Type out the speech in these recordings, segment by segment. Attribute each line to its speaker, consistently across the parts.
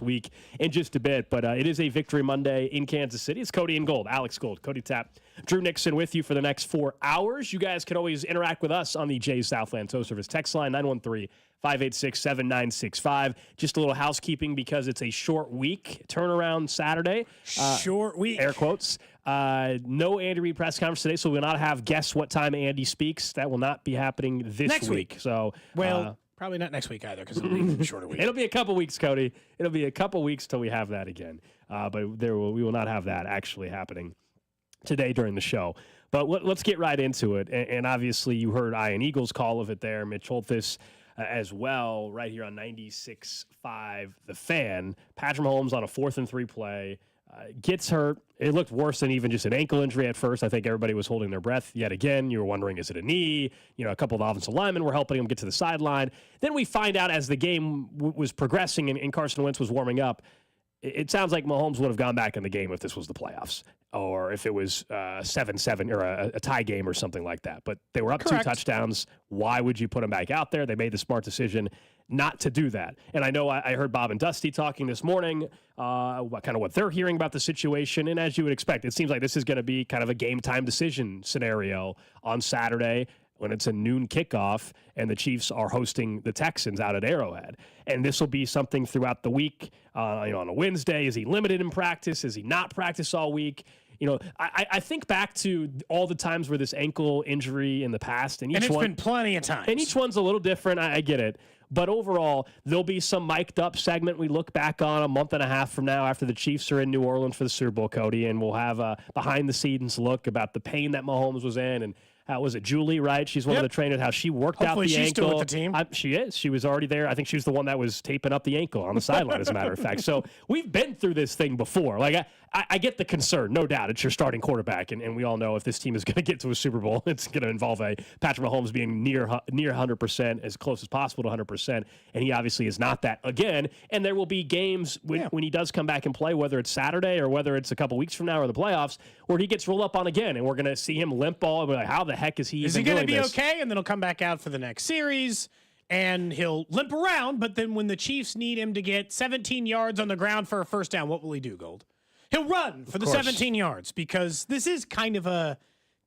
Speaker 1: week in just a bit, but it is a Victory Monday in Kansas City. It's Cody and Gold, Alex Gold, Cody Tapp, Drew Nixon with you for the next 4 hours. You guys can always interact with us on the Jay's Southland Tow Service text line, 913-586-7965. Just a little housekeeping because it's a short week, turnaround Saturday.
Speaker 2: Short week.
Speaker 1: Air quotes. No Andy Reid press conference today, so we will not have guess what time Andy speaks. That will not be happening this
Speaker 2: Next week.
Speaker 1: So,
Speaker 2: probably not next week either because it'll be a shorter week.
Speaker 1: It'll be a couple weeks, Cody. It'll be a couple weeks till we have that again. But we will not have that actually happening today during the show. But let's get right into it. And obviously, you heard Ian Eagles' call of it there, Mitch Holthus as well, right here on 96.5 The Fan. Patrick Mahomes on a 4th and 3 play. Gets hurt. It looked worse than even just an ankle injury at first. I think everybody was holding their breath yet again. You were wondering, is it a knee? A couple of offensive linemen were helping him get to the sideline. Then we find out as the game was progressing and Carson Wentz was warming up, it sounds like Mahomes would have gone back in the game if this was the playoffs or if it was 7-7 or a tie game or something like that. But they were up
Speaker 2: Correct.
Speaker 1: 2 touchdowns. Why would you put him back out there? They made the smart decision not to do that. And I know I heard Bob and Dusty talking this morning, what they're hearing about the situation. And as you would expect, it seems like this is going to be kind of a game time decision scenario on Saturday when it's a noon kickoff and the Chiefs are hosting the Texans out at Arrowhead. And this will be something throughout the week. On a Wednesday, is he limited in practice? Is he not practice all week? I think back to all the times where this ankle injury in the past, and it's
Speaker 2: been plenty of times.
Speaker 1: And each one's a little different. I get it. But overall, there'll be some mic'd up segment we look back on a month and a half from now after the Chiefs are in New Orleans for the Super Bowl, Cody, and we'll have a behind-the-scenes look about the pain that Mahomes was in and how was it Julie, right? She's one of the trainers, how she worked
Speaker 2: Hopefully
Speaker 1: out the
Speaker 2: she's
Speaker 1: ankle.
Speaker 2: still with the team.
Speaker 1: She is. She was already there. I think she was the one that was taping up the ankle on the sideline, as a matter of fact. So we've been through this thing before. Like, I get the concern, no doubt. It's your starting quarterback, and we all know if this team is going to get to a Super Bowl, it's going to involve a Patrick Mahomes being near 100%, as close as possible to 100%, and he obviously is not that again. And there will be games when he does come back and play, whether it's Saturday or whether it's a couple weeks from now or the playoffs, where he gets rolled up on again, and we're going to see him limp all. We're like, how the heck is he even doing?
Speaker 2: Going to be okay, and then he'll come back out for the next series, and he'll limp around, but then when the Chiefs need him to get 17 yards on the ground for a first down, what will he do, Gold? He'll run for the 17 yards, because this is kind of a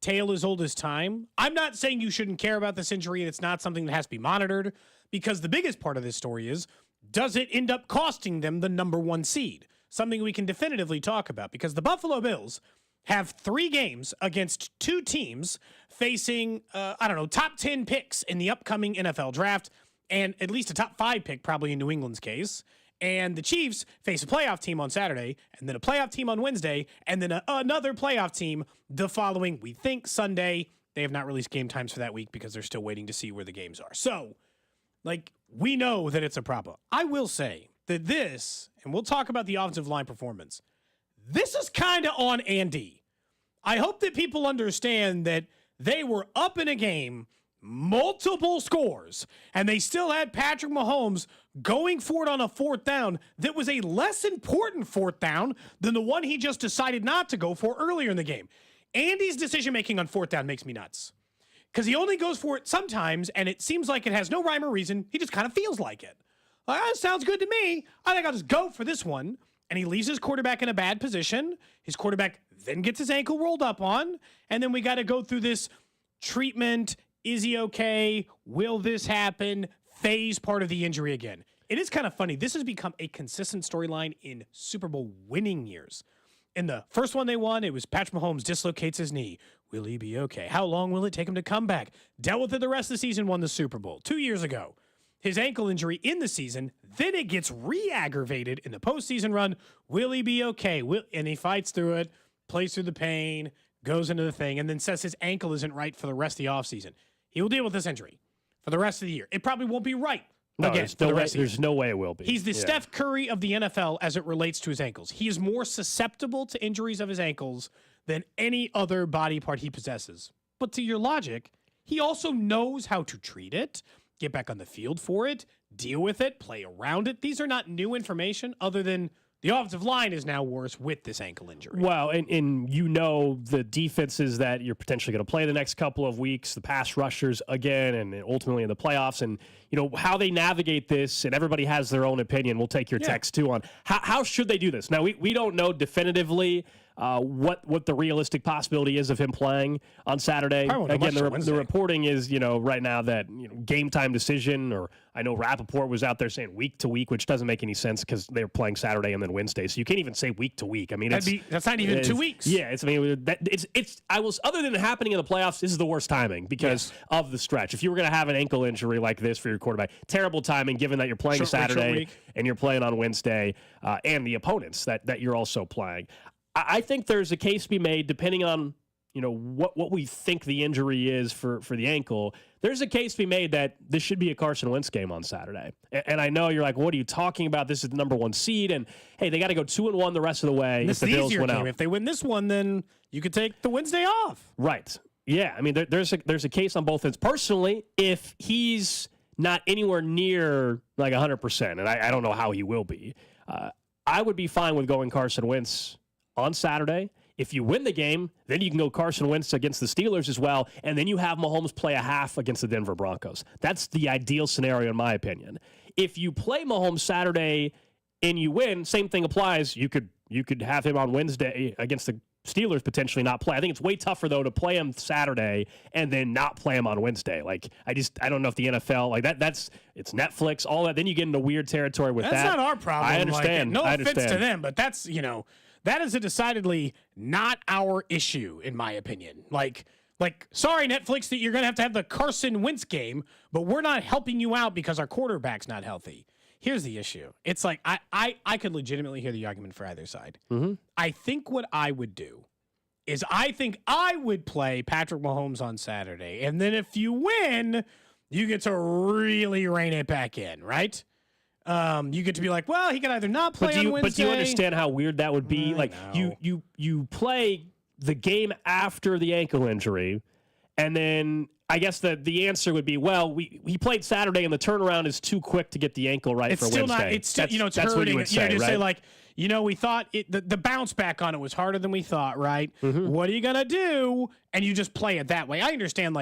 Speaker 2: tale as old as time. I'm not saying you shouldn't care about this injury, and it's not something that has to be monitored, because the biggest part of this story is, does it end up costing them the number 1 seed? Something we can definitively talk about, because the Buffalo Bills have 3 games against 2 teams facing, top 10 picks in the upcoming NFL draft, and at least a top 5 pick probably in New England's case. And the Chiefs face a playoff team on Saturday, and then a playoff team on Wednesday, and then another playoff team the following, we think, Sunday. They have not released game times for that week because they're still waiting to see where the games are. So, we know that it's a problem. I will say that this, and we'll talk about the offensive line performance, this is kind of on Andy. I hope that people understand that they were up in a game, multiple scores, and they still had Patrick Mahomes going for it on a 4th down that was a less important 4th down than the one he just decided not to go for earlier in the game. Andy's decision-making on 4th down makes me nuts because he only goes for it sometimes, and it seems like it has no rhyme or reason. He just kind of feels like it. That sounds good to me. I think I'll just go for this one. And he leaves his quarterback in a bad position. His quarterback then gets his ankle rolled up on. And then we got to go through this treatment. Is he okay? Will this happen? Phase part of the injury again. It is kind of funny. This has become a consistent storyline in Super Bowl winning years. In the first one they won, it was Patrick Mahomes dislocates his knee. Will he be okay? How long will it take him to come back? Dealt with it the rest of the season, won the Super Bowl. 2 years ago, his ankle injury in the season, then it gets re-aggravated in the postseason run. Will he be okay? And he fights through it, plays through the pain, goes into the thing, and then says his ankle isn't right for the rest of the offseason. He will deal with this injury for the rest of the year. It probably won't be right.
Speaker 1: No, there's no way it will be.
Speaker 2: He's the Steph Curry of the NFL as it relates to his ankles. He is more susceptible to injuries of his ankles than any other body part he possesses. But to your logic, he also knows how to treat it, get back on the field for it, deal with it, play around it. These are not new information other than the offensive line is now worse with this ankle injury.
Speaker 1: Well, and the defenses that you're potentially going to play the next couple of weeks, the pass rushers again, and ultimately in the playoffs. And, how they navigate this, and everybody has their own opinion. We'll take your text too on how should they do this. Now we don't know definitively what the realistic possibility is of him playing on Saturday. Again, the reporting is right now that game time decision, or I know Rappaport was out there saying week to week, which doesn't make any sense because they're playing Saturday and then Wednesday, so you can't even say week to week. I mean,
Speaker 2: that's not even 2 weeks.
Speaker 1: Yeah, other than it happening in the playoffs, this is the worst timing because of the stretch. If you were going to have an ankle injury like this for your quarterback, terrible timing given that you're playing Saturday and you're playing on Wednesday, and the opponents that you're also playing. I think there's a case to be made, depending on what we think the injury is for the ankle. There's a case to be made that this should be a Carson Wentz game on Saturday. And I know you're like, what are you talking about? This is the number 1 seed, and hey, they got to go 2-1 the rest of the way.
Speaker 2: This
Speaker 1: if the Bills win out.
Speaker 2: If they win this one, then you could take the Wednesday off.
Speaker 1: Right. Yeah. I mean, there's a case on both ends. Personally, if he's not anywhere near like 100%, and I don't know how he will be, I would be fine with going Carson Wentz on Saturday. If you win the game, then you can go Carson Wentz against the Steelers as well, and then you have Mahomes play a half against the Denver Broncos. That's the ideal scenario, in my opinion. If you play Mahomes Saturday and you win, same thing applies. You could have him on Wednesday against the Steelers, potentially not play. I think it's way tougher, though, to play him Saturday and then not play him on Wednesday. Like, I don't know if the NFL, like it's Netflix, all that. Then you get into weird territory with that.
Speaker 2: That's not our problem.
Speaker 1: I understand.
Speaker 2: No offense to them, but that's, that is a decidedly not our issue, in my opinion. Like, sorry, Netflix, that you're going to have the Carson Wentz game, but we're not helping you out because our quarterback's not healthy. Here's the issue. It's like, I could legitimately hear the argument for either side.
Speaker 1: Mm-hmm.
Speaker 2: I think what I would do is I think I would play Patrick Mahomes on Saturday, and then if you win, you get to really rein it back in, right? You get to be like, well, he can either not play on Wednesday.
Speaker 1: But do you understand how weird that would be? Like, you play the game after the ankle injury, and then I guess the answer would be, well, he played Saturday, and the turnaround is too quick to get the ankle right for Wednesday.
Speaker 2: It's still not. It's
Speaker 1: that's
Speaker 2: hurting.
Speaker 1: What you would say,
Speaker 2: just
Speaker 1: right?
Speaker 2: say like, we thought the bounce back on it was harder than we thought, right?
Speaker 1: Mm-hmm.
Speaker 2: What are you gonna do? And you just play it that way. I understand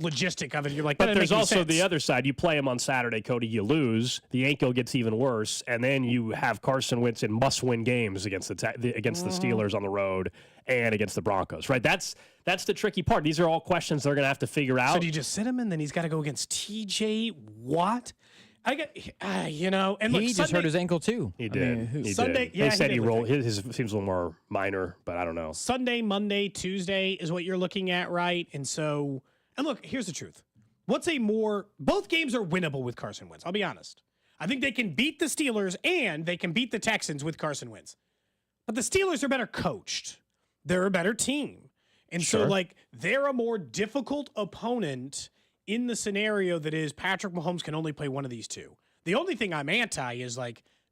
Speaker 2: logistic of it. You're like,
Speaker 1: but there's also
Speaker 2: sense.
Speaker 1: the other side. You play him on Saturday, Cody, you lose. The ankle gets even worse, and then you have Carson Wentz in must-win games against the Steelers on the road and against the Broncos. Right? That's the tricky part. These are all questions they're going to have to figure out.
Speaker 2: So do you just sit him, and then he's got to go against T.J. Watt? And
Speaker 3: he just hurt his ankle too.
Speaker 1: He did. He
Speaker 2: Sunday,
Speaker 1: did. They said he rolled. His seems a little more minor, but I don't know.
Speaker 2: Sunday, Monday, Tuesday is what you're looking at, right? And look, here's the truth. Both games are winnable with Carson Wentz. I'll be honest. I think they can beat the Steelers and they can beat the Texans with Carson Wentz. But the Steelers are better coached. They're a better team. And
Speaker 1: Sure.
Speaker 2: so, they're a more difficult opponent in the scenario that is Patrick Mahomes can only play one of these two. The only thing I'm anti is,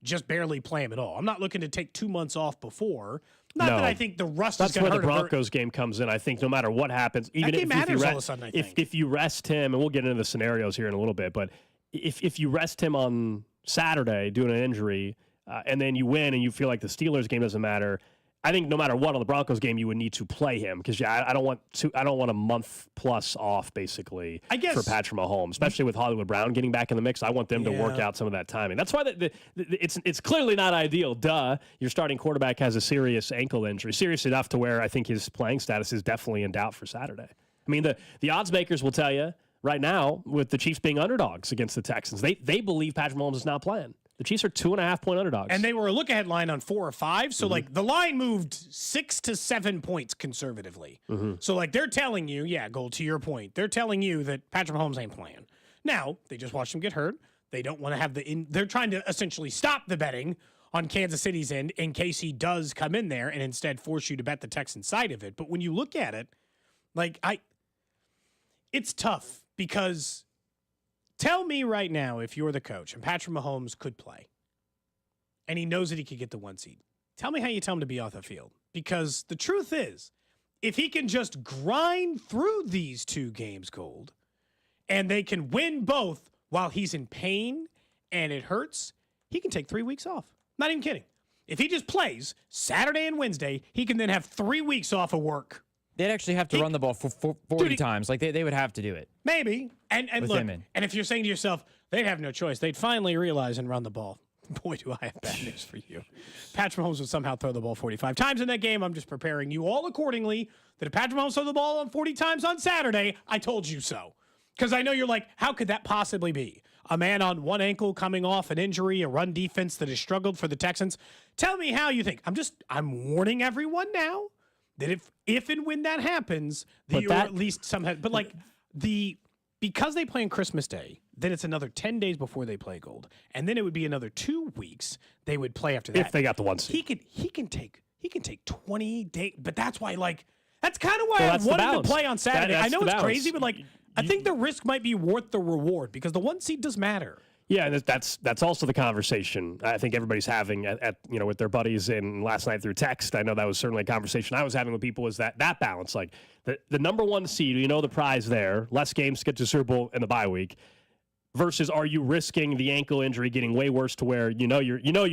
Speaker 2: just barely play him at all. I'm not looking to take 2 months off before. Not that I think the rust is going to hurt.
Speaker 1: That's where the Broncos game comes in. I think no matter what happens, even if you rest him, and we'll get into the scenarios here in a little bit, but if you rest him on Saturday due to an injury, and then you win and you feel like the Steelers game doesn't matter, I think no matter what on the Broncos game, you would need to play him because I don't want a month plus off basically for Patrick Mahomes, especially with Hollywood Brown getting back in the mix. I want them to work out some of that timing. That's why it's clearly not ideal. Duh, your starting quarterback has a serious ankle injury, serious enough to where I think his playing status is definitely in doubt for Saturday. I mean, the odds makers will tell you right now with the Chiefs being underdogs against the Texans, they believe Patrick Mahomes is not playing. The Chiefs are 2.5-point underdogs.
Speaker 2: And they were a look-ahead line on 4 or 5. So, the line moved 6 to 7 points conservatively.
Speaker 1: Mm-hmm.
Speaker 2: So, they're telling you, Gold, to your point, they're telling you that Patrick Mahomes ain't playing. Now, they just watched him get hurt. They don't want to have they're trying to essentially stop the betting on Kansas City's end in case he does come in there and instead force you to bet the Texan side of it. But when you look at it, it's tough because tell me right now if you're the coach and Patrick Mahomes could play and he knows that he could get the 1 seed. Tell me how you tell him to be off the field. Because the truth is, if he can just grind through these 2 games, Gold, and they can win both while he's in pain and it hurts, he can take 3 weeks off. Not even kidding. If he just plays Saturday and Wednesday, he can then have 3 weeks off of work
Speaker 3: They'd actually have to run the ball for 40 times. Like, they would have to do it.
Speaker 2: Maybe. And
Speaker 3: With
Speaker 2: look,
Speaker 3: him in.
Speaker 2: and if you're saying to yourself, they'd have no choice, they'd finally realize and run the ball. Boy, do I have bad news for you. Patrick Mahomes would somehow throw the ball 45 times in that game. I'm just preparing you all accordingly that if Patrick Mahomes throw the ball on 40 times on Saturday, I told you so. Because I know you're like, how could that possibly be? A man on one ankle coming off an injury, a run defense that has struggled for the Texans. Tell me how you think. I'm warning everyone now that if and when that happens, or at least somehow, but like because they play on Christmas Day, then it's another 10 days before they play Gold, and then it would be another 2 weeks they would play after that.
Speaker 1: If they got the 1 seed,
Speaker 2: he can take 20 days, but that's why that's kind of why I wanted to play on Saturday. I know it's crazy, but I think the risk might be worth the reward because the 1 seed does matter.
Speaker 1: Yeah, and that's also the conversation I think everybody's having at with their buddies and last night through text. I know that was certainly a conversation I was having with people, is that balance. Like the number 1 seed, the prize there, less games to get to the Super Bowl in the bye week, versus are you risking the ankle injury getting way worse to where you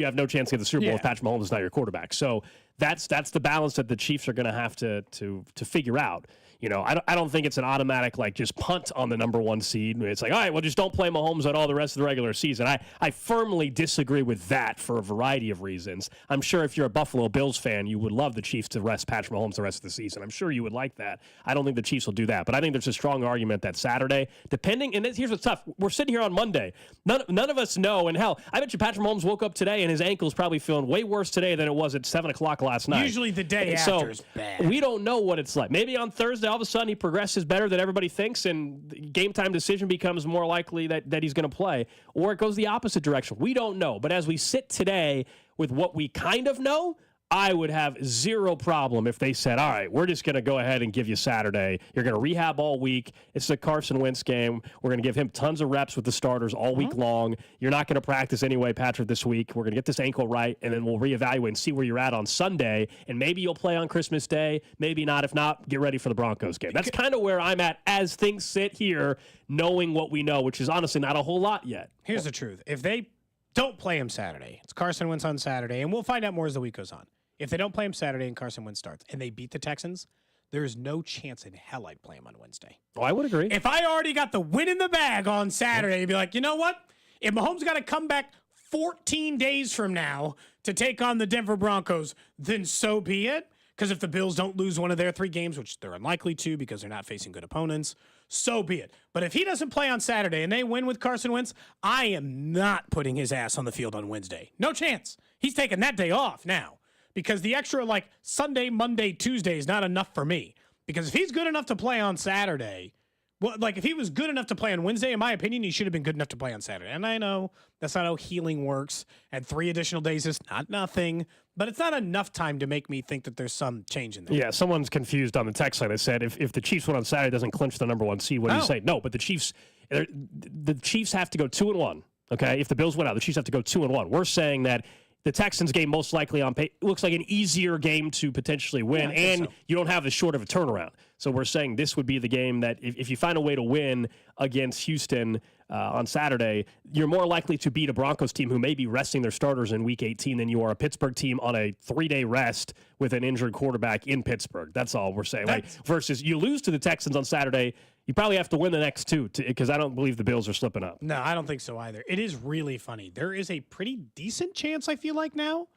Speaker 1: have no chance to get the Super Bowl if Patrick Mahomes is not your quarterback. So that's the balance that the Chiefs are going to have to figure out. I don't think it's an automatic, just punt on the number 1 seed. It's like, all right, well, just don't play Mahomes at all the rest of the regular season. I firmly disagree with that for a variety of reasons. I'm sure if you're a Buffalo Bills fan, you would love the Chiefs to rest Patrick Mahomes the rest of the season. I'm sure you would like that. I don't think the Chiefs will do that, but I think there's a strong argument that Saturday, and here's what's tough. We're sitting here on Monday. None of us know, and hell, I bet you Patrick Mahomes woke up today and his ankle's probably feeling way worse today than it was at 7 o'clock last night.
Speaker 2: Usually the day after is bad.
Speaker 1: We don't know what it's like. Maybe on Thursday, all of a sudden, he progresses better than everybody thinks, and the game time decision becomes more likely that he's going to play, or it goes the opposite direction. We don't know. But as we sit today with what we kind of know, I would have zero problem if they said, all right, we're just going to go ahead and give you Saturday. You're going to rehab all week. It's a Carson Wentz game. We're going to give him tons of reps with the starters all week long. You're not going to practice anyway, Patrick, this week. We're going to get this ankle right, and then we'll reevaluate and see where you're at on Sunday, and maybe you'll play on Christmas Day. Maybe not. If not, get ready for the Broncos game. That's kind of where I'm at as things sit here, knowing what we know, which is honestly not a whole lot yet.
Speaker 2: Here's the truth. If they don't play him Saturday, it's Carson Wentz on Saturday, and we'll find out more as the week goes on. If they don't play him Saturday and Carson Wentz starts and they beat the Texans, there is no chance in hell I'd play him on Wednesday.
Speaker 1: Oh, I would agree.
Speaker 2: If I already got the win in the bag on Saturday, you'd be like, you know what? If Mahomes got to come back 14 days from now to take on the Denver Broncos, then so be it. Because if the Bills don't lose one of their 3 games, which they're unlikely to because they're not facing good opponents, so be it. But if he doesn't play on Saturday and they win with Carson Wentz, I am not putting his ass on the field on Wednesday. No chance. He's taking that day off now. Because the extra, Sunday, Monday, Tuesday is not enough for me. Because if he's good enough to play on Saturday, if he was good enough to play on Wednesday, in my opinion, he should have been good enough to play on Saturday. And I know that's not how healing works. And 3 additional days is not nothing. But it's not enough time to make me think that there's some change in there.
Speaker 1: Yeah, someone's confused on the text line. They said, if the Chiefs win on Saturday doesn't clinch the number 1 seed, what do you say? No, but the Chiefs have to go 2-1. Okay, if the Bills win out, the Chiefs have to go 2-1. We're saying that the Texans game most likely on paper looks like an easier game to potentially win, and you don't have as short of a turnaround. So we're saying this would be the game that if you find a way to win against Houston on Saturday, you're more likely to beat a Broncos team who may be resting their starters in Week 18 than you are a Pittsburgh team on a 3-day rest with an injured quarterback in Pittsburgh. That's all we're saying. Versus you lose to the Texans on Saturday, you probably have to win the next 2 because I don't believe the Bills are slipping up.
Speaker 2: No, I don't think so either. It is really funny. There is a pretty decent chance, I feel like now,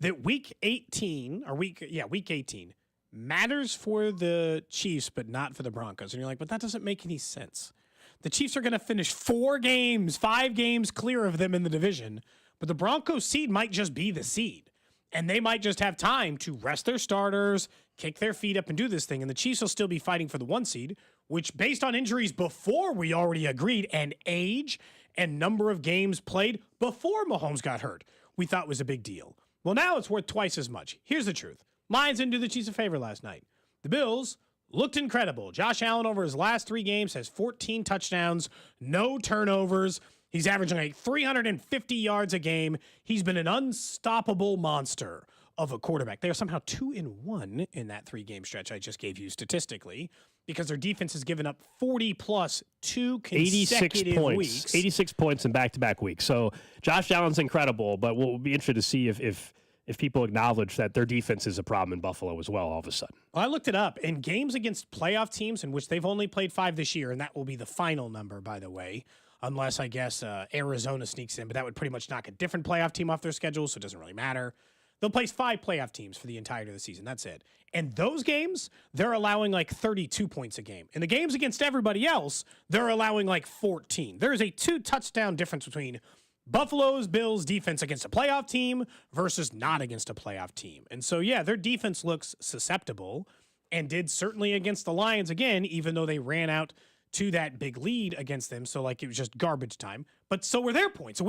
Speaker 2: that Week 18 matters for the Chiefs, but not for the Broncos. And you're like, but that doesn't make any sense. The Chiefs are going to finish 5 games clear of them in the division, but the Broncos seed might just be the seed. And they might just have time to rest their starters, kick their feet up, and do this thing. And the Chiefs will still be fighting for the 1 seed, which, based on injuries before we already agreed, and age and number of games played before Mahomes got hurt, we thought was a big deal. Well, now it's worth twice as much. Here's the truth. Lions didn't do the Chiefs a favor last night. The Bills looked incredible. Josh Allen, over his last 3 games, has 14 touchdowns, no turnovers. He's averaging 350 yards a game. He's been an unstoppable monster of a quarterback. They are somehow 2-1 in that 3-game stretch I just gave you statistically because their defense has given up 40-plus 2 consecutive weeks.
Speaker 1: 86 points in back-to-back weeks. So Josh Allen's incredible, but we'll be interested to see if if people acknowledge that their defense is a problem in Buffalo as well all of a sudden.
Speaker 2: Well, I looked it up. In games against playoff teams, in which they've only played 5 this year, and that will be the final number, by the way, unless I guess Arizona sneaks in, but that would pretty much knock a different playoff team off their schedule, so it doesn't really matter. They'll place 5 playoff teams for the entirety of the season. That's it. And those games, they're allowing like 32 points a game. In the games against everybody else, they're allowing like 14. There is a 2-touchdown difference between Buffalo's Bills defense against a playoff team versus not against a playoff team. And so, yeah, their defense looks susceptible and did certainly against the Lions again, even though they ran out to that big lead against them. So, like, it was just garbage time. But so were their points.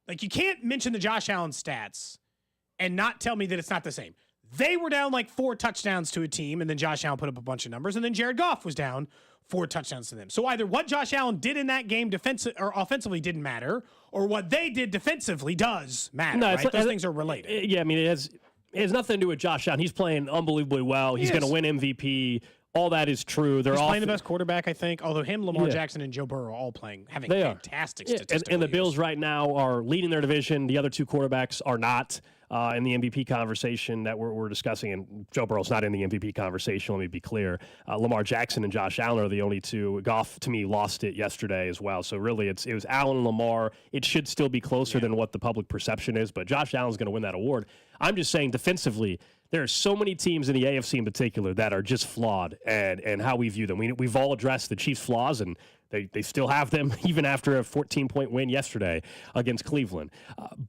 Speaker 2: Like you can't mention the Josh Allen stats and not tell me that it's not the same. They were down like 4 touchdowns to a team, and then Josh Allen put up a bunch of numbers, and then Jared Goff was down 4 touchdowns to them. So either what Josh Allen did in that game or offensively didn't matter, or what they did defensively does matter. No, right? Those things are related.
Speaker 1: Yeah, I mean, it has nothing to do with Josh Allen. He's playing unbelievably well. He's going to win MVP. All that is true. He's
Speaker 2: playing the best quarterback, I think. Although Lamar Jackson, and Joe Burrow are all having fantastic statistical
Speaker 1: and the
Speaker 2: years.
Speaker 1: Bills right now are leading their division. The other 2 quarterbacks are not in the MVP conversation that we're discussing. And Joe Burrow's not in the MVP conversation. Let me be clear. Lamar Jackson and Josh Allen are the only 2. Goff, to me, lost it yesterday as well. So really, it was Allen and Lamar. It should still be closer than what the public perception is. But Josh Allen's going to win that award. I'm just saying defensively, there are so many teams in the AFC in particular that are just flawed and how we view them. We've all addressed the Chiefs' flaws, and they still have them even after a 14-point win yesterday against Cleveland.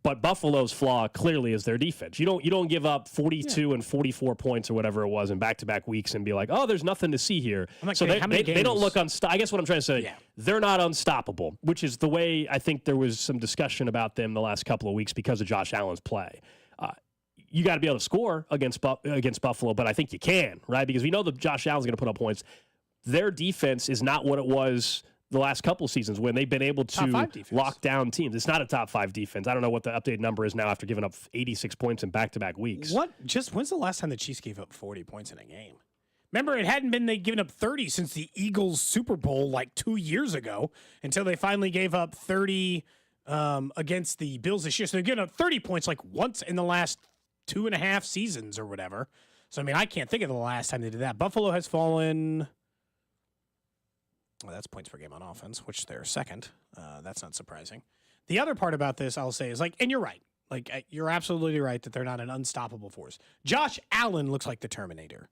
Speaker 1: But Buffalo's flaw clearly is their defense. You don't give up 42 and 44 points or whatever it was in back-to-back weeks and be like, oh, there's nothing to see here. So they don't look unstoppable. I guess what I'm trying to say, they're not unstoppable, which is the way I think there was some discussion about them the last couple of weeks because of Josh Allen's play. You got to be able to score against Buffalo, but I think you can, right? Because we know that Josh Allen's going to put up points. Their defense is not what it was the last couple seasons when they've been able to lock down teams. It's not a top 5 defense. I don't know what the updated number is now after giving up 86 points in back-to-back weeks.
Speaker 2: When's the last time the Chiefs gave up 40 points in a game? Remember, it hadn't been given up 30 since the Eagles Super Bowl like 2 years ago until they finally gave up 30 against the Bills this year. So they've given up 30 points like once in the last 2.5 seasons or whatever. So, I mean, I can't think of the last time they did that. Buffalo has fallen. Well, that's points per game on offense, which they're second. That's not surprising. The other part about this, I'll say, is and you're right. You're absolutely right that they're not an unstoppable force. Josh Allen looks like the Terminator.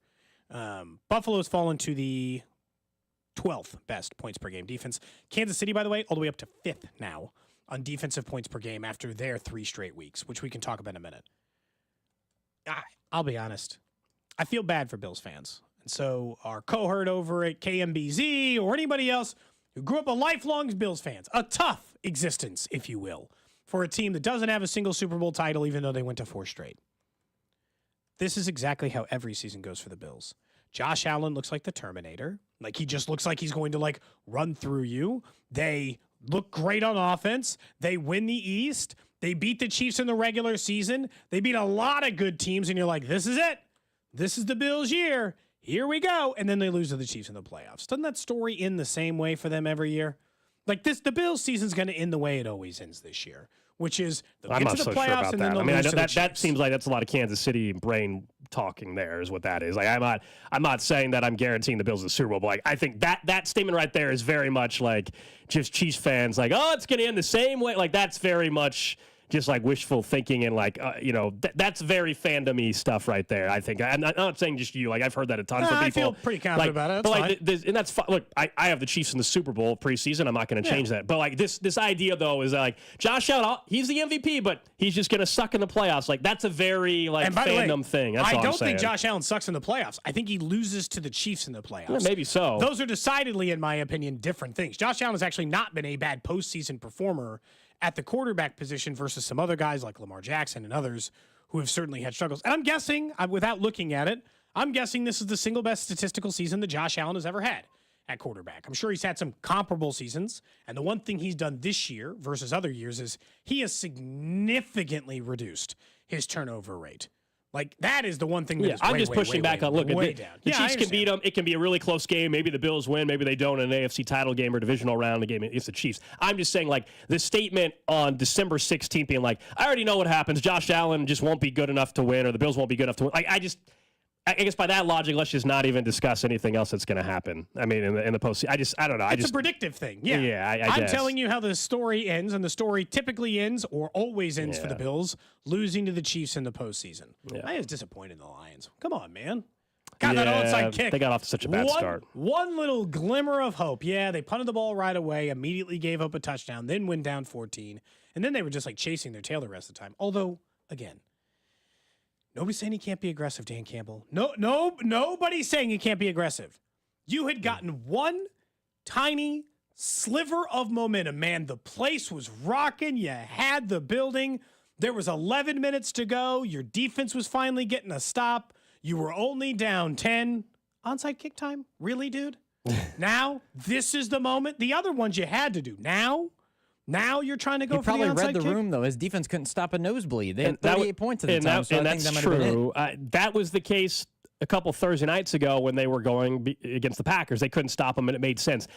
Speaker 2: Buffalo's fallen to the 12th best points per game defense. Kansas City, by the way, all the way up to 5th now on defensive points per game after their 3 straight weeks, which we can talk about in a minute. I'll be honest. I feel bad for Bills fans. And so our cohort over at KMBZ or anybody else who grew up a lifelong Bills fans, a tough existence, if you will, for a team that doesn't have a single Super Bowl title, even though they went to 4 straight. This is exactly how every season goes for the Bills. Josh Allen looks like the Terminator. He just looks like he's going to run through you. They look great on offense. They win the East. They beat the Chiefs in the regular season. They beat a lot of good teams, and you're like, this is it. This is the Bills' year. Here we go. And then they lose to the Chiefs in the playoffs. Doesn't that story end the same way for them every year? The Bills' season's going to end the way it always ends this year, which is they'll get to the playoffs and then they'll lose to the Chiefs.
Speaker 1: That seems like that's a lot of Kansas City brain talking there is what that is. I'm not saying that I'm guaranteeing the Bills the Super Bowl, but I think that statement right there is very much just Chiefs fans it's going to end the same way. That's very much just wishful thinking and that's very fandom-y stuff right there. I think I'm not saying just you. I've heard that a ton from people.
Speaker 2: I feel pretty confident about it. That's
Speaker 1: fine. And that's fine. Look, I have the Chiefs in the Super Bowl preseason. I'm not going to change that. But this idea though is Josh Allen, he's the MVP, but he's just going to suck in the playoffs. That's a very fandom thing. That's all
Speaker 2: I don't
Speaker 1: I'm saying.
Speaker 2: think Josh Allen sucks in the playoffs. I think he loses to the Chiefs in the playoffs.
Speaker 1: Yeah, maybe so.
Speaker 2: Those are decidedly, in my opinion, different things. Josh Allen has actually not been a bad postseason performer at the quarterback position versus some other guys like Lamar Jackson and others who have certainly had struggles. And I'm guessing, without looking at it, this is the single best statistical season that Josh Allen has ever had at quarterback. I'm sure he's had some comparable seasons. And the one thing he's done this year versus other years is he has significantly reduced his turnover rate. Like, that is the one thing that is
Speaker 1: I'm
Speaker 2: way,
Speaker 1: just
Speaker 2: way,
Speaker 1: pushing
Speaker 2: way,
Speaker 1: back
Speaker 2: way,
Speaker 1: on. Look,
Speaker 2: way
Speaker 1: the
Speaker 2: down. Yeah, I
Speaker 1: Chiefs can beat
Speaker 2: understand.
Speaker 1: them. It can be a really close game. Maybe the Bills win. Maybe they don't in an AFC title game or divisional round a game against the Chiefs. I'm just saying, like, the statement on December 16th being like, I already know what happens. Josh Allen just won't be good enough to win, or the Bills won't be good enough to win. Like, I guess by that logic, let's just not even discuss anything else that's going to happen. I mean, in the postseason, I don't know.
Speaker 2: It's a predictive thing. Yeah.
Speaker 1: I'm
Speaker 2: I'm telling you how the story ends, and the story typically ends or always ends for the Bills losing to the Chiefs in the postseason. I was disappointed in the Lions. Come on, man. Got that onside kick.
Speaker 1: They got off to such a bad start.
Speaker 2: One little glimmer of hope. Yeah, they punted the ball right away, immediately gave up a touchdown, then went down 14, and then they were just like chasing their tail the rest of the time. Although, again, nobody's saying he can't be aggressive, Dan Campbell. Nobody's saying he can't be aggressive. You had gotten one tiny sliver of momentum, man. The place was rocking. You had the building. There was 11 minutes to go. Your defense was finally getting a stop. You were only down 10. Onside kick time? Really, dude? Now, this is the moment. The other ones you had to do. Now you're trying to go for the onside kick?
Speaker 3: He probably read the room, though. His defense couldn't stop a nosebleed. They had 38 points at the time, so I think that might have been it.
Speaker 1: That was the case a couple Thursday nights ago when they were going against the Packers. They couldn't stop them, and it made sense.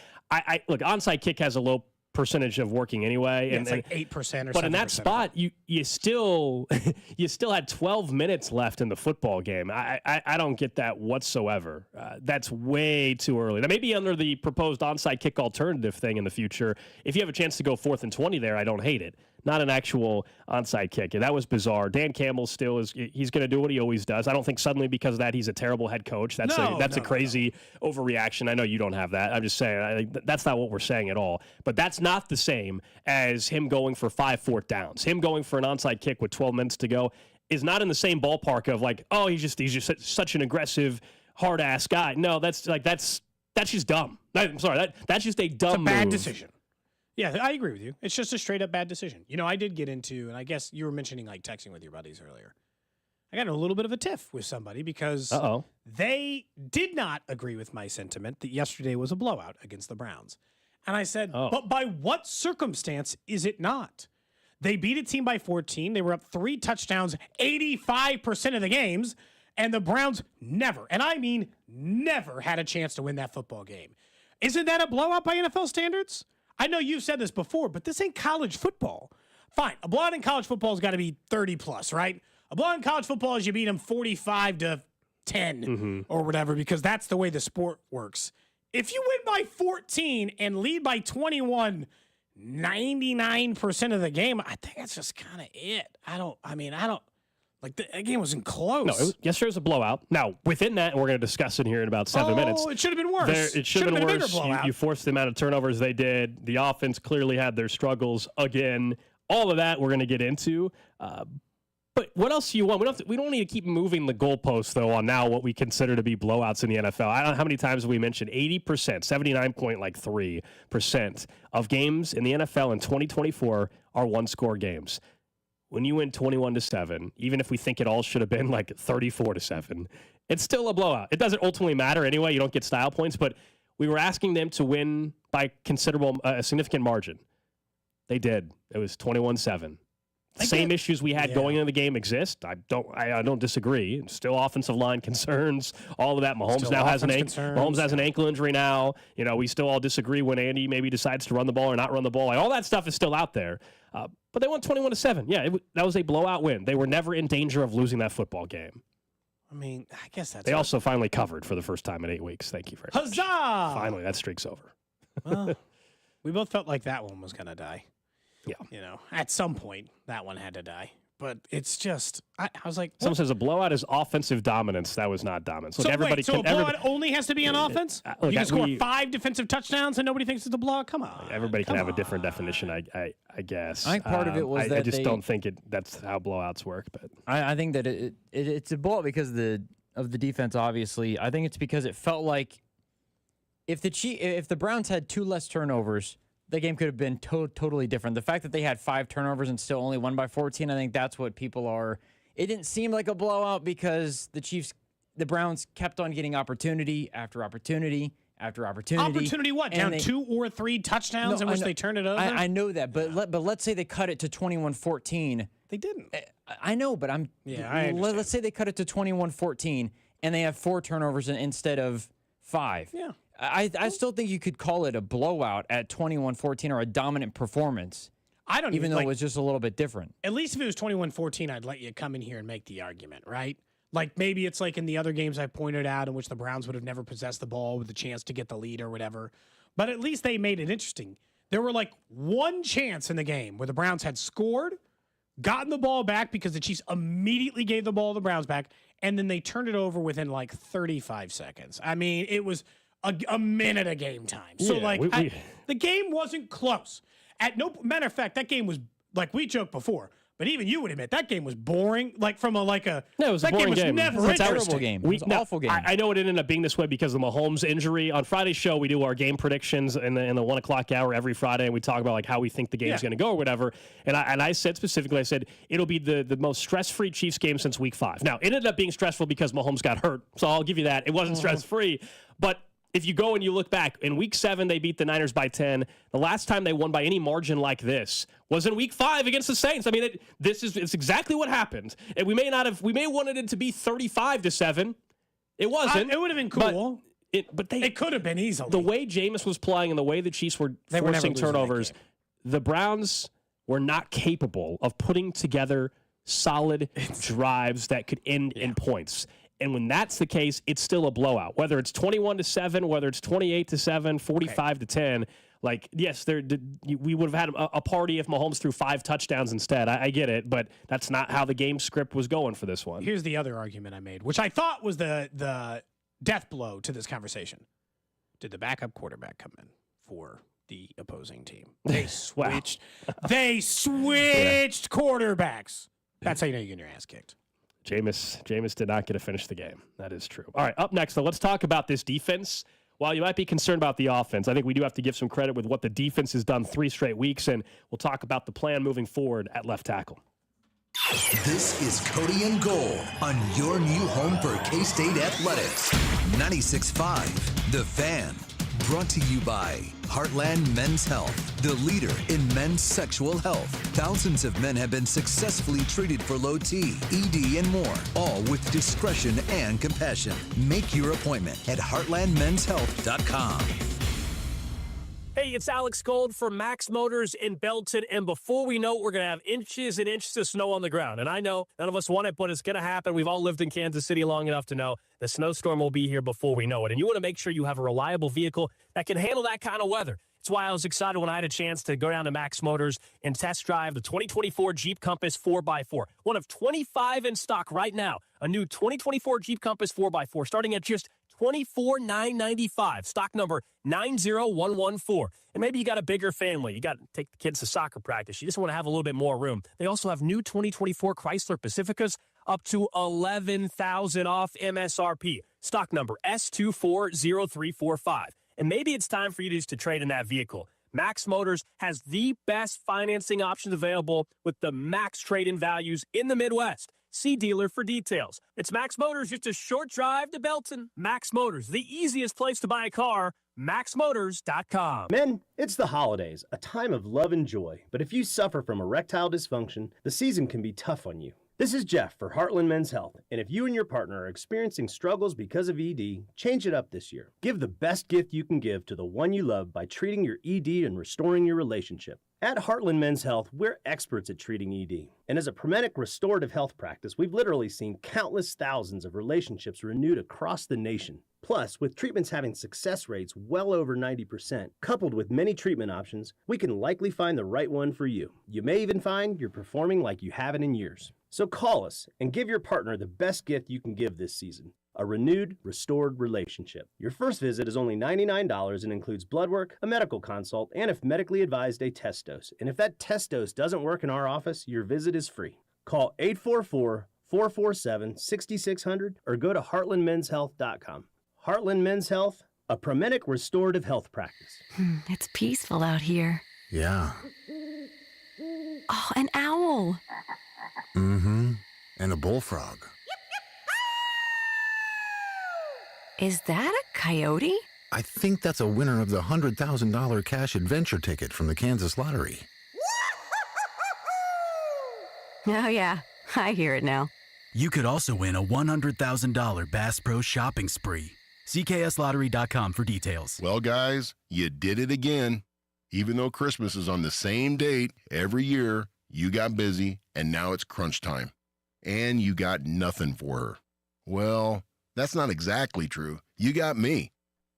Speaker 1: Look, onside kick has a low percentage of working anyway.
Speaker 2: Yeah, it's like 8% or something.
Speaker 1: But in that spot, you still had 12 minutes left in the football game. I don't get that whatsoever. That's way too early. Now, maybe under the proposed onside kick alternative thing in the future, if you have a chance to go 4th and 20 there, I don't hate it. Not an actual onside kick. And that was bizarre. Dan Campbell he's going to do what he always does. I don't think suddenly because of that he's a terrible head coach. That's a crazy overreaction. I know you don't have that. I'm just saying that's not what we're saying at all. But that's not the same as him going for 5 4th downs. Him going for an onside kick with 12 minutes to go is not in the same ballpark of like, oh, he's just such an aggressive, hard ass guy. No, that's just dumb. I'm sorry, that's just a dumb
Speaker 2: It's a bad
Speaker 1: move.
Speaker 2: decision. Yeah, I agree with you. It's just a straight up bad decision. You know, I did get into, and I guess you were mentioning like texting with your buddies earlier. I got in a little bit of a tiff with somebody because they did not agree with my sentiment that yesterday was a blowout against the Browns. And I said, but by what circumstance is it not? They beat a team by 14. They were up 3 touchdowns 85% of the games, and the Browns never, and I mean never, had a chance to win that football game. Isn't that a blowout by NFL standards? I know you've said this before, but this ain't college football. Fine, a blowout in college football has got to be 30 plus, right? A blowout in college football is you beat them 45-10 or whatever, because that's the way the sport works. If you win by 14 and lead by 21 99% of the game, I think that's just kind of it. I don't like the game wasn't close.
Speaker 1: No, yesterday was a blowout. Now, within that, and we're going to discuss it here in about 7 minutes.
Speaker 2: Oh, it should have been worse.
Speaker 1: It should have been
Speaker 2: a
Speaker 1: worse.
Speaker 2: bigger blowout.
Speaker 1: You forced the amount of turnovers they did. The offense clearly had their struggles again. All of that we're going to get into. But what else do you want? We don't need to keep moving the goalposts, though, on now what we consider to be blowouts in the NFL. I don't know how many times we mentioned 80%, 79.3% of games in the NFL in 2024 are one-score games. When you win 21-7, even if we think it all should have been like 34-7, it's still a blowout. It doesn't ultimately matter anyway. You don't get style points, but we were asking them to win by a significant margin. They did. It was 21-7. Same issues we had going into the game exist. I don't disagree. Still offensive line concerns, all of that. Mahomes now has an ankle injury now. You know, we still all disagree when Andy maybe decides to run the ball or not run the ball. Like, all that stuff is still out there. But they won 21-7. Yeah, that was a blowout win. They were never in danger of losing that football game.
Speaker 2: I mean, I guess that's.
Speaker 1: They also finally covered for the first time in 8 weeks. Thank you very much.
Speaker 2: Huzzah!
Speaker 1: Finally, that streak's over.
Speaker 2: Well, we both felt like that one was going to die.
Speaker 1: Yeah.
Speaker 2: You know, at some point, that one had to die. But it's just, I was like,
Speaker 1: someone says a blowout is offensive dominance. That was not dominance. Look,
Speaker 2: so a blowout only has to be on offense? You can score 5 defensive touchdowns and nobody thinks it's a blowout? Come on.
Speaker 1: Everybody can have a different definition, I guess.
Speaker 3: I think part of it was that
Speaker 1: I just don't think that's how blowouts work. But
Speaker 3: I think that it's a blowout because of the defense, obviously. I think it's because it felt like if the Browns had 2 less turnovers, the game could have been totally different. The fact that they had 5 turnovers and still only won by 14, I think that's what people are. It didn't seem like a blowout because the Browns kept on getting opportunity after opportunity after opportunity.
Speaker 2: Opportunity what? Down 2 or 3 touchdowns in which they turned it over?
Speaker 3: I know that, but let's say they cut it to 21-14.
Speaker 2: They didn't.
Speaker 3: I know, but I
Speaker 2: understand.
Speaker 3: let's say they cut it to 21-14 and they have 4 turnovers instead of 5.
Speaker 2: Yeah.
Speaker 3: I still think you could call it a blowout at 21-14 or a dominant performance.
Speaker 2: I don't
Speaker 3: even though it was just a little bit different.
Speaker 2: At least if it was 21-14, I'd let you come in here and make the argument, right? Like maybe it's like in the other games I pointed out in which the Browns would have never possessed the ball with the chance to get the lead or whatever. But at least they made it interesting. There were like one chance in the game where the Browns had scored, gotten the ball back because the Chiefs immediately gave the ball to the Browns back, and then they turned it over within like 35 seconds. I mean, it was a minute of game time. So the game wasn't close. At no matter of fact, that game was, like we joked before, but even you would admit that game was boring. Like from it was
Speaker 1: a boring game.
Speaker 2: Never
Speaker 3: It was a terrible
Speaker 2: interesting.
Speaker 3: game. It was an awful game.
Speaker 1: I know it ended up being this way because of the Mahomes injury. On Friday's show, we do our game predictions in the 1 o'clock hour every Friday, and we talk about like how we think the game's going to go or whatever. And I said specifically, it'll be the most stress-free Chiefs game since Week 5. Now, it ended up being stressful because Mahomes got hurt, so I'll give you that. It wasn't stress-free, but if you go and you look back, in Week 7, they beat the Niners by 10. The last time they won by any margin like this was in Week 5 against the Saints. I mean, it's exactly what happened. And we may wanted it to be 35-7. It wasn't.
Speaker 2: It would have been cool.
Speaker 1: But it
Speaker 2: could have been easily.
Speaker 1: The way Jameis was playing and the way the Chiefs were forcing turnovers, the Browns were not capable of putting together solid drives that could end in points. And when that's the case, it's still a blowout. Whether it's 21-7, whether it's 28-7, 45-10. Like, yes, we would have had a party if Mahomes threw 5 touchdowns instead. I get it, but that's not how the game script was going for this one.
Speaker 2: Here's the other argument I made, which I thought was the death blow to this conversation. Did the backup quarterback come in for the opposing team? They switched. They switched quarterbacks. That's how you know you're getting your ass kicked.
Speaker 1: Jameis did not get to finish the game. That is true. All right, up next, though, let's talk about this defense. While you might be concerned about the offense, I think we do have to give some credit with what the defense has done 3 straight weeks, and we'll talk about the plan moving forward at left tackle.
Speaker 4: This is Cody and Gold on your new home for K-State Athletics. 96.5, The Fan. Brought to you by Heartland Men's Health, the leader in men's sexual health. Thousands of men have been successfully treated for low T, ED, and more, all with discretion and compassion. Make your appointment at heartlandmenshealth.com.
Speaker 1: Hey, it's Alex Gold from Max Motors in Belton, and before we know it, we're going to have inches and inches of snow on the ground. And I know none of us want it, but it's going to happen. We've all lived in Kansas City long enough to know the snowstorm will be here before we know it. And you want to make sure you have a reliable vehicle that can handle that kind of weather. That's why I was excited when I had a chance to go down to Max Motors and test drive the 2024 Jeep Compass 4x4, one of 25 in stock right now. A new 2024 Jeep Compass 4x4 starting at just $24,995, stock number 90114. And maybe you got a bigger family. You got to take the kids to soccer practice. You just want to have a little bit more room. They also have new 2024 Chrysler Pacificas up to $11,000 off MSRP, stock number S240345. And maybe it's time for you just to trade in that vehicle. Max Motors has the best financing options available with the max trade-in values in the Midwest. See dealer for details. It's Max Motors, just a short drive to Belton. Max Motors, the easiest place to buy a car. MaxMotors.com.
Speaker 5: Men, it's the holidays, a time of love and joy. But if you suffer from erectile dysfunction, the season can be tough on you. This is Jeff for Heartland Men's Health, and if you and your partner are experiencing struggles because of ED, change it up this year. Give the best gift you can give to the one you love by treating your ED and restoring your relationship. At Heartland Men's Health, we're experts at treating ED. And as a Promenic restorative health practice, we've literally seen countless thousands of relationships renewed across the nation. Plus, with treatments having success rates well over 90%, coupled with many treatment options, we can likely find the right one for you. You may even find you're performing like you haven't in years. So call us and give your partner the best gift you can give this season. A renewed, restored relationship. Your first visit is only $99 and includes blood work, a medical consult, and if medically advised, a test dose. And if that test dose doesn't work in our office, your visit is free. Call 844-447-6600 or go to heartlandmenshealth.com. Heartland Men's Health, a Promenic restorative health practice.
Speaker 6: It's peaceful out here.
Speaker 7: Yeah.
Speaker 6: Oh, an owl.
Speaker 7: Mm-hmm. And a bullfrog.
Speaker 6: Is that a coyote?
Speaker 7: I think that's a winner of the $100,000 cash adventure ticket from the Kansas Lottery.
Speaker 6: Oh, yeah. I hear it now.
Speaker 8: You could also win a $100,000 Bass Pro Shopping spree. CKSLottery.com for details.
Speaker 9: Well, guys, you did it again. Even though Christmas is on the same date every year, you got busy, and now it's crunch time. And you got nothing for her. Well, that's not exactly true. You got me.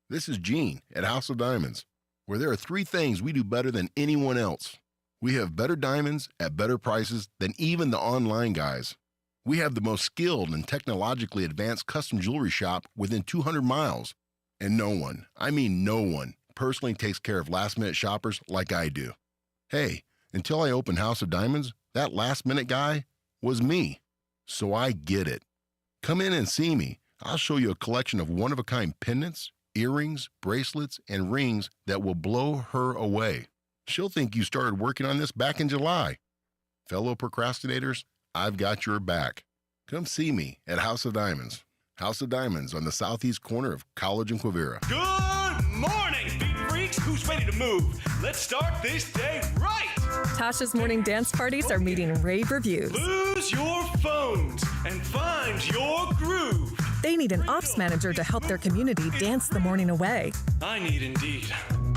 Speaker 9: This is Gene at House of Diamonds, where there are 3 things we do better than anyone else. We have better diamonds at better prices than even the online guys. We have the most skilled and technologically advanced custom jewelry shop within 200 miles. And no one, I mean no one, personally takes care of last-minute shoppers like I do. Hey, until I opened House of Diamonds, that last-minute guy was me. So I get it. Come in and see me. I'll show you a collection of one-of-a-kind pendants, earrings, bracelets, and rings that will blow her away. She'll think you started working on this back in July. Fellow procrastinators, I've got your back. Come see me at House of Diamonds. House of Diamonds on the southeast corner of College and Quivira.
Speaker 10: Good morning, beat freaks. Who's ready to move? Let's start this day right.
Speaker 11: Tasha's morning dance parties are meeting rave reviews.
Speaker 10: Lose your phones and find your groove.
Speaker 11: They need an ops manager to help their community dance the morning away.
Speaker 10: I need Indeed.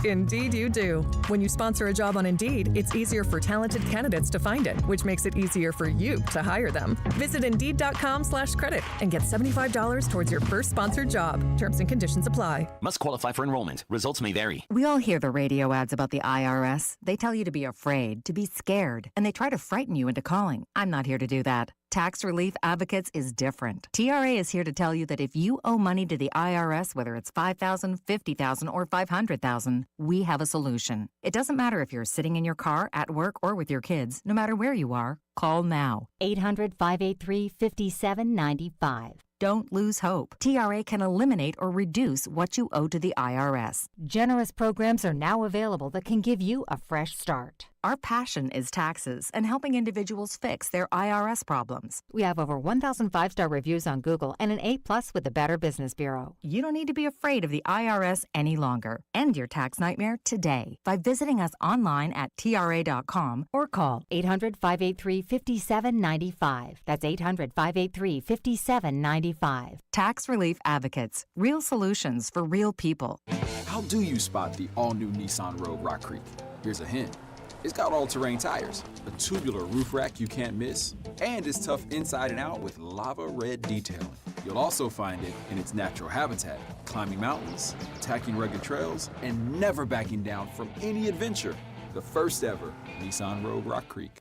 Speaker 11: Indeed you do. When you sponsor a job on Indeed, it's easier for talented candidates to find it, which makes it easier for you to hire them. Visit Indeed.com/credit and get $75 towards your first sponsored job. Terms and conditions apply.
Speaker 12: Must qualify for enrollment. Results may vary.
Speaker 13: We all hear the radio ads about the IRS. They tell you to be afraid, to be scared, and they try to frighten you into calling. I'm not here to do that. Tax Relief Advocates is different. TRA is here to tell you that if you owe money to the IRS, whether it's $5,000, $50,000, or $500,000, we have a solution. It doesn't matter if you're sitting in your car, at work, or with your kids. No matter where you are, call now.
Speaker 14: 800-583-5795.
Speaker 13: Don't lose hope. TRA can eliminate or reduce what you owe to the IRS.
Speaker 14: Generous programs are now available that can give you a fresh start.
Speaker 13: Our passion is taxes and helping individuals fix their IRS problems.
Speaker 14: We have over 1,000 5-star reviews on Google and an A+ with the Better Business Bureau.
Speaker 13: You don't need to be afraid of the IRS any longer. End your tax nightmare today by visiting us online at TRA.com or call
Speaker 14: 800-583-5795. That's 800-583-5795.
Speaker 13: Tax Relief Advocates. Real solutions for real people.
Speaker 15: How do you spot the all-new Nissan Rogue Rock Creek? Here's a hint. It's got all-terrain tires, a tubular roof rack you can't miss, and it's tough inside and out with lava red detailing. You'll also find it in its natural habitat, climbing mountains, attacking rugged trails, and never backing down from any adventure. The first ever Nissan Rogue Rock Creek.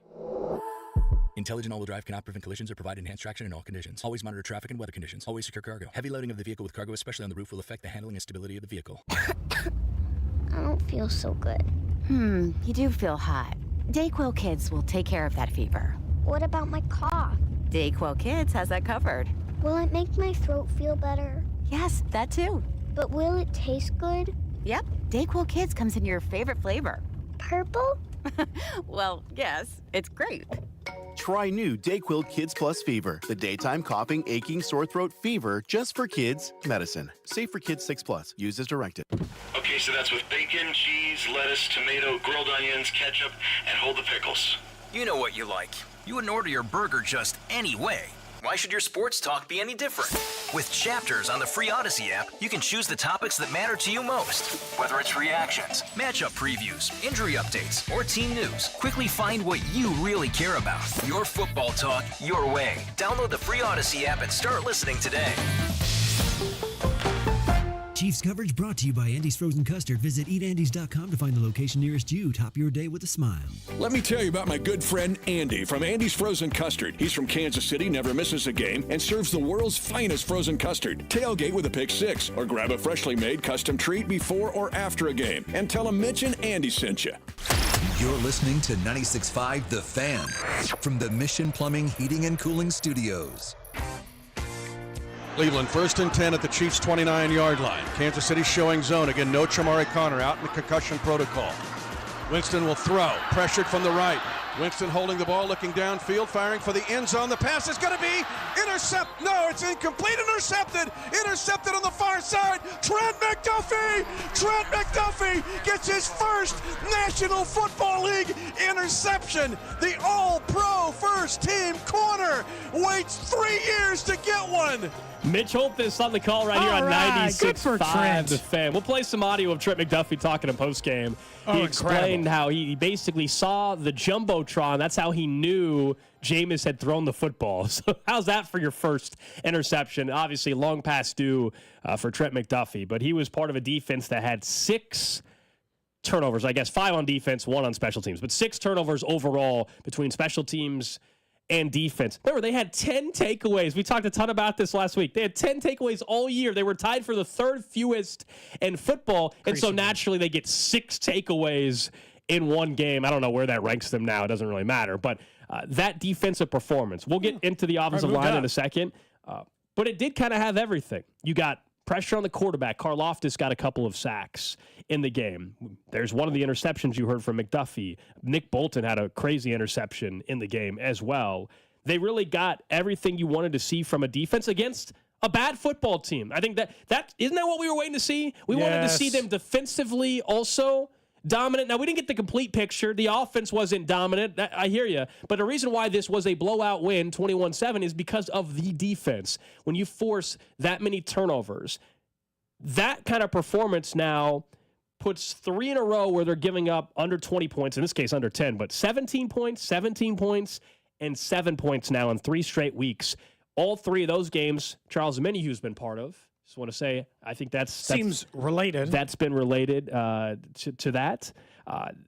Speaker 8: Intelligent all-wheel drive cannot prevent collisions or provide enhanced traction in all conditions. Always monitor traffic and weather conditions. Always secure cargo. Heavy loading of the vehicle with cargo, especially on the roof, will affect the handling and stability of the vehicle.
Speaker 16: I don't feel so good.
Speaker 17: You do feel hot. Dayquil Kids will take care of that fever.
Speaker 16: What about my cough?
Speaker 17: Dayquil Kids has that covered.
Speaker 16: Will it make my throat feel better?
Speaker 17: Yes, that too.
Speaker 16: But will it taste good?
Speaker 17: Yep, Dayquil Kids comes in your favorite flavor.
Speaker 16: Purple?
Speaker 17: Well, yes, it's great.
Speaker 18: Try new Dayquil Kids Plus Fever, the daytime coughing, aching, sore throat fever just for kids medicine. Safe for kids 6+. Use as directed.
Speaker 10: Okay, so that's with bacon, cheese, lettuce, tomato, grilled onions, ketchup, and hold the pickles.
Speaker 12: You know what you like. You wouldn't order your burger just any way. Why should your sports talk be any different? With Chapters on the free Odyssey app, you can choose the topics that matter to you most. Whether it's reactions, matchup previews, injury updates, or team news, quickly find what you really care about. Your football talk, your way. Download the free Odyssey app and start listening today.
Speaker 19: Chiefs coverage brought to you by Andy's Frozen Custard. Visit eatandys.com to find the location nearest you. Top your day with a smile.
Speaker 20: Let me tell you about my good friend Andy from Andy's Frozen Custard. He's from Kansas City, never misses a game, and serves the world's finest frozen custard. Tailgate with a pick six, or grab a freshly made custom treat before or after a game. And tell him Mitch and Andy sent you.
Speaker 4: You're listening to 96.5 The Fan from the Mission Plumbing, Heating, and Cooling Studios.
Speaker 21: Cleveland 1st and 10 at the Chiefs' 29-yard line. Kansas City showing zone. Again, no Chamari Connor out in the concussion protocol. Winston will throw. Pressured from the right. Winston holding the ball, looking downfield, firing for the end zone. The pass is going to be intercepted. No, it's incomplete. Intercepted. Intercepted on the far side. Trent McDuffie. Trent McDuffie gets his first National Football League interception. The All-Pro first first team corner waits 3 years to get one.
Speaker 1: Mitch Holthus on the call right here on
Speaker 2: Good for
Speaker 1: 96.5
Speaker 2: Trent.
Speaker 1: The Fan. We'll play some audio of Trent McDuffie talking in postgame. He explained how he basically saw the Jumbotron. That's how he knew Jameis had thrown the football. So how's that for your first interception? Obviously, long past due for Trent McDuffie, but he was part of a defense that had 6 turnovers. I guess 5 on defense, 1 on special teams, but 6 turnovers overall between special teams and defense. Remember, they had 10 takeaways. We talked a ton about this last week. They had 10 takeaways all year. They were tied for the 3rd fewest in football, and so naturally they get 6 takeaways in one game. I don't know where that ranks them now. It doesn't really matter, but that defensive performance. We'll get into the offensive line in a second, but it did kind of have everything. You got pressure on the quarterback. Karlaftis got a couple of sacks in the game. There's one of the interceptions you heard from McDuffie. Nick Bolton had a crazy interception in the game as well. They really got everything you wanted to see from a defense against a bad football team. I think that isn't that what we were waiting to see? We wanted to see them defensively also dominant. Now, we didn't get the complete picture. The offense wasn't dominant. I hear you. But the reason why this was a blowout win, 21-7, is because of the defense. When you force that many turnovers, that kind of performance now puts 3 in a row where they're giving up under 20 points, in this case under 10, but 17 points, and 7 points now in 3 straight weeks. All 3 of those games, Charles Omenihu's been part of. Just want to say, I think that's
Speaker 2: seems related.
Speaker 1: That's been related to that.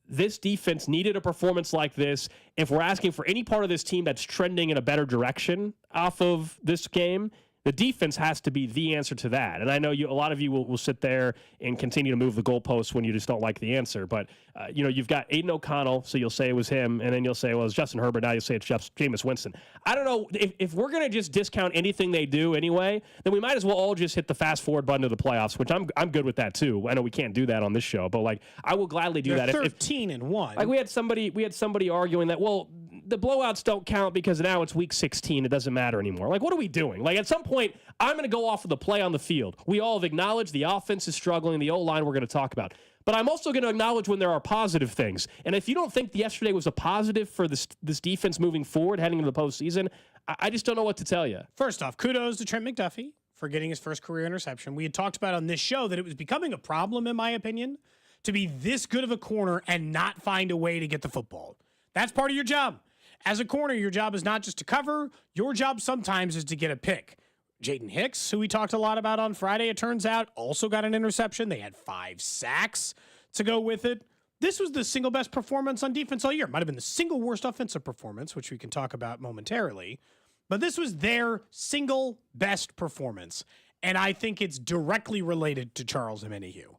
Speaker 1: This defense needed a performance like this. If we're asking for any part of this team that's trending in a better direction off of this game, the defense has to be the answer to that. And I know a lot of you will sit there and continue to move the goalposts when you just don't like the answer. But, you've got Aiden O'Connell, so you'll say it was him. And then you'll say, well, it's Justin Herbert. Now you'll say it's Jameis Winston. I don't know. If we're going to just discount anything they do anyway, then we might as well all just hit the fast forward button to the playoffs, which I'm good with that too. I know we can't do that on this show, but I will gladly do that.
Speaker 2: 13-1.
Speaker 1: Like we had somebody arguing that, well, the blowouts don't count because now it's week 16. It doesn't matter anymore. Like, what are we doing? Like, at some point, I'm going to go off of the play on the field. We all have acknowledged the offense is struggling, the O-line we're going to talk about. But I'm also going to acknowledge when there are positive things. And if you don't think yesterday was a positive for this defense moving forward, heading into the postseason, I just don't know what to tell you.
Speaker 2: First off, kudos to Trent McDuffie for getting his first career interception. We had talked about on this show that it was becoming a problem, in my opinion, to be this good of a corner and not find a way to get the football. That's part of your job. As a corner, your job is not just to cover. Your job sometimes is to get a pick. Jaden Hicks, who we talked a lot about on Friday, it turns out, also got an interception. They had 5 sacks to go with it. This was the single best performance on defense all year. Might have been the single worst offensive performance, which we can talk about momentarily. But this was their single best performance. And I think it's directly related to Charles Omenihu.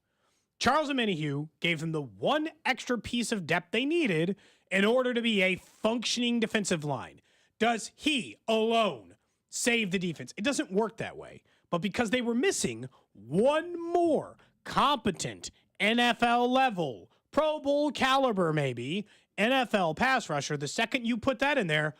Speaker 2: Charles Omenihu gave them the one extra piece of depth they needed in order to be a functioning defensive line. Does he alone save the defense? It doesn't work that way. But because they were missing one more competent NFL level, Pro Bowl caliber maybe, NFL pass rusher, the second you put that in there,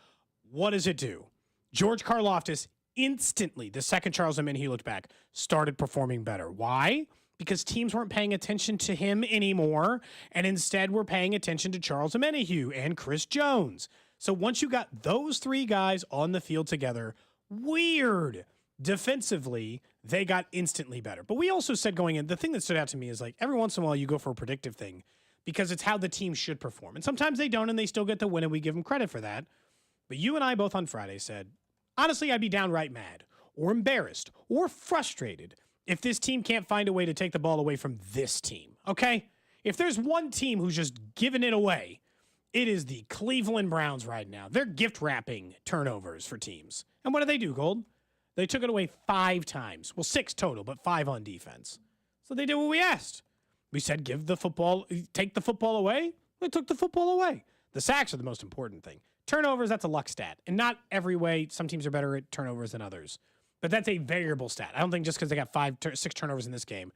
Speaker 2: what does it do? George Karlaftis instantly, the second Charles Omenihu looked back, started performing better. Why? Because teams weren't paying attention to him anymore, and instead were paying attention to Charles Omenihu and Chris Jones. So once you got those 3 guys on the field together, defensively, they got instantly better. But we also said going in, the thing that stood out to me is like every once in a while you go for a predictive thing because it's how the team should perform. And sometimes they don't and they still get the win and we give them credit for that. But you and I both on Friday said, honestly, I'd be downright mad or embarrassed or frustrated if this team can't find a way to take the ball away from this team, okay? If there's one team who's just giving it away, it is the Cleveland Browns right now. They're gift wrapping turnovers for teams. And what did they do, Gold? They took it away 5 times. Well, 6 total, but 5 on defense. So they did what we asked. We said take the football away. They took the football away. The sacks are the most important thing. Turnovers, that's a luck stat. And not every way. Some teams are better at turnovers than others. But that's a variable stat. I don't think just because they got 6 turnovers in this game,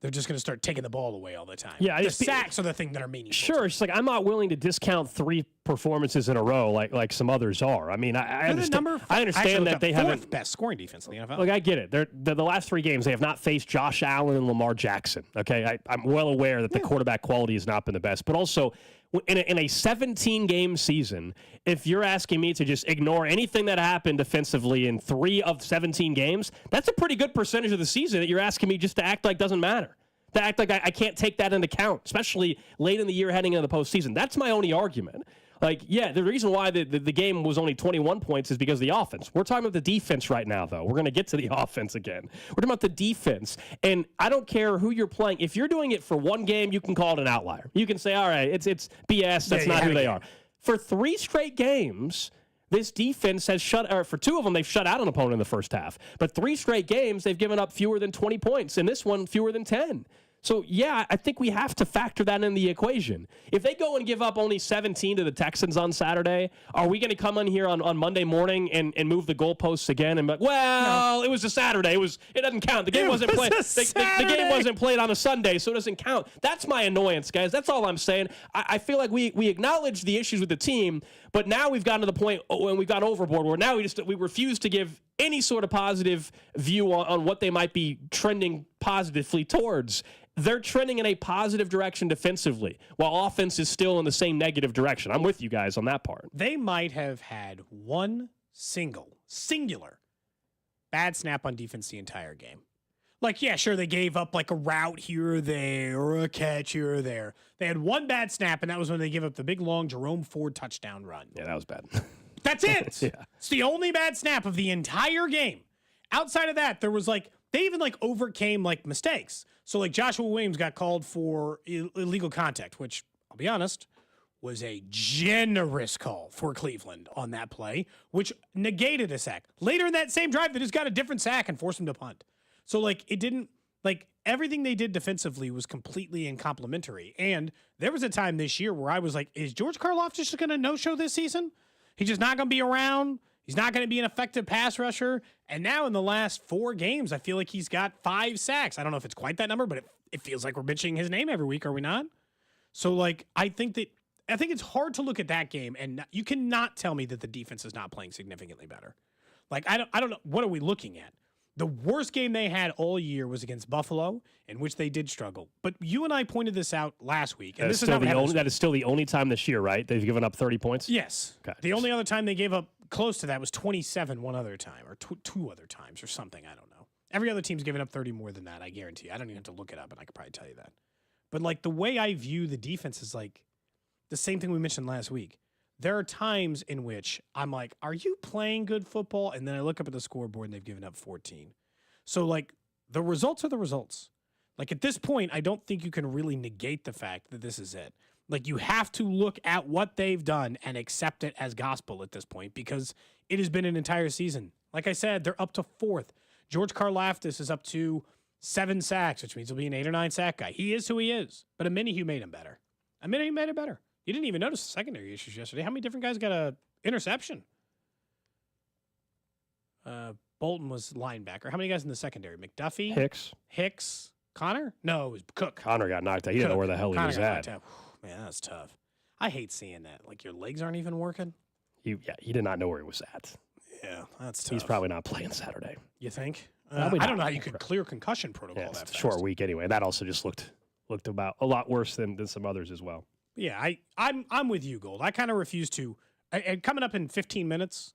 Speaker 2: they're just going to start taking the ball away all the time.
Speaker 1: Yeah,
Speaker 2: the sacks are the thing that are meaningful.
Speaker 1: Sure, it's like I'm not willing to discount 3 performances in a row like some others are. I mean, I understand that they haven't
Speaker 2: best scoring defense in the NFL.
Speaker 1: Look, I get it. They're the last 3 games they have not faced Josh Allen and Lamar Jackson. Okay, I'm well aware that the quarterback quality has not been the best, but also in a 17-game season, if you're asking me to just ignore anything that happened defensively in 3 of 17 games, that's a pretty good percentage of the season that you're asking me just to act like doesn't matter. To act like I can't take that into account, especially late in the year heading into the postseason. That's my only argument. Like, yeah, the reason why the game was only 21 points is because of the offense. We're talking about the defense right now, though. We're going to get to the offense again. We're talking about the defense. And I don't care who you're playing. If you're doing it for one game, you can call it an outlier. You can say, all right, it's BS. That's not who they are. For 3 straight games, this defense has for 2 of them, they've shut out an opponent in the first half. But 3 straight games, they've given up fewer than 20 points. And this one, fewer than 10. So, yeah, I think we have to factor that in the equation. If they go and give up only 17 to the Texans on Saturday, are we going to come in here on Monday morning and move the goalposts again and be like, well, It was a Saturday. It doesn't count. The game wasn't played. The game wasn't played on a Sunday, so it doesn't count. That's my annoyance, guys. That's all I'm saying. I feel like we acknowledge the issues with the team, but now we've gotten to the point when we've gone overboard where now we refuse to give any sort of positive view on what they might be trending positively towards. They're trending in a positive direction defensively, while offense is still in the same negative direction. I'm with you guys on that part.
Speaker 2: They might have had one singular bad snap on defense the entire game. Like, yeah, sure, they gave up like a route here or there or a catch here or there. They had one bad snap, and that was when they gave up the big, long Jerome Ford touchdown run.
Speaker 1: Yeah, that was bad.
Speaker 2: That's it.
Speaker 1: Yeah.
Speaker 2: It's the only bad snap of the entire game. Outside of that, there was they even overcame mistakes. So Joshua Williams got called for illegal contact, which I'll be honest, was a generous call for Cleveland on that play, which negated a sack. Later in that same drive, they just got a different sack and forced him to punt. So it didn't everything they did defensively was completely incomplimentary. And there was a time this year where I was like, is George Karlaftis just going to no-show this season? He's just not going to be around. He's not going to be an effective pass rusher. And now in the last 4 games, I feel like he's got 5 sacks. I don't know if it's quite that number, but it feels like we're mentioning his name every week, are we not? So, I think it's hard to look at that game, and you cannot tell me that the defense is not playing significantly better. I don't know. What are we looking at? The worst game they had all year was against Buffalo, in which they did struggle. But you and I pointed this out last week. And
Speaker 1: that is still the only time this year, right? They've given up 30 points?
Speaker 2: Yes.
Speaker 1: Okay.
Speaker 2: The only other time they gave up close to that was 27 one other time, or 2 other times or something. I don't know. Every other team's given up 30 more than that, I guarantee. I don't even have to look it up, and I could probably tell you that. But the way I view the defense is the same thing we mentioned last week. There are times in which I'm like, are you playing good football? And then I look up at the scoreboard and they've given up 14. So the results are the results. At this point, I don't think you can really negate the fact that this is it. You have to look at what they've done and accept it as gospel at this point, because it has been an entire season. Like I said, they're up to 4th. George Karlaftis is up to 7 sacks, which means he'll be an 8 or 9 sack guy. He is who he is. But Omenihu made him better. Omenihu made it better. You didn't even notice the secondary issues yesterday. How many different guys got a interception? Bolton was linebacker. How many guys in the secondary? McDuffie? Hicks? Connor? No, it was Cook.
Speaker 1: Connor got knocked out. He didn't know where the hell he was at.
Speaker 2: Man, that's tough. I hate seeing that. Your legs aren't even working.
Speaker 1: He did not know where he was at.
Speaker 2: Yeah, that's tough.
Speaker 1: He's probably not playing Saturday.
Speaker 2: You think? I don't know how you could clear concussion protocol that fast.
Speaker 1: Short week anyway. That also just looked about a lot worse than some others as well.
Speaker 2: Yeah, I'm with you, Gold. I kind of refuse to. And coming up in 15 minutes,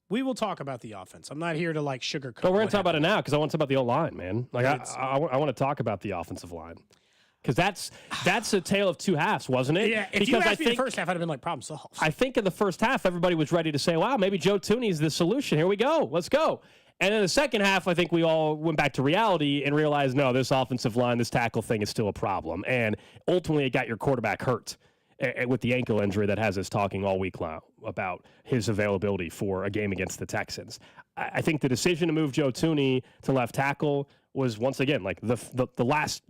Speaker 2: we will talk about the offense. I'm not here to sugarcoat.
Speaker 1: No, we're going to talk about it now because I want to talk about the O-line, man. I want to talk about the offensive line. Because that's a tale of 2 halves, wasn't it?
Speaker 2: Yeah, if you asked me the first half, I'd have been problem solved.
Speaker 1: I think in the first half, everybody was ready to say, wow, maybe Joe Thuney's the solution. Here we go. Let's go. And in the second half, I think we all went back to reality and realized, no, this offensive line, this tackle thing is still a problem. And ultimately, it got your quarterback hurt with the ankle injury that has us talking all week long about his availability for a game against the Texans. I think the decision to move Joe Thuney to left tackle was, once again, the last,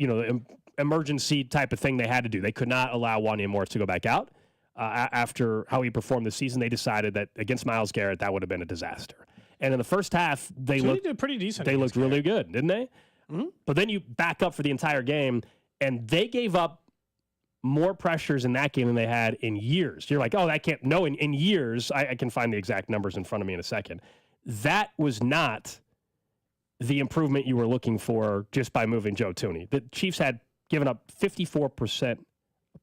Speaker 1: emergency type of thing they had to do. They could not allow Wanya Morris to go back out. After how he performed this season, they decided that against Myles Garrett, that would have been a disaster. And in the first half, they looked
Speaker 2: pretty decent.
Speaker 1: They looked really good, didn't they?
Speaker 2: Mm-hmm.
Speaker 1: But then you back up for the entire game, and they gave up more pressures in that game than they had in years. You're like, oh, that can't. No, in years, I can find the exact numbers in front of me in a second. That was not the improvement you were looking for just by moving Joe Thuney. The Chiefs had given up 54%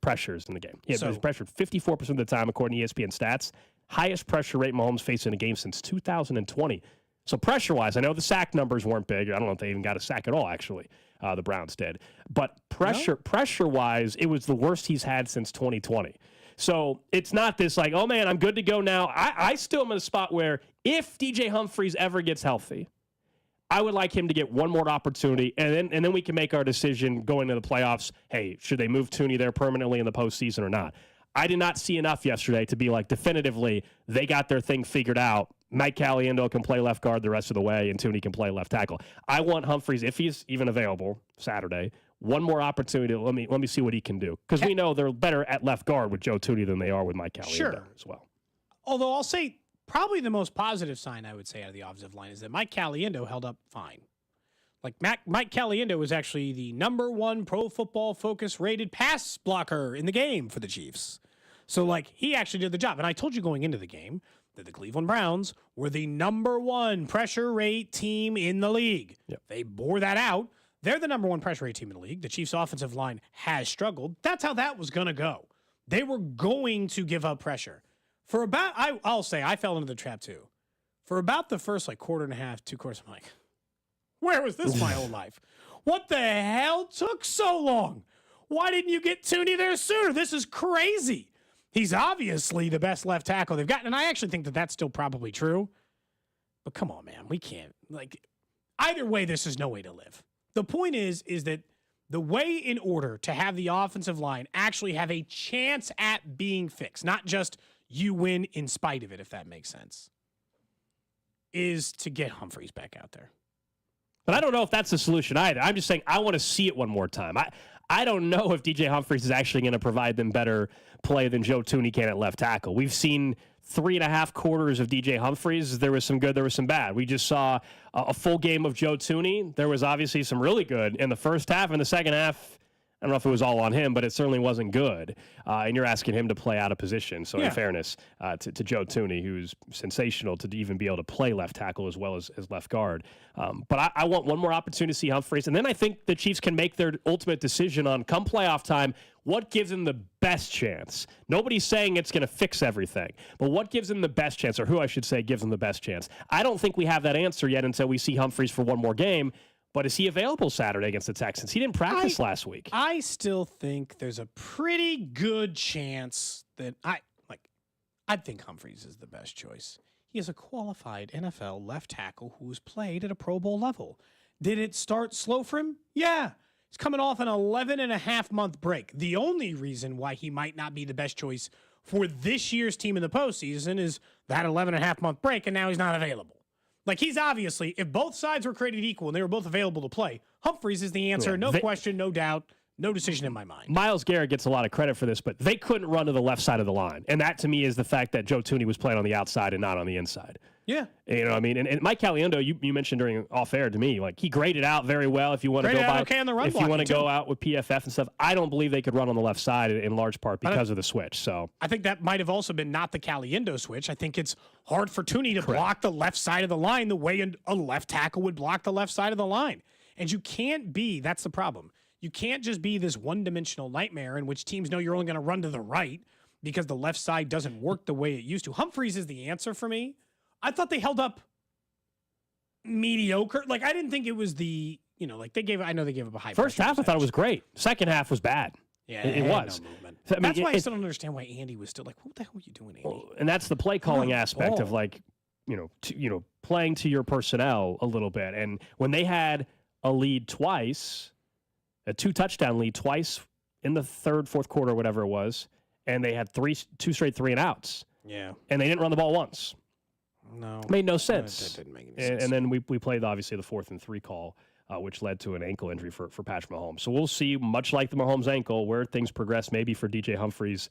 Speaker 1: pressures in the game. He was pressured 54% of the time, according to ESPN stats. Highest pressure rate Mahomes faced in a game since 2020. So pressure-wise, I know the sack numbers weren't big. I don't know if they even got a sack at all, actually. The Browns did. But pressure-wise, it was the worst he's had since 2020. So it's not this like, oh, man, I'm good to go now. I still am in a spot where if DJ Humphries ever gets healthy, I would like him to get one more opportunity, and then we can make our decision going to the playoffs. Hey, should they move Tooney there permanently in the postseason or not? I did not see enough yesterday to be like definitively they got their thing figured out. Mike Caliendo can play left guard the rest of the way, and Tooney can play left tackle. I want Humphries, if he's even available Saturday, one more opportunity. Let me see what he can do, because we know they're better at left guard with Joe Tooney than they are with Mike Caliendo as well.
Speaker 2: Although I'll say probably the most positive sign I would say out of the offensive line is that Mike Caliendo held up fine. Like Mike Caliendo was actually the number 1 Pro Football Focus rated pass blocker in the game for the Chiefs. So like he actually did the job. And I told you going into the game that the Cleveland Browns were the number 1 pressure rate team in the league.
Speaker 1: Yep.
Speaker 2: They bore that out. They're the number 1 pressure rate team in the league. The Chiefs' offensive line has struggled. That's how that was going to go. They were going to give up pressure. For about, I'll say, I fell into the trap too. For about the first quarter and a half, 2 quarters, I'm like, where was this my whole life? What the hell took so long? Why didn't you get Tooney there sooner? This is crazy. He's obviously the best left tackle they've gotten, and I actually think that that's still probably true. But come on, man. We can't. Either way, this is no way to live. The point is that the way in order to have the offensive line actually have a chance at being fixed, not just you win in spite of it, if that makes sense, is to get Humphries back out there.
Speaker 1: But I don't know if that's the solution either. I'm just saying I want to see it one more time. I don't know if DJ Humphries is actually going to provide them better play than Joe Tooney can at left tackle. We've seen 3.5 quarters of DJ Humphries. There was some good, there was some bad. We just saw a full game of Joe Tooney. There was obviously some really good in the first half. In the second half, I don't know if it was all on him, but it certainly wasn't good. And you're asking him to play out of position. So in fairness to Joe Tooney, who's sensational to even be able to play left tackle as well as left guard. But I want one more opportunity to see Humphries. And then I think the Chiefs can make their ultimate decision on come playoff time, what gives them the best chance? Nobody's saying it's going to fix everything, but what gives them the best chance, or who I should say gives them the best chance? I don't think we have that answer yet until we see Humphries for one more game. But is he available Saturday against the Texans? He didn't practice last week.
Speaker 2: I still think there's a pretty good chance that I think Humphries is the best choice. He is a qualified NFL left tackle who's played at a Pro Bowl level. Did it start slow for him? Yeah. He's coming off an 11.5-month break. The only reason why he might not be the best choice for this year's team in the postseason is that 11.5-month break, and now he's not available. He's obviously, if both sides were created equal and they were both available to play, Humphries is the answer. No question, no doubt, no decision in my mind.
Speaker 1: Myles Garrett gets a lot of credit for this, but they couldn't run to the left side of the line. And that, to me, is the fact that Joe Tooney was playing on the outside and not on the inside.
Speaker 2: Yeah.
Speaker 1: You know what I mean? And Mike Caliendo, you mentioned during off-air to me, he graded out very well if you want to go if you want to go out with PFF and stuff. I don't believe they could run on the left side in large part because of the switch. So
Speaker 2: I think that might have also been not the Caliendo switch. I think it's hard for Tooney to block the left side of the line the way a left tackle would block the left side of the line. And you can't be, that's the problem. You can't just be this one-dimensional nightmare in which teams know you're only going to run to the right because the left side doesn't work the way it used to. Humphries is the answer for me. I thought they held up mediocre. I didn't think it was the, I know they gave up a high
Speaker 1: first half. I thought it was great. Second half was bad.
Speaker 2: Yeah,
Speaker 1: it was.
Speaker 2: No movement. That's why I still don't understand why Andy was still what the hell are you doing, Andy?
Speaker 1: Well, and that's the play calling aspect of playing to your personnel a little bit. And when they had a lead twice, a 2-touchdown lead twice in the third, fourth quarter, whatever it was, and they had 2 straight 3-and-outs.
Speaker 2: Yeah.
Speaker 1: And they didn't run the ball once.
Speaker 2: No.
Speaker 1: Made no sense.
Speaker 2: That didn't make any sense.
Speaker 1: And then we played, obviously, the 4th and 3 call, which led to an ankle injury for Patrick Mahomes. So we'll see, much like the Mahomes ankle, where things progress maybe for DJ Humphries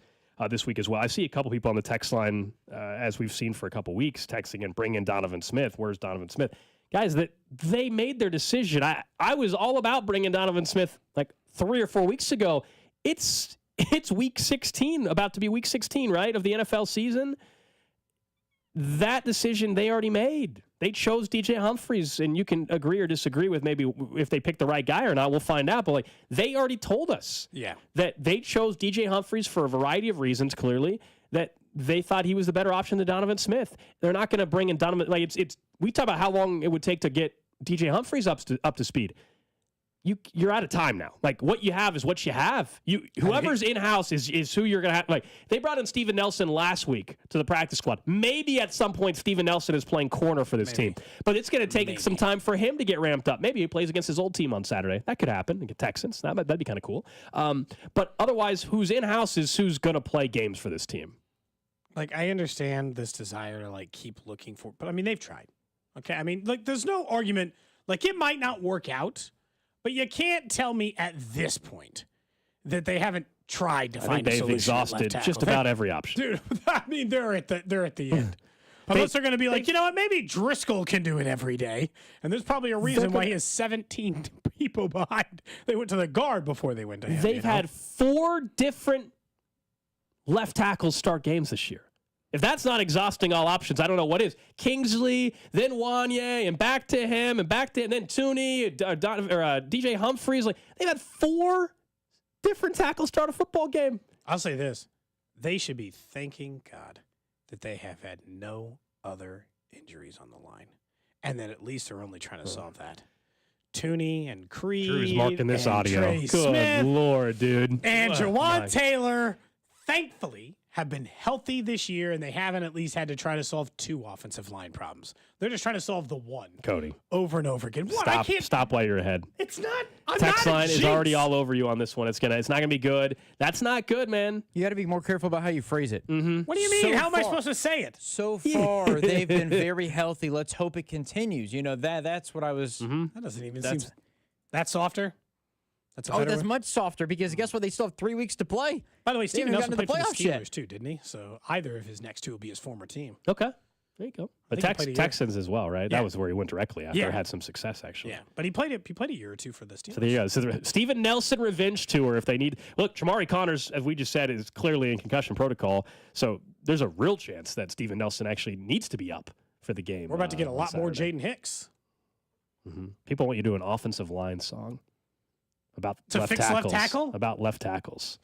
Speaker 1: this week as well. I see a couple people on the text line, as we've seen for a couple weeks, texting and bring in Donovan Smith. Where's Donovan Smith? Guys, that they made their decision. I was all about bringing Donovan Smith 3 or 4 weeks ago. It's week 16, about to be week 16, right, of the NFL season. That decision they already made. they chose DJ Humphries, and you can agree or disagree with maybe if they picked the right guy or not. We'll find out. But they already told us that they chose DJ Humphries for a variety of reasons. Clearly, that they thought he was the better option than Donovan Smith. They're not going to bring in Donovan. It's. We talk about how long it would take to get DJ Humphries up to speed. You're out of time now. What you have is what you have. Whoever's in-house is who you're going to have. They brought in Steven Nelson last week to the practice squad. Maybe at some point Steven Nelson is playing corner for this team. But it's going to take some time for him to get ramped up. Maybe he plays against his old team on Saturday. That could happen. Against Texans. That'd be kind of cool. But otherwise, who's in-house is who's going to play games for this team.
Speaker 2: I understand this desire to, keep looking for... But, they've tried. Okay? There's no argument. It might not work out. But you can't tell me at this point that they haven't tried to find a solution.
Speaker 1: They've exhausted just about every option.
Speaker 2: Dude, they're at the end. Unless they're going to be you know what? Maybe Driscoll can do it every day, and there's probably a reason why he has 17 people behind. They went to the guard before they went to him.
Speaker 1: They've had 4 different left tackles start games this year. If that's not exhausting all options, I don't know what is. Kingsley, then Wanye, and back to him, and then Tooney, DJ Humphries. They've had 4 different tackles start a football game.
Speaker 2: I'll say this. They should be thanking God that they have had no other injuries on the line. And that at least they're only trying to solve that. Tooney and Creed.
Speaker 1: Drew's marking this audio.
Speaker 2: Trey
Speaker 1: Good
Speaker 2: Smith,
Speaker 1: Lord, dude.
Speaker 2: And Jawan Taylor, thankfully, have been healthy this year, and they haven't at least had to try to solve 2 offensive line problems. They're just trying to solve the one.
Speaker 1: Cody.
Speaker 2: Over and over again.
Speaker 1: Stop while you're ahead.
Speaker 2: It's not. I'm
Speaker 1: Text
Speaker 2: not
Speaker 1: line is already all over you on this one. It's not gonna be good. That's not good, man.
Speaker 3: You got to be more careful about how you phrase it.
Speaker 1: Mm-hmm.
Speaker 2: What do you mean? How am I supposed to say it?
Speaker 3: So far, they've been very healthy. Let's hope it continues. That's what I was.
Speaker 2: That doesn't even seem. That's softer. That's
Speaker 3: much softer because guess what? They still have 3 weeks to play.
Speaker 2: By the way, Steven Nelson played for the Steelers
Speaker 3: yet.
Speaker 2: too, didn't he? So either of his next 2 will be his former team.
Speaker 1: Okay. There you go. But Texans as well, right?
Speaker 2: Yeah.
Speaker 1: That was where he went directly after. Had some success, actually.
Speaker 2: Yeah, but he played a year or 2 for the Steelers.
Speaker 1: So there you go. So the Steven Nelson revenge tour, if they need... Look, Jamari Connors, as we just said, is clearly in concussion protocol. So there's a real chance that Steven Nelson actually needs to be up for the game.
Speaker 2: We're about to get a lot more Jaden Hicks.
Speaker 1: Mm-hmm. People want you to do an offensive line song about
Speaker 2: left tackle?
Speaker 1: About left tackles.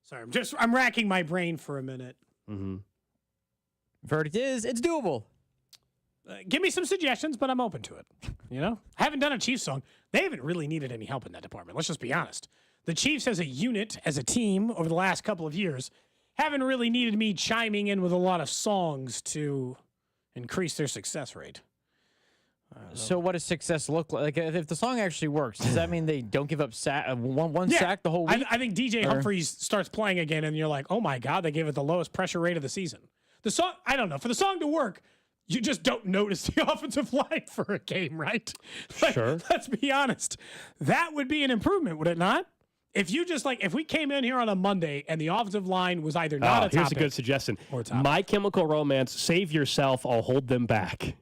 Speaker 2: Sorry, I'm racking my brain for a minute.
Speaker 1: Mm-hmm.
Speaker 3: Verdict is, it's doable.
Speaker 2: Give me some suggestions, but I'm open to it. I haven't done a Chiefs song. They haven't really needed any help in that department. Let's just be honest. The Chiefs as a unit, as a team, over the last couple of years, haven't really needed me chiming in with a lot of songs to increase their success rate.
Speaker 3: So what does success look like? If the song actually works, does that mean they don't give up one sack the whole week?
Speaker 2: I think DJ Humphries starts playing again, and you're like, oh, my God, they gave it the lowest pressure rate of the season. The song, I don't know. For the song to work, you just don't notice the offensive line for a game, right?
Speaker 1: Sure.
Speaker 2: Let's be honest. That would be an improvement, would it not? If you just if we came in here on a Monday and the offensive line was either not a topic.
Speaker 1: Here's a good suggestion. My Chemical Romance, Save Yourself, I'll Hold Them Back.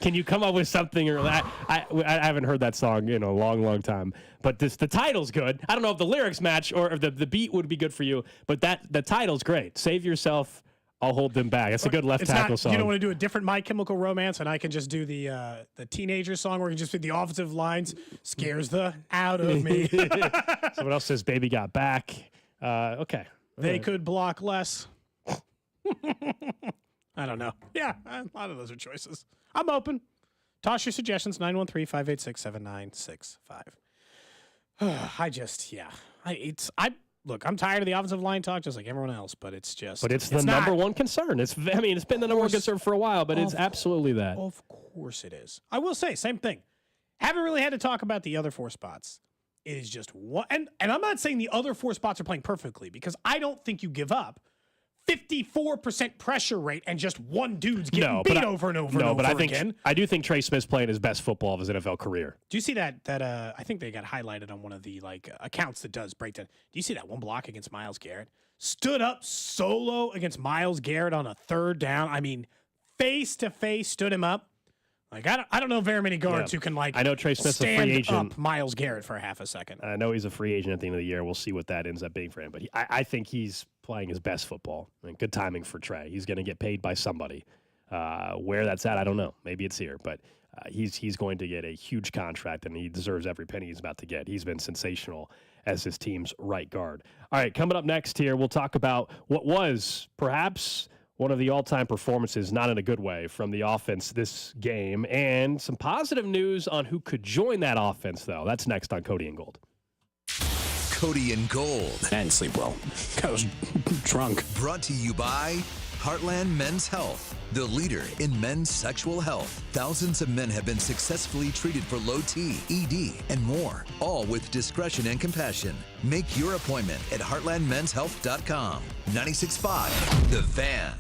Speaker 1: Can you come up with something or that? I haven't heard that song in a long, long time. But the title's good. I don't know if the lyrics match or if the beat would be good for you, but the title's great. Save Yourself, I'll Hold Them Back. That's a good left tackle song.
Speaker 2: You don't want to do a different My Chemical Romance, and I can just do the teenager song where you just do the offensive lines. Scares the out of me.
Speaker 1: Someone else says Baby Got Back. Okay.
Speaker 2: They could block less. I don't know. Yeah, a lot of those are choices. I'm open. Toss your suggestions, 913-586-7965. Look, I'm tired of the offensive line talk just like everyone else, but it's just...
Speaker 1: But it's the number one concern. It's been the number one concern for a while, but it's absolutely that.
Speaker 2: Of course it is. I will say, same thing. Haven't really had to talk about the other 4 spots. It is just one... And I'm not saying the other 4 spots are playing perfectly, because I don't think you give up 54% pressure rate and just one dude's getting beat over and over and over again.
Speaker 1: I do think Trey Smith's playing his best football of his NFL career.
Speaker 2: Do you see that I think they got highlighted on one of the accounts that does breakdown. Do you see that one block against Myles Garrett? Stood up solo against Myles Garrett on a 3rd down. Face to face stood him up. I don't know very many guards who can
Speaker 1: I know Trey Smith's a free agent.
Speaker 2: Up Myles Garrett for a half a second.
Speaker 1: I know he's a free agent at the end of the year. We'll see what that ends up being for him. But I think he's playing his best football. Good timing for Trey. He's going to get paid by somebody. Where that's at, I don't know. Maybe it's here, but he's going to get a huge contract, and he deserves every penny he's about to get. He's been sensational as his team's right guard. All right, coming up next here, we'll talk about what was perhaps one of the all-time performances, not in a good way, from the offense this game, and some positive news on who could join that offense, though. That's next on Cody and Gold.
Speaker 4: Cody and Gold.
Speaker 5: I didn't sleep well. I was drunk.
Speaker 4: Brought to you by Heartland Men's Health, the leader in men's sexual health. Thousands of men have been successfully treated for low T, ED, and more, all with discretion and compassion. Make your appointment at heartlandmenshealth.com. 96.5, The Fan.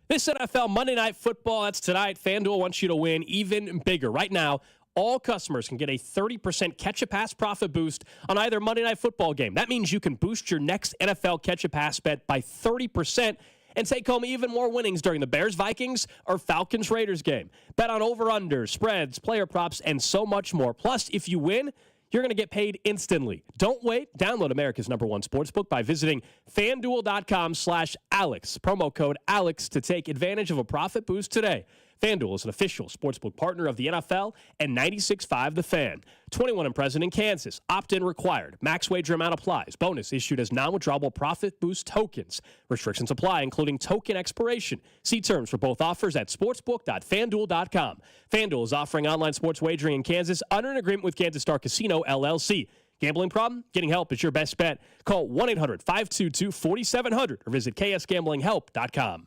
Speaker 1: This NFL Monday Night Football, that's tonight. FanDuel wants you to win even bigger. Right now, all customers can get a 30% catch-a-pass profit boost on either Monday Night Football game. That means you can boost your next NFL catch-a-pass bet by 30% and take home even more winnings during the Bears-Vikings or Falcons-Raiders game. Bet on over-unders, spreads, player props, and so much more. Plus, if you win, you're going to get paid instantly. Don't wait. Download America's #1 sportsbook by visiting FanDuel.com/Alex. Promo code Alex to take advantage of a profit boost today. FanDuel is an official sportsbook partner of the NFL and 96.5 The Fan. 21 and present in Kansas. Opt-in required. Max wager amount applies. Bonus issued as non-withdrawable profit boost tokens. Restrictions apply, including token expiration. See terms for both offers at sportsbook.fanduel.com. FanDuel is offering online sports wagering in Kansas under an agreement with Kansas Star Casino, LLC. Gambling problem? Getting help is your best bet. Call 1-800-522-4700 or visit ksgamblinghelp.com.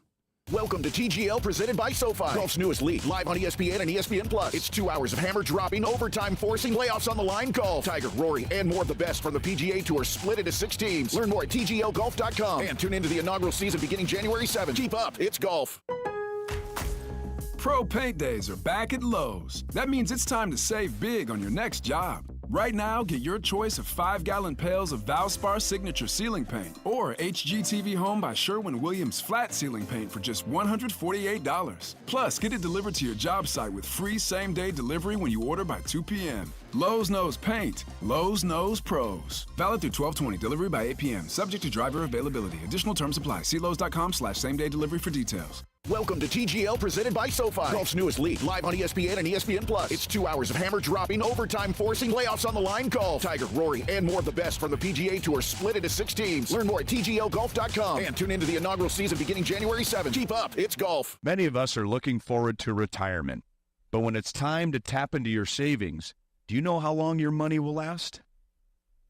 Speaker 22: Welcome to TGL presented by SoFi. Golf's newest league, live on ESPN and ESPN Plus. It's 2 hours of hammer dropping, overtime forcing, layoffs on the line golf. Tiger, Rory, and more of the best from the PGA Tour split into 6 teams. Learn more at TGLGolf.com and tune into the inaugural season beginning January 7th. Keep up, it's golf.
Speaker 23: Pro Paint Days are back at Lowe's. That means it's time to save big on your next job. Right now, get your choice of 5-gallon pails of Valspar Signature Ceiling Paint or HGTV Home by Sherwin-Williams Flat Ceiling Paint for just $148. Plus, get it delivered to your job site with free same-day delivery when you order by 2 p.m. Lowe's knows paint. Lowe's knows pros. Valid through 12/20. Delivery by 8 p.m. Subject to driver availability. Additional terms apply. See Lowe's.com/same-day delivery for details.
Speaker 22: Welcome to TGL presented by SoFi. Golf's newest league, live on ESPN and ESPN Plus. It's 2 hours of hammer dropping, overtime forcing, layoffs on the line golf. Tiger, Rory, and more of the best from the PGA Tour split into 6 teams. Learn more at TGLGolf.com and tune into the inaugural season beginning January 7th. Keep up, it's golf.
Speaker 24: Many of us are looking forward to retirement. But when it's time to tap into your savings, do you know how long your money will last?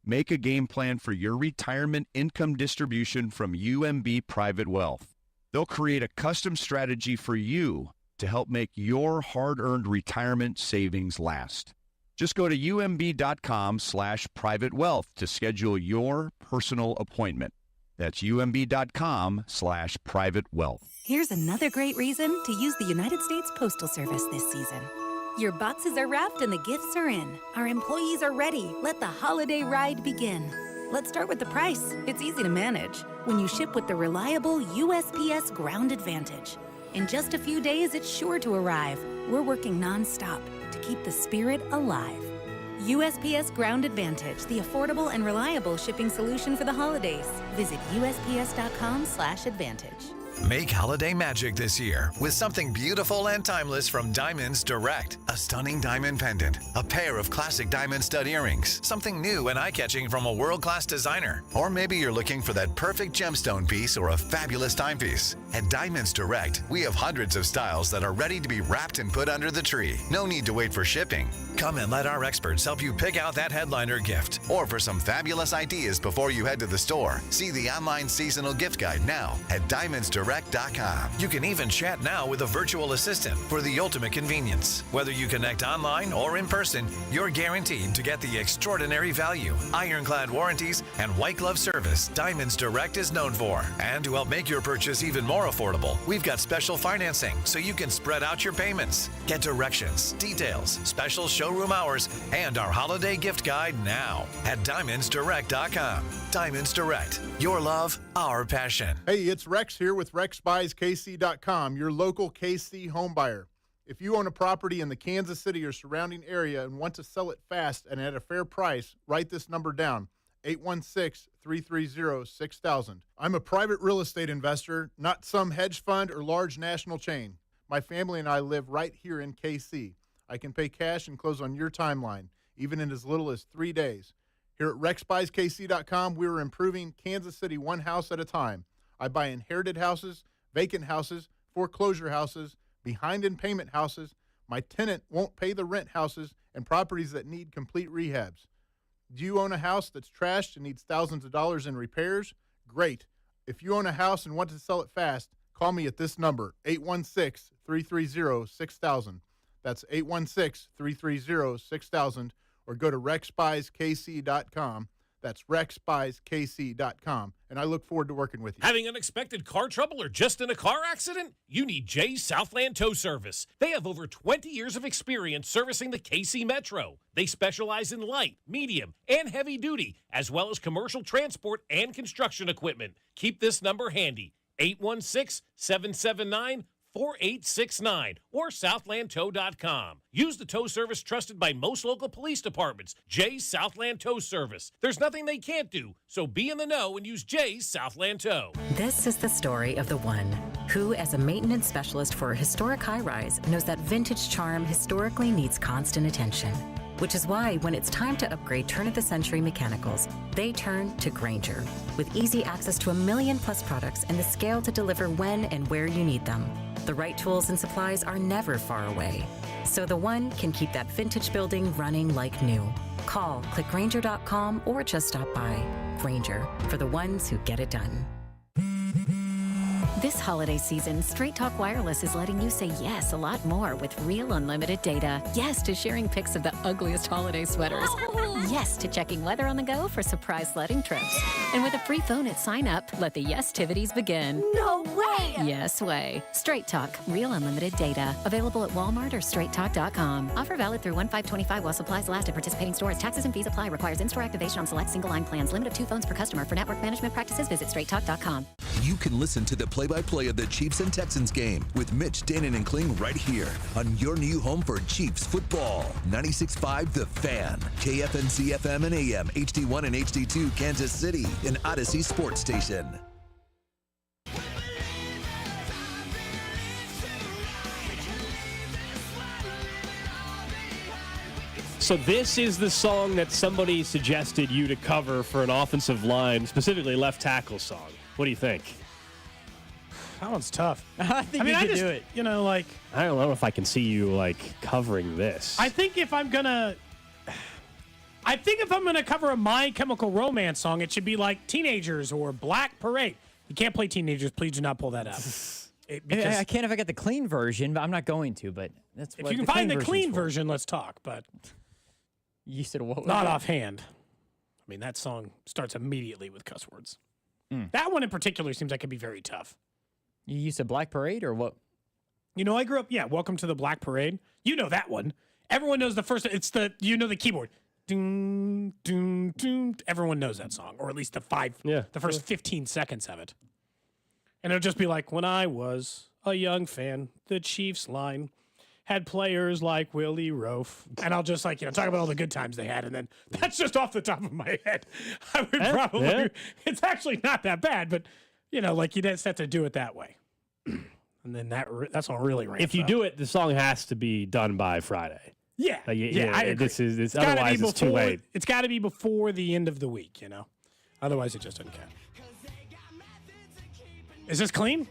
Speaker 24: Make a game plan for your retirement income distribution from UMB Private Wealth. They'll create a custom strategy for you to help make your hard-earned retirement savings last. Just go to umb.com/private wealth to schedule your personal appointment. That's umb.com/private wealth.
Speaker 25: Here's another great reason to use the United States Postal Service this season. Your boxes are wrapped and the gifts are in. Our employees are ready. Let the holiday ride begin. Let's start with the price. It's easy to manage when you ship with the reliable USPS Ground Advantage. In just a few days, it's sure to arrive. We're working nonstop to keep the spirit alive. USPS Ground Advantage, the affordable and reliable shipping solution for the holidays. Visit USPS.com/advantage.
Speaker 26: Make holiday magic this year with something beautiful and timeless from Diamonds Direct. A stunning diamond pendant, a pair of classic diamond stud earrings, something new and eye-catching from a world-class designer. Or maybe you're looking for that perfect gemstone piece or a fabulous timepiece. At Diamonds Direct, we have hundreds of styles that are ready to be wrapped and put under the tree. No need to wait for shipping. Come and let our experts help you pick out that headliner gift. Or for some fabulous ideas before you head to the store, see the online seasonal gift guide now at DiamondsDirect.com. You can even chat now with a virtual assistant for the ultimate convenience. Whether you connect online or in person, you're guaranteed to get the extraordinary value, ironclad warranties, and white glove service Diamonds Direct is known for. And to help make your purchase even more affordable, we've got special financing so you can spread out your payments. Get directions, details, special showroom hours, and our holiday gift guide now at DiamondsDirect.com. Diamonds Direct. Your love, our passion.
Speaker 27: Hey, it's Rex here with RexBuysKC.com, your local KC home buyer. If you own a property in the Kansas City or surrounding area and want to sell it fast and at a fair price, write this number down, 816-330-6000. I'm a private real estate investor, not some hedge fund or large national chain. My family and I live right here in KC. I can pay cash and close on your timeline, even in as little as 3 days. Here at RexBuysKC.com, we're improving Kansas City one house at a time. I buy inherited houses, vacant houses, foreclosure houses, behind in payment houses, my tenant won't pay the rent houses, and properties that need complete rehabs. Do you own a house that's trashed and needs thousands of dollars in repairs? Great. If you own a house and want to sell it fast, call me at this number, 816-330-6000. That's 816-330-6000, or go to RexBuysKC.com. That's RexBuysKC.com, and I look forward to working with you.
Speaker 6: Having unexpected car trouble or just in a car accident? You need Jay's Southland Tow Service. They have over 20 years of experience servicing the KC Metro. They specialize in light, medium, and heavy duty, as well as commercial transport and construction equipment. Keep this number handy, 816-779-4869 or southlandtow.com. Use the tow service trusted by most local police departments, Jay's Southland Tow Service. There's nothing they can't do, so be in the know and use Jay's Southland Tow.
Speaker 7: This is the story of the one who, as a maintenance specialist for a historic high-rise, knows that vintage charm historically needs constant attention. Which is why when it's time to upgrade turn-of-the-century mechanicals, they turn to Grainger. With easy access to 1 million-plus products and the scale to deliver when and where you need them. The right tools and supplies are never far away. So the one can keep that vintage building running like new. Call, click Grainger.com, or just stop by. Grainger, for the ones who get it done.
Speaker 25: This holiday season, Straight Talk Wireless is letting you say yes a lot more with real unlimited data. Yes to sharing pics of the ugliest holiday sweaters. Yes to checking weather on the go for surprise sledding trips. And with a free phone at sign up, let the yes-tivities begin.
Speaker 16: No way!
Speaker 25: Yes way. Straight Talk, real unlimited data. Available at Walmart or straighttalk.com. Offer valid through 1/5/25 while supplies last at participating stores. Taxes and fees apply. Requires in-store activation on select single-line plans. Limit of 2 phones per customer. For network management practices, visit straighttalk.com.
Speaker 4: You can listen to the play-by-play of the Chiefs and Texans game with Mitch, Danon, and Kling right here on your new home for Chiefs football. 96.5 The Fan, KFNC FM and AM, HD1 and HD2 Kansas City, and Odyssey Sports Station.
Speaker 1: So this is the song that somebody suggested you to cover for an offensive line, specifically left tackle song. What do you think?
Speaker 2: That one's tough.
Speaker 3: I think you could do it.
Speaker 2: You know, like,
Speaker 1: I don't know if I can see you covering this.
Speaker 2: I think if I'm gonna cover a My Chemical Romance song, it should be like Teenagers or Black Parade. You can't play Teenagers. Please do not pull that out.
Speaker 3: I can if I get the clean version, but I'm not going to. But that's
Speaker 2: if
Speaker 3: what
Speaker 2: you can find the clean version, let's talk. But
Speaker 3: you said what?
Speaker 2: Not offhand. I mean, that song starts immediately with cuss words. That one in particular seems like it'd be very tough.
Speaker 3: You said Black Parade or what?
Speaker 2: You know, I grew up, Welcome to the Black Parade. You know that one. Everyone knows the first, the keyboard. Doom, doom, doom. Everyone knows that song, or at least the first 15 seconds of it. And it'll just be like, when I was a young fan, the Chiefs line had players like Willie Roaf. And I'll just talk about all the good times they had. And then that's just off the top of my head. I would it's actually not that bad, but you just have to do it that way. And then that's all really ramps
Speaker 1: If you
Speaker 2: up.
Speaker 1: do it, the song has to be done by Friday.
Speaker 2: Yeah, I agree.
Speaker 1: It's otherwise it's too late.
Speaker 2: It's got to be before the end of the week, Otherwise, it just doesn't count. Is this clean?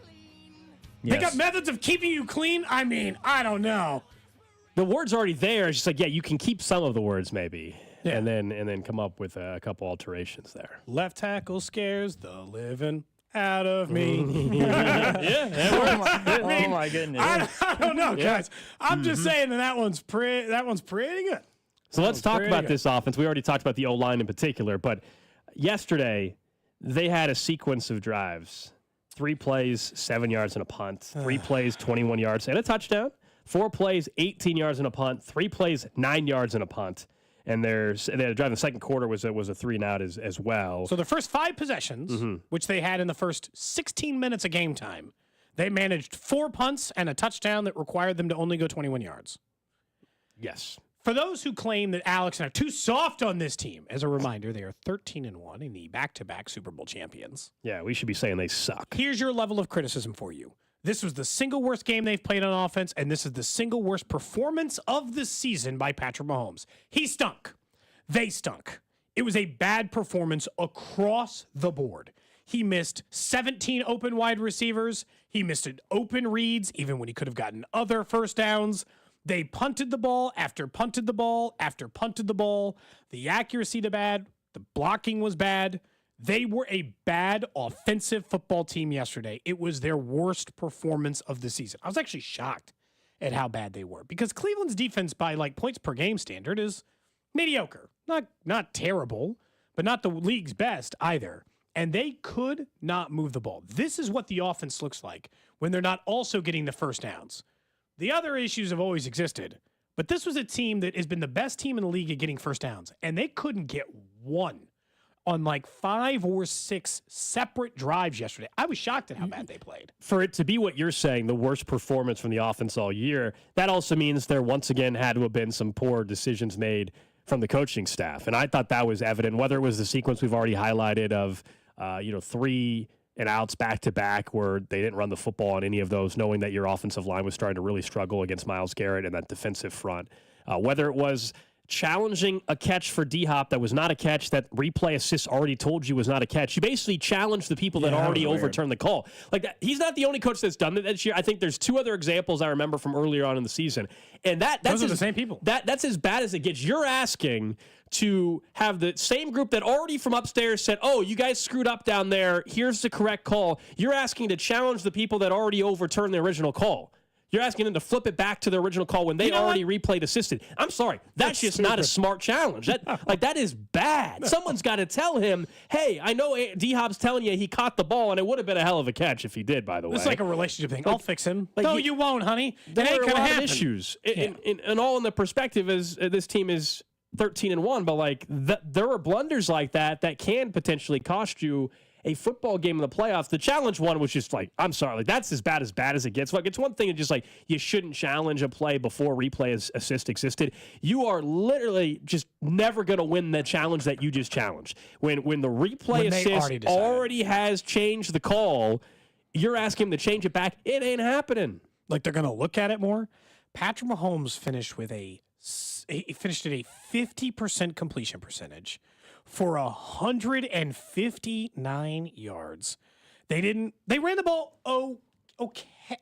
Speaker 1: Yes.
Speaker 2: They got methods of keeping you clean? I mean, I don't know.
Speaker 1: The word's already there. It's just you can keep some of the words maybe. Yeah. And then come up with a couple alterations there.
Speaker 2: Left tackle scares the living out of me.
Speaker 3: Oh my goodness.
Speaker 2: I don't know, guys. I'm just saying that one's pretty good.
Speaker 1: So let's talk about this offense. We already talked about the O-line in particular, but yesterday they had a sequence of drives. 3 plays, 7 yards and a punt. 3 plays, 21 yards and a touchdown. 4 plays, 18 yards and a punt. 3 plays, 9 yards and a punt. And their drive in the second quarter was a 3-and-out as well.
Speaker 2: So the first 5 possessions, which they had in the first 16 minutes of game time, they managed 4 punts and a touchdown that required them to only go 21 yards.
Speaker 1: Yes.
Speaker 2: For those who claim that Alex and I are too soft on this team, as a reminder, they are 13-1 in the back-to-back Super Bowl champions.
Speaker 1: Yeah, we should be saying they suck.
Speaker 2: Here's your level of criticism for you. This was the single worst game they've played on offense, and this is the single worst performance of the season by Patrick Mahomes. He stunk. They stunk. It was a bad performance across the board. He missed 17 open wide receivers. He missed open reads, even when he could have gotten other first downs. They punted the ball after punted the ball after punted the ball. The accuracy to bad. The blocking was bad. They were a bad offensive football team yesterday. It was their worst performance of the season. I was actually shocked at how bad they were because Cleveland's defense by like points per game standard is mediocre. Not terrible, but not the league's best either. And they could not move the ball. This is what the offense looks like when they're not also getting the first downs. The other issues have always existed, but this was a team that has been the best team in the league at getting first downs, and they couldn't get one on like 5 or 6 separate drives yesterday. I was shocked at how bad they played.
Speaker 1: For it to be what you're saying, the worst performance from the offense all year, that also means there once again had to have been some poor decisions made from the coaching staff. And I thought that was evident, whether it was the sequence we've already highlighted of 3 and outs back-to-back where they didn't run the football on any of those, knowing that your offensive line was starting to really struggle against Myles Garrett and that defensive front. Whether it was challenging a catch for D-Hop that was not a catch, that replay assist already told you was not a catch. You basically challenged the people that already overturned the call. Like that, he's not the only coach that's done that this year. I think there's 2 other examples I remember from earlier on in the season. And that's
Speaker 2: the same people.
Speaker 1: That's as bad as it gets. You're asking to have the same group that already from upstairs said, oh, you guys screwed up down there. Here's the correct call. You're asking to challenge the people that already overturned the original call. You're asking them to flip it back to the original call when they already replayed assisted. I'm sorry. That's just not a smart challenge. That is bad. Someone's got to tell him, hey, I know D-Hop's telling you he caught the ball, and it would have been a hell of a catch if he did, by the way.
Speaker 2: It's like a relationship thing. I'll fix him. No, you won't, honey.
Speaker 1: There
Speaker 2: ain't
Speaker 1: are a
Speaker 2: gonna
Speaker 1: lot
Speaker 2: happen.
Speaker 1: of issues. And all in the perspective is this team is 13-1, but like there are blunders like that can potentially cost you a football game in the playoffs. The challenge one was just like, I'm sorry, like that's as bad as it gets. Like it's one thing to just like you shouldn't challenge a play before replay assist existed. You are literally just never going to win the challenge that you just challenged. When the replay assist already has changed the call, you're asking him to change it back. It ain't happening.
Speaker 2: Like they're going to look at it more. Patrick Mahomes finished at a 50% completion percentage for 159 yards. They ran the ball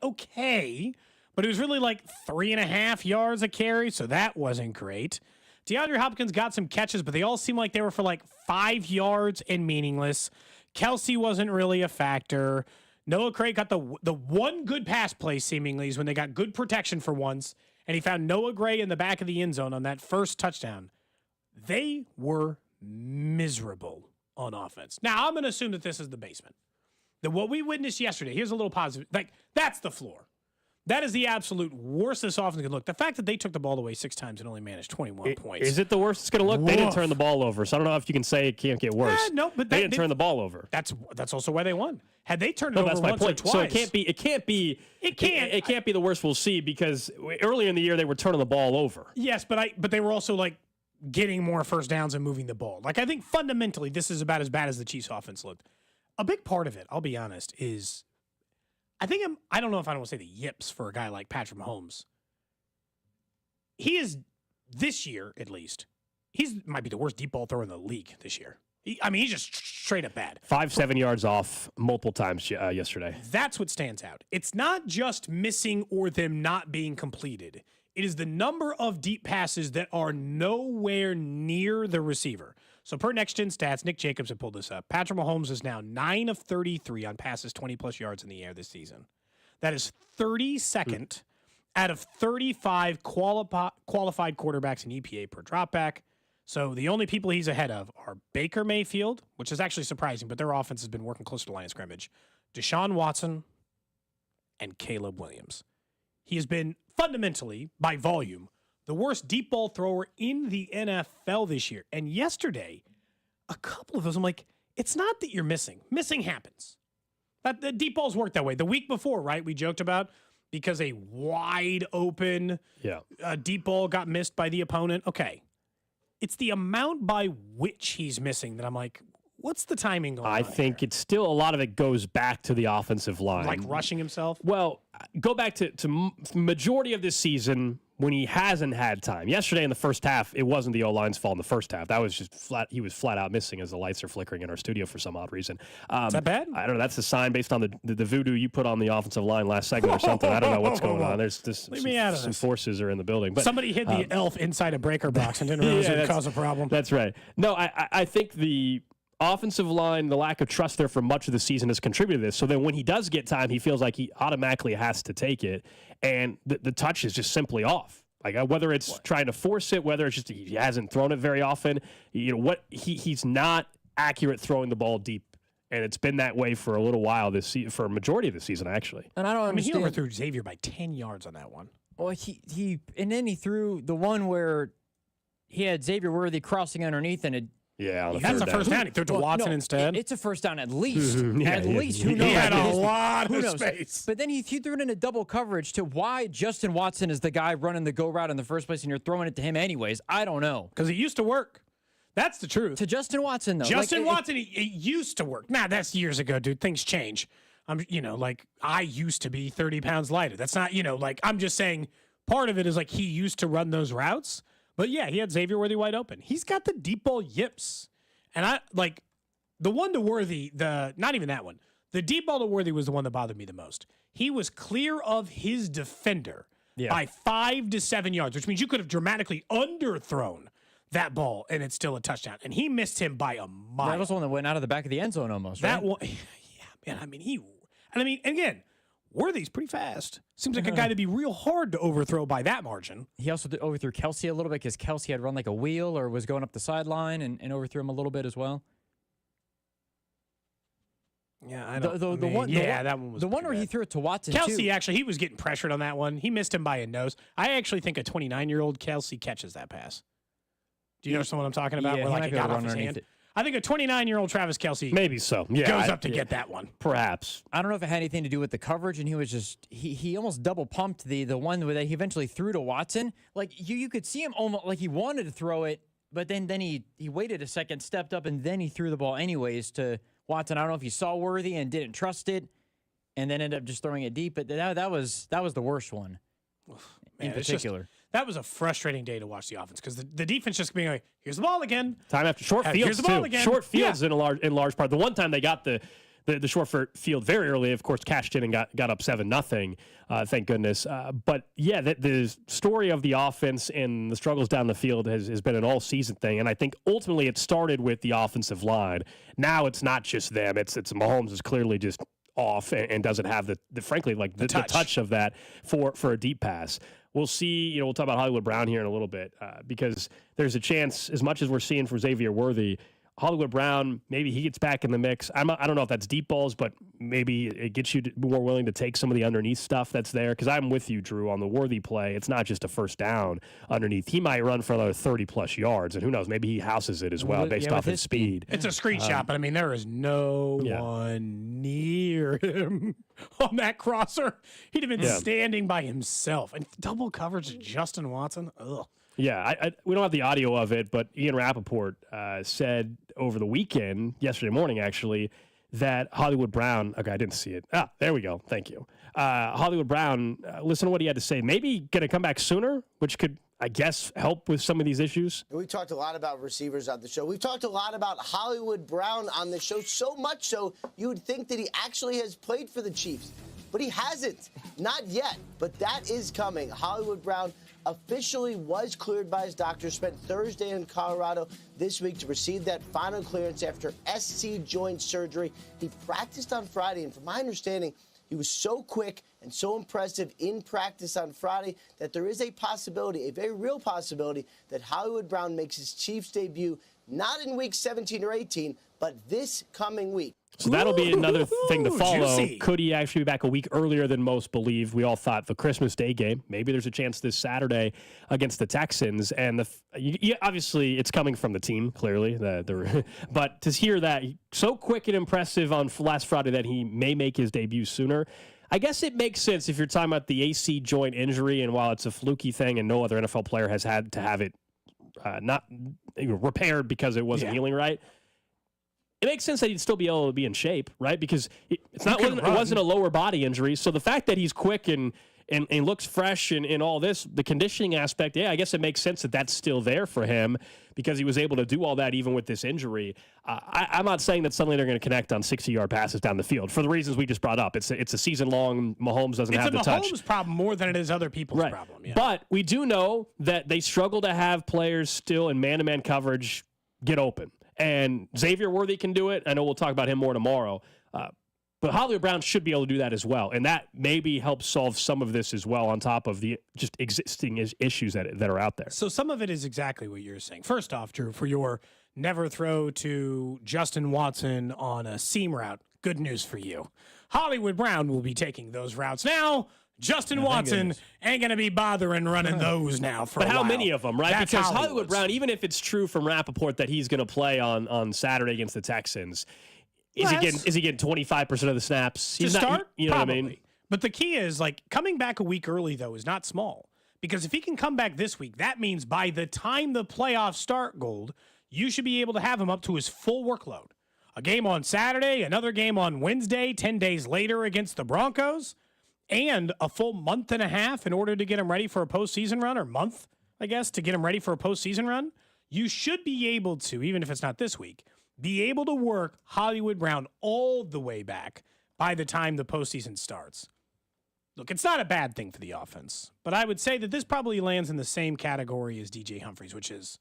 Speaker 2: okay, but it was really like 3.5 yards a carry, so that wasn't great. DeAndre Hopkins got some catches, but they all seemed like they were for like 5 yards and meaningless. Kelsey wasn't really a factor. Noah Craig got the one good pass play seemingly is when they got good protection for once, and he found Noah Gray in the back of the end zone on that first touchdown. They were miserable on offense. Now, I'm going to assume that this is the basement. That what we witnessed yesterday, here's a little positive. Like, that's the floor. That is the absolute worst this offense can look. The fact that they took the ball away 6 times and only managed 21 points.
Speaker 1: Is it the worst it's going to look? They didn't turn the ball over, so I don't know if you can say it can't get worse.
Speaker 2: No, but
Speaker 1: they didn't turn the ball over.
Speaker 2: That's also why they won. Had they turned it over
Speaker 1: that's my
Speaker 2: once or
Speaker 1: point.
Speaker 2: twice.
Speaker 1: So it can't be the worst we'll see because earlier in the year they were turning the ball over.
Speaker 2: Yes, but they were also like getting more first downs and moving the ball. Like I think fundamentally this is about as bad as the Chiefs offense looked. A big part of it, I'll be honest, is I don't know if I don't want to say the yips for a guy like Patrick Mahomes. He is, this year at least, might be the worst deep ball thrower in the league this year. He's just straight up bad.
Speaker 1: 5-7 yards off multiple times yesterday.
Speaker 2: That's what stands out. It's not just missing or them not being completed. It is the number of deep passes that are nowhere near the receiver. So per Next Gen Stats, Nick Jacobs had pulled this up. Patrick Mahomes is now 9 of 33 on passes 20-plus yards in the air this season. That is 32nd out of 35 qualified quarterbacks in EPA per dropback. So the only people he's ahead of are Baker Mayfield, which is actually surprising, but their offense has been working close to the line of scrimmage, Deshaun Watson, and Caleb Williams. He has been fundamentally, by volume, the worst deep ball thrower in the NFL this year. And yesterday, a couple of those, I'm like, it's not that you're missing. Missing happens. But the deep balls work that way. The week before, right, we joked about because a wide open deep ball got missed by the opponent. Okay. It's the amount by which he's missing that I'm like, What's the timing going on?
Speaker 1: I think it's still a lot of it goes back to the offensive line.
Speaker 2: Like rushing himself?
Speaker 1: Well, go back to majority of this season when he hasn't had time. Yesterday in the first half, it wasn't the O-line's fault in the first half. That was just flat. He was flat out missing as the lights are flickering in our studio for some odd reason.
Speaker 2: Is that bad?
Speaker 1: I don't know. That's a sign based on the voodoo you put on the offensive line last segment or something. I don't know what's going on. There's just some forces are in the building. But
Speaker 2: somebody hid the elf inside a breaker box and didn't realize it would cause a problem.
Speaker 1: That's right. No, I think the offensive line, the lack of trust there for much of the season has contributed to this. So then when he does get time, he feels like he automatically has to take it. And the touch is just simply off. Like whether it's trying to force it, whether it's just he hasn't thrown it very often. He's not accurate throwing the ball deep. And it's been that way for a little while for a majority of the season, actually.
Speaker 3: And I don't understand.
Speaker 2: He overthrew Xavier by 10 yards on that one.
Speaker 3: Well, and then he threw the one where he had Xavier Worthy crossing underneath and it.
Speaker 1: Yeah,
Speaker 2: that's a first down. He threw it to Watson instead.
Speaker 3: It's a first down at least.
Speaker 2: At
Speaker 3: least. Who knows?
Speaker 2: He had a lot of space.
Speaker 3: But then he threw it into double coverage to why Justin Watson is the guy running the go route in the first place and you're throwing it to him anyways. I don't know.
Speaker 2: Because it used to work. That's the truth.
Speaker 3: To Justin Watson, though.
Speaker 2: Justin Watson, it used to work. Nah, that's years ago, dude. Things change. I used to be 30 pounds lighter. That's not, I'm just saying part of it is like he used to run those routes. But yeah, he had Xavier Worthy wide open. He's got the deep ball yips. And I like the one to Worthy, not even that one. The deep ball to Worthy was the one that bothered me the most. He was clear of his defender by 5 to 7 yards, which means you could have dramatically underthrown that ball and it's still a touchdown. And he missed him by a mile.
Speaker 3: That was the one that went out of the back of the end zone almost, right?
Speaker 2: That one, yeah, man. Again, Worthy's pretty fast. Seems like a guy to be real hard to overthrow by that margin.
Speaker 3: He also overthrew Kelsey a little bit because Kelsey had run like a wheel or was going up the sideline and overthrew him a little bit as well.
Speaker 2: Yeah, I don't. That one was
Speaker 3: the one where he threw it to Watson.
Speaker 2: Kelsey
Speaker 3: too.
Speaker 2: Actually, he was getting pressured on that one. He missed him by a nose. I actually think a 29-year-old Kelsey catches that pass. Do you know what I'm talking about?
Speaker 3: Yeah,
Speaker 2: where it got off his hand. I think a 29-year-old Travis Kelsey
Speaker 1: maybe so. Yeah,
Speaker 2: goes up to get that one.
Speaker 1: Perhaps.
Speaker 3: I don't know if it had anything to do with the coverage, and he was just he almost double pumped the one that he eventually threw to Watson. Like you could see him almost like he wanted to throw it, but then he waited a second, stepped up, and then he threw the ball anyways to Watson. I don't know if he saw Worthy and didn't trust it, and then ended up just throwing it deep. But that was the worst one in particular.
Speaker 2: That was a frustrating day to watch the offense because the defense just being like, here's the ball again.
Speaker 1: Time after short fields,
Speaker 2: here's the ball again.
Speaker 1: Short fields in large part. The one time they got the short field very early, of course, cashed in and got up 7-0. Thank goodness. But yeah, the story of the offense and the struggles down the field has been an all-season thing. And I think ultimately it started with the offensive line. Now it's not just them. It's Mahomes is clearly just off and doesn't have the touch of that for a deep pass. We'll see, we'll talk about Hollywood Brown here in a little bit because there's a chance, as much as we're seeing from Xavier Worthy, Hollywood Brown, maybe he gets back in the mix. I don't know if that's deep balls, but maybe it gets you more willing to take some of the underneath stuff that's there. Because I'm with you, Drew, on the Worthy play. It's not just a first down underneath. He might run for another 30-plus yards, and who knows, maybe he houses it as well based off his speed.
Speaker 2: It's a screenshot, but, there is no one near him on that crosser. He'd have been standing by himself. And double coverage of Justin Watson, ugh.
Speaker 1: Yeah, we don't have the audio of it, but Ian Rappaport said over the weekend, yesterday morning actually, that Hollywood Brown, okay, I didn't see it. There we go. Thank you. Hollywood Brown, listen to what he had to say. Maybe going to come back sooner, which could, I guess, help with some of these issues.
Speaker 8: We talked a lot about receivers on the show. We've talked a lot about Hollywood Brown on the show, so much so you would think that he actually has played for the Chiefs. But he hasn't. Not yet. But that is coming. Hollywood Brown officially was cleared by his doctor, spent Thursday in Colorado this week to receive that final clearance after SC joint surgery. He practiced on Friday, and from my understanding, he was so quick and so impressive in practice on Friday that there is a possibility, a very real possibility, that Hollywood Brown makes his Chiefs debut not in week 17 or 18, but this coming week.
Speaker 1: So that'll be another thing to follow.
Speaker 2: Juicy.
Speaker 1: Could he actually be back a week earlier than most believe? We all thought the Christmas Day game. Maybe there's a chance this Saturday against the Texans. And obviously, it's coming from the team, clearly. But to hear that so quick and impressive on last Friday that he may make his debut sooner, I guess it makes sense if you're talking about the AC joint injury. And while it's a fluky thing and no other NFL player has had to have it not repaired because it wasn't healing right, it makes sense that he'd still be able to be in shape, right? Because it wasn't a lower body injury. So the fact that he's quick and looks fresh and all this, the conditioning aspect, I guess it makes sense that that's still there for him because he was able to do all that even with this injury. I'm not saying that suddenly they're going to connect on 60-yard passes down the field for the reasons we just brought up. It's a season-long. Mahomes doesn't have the touch.
Speaker 2: It's a Mahomes problem more than it is other people's problem. Yeah.
Speaker 1: But we do know that they struggle to have players still in man-to-man coverage get open. And Xavier Worthy can do it. I know we'll talk about him more tomorrow. But Hollywood Brown should be able to do that as well. And that maybe helps solve some of this as well on top of the just existing issues that are out there.
Speaker 2: So some of it is exactly what you're saying. First off, Drew, for your never throw to Justin Watson on a seam route, good news for you. Hollywood Brown will be taking those routes now. Justin Watson ain't going to be bothering running those now for a while.
Speaker 1: But how many of them, right?
Speaker 2: That's
Speaker 1: because Hollywood Brown, even if it's true from Rappaport that he's going to play on Saturday against the Texans, is he getting 25% of the snaps?
Speaker 2: He's to start?
Speaker 1: You know
Speaker 2: Probably.
Speaker 1: what I mean?
Speaker 2: But the key is, coming back a week early, though, is not small. Because if he can come back this week, that means by the time the playoffs start, Gold, you should be able to have him up to his full workload. A game on Saturday, another game on Wednesday, 10 days later against the Broncos, and a full month and a half in order to get him ready for a postseason run, or month, I guess, to get him ready for a postseason run. You should be able to, even if it's not this week, be able to work Hollywood Brown all the way back by the time the postseason starts. Look, it's not a bad thing for the offense, but I would say that this probably lands in the same category as DJ Humphries, which is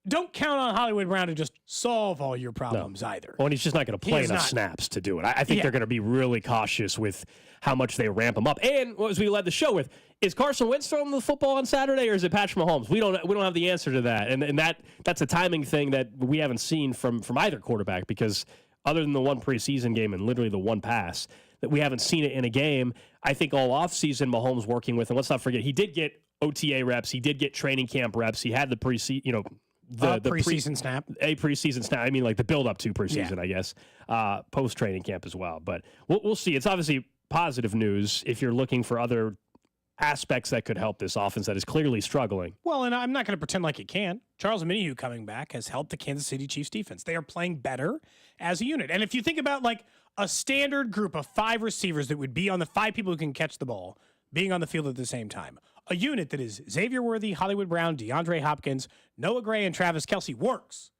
Speaker 2: don't count on Hollywood Brown to just solve all your problems either.
Speaker 1: Well, and he's just not going to play enough snaps to do it. I think they're going to be really cautious with how much they ramp him up. And as we led the show with, is Carson Wentz throwing the football on Saturday or is it Patrick Mahomes? We don't have the answer to that. And that's a timing thing that we haven't seen from either quarterback because other than the one preseason game and literally the one pass, that we haven't seen it in a game. I think all offseason Mahomes working with, and let's not forget, he did get OTA reps. He did get training camp reps. He had the preseason, the
Speaker 2: preseason snap.
Speaker 1: A preseason snap. I mean, like the build up to preseason, I guess, post training camp as well. But we'll see. It's obviously positive news if you're looking for other aspects that could help this offense that is clearly struggling.
Speaker 2: Well, and I'm not going to pretend like it can't. Charles Omenihu coming back has helped the Kansas City Chiefs defense. They are playing better as a unit. And if you think about a standard group of 5 receivers that would be on the 5 people who can catch the ball being on the field at the same time, a unit that is Xavier Worthy, Hollywood Brown, DeAndre Hopkins, Noah Gray, and Travis Kelce works.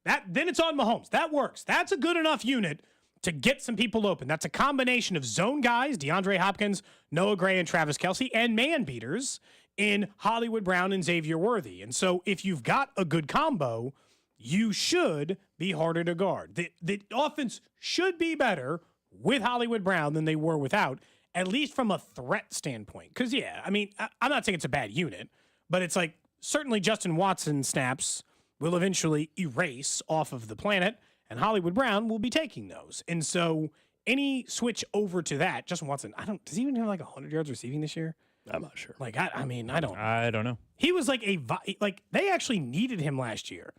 Speaker 2: Then it's on Mahomes. That works. That's a good enough unit to get some people open. That's a combination of zone guys, DeAndre Hopkins, Noah Gray, and Travis Kelce, and man beaters in Hollywood Brown and Xavier Worthy. And so if you've got a good combo, you should be harder to guard. The offense should be better with Hollywood Brown than they were without, at least from a threat standpoint. Because, I'm not saying it's a bad unit, but it's certainly Justin Watson snaps will eventually erase off of the planet, and Hollywood Brown will be taking those. And so any switch over to that, Justin Watson, does he even have 100 yards receiving this year?
Speaker 1: I'm not sure.
Speaker 3: I don't know.
Speaker 2: He was they actually needed him last year.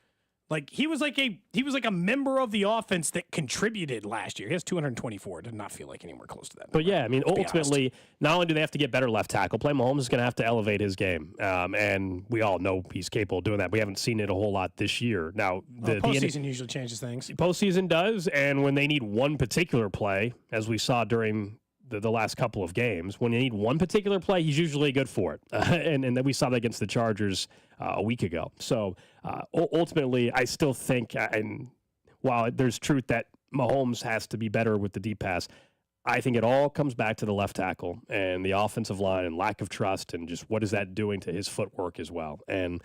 Speaker 2: He was like a member of the offense that contributed last year. He has 224. Did not feel like anywhere close to that number.
Speaker 1: But ultimately, not only do they have to get better left tackle play, Mahomes is going to have to elevate his game. And we all know he's capable of doing that. We haven't seen it a whole lot this year. Now, the
Speaker 2: postseason usually changes things.
Speaker 1: Postseason does, and when they need one particular play, as we saw during the last couple of games, when you need one particular play, he's usually good for it. And then we saw that against the Chargers a week ago. So ultimately, I still think, and while there's truth that Mahomes has to be better with the deep pass, I think it all comes back to the left tackle and the offensive line and lack of trust and just what is that doing to his footwork as well. And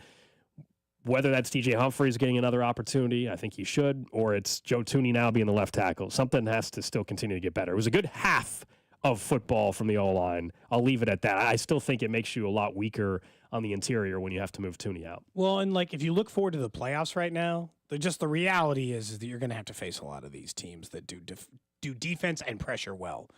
Speaker 1: whether that's DJ Humphries getting another opportunity, I think he should, or it's Joe Thuney now being the left tackle. Something has to still continue to get better. It was a good half of football from the O-line. I'll leave it at that. I still think it makes you a lot weaker on the interior when you have to move Thuney out.
Speaker 2: Well, and if you look forward to the playoffs right now, the reality is that you're going to have to face a lot of these teams that do defense and pressure well.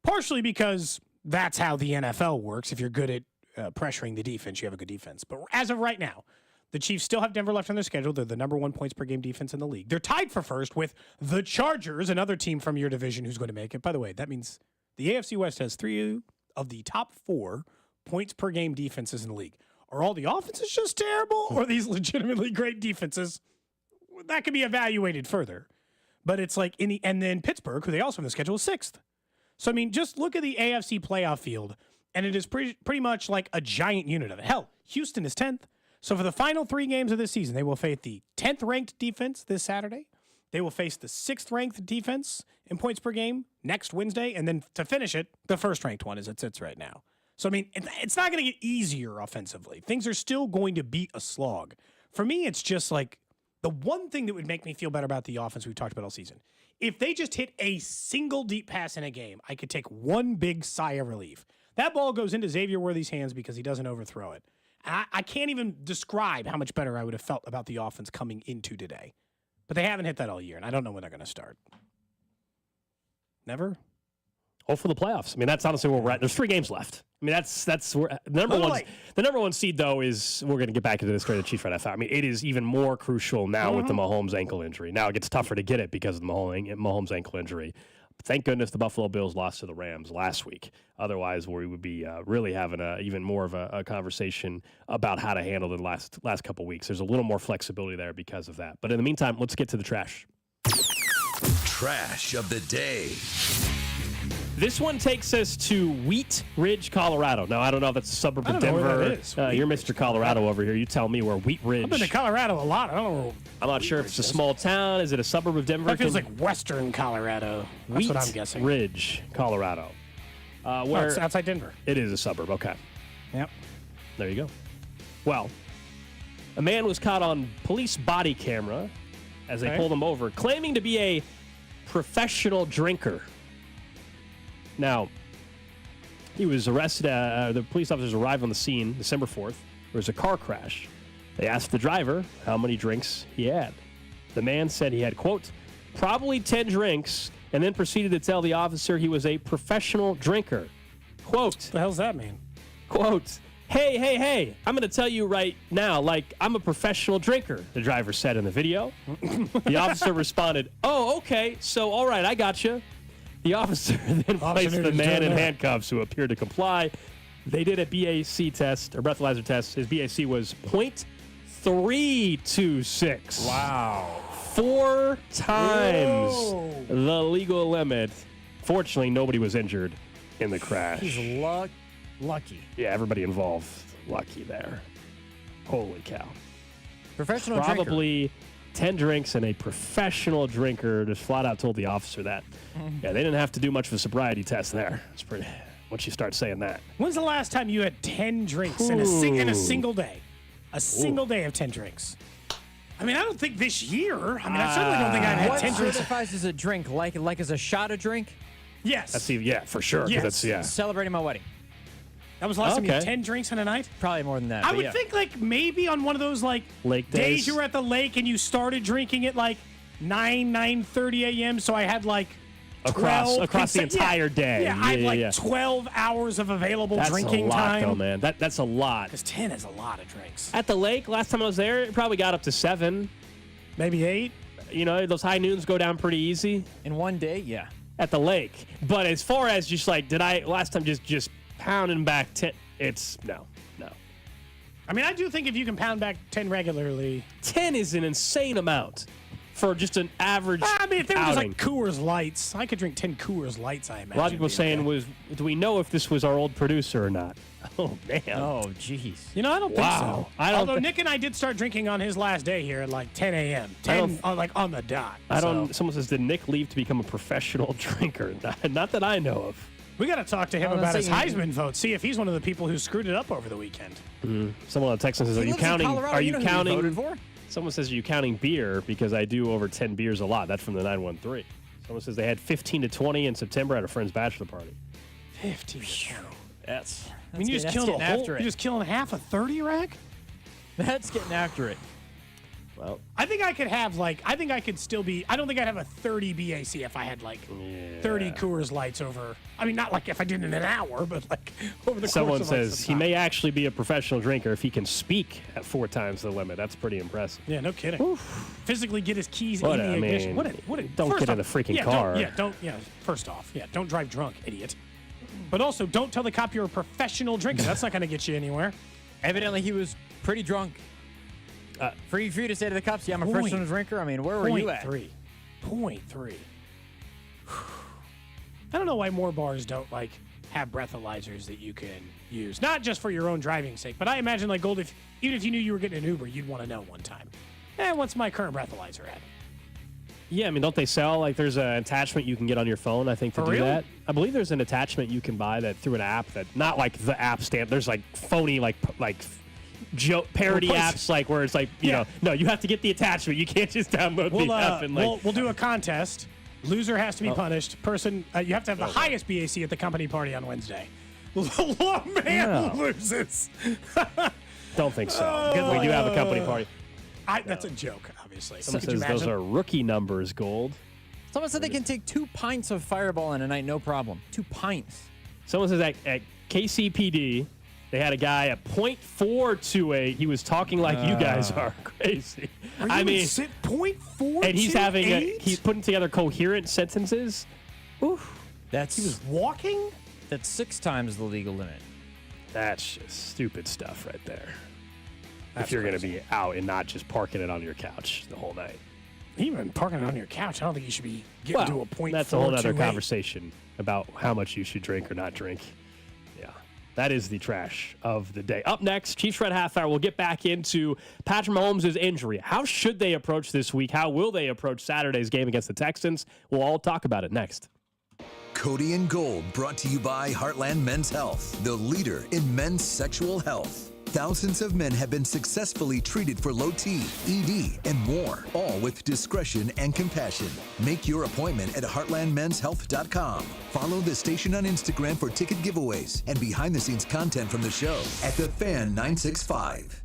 Speaker 2: Partially because that's how the NFL works. If you're good at pressuring the defense, you have a good defense. But as of right now, the Chiefs still have Denver left on their schedule. They're the number 1 points per game defense in the league. They're tied for first with the Chargers, another team from your division who's going to make it. By the way, that means the AFC West has 3 of the top 4 points per game defenses in the league. Are all the offenses just terrible, or are these legitimately great defenses? That could be evaluated further. But it's like and then Pittsburgh, who they also have in the schedule, is 6th. So, I mean, just look at the AFC playoff field, and it is pretty much like a giant unit of it. Hell, Houston is 10th. So for the final 3 games of this season, they will face the 10th-ranked defense this Saturday. They will face the 6th-ranked defense in points per game next Wednesday. And then to finish it, the 1st-ranked one as it sits right now. So, I mean, it's not going to get easier offensively. Things are still going to be a slog. For me, it's just like the one thing that would make me feel better about the offense we've talked about all season. If they just hit a single deep pass in a game, I could take one big sigh of relief. That ball goes into Xavier Worthy's hands because he doesn't overthrow it. I can't even describe how much better I would have felt about the offense coming into today. But they haven't hit that all year, and I don't know when they're going to start. Never?
Speaker 1: Hope for the playoffs. I mean, that's honestly where we're at. There's 3 games left. I mean, that's where the number one seed, though, is we're going to get back into this straight of Chiefs right after. I mean, it is even more crucial now with the Mahomes ankle injury. Now it gets tougher to get it because of the Mahomes ankle injury. Thank goodness the Buffalo Bills lost to the Rams last week. Otherwise, we would be really having even more of a conversation about how to handle the last couple weeks. There's a little more flexibility there because of that. But in the meantime, let's get to the trash.
Speaker 4: Trash of the day.
Speaker 1: This one takes us to Wheat Ridge, Colorado. Now, I don't know if that's a suburb of Denver.
Speaker 2: Know where that is.
Speaker 1: You're Mr. Colorado over here. You tell me where Wheat Ridge.
Speaker 2: I've been to Colorado a lot. I don't know.
Speaker 1: I'm not sure if it's a small town. Is it a suburb of Denver?
Speaker 2: That feels like western Colorado. That's what I'm guessing.
Speaker 1: Wheat Ridge, Colorado.
Speaker 2: Where it's outside Denver.
Speaker 1: It is a suburb. Okay.
Speaker 2: Yep.
Speaker 1: There you go. Well, a man was caught on police body camera as they pulled him over, claiming to be a professional drinker. Now, he was arrested. The police officers arrived on the scene December 4th. There was a car crash. They asked the driver how many drinks he had. The man said he had, quote, probably 10 drinks, and then proceeded to tell the officer he was a professional drinker. Quote. What
Speaker 2: the hell does that mean?
Speaker 1: Quote, hey, I'm going to tell you right now, like, I'm a professional drinker, the driver said in the video. The officer responded, oh, okay, so all right, I got you. The officer then placed the man in handcuffs who appeared to comply. They did a BAC test, or breathalyzer test. His BAC was .326.
Speaker 2: Wow.
Speaker 1: 4 times the legal limit. Fortunately, nobody was injured in the crash.
Speaker 3: He's lucky.
Speaker 1: Yeah, everybody involved. Lucky there. Holy cow.
Speaker 3: Professional
Speaker 1: Probably 10 drinks and a professional drinker just flat out told the officer that. Yeah, they didn't have to do much of a sobriety test there. It's pretty. Once you start saying that.
Speaker 2: When's the last time you had 10 drinks in a single day? A single day of 10 drinks. I mean, I don't think this year. I mean, I certainly don't think I've had 10 drinks.
Speaker 3: What certifies as a drink? Like as a shot of drink?
Speaker 2: Yes.
Speaker 1: That's for sure.
Speaker 2: Yes.
Speaker 1: That's,
Speaker 3: Celebrating my wedding.
Speaker 2: That was the last time you had 10 drinks in a night?
Speaker 3: Probably more than that.
Speaker 2: I would think like maybe on one of those like
Speaker 1: lake
Speaker 2: days you were at the lake and you started drinking at like 9:30 a.m. So I had like 12
Speaker 1: across the entire day.
Speaker 2: Yeah, I had like 12 hours of available drinking
Speaker 1: time.
Speaker 2: That's
Speaker 1: a lot, though, man. That's a lot.
Speaker 2: Because 10 is a lot of drinks.
Speaker 1: At the lake, last time I was there, it probably got up to 7.
Speaker 2: Maybe 8.
Speaker 1: You know, those high noons go down pretty easy.
Speaker 3: In one day, yeah.
Speaker 1: At the lake. But as far as just like, did I last time just pounding back 10? It's no.
Speaker 2: I mean, I do think if you can pound back 10 regularly.
Speaker 1: 10 is an insane amount for just an average
Speaker 2: I mean, if they were just
Speaker 1: outing.
Speaker 2: like Coors Lights, I could drink 10 Coors Lights, I imagine.
Speaker 1: A lot of people saying, do we know if this was our old producer or not? Oh, man.
Speaker 3: Oh, jeez.
Speaker 2: You know, I don't think so. Although Nick and I did start drinking on his last day here at like 10 a.m. 10, like on the dot.
Speaker 1: Someone says, did Nick leave to become a professional drinker? Not that I know of.
Speaker 2: We got to talk to him about his Heisman vote. See if he's one of the people who screwed it up over the weekend.
Speaker 1: Someone on text says, "Are you counting?
Speaker 3: Colorado.
Speaker 1: Are you counting?"
Speaker 3: Voted for?
Speaker 1: Someone says, "Are you counting beer?" Because I do over 10 beers a lot. That's from the 913. Someone says they had 15 to 20 in September at a friend's bachelor party.
Speaker 2: 15 to 20.
Speaker 3: That's.
Speaker 2: I mean, you just killed you're just killing half a 30 rack.
Speaker 3: That's getting after it.
Speaker 1: Well,
Speaker 2: I think I could have I think I could still be. I don't think I'd have a 30 BAC if I had 30 Coors Lights over. I mean, not like if I did it in an hour, but like over the
Speaker 1: someone
Speaker 2: course of
Speaker 1: says
Speaker 2: some
Speaker 1: he
Speaker 2: time.
Speaker 1: may actually be a professional drinker if he can speak at 4 times the limit. That's pretty impressive.
Speaker 2: Yeah, no kidding. Oof. Physically get his keys in the ignition.
Speaker 1: Don't get in the freaking car.
Speaker 2: First off, don't drive drunk, idiot. But also, don't tell the cop you're a professional drinker. That's not going to get you anywhere.
Speaker 3: Evidently, he was pretty drunk. For you to say to the cops, yeah, I'm a professional drinker, I mean, where were you at?
Speaker 2: 0.3. 0.3. I don't know why more bars don't have breathalyzers that you can use, not just for your own driving sake, but I imagine Gold, even if you knew you were getting an Uber, you'd want to know one time. What's my current breathalyzer at?
Speaker 1: Yeah, I mean, don't they sell there's an attachment you can get on your phone? I think to do that. I believe there's an attachment you can buy that through an app that not the app stand. There's phony joke parody apps where it's no, you have to get the attachment. You can't just download the app and
Speaker 2: we'll do a contest. Loser has to be punished. Person, you have to have the highest BAC at the company party on Wednesday. Man loses.
Speaker 1: Don't think so. Because we do have a company party.
Speaker 2: That's a joke, obviously.
Speaker 1: Someone says those are rookie numbers, Gold.
Speaker 3: Someone said they can take 2 pints of Fireball in a night, no problem. 2 pints.
Speaker 1: Someone says at KCPD, they had a guy at 0.428. He was talking like you guys are crazy.
Speaker 2: I mean, 0.4,
Speaker 1: and he's putting together coherent sentences. Oof.
Speaker 2: He was walking.
Speaker 3: That's 6 times the legal limit.
Speaker 1: That's just stupid stuff right there. If you're going to be out and not just parking it on your couch the whole night.
Speaker 2: Even parking it on your couch, I don't think you should be getting to a 0.428.
Speaker 1: That's a whole other conversation about how much you should drink or not drink. Yeah, that is the trash of the day. Up next, Chiefs Red Half Hour. We'll get back into Patrick Mahomes' injury. How should they approach this week? How will they approach Saturday's game against the Texans? We'll all talk about it next.
Speaker 4: Cody and Gold, brought to you by Heartland Men's Health, the leader in men's sexual health. Thousands of men have been successfully treated for low T, ED, and more, all with discretion and compassion. Make your appointment at heartlandmenshealth.com. Follow the station on Instagram for ticket giveaways and behind-the-scenes content from the show at The Fan 965.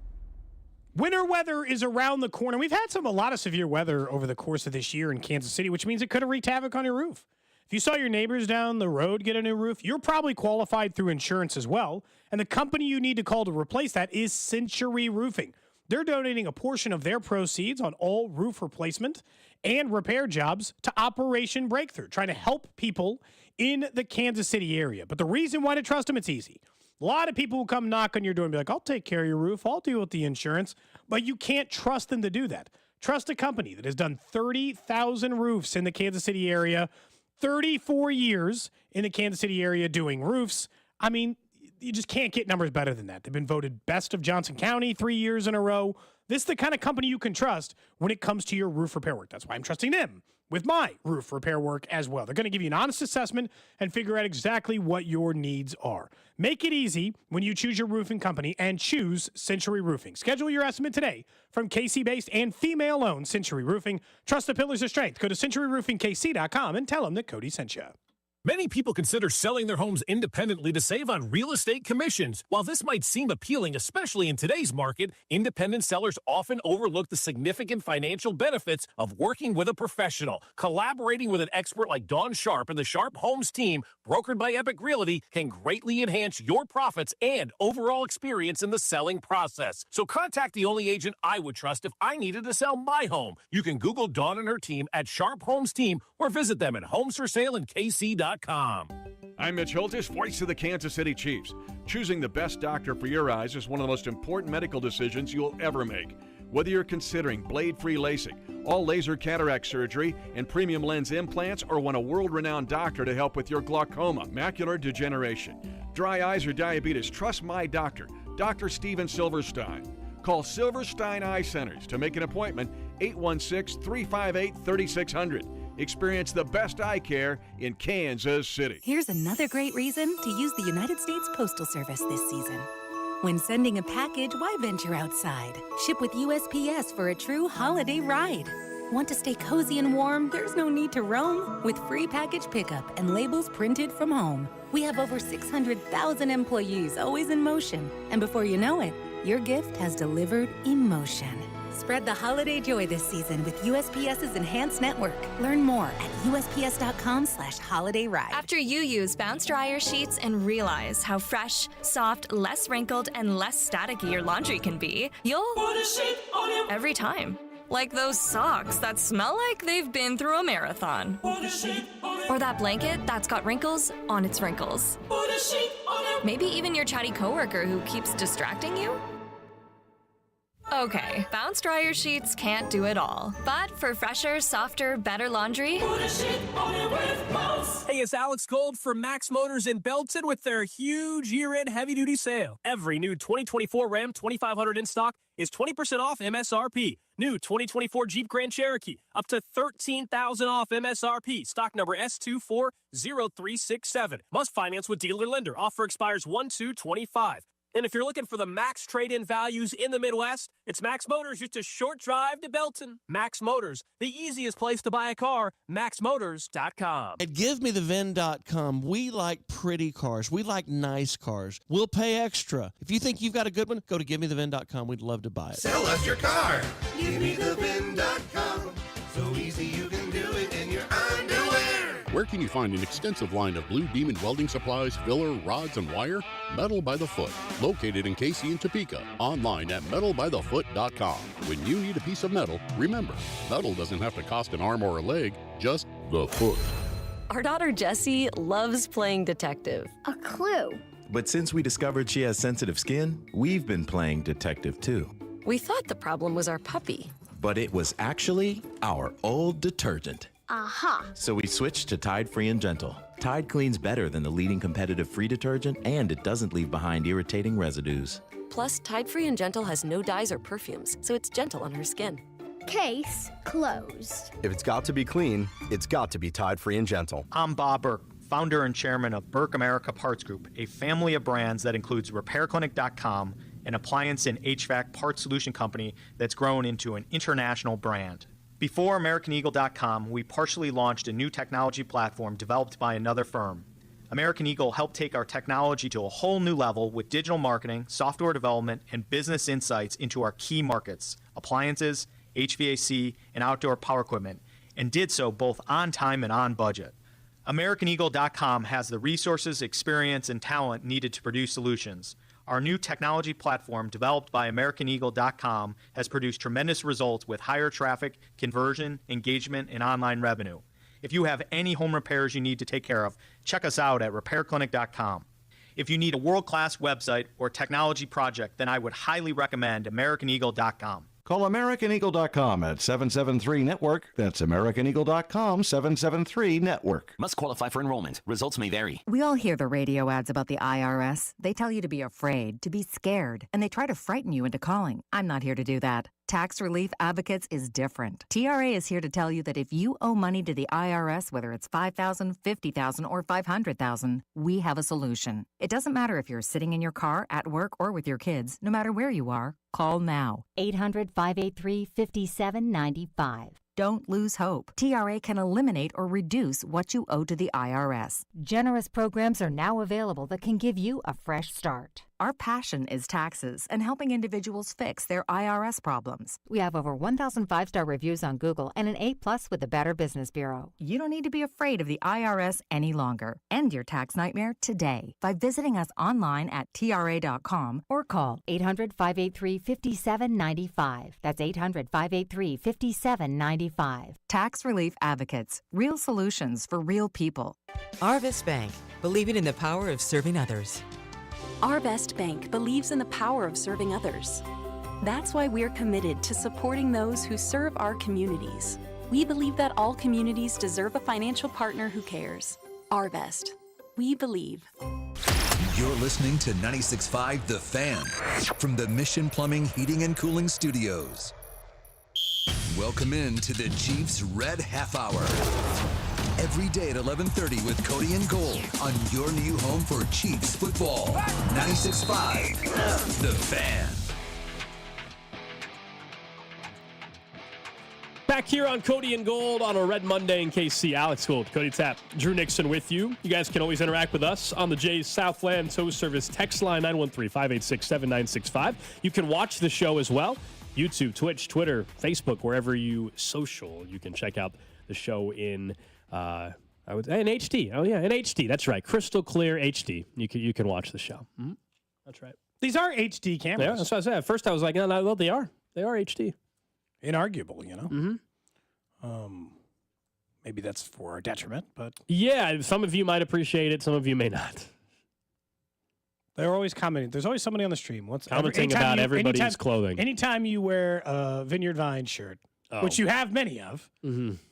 Speaker 2: Winter weather is around the corner. We've had a lot of severe weather over the course of this year in Kansas City, which means it could have wreaked havoc on your roof. If you saw your neighbors down the road get a new roof, you're probably qualified through insurance as well. And the company you need to call to replace that is Century Roofing. They're donating a portion of their proceeds on all roof replacement and repair jobs to Operation Breakthrough, trying to help people in the Kansas City area. But the reason why to trust them, it's easy. A lot of people will come knock on your door and be like, I'll take care of your roof. I'll deal with the insurance. But you can't trust them to do that. Trust a company that has done 30,000 roofs in the Kansas City area, 34 years in the Kansas City area doing roofs. I mean, you just can't get numbers better than that. They've been voted best of Johnson County 3 years in a row. This is the kind of company you can trust when it comes to your roof repair work. That's why I'm trusting them with my roof repair work as well. They're going to give you an honest assessment and figure out exactly what your needs are. Make it easy when you choose your roofing company and choose Century Roofing. Schedule your estimate today from KC-based and female-owned Century Roofing. Trust the pillars of strength. Go to CenturyRoofingKC.com and tell them that Cody sent you.
Speaker 6: Many people consider selling their homes independently to save on real estate commissions. While this might seem appealing, especially in today's market, independent sellers often overlook the significant financial benefits of working with a professional. Collaborating with an expert like Dawn Sharp and the Sharp Homes team, brokered by Epic Realty, can greatly enhance your profits and overall experience in the selling process. So contact the only agent I would trust if I needed to sell my home. You can Google Dawn and her team at Sharp Homes Team or visit them at homesforsaleandkc.com.
Speaker 20: I'm Mitch Holtis, voice of the Kansas City Chiefs. Choosing the best doctor for your eyes is one of the most important medical decisions you'll ever make. Whether you're considering blade-free LASIK, all laser cataract surgery, and premium lens implants, or want a world-renowned doctor to help with your glaucoma, macular degeneration, dry eyes, or diabetes, trust my doctor, Dr. Steven Silverstein. Call Silverstein Eye Centers to make an appointment, 816-358-3600. Experience the best eye care in Kansas City.
Speaker 25: Here's another great reason to use the United States Postal Service this season. When sending a package, why venture outside? Ship with USPS for a true holiday ride. Want to stay cozy and warm? There's no need to roam. With free package pickup and labels printed from home. We have over 600,000 employees always in motion. And before you know it, your gift has delivered emotion. Spread the holiday joy this season with USPS's enhanced network. Learn more at USPS.com/holidayride.
Speaker 9: After you use Bounce Dryer sheets and realize how fresh, soft, less wrinkled, and less staticky your laundry can be, you'll put a sheet on your every time. Like those socks that smell like they've been through a marathon. Put a sheet on it. Or that blanket that's got wrinkles on its wrinkles. Put a sheet on it. Maybe even your chatty coworker who keeps distracting you. Okay, bounce dryer sheets can't do it all. But for fresher, softer, better laundry,
Speaker 10: Hey, it's Alex Gold from Max Motors in Belton with their huge year-end heavy-duty sale. Every new 2024 Ram 2500 in stock is 20% off MSRP. New 2024 Jeep Grand Cherokee, up to $13,000 off MSRP. Stock number S240367. Must finance with dealer lender. Offer expires 1/2/25. And if you're looking for the max trade-in values in the Midwest, it's Max Motors, just a short drive to Belton. Max Motors, the easiest place to buy a car, maxmotors.com.
Speaker 11: At GiveMeTheVin.com, we like pretty cars. We like nice cars. We'll pay extra. If you think you've got a good one, go to GiveMeTheVin.com. We'd love to buy it.
Speaker 13: Sell us your car. GiveMeTheVin.com. So easy you can do it in your underwear.
Speaker 14: Where can you find an extensive line of Blue Demon welding supplies, filler, rods, and wire? Metal by the Foot, located in Casey and Topeka. Online at metalbythefoot.com. When you need a piece of metal, remember, metal doesn't have to cost an arm or a leg, just the foot.
Speaker 15: Our daughter Jessie loves playing detective.
Speaker 16: A clue.
Speaker 17: But since we discovered she has sensitive skin, we've been playing detective too.
Speaker 15: We thought the problem was our puppy.
Speaker 17: But it was actually our old detergent.
Speaker 16: Aha.
Speaker 17: So we switched to Tide Free and Gentle. Tide cleans better than the leading competitive free detergent, and it doesn't leave behind irritating residues.
Speaker 15: Plus, Tide Free and Gentle has no dyes or perfumes, so it's gentle on her skin.
Speaker 16: Case closed.
Speaker 18: If it's got to be clean, it's got to be Tide Free and Gentle.
Speaker 28: I'm Bob Burke, founder and chairman of Burke America Parts Group, a family of brands that includes RepairClinic.com, an appliance and HVAC parts solution company that's grown into an international brand. Before AmericanEagle.com, we partially launched a new technology platform developed by another firm. American Eagle helped take our technology to a whole new level with digital marketing, software development, and business insights into our key markets, appliances, HVAC, and outdoor power equipment, and did so both on time and on budget. AmericanEagle.com has the resources, experience, and talent needed to produce solutions. Our new technology platform, developed by AmericanEagle.com, has produced tremendous results with higher traffic, conversion, engagement, and online revenue. If you have any home repairs you need to take care of, check us out at RepairClinic.com. If you need a world-class website or technology project, then I would highly recommend AmericanEagle.com.
Speaker 29: Call AmericanEagle.com at 773-NETWORK. That's AmericanEagle.com, 773-NETWORK.
Speaker 30: Must qualify for enrollment. Results may vary.
Speaker 7: We all hear the radio ads about the IRS. They tell you to be afraid, to be scared, and they try to frighten you into calling. I'm not here to do that. Tax Relief Advocates is different. TRA is here to tell you that if you owe money to the IRS, whether it's $5,000, $50,000, or $500,000, we have a solution. It doesn't matter if you're sitting in your car, at work, or with your kids. No matter where you are, call now.
Speaker 31: 800-583-5795.
Speaker 7: Don't lose hope. TRA can eliminate or reduce what you owe to the IRS.
Speaker 31: Generous programs are now available that can give you a fresh start.
Speaker 7: Our passion is taxes and helping individuals fix their IRS problems.
Speaker 31: We have over 1,000 five-star reviews on Google and an A+ with the Better Business Bureau.
Speaker 7: You don't need to be afraid of the IRS any longer. End your tax nightmare today by visiting us online at TRA.com
Speaker 31: or call 800-583-5795. That's 800-583-5795.
Speaker 7: Tax Relief Advocates. Real solutions for real people.
Speaker 32: Arvest Bank, believing in the power of serving others.
Speaker 33: Arvest Bank believes in the power of serving others. That's why we're committed to supporting those who serve our communities. We believe that all communities deserve a financial partner who cares. Arvest. We believe.
Speaker 4: You're listening to 96.5 The Fan from the Mission Plumbing, Heating, and Cooling Studios. Welcome in to the Chiefs Red Half Hour. Every day at 11:30 with Cody and Gold on your new home for Chiefs football. 96.5 The Fan.
Speaker 1: Back here on Cody and Gold on a Red Monday in KC. Alex Gold, Cody Tapp, Drew Nixon with you. You guys can always interact with us on the Jays Southland Tow Service text line 913-586-7965. You can watch the show as well. YouTube, Twitch, Twitter, Facebook, wherever you social. You can check out the show in in HD. Oh yeah, in HD. That's right, crystal clear HD. You can watch the show. Mm-hmm. That's right.
Speaker 2: These are HD cameras.
Speaker 1: Yeah, that's what I said. At first, I was like, no, they are. They are HD.
Speaker 2: Inarguable, you know.
Speaker 1: Mm-hmm.
Speaker 2: Maybe that's for our detriment, but
Speaker 1: yeah, some of you might appreciate it. Some of you may not.
Speaker 2: They're always commenting. There's always somebody on the stream.
Speaker 1: Commenting about everybody's clothing.
Speaker 2: Anytime you wear a Vineyard Vine shirt, which you have many of,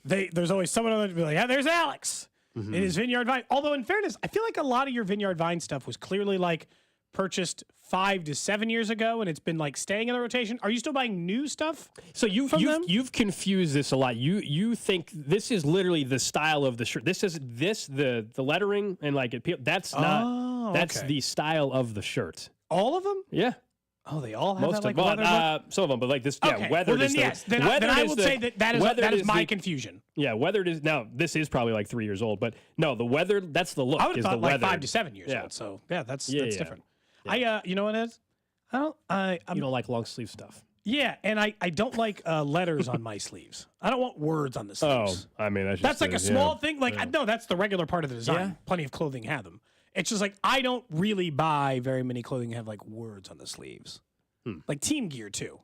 Speaker 2: there's always someone on the be like, yeah, there's Alex in his Vineyard Vine. Although, in fairness, I feel like a lot of your Vineyard Vine stuff was clearly like
Speaker 1: purchased 5 to 7 years ago, and it's been like staying in the rotation. Are you still buying new stuff?
Speaker 2: So you've confused this a lot. You think this is literally the style of the shirt. This is the lettering and like it. That's not. That's the style of the shirt.
Speaker 1: All of them?
Speaker 2: Yeah.
Speaker 1: Oh, they all have
Speaker 2: Most
Speaker 1: that,
Speaker 2: of
Speaker 1: like,
Speaker 2: them, some of them, but like this,
Speaker 1: okay.
Speaker 2: weathered
Speaker 1: well, then,
Speaker 2: is
Speaker 1: yes.
Speaker 2: the,
Speaker 1: Then I will say that is my confusion.
Speaker 2: Yeah, weathered is now. This is probably like 3 years old, but no, the weathered. That's the look.
Speaker 1: I would have thought like
Speaker 2: weathered.
Speaker 1: 5 to 7 years old. So yeah, that's different. Yeah.
Speaker 2: You know what it is? You
Speaker 1: don't
Speaker 2: like long sleeve stuff.
Speaker 1: Yeah, and I don't like letters on my sleeves. I don't want words on the sleeves.
Speaker 2: Oh, I mean
Speaker 1: that's like a small thing. Like no, that's the regular part of the design. Plenty of clothing have them. It's just like I don't really buy very many clothing that have like words on the sleeves. Like team gear too.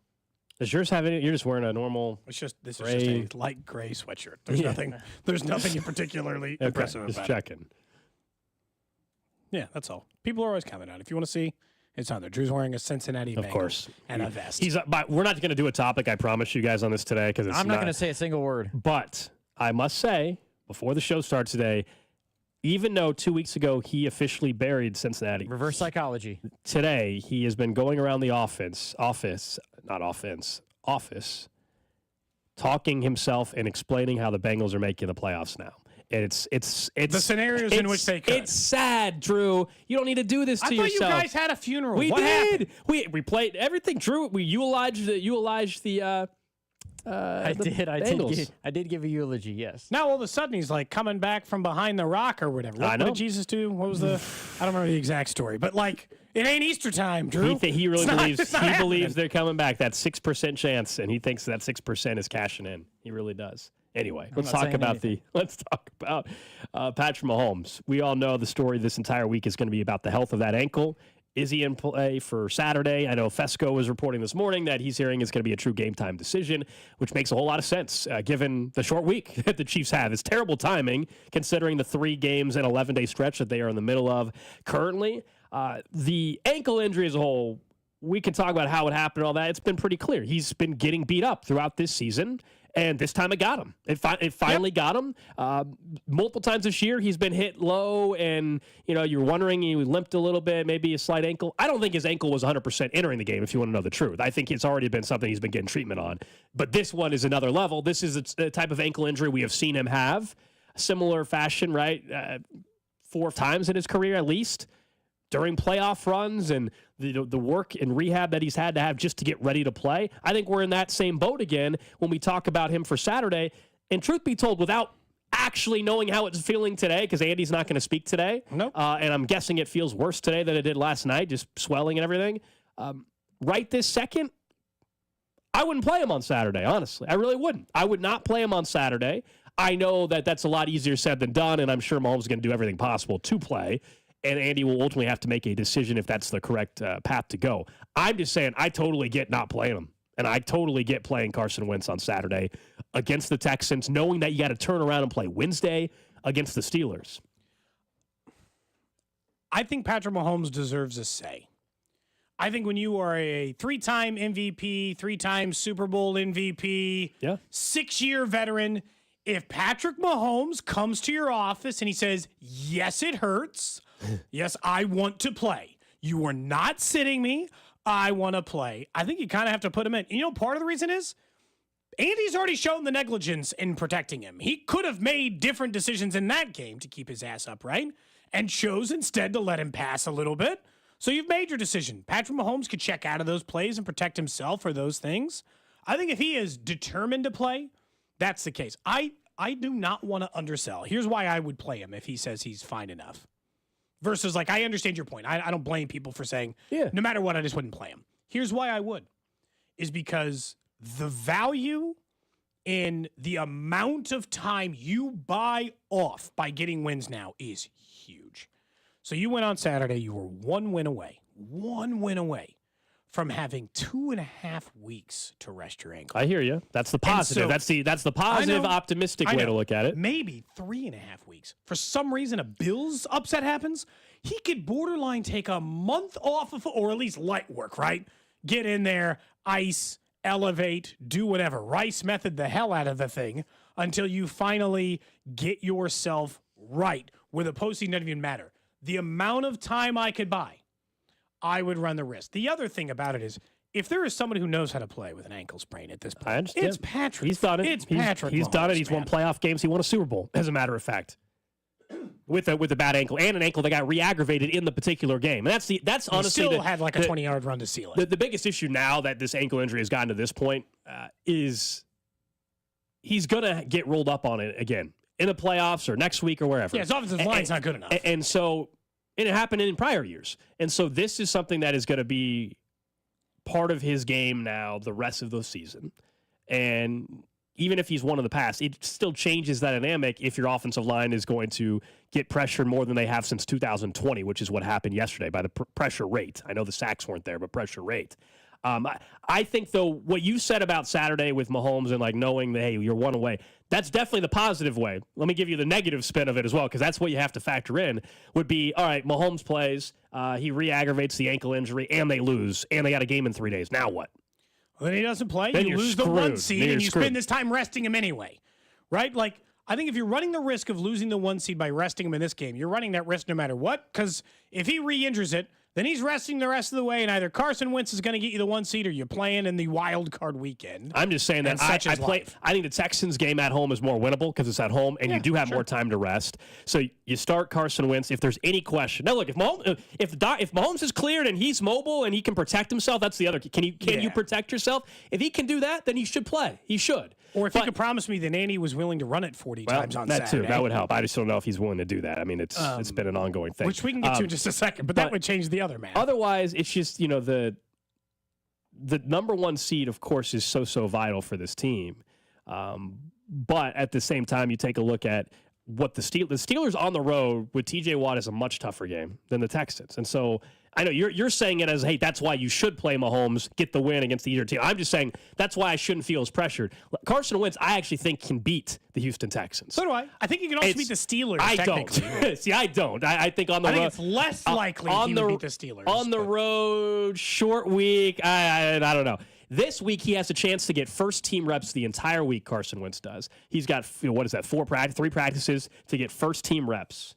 Speaker 2: Does yours have any? You're just wearing a normal.
Speaker 1: This is just a light gray sweatshirt. There's nothing. There's nothing particularly impressive about
Speaker 2: just checking.
Speaker 1: it. Yeah, that's all. People are always commenting on it. If you want to see, it's on there. Drew's wearing a Cincinnati
Speaker 2: of course,
Speaker 1: and a vest.
Speaker 2: But we're not going to do a topic. I promise you guys on this today because
Speaker 3: I'm not going to say a single word.
Speaker 2: But I must say, before the show starts today, even though 2 weeks ago he officially buried Cincinnati,
Speaker 3: reverse psychology.
Speaker 2: Today he has been going around the office, talking himself and explaining how the Bengals are making the playoffs now. And it's the
Speaker 1: scenarios in which they could.
Speaker 2: It's sad, Drew. You don't need to do this to yourself.
Speaker 1: I thought you guys had a funeral.
Speaker 2: We
Speaker 1: what
Speaker 2: did.
Speaker 1: Happened?
Speaker 2: We played everything, Drew. We eulogized the.
Speaker 3: I did give a eulogy. Yes.
Speaker 1: Now all of a sudden he's like coming back from behind the rock or whatever. What did Jesus do? What was the? I don't remember the exact story, but like it ain't Easter time, Drew.
Speaker 2: He really believes they're coming back. That 6% chance, and he thinks that 6% is cashing in. He really does. Anyway, let's talk about Patrick Mahomes. We all know the story this entire week is going to be about the health of that ankle. Is he in play for Saturday? I know Fesco was reporting this morning that he's hearing it's going to be a true game time decision, which makes a whole lot of sense given the short week that the Chiefs have. It's terrible timing considering the 3 games and 11-day stretch that they are in the middle of currently. The ankle injury as a whole, we can talk about how it happened and all that. It's been pretty clear. He's been getting beat up throughout this season. And this time it got him. It finally got him. Multiple times this year, he's been hit low, and you're wondering he limped a little bit, maybe a slight ankle. I don't think his ankle was 100% entering the game, if you want to know the truth. I think it's already been something he's been getting treatment on. But this one is another level. This is the type of ankle injury we have seen him have. Similar fashion, right? 4 times in his career at least. During playoff runs and the work and rehab that he's had to have just to get ready to play. I think we're in that same boat again when we talk about him for Saturday. And truth be told, without actually knowing how it's feeling today, because Andy's not going to speak today.
Speaker 1: Nope.
Speaker 2: And I'm guessing it feels worse today than it did last night, just swelling and everything. Right this second, I wouldn't play him on Saturday, honestly. I really wouldn't. I would not play him on Saturday. I know that that's a lot easier said than done, and I'm sure Mahomes is going to do everything possible to play. And Andy will ultimately have to make a decision if that's the correct path to go. I'm just saying I totally get not playing him. And I totally get playing Carson Wentz on Saturday against the Texans, knowing that you got to turn around and play Wednesday against the Steelers.
Speaker 1: I think Patrick Mahomes deserves a say. I think when you are a 3-time MVP, 3-time Super Bowl MVP, 6-year veteran, if Patrick Mahomes comes to your office and he says, yes, it hurts. Yes, I want to play. You are not sitting me. I want to play. I think you kind of have to put him in. Part of the reason is Andy's already shown the negligence in protecting him. He could have made different decisions in that game to keep his ass upright and chose instead to let him pass a little bit. So you've made your decision. Patrick Mahomes could check out of those plays and protect himself for those things. I think if he is determined to play, that's the case. I do not want to undersell. Here's why I would play him if he says he's fine enough. Versus, I understand your point. I don't blame people for saying, no matter what, I just wouldn't play him. Here's why I would. Is because the value in the amount of time you buy off by getting wins now is huge. So you went on Saturday, you were 1 win away from having 2.5 weeks to rest your ankle.
Speaker 2: I hear you. That's the positive. So, that's the positive, optimistic way to look at it.
Speaker 1: Maybe 3.5 weeks. For some reason, a Bills upset happens.
Speaker 2: he could borderline take a month off of, or at least light work, right? Get in there, ice, elevate, do whatever. Rice method the hell out of the thing until you finally get yourself right, where the postseason doesn't even matter. The amount of time I could buy, I would run the risk. The other thing about it is, if there is someone who knows how to play with an ankle sprain at this point, it's Patrick.
Speaker 1: He's done it.
Speaker 2: It's Patrick.
Speaker 1: He's done it. He's won playoff games. He won a Super Bowl, as a matter of fact, with a bad ankle and an ankle that got re-aggravated in the particular game. And that's honestly
Speaker 2: still had like a 20-yard run to seal it.
Speaker 1: The biggest issue now that this ankle injury has gotten to this point is he's gonna get rolled up on it again in the playoffs or next week or wherever.
Speaker 2: Yeah, his offensive line's not good enough.
Speaker 1: And so it happened in prior years. And so this is something that is going to be part of his game now the rest of the season. And even if he's won in the past, it still changes that dynamic if your offensive line is going to get pressured more than they have since 2020, which is what happened yesterday by the pressure rate. I know the sacks weren't there, but pressure rate. I think, though, what you said about Saturday with Mahomes and like knowing that, hey, you're one away, that's definitely the positive way. Let me give you the negative spin of it as well, because that's what you have to factor in, would be, all right, Mahomes plays, he re-aggravates the ankle injury, and they lose, and they got a game in 3 days. Now what?
Speaker 2: Well, then he doesn't play.
Speaker 1: Then
Speaker 2: you lose
Speaker 1: screwed.
Speaker 2: the 1 seed, and you
Speaker 1: screwed.
Speaker 2: spend this time resting him anyway, right? Like, I think if you're running the risk of losing the 1 seed by resting him in this game, you're running that risk no matter what, because if he re-injures it, then he's resting the rest of the way, and either Carson Wentz is going to get you the 1 seed or you're playing in the wild card weekend.
Speaker 1: I'm just saying that I think the Texans game at home is more winnable because it's at home, and you do have more time to rest. So you start Carson Wentz if there's any question. Now, look, if Mahomes is cleared and he's mobile and he can protect himself, that's the other. Can you protect yourself? If he can do that, then he should play. He should.
Speaker 2: Or if you could promise me that Andy was willing to run it 40 times on
Speaker 1: that
Speaker 2: Saturday.
Speaker 1: Too. That would help. I just don't know if he's willing to do that. I mean, it's been an ongoing thing.
Speaker 2: Which we can get to in just a second, but that would change the other math.
Speaker 1: Otherwise, it's just, the number 1 seed, of course, is so vital for this team. But at the same time, you take a look at what the Steelers on the road with TJ Watt is a much tougher game than the Texans. And so I know you're saying it as, hey, that's why you should play Mahomes, get the win against the either team. I'm just saying that's why I shouldn't feel as pressured. Carson Wentz, I actually think, can beat the Houston Texans.
Speaker 2: So do I. I think you can also beat the Steelers.
Speaker 1: I don't. See, I don't. I think on the road.
Speaker 2: I think it's less likely he would beat the Steelers.
Speaker 1: On the road, short week, I don't know. This week, he has a chance to get first-team reps the entire week, Carson Wentz does. He's got, what is that, 3 practices to get first-team reps.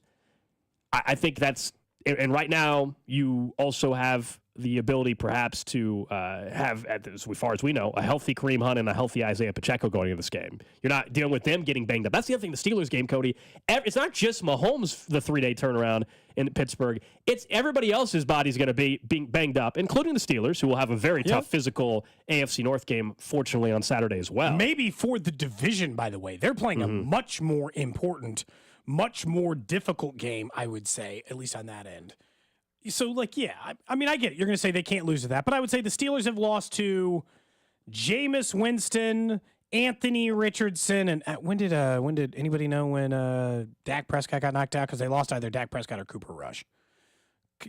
Speaker 1: I think that's, and right now, you also have the ability perhaps to have, as far as we know, a healthy Kareem Hunt and a healthy Isaiah Pacheco going into this game. You're not dealing with them getting banged up. That's the other thing, the Steelers game, Cody. It's not just Mahomes, the 3-day turnaround in Pittsburgh. It's everybody else's body's going to be being banged up, including the Steelers, who will have a very tough physical AFC North game, fortunately, on Saturday as well.
Speaker 2: Maybe for the division, by the way. They're playing a much more important, much more difficult game, I would say, at least on that end. So, I mean, I get it. You're going to say they can't lose to that. But I would say the Steelers have lost to Jameis Winston, Anthony Richardson, and when did anybody know when Dak Prescott got knocked out? Because they lost either Dak Prescott or Cooper Rush.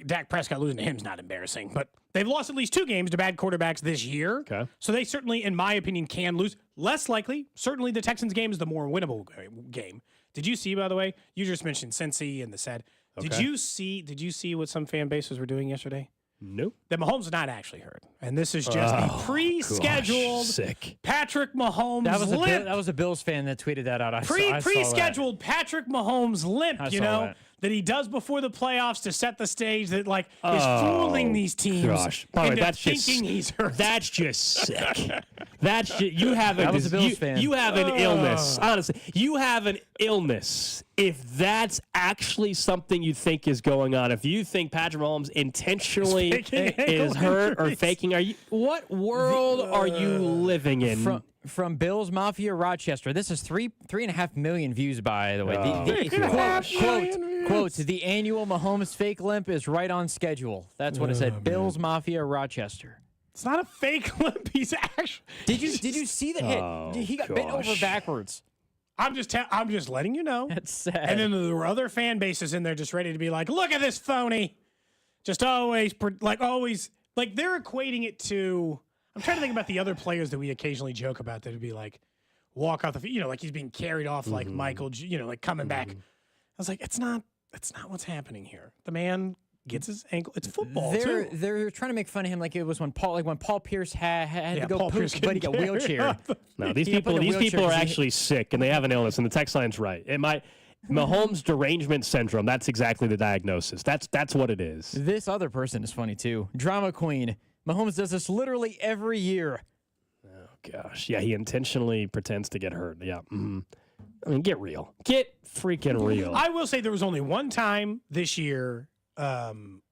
Speaker 2: Dak Prescott losing to him is not embarrassing, but they've lost at least 2 games to bad quarterbacks this year.
Speaker 1: Okay.
Speaker 2: So they certainly, in my opinion, can lose. Less likely, certainly the Texans game is the more winnable game. Did you see, by the way, you just mentioned Cincy and the said. Okay. Did you see what some fan bases were doing yesterday?
Speaker 1: Nope.
Speaker 2: That Mahomes is not actually hurt. And this is just the pre-scheduled Patrick Mahomes limp.
Speaker 3: That was a Bills fan that tweeted that out.
Speaker 2: Pre-scheduled Patrick Mahomes limp, that he does before the playoffs to set the stage that is fooling these teams into thinking he's hurt.
Speaker 1: That's just sick. You have an illness. Honestly, you have an illness. If that's actually something you think is going on, if you think Patrick Mahomes intentionally is hurt or faking, what world are you living in?
Speaker 3: From Bills Mafia Rochester. This is 3.5 million views, by the way. Quote, the annual Mahomes fake limp is right on schedule. That's what it said. Bills Mafia Rochester.
Speaker 2: It's not a fake limp. He's actually.
Speaker 3: Did you see the hit? He got bent over backwards.
Speaker 2: I'm just letting you know.
Speaker 3: That's sad.
Speaker 2: And then there were other fan bases in there just ready to be like, look at this phony. Just always they're equating it to. I'm trying to think about the other players that we occasionally joke about that would be like, walk off the field, like he's being carried off like Michael, like coming back. I was like, it's not That's not what's happening here. The man gets his ankle. It's football.
Speaker 3: They're trying to make fun of him like it was when Paul Pierce had to go
Speaker 2: Paul
Speaker 3: poop,
Speaker 2: Pierce
Speaker 3: but he got wheelchair.
Speaker 1: No, these people are actually sick, and they have an illness, and the text line's right. It might Mahomes derangement syndrome. That's exactly the diagnosis. That's what it is.
Speaker 3: This other person is funny too. Drama queen. Mahomes does this literally every year.
Speaker 1: Oh gosh, yeah, he intentionally pretends to get hurt. Yeah, I mean, get real. Get freaking real.
Speaker 2: I will say there was only one time this year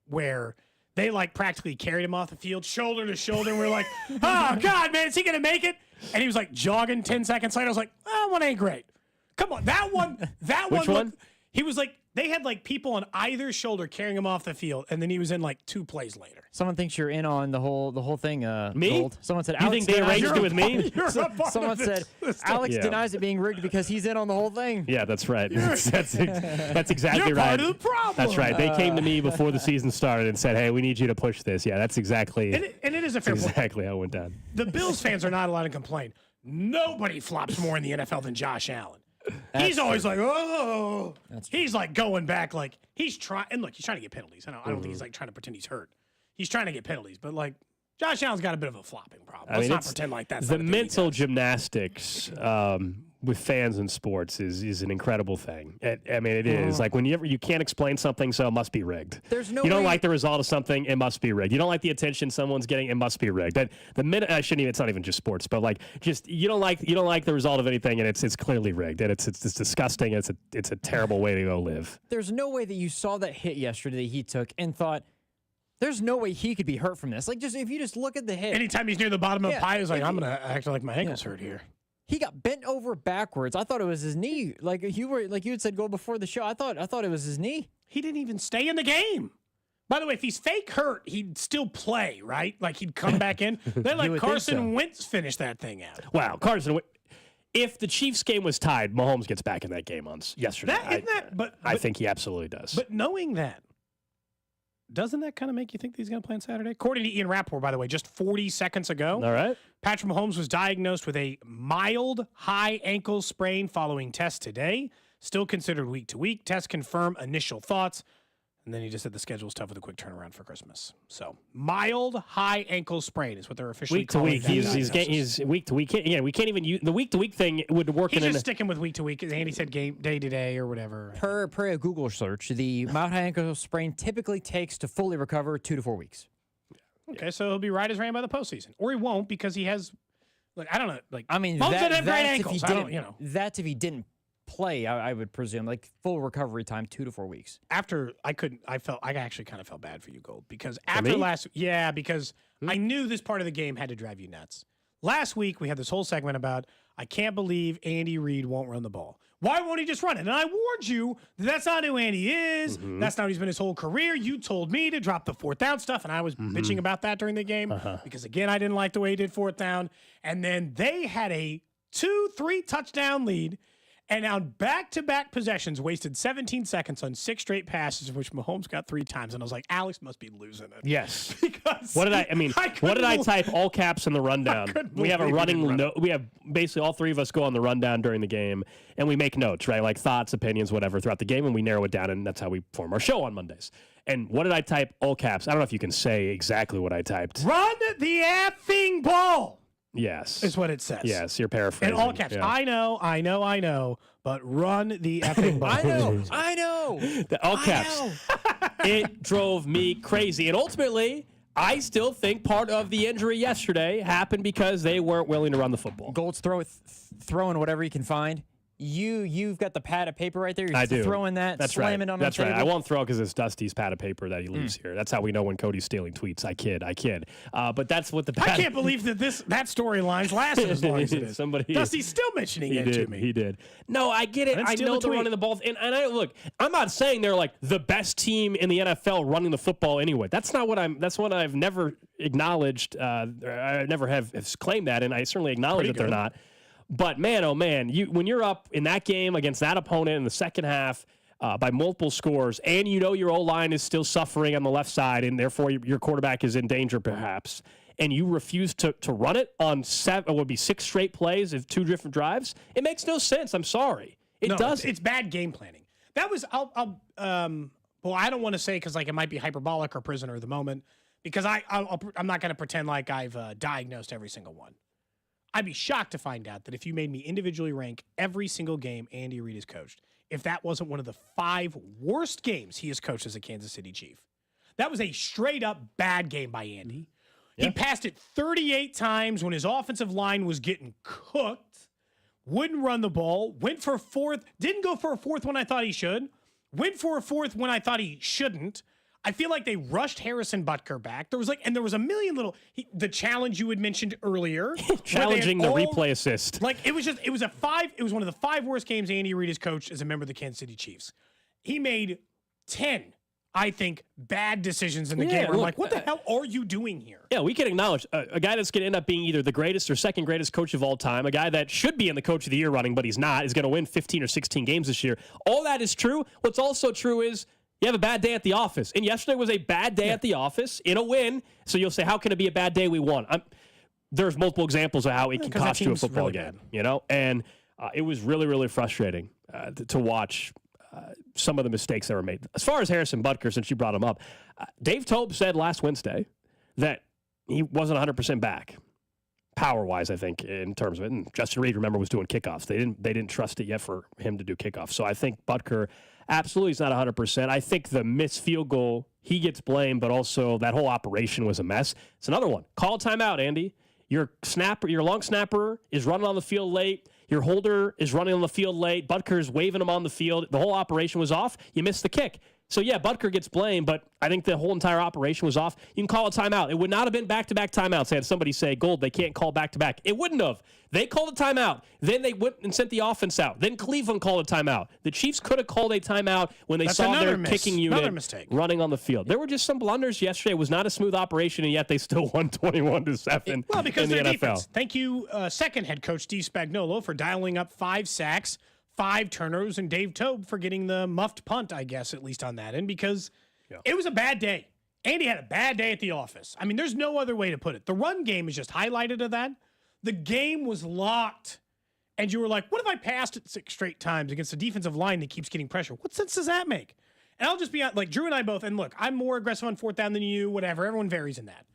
Speaker 2: where they practically carried him off the field, shoulder to shoulder, and we're like, oh God, man, is he gonna make it? And he was jogging 10 seconds later. I was like, that one ain't great. Come on, that one.
Speaker 1: Which one?
Speaker 2: He was they had people on either shoulder carrying him off the field, and then he was in 2 plays later.
Speaker 3: Someone thinks you're in on the whole thing.
Speaker 1: Me?
Speaker 3: Gold. Someone said,
Speaker 1: you think they arranged it with me?
Speaker 3: Someone said Alex denies it being rigged because he's in on the whole thing.
Speaker 1: Yeah, that's right. That's exactly
Speaker 2: you're
Speaker 1: right.
Speaker 2: Part of the problem.
Speaker 1: That's right. They came to me before the season started and said, "Hey, we need you to push this." Yeah, that's exactly.
Speaker 2: And it is a fair point.
Speaker 1: Exactly how it went down.
Speaker 2: The Bills fans are not allowed to complain. Nobody flops more in the NFL than Josh Allen. He's always oh. He's going back he's trying. And look, he's trying to get penalties. I don't think he's trying to pretend he's hurt. He's trying to get penalties, but Josh Allen's got a bit of a flopping problem. Let's not pretend that's
Speaker 1: the mental gymnastics with fans in sports is an incredible thing. I mean, it is when you can't explain something, so it must be rigged.
Speaker 3: There's no.
Speaker 1: You don't like the result of something, it must be rigged. You don't like the attention someone's getting, it must be rigged. That the minute I shouldn't even. It's not even just sports, but just you don't like the result of anything, and it's clearly rigged, and it's disgusting. It's a terrible way to go live.
Speaker 3: There's no way that you saw that hit yesterday that he took and thought, there's no way he could be hurt from this. If you just look at the hit.
Speaker 2: Anytime he's near the bottom of the pie, he's I'm going to act like my ankle's hurt here.
Speaker 3: He got bent over backwards. I thought it was his knee. You had said go before the show. I thought it was his knee.
Speaker 2: He didn't even stay in the game. By the way, if he's fake hurt, he'd still play, right? He'd come back in. Then let Carson Wentz finish that thing out.
Speaker 1: Wow, Carson. If the Chiefs game was tied, Mahomes gets back in that game on yesterday. I think he absolutely does.
Speaker 2: But knowing that, doesn't that kind of make you think that he's going to play on Saturday? According to Ian Rappaport, by the way, just 40 seconds ago,
Speaker 1: all right,
Speaker 2: Patrick Mahomes was diagnosed with a mild high ankle sprain following tests today. Still considered week to week. Tests confirm initial thoughts. And then he just said the schedule's tough with a quick turnaround for Christmas. So mild high ankle sprain is what they're officially calling
Speaker 1: week to week. He's week to week. Yeah, we can't even use the week to week thing. Would work.
Speaker 2: He's just sticking with week to week. As Andy said, game day to day or whatever.
Speaker 3: Per a Google search, the mild high ankle sprain typically takes to fully recover 2 to 4 weeks.
Speaker 2: Okay, so he'll be right as rain by the postseason, or he won't because he has. I don't know.
Speaker 3: I mean,
Speaker 2: Mahomes doesn't have great ankles.
Speaker 3: That's if he didn't play, I would presume, full recovery time, 2 to 4 weeks.
Speaker 2: After I actually kind of felt bad for you, Gold, because after because I knew this part of the game had to drive you nuts. Last week we had this whole segment about I can't believe Andy Reid won't run the ball. Why won't he just run it? And I warned you that's not who Andy is. That's not who he's been his whole career. You told me to drop the 4th down stuff, and I was bitching about that during the game because again I didn't like the way he did 4th down. And then they had a 2-3 touchdown lead. And on back-to-back possessions, wasted 17 seconds on 6 straight passes, of which Mahomes got 3 times. And I was like, Alex must be losing it.
Speaker 1: Yes.
Speaker 2: Because
Speaker 1: what did I type all caps in the rundown? We have a running note. We have basically all 3 of us go on the rundown during the game, and we make notes, right? Thoughts, opinions, whatever, throughout the game, and we narrow it down, and that's how we form our show on Mondays. And what did I type? All caps. I don't know if you can say exactly what I typed.
Speaker 2: Run the effing ball.
Speaker 1: Yes.
Speaker 2: Is what it says.
Speaker 1: Yes, you're paraphrasing.
Speaker 2: In all caps. Yeah. I know, but run the effing ball.
Speaker 3: I know.
Speaker 1: All caps. It drove me crazy. And ultimately, I still think part of the injury yesterday happened because they weren't willing to run the football.
Speaker 3: Gold's throwing whatever he can find. You've got the pad of paper right there. You're
Speaker 1: I do.
Speaker 3: Throwing that,
Speaker 1: That's
Speaker 3: slamming
Speaker 1: right.
Speaker 3: on
Speaker 1: That's
Speaker 3: the
Speaker 1: right.
Speaker 3: table.
Speaker 1: I won't throw because it's Dusty's pad of paper that he leaves here. That's how we know when Cody's stealing tweets. I kid. But that's what the pad.
Speaker 2: I can't believe that that storyline's lasted as long as it is. Dusty's still mentioning it to me.
Speaker 1: He did. No, I get it. I know they're running the ball. And I look, I'm not saying they're the best team in the NFL running the football anyway. That's what I've never acknowledged. I never have claimed that, and I certainly acknowledge that they're not. But man, oh man, when you're up in that game against that opponent in the second half by multiple scores, and your O-line is still suffering on the left side, and therefore your quarterback is in danger perhaps, and you refuse to run it on 6 straight plays of 2 different drives, it makes no sense. I'm sorry. It doesn't.
Speaker 2: It's bad game planning. That was, well, I don't want to say because like it might be hyperbolic or prisoner of the moment because I'm not going to pretend like I've diagnosed every single one. I'd be shocked to find out that if you made me individually rank every single game Andy Reid has coached, if that wasn't one of the 5 worst games he has coached as a Kansas City Chief. That was a straight up bad game by Andy. Yeah. He passed it 38 times when his offensive line was getting cooked, wouldn't run the ball, went for a fourth, didn't go for a fourth when I thought he should, went for a fourth when I thought he shouldn't. I feel like they rushed Harrison Butker back. There was a million little, the challenge you had mentioned earlier.
Speaker 1: Challenging the replay assist.
Speaker 2: Like it was one of the 5 worst games Andy Reid has coached as a member of the Kansas City Chiefs. He made 10, I think, bad decisions in the game. I'm like, what the hell are you doing here?
Speaker 1: Yeah, we can acknowledge a guy that's going to end up being either the greatest or second greatest coach of all time, a guy that should be in the coach of the year running, but he's not, is going to win 15 or 16 games this year. All that is true. What's also true is you have a bad day at the office. And yesterday was a bad day at the office in a win. So you'll say, how can it be a bad day? We won. There's multiple examples of how it can cost you a football game, you know? And it was really, really frustrating to watch some of the mistakes that were made. As far as Harrison Butker, since you brought him up, Dave Tobe said last Wednesday that he wasn't 100% back, power-wise, I think, in terms of it. And Justin Reid, remember, was doing kickoffs. They didn't trust it yet for him to do kickoffs. So I think Butker absolutely is not 100%. I think the missed field goal, he gets blamed, but also that whole operation was a mess. It's another one. Call a timeout, Andy. Your long snapper is running on the field late. Your holder is running on the field late. Butker's waving him on the field. The whole operation was off. You missed the kick. So, yeah, Butker gets blamed, but I think the whole entire operation was off. You can call a timeout. It would not have been back-to-back timeouts had somebody say, Gold, they can't call back-to-back. It wouldn't have. They called a timeout. Then they went and sent the offense out. Then Cleveland called a timeout. The Chiefs could have called a timeout when they saw their kicking unit running on the field. There were just some blunders yesterday. It was not a smooth operation, and yet they still won 21-7
Speaker 2: Well, because
Speaker 1: in the
Speaker 2: their
Speaker 1: NFL.
Speaker 2: Defense. Thank you, second head coach Steve Spagnuolo, for dialing up 5 sacks, 5 turnovers, and Dave Tobe for getting the muffed punt, I guess, at least on that end, because it was a bad day. Andy had a bad day at the office. I mean, there's no other way to put it. The run game is just highlighted of that. The game was locked. And you were like, what if I passed it 6 straight times against a defensive line that keeps getting pressure? What sense does that make? And I'll just be like, Drew and I both, and look, I'm more aggressive on 4th down than you, whatever. Everyone varies in that.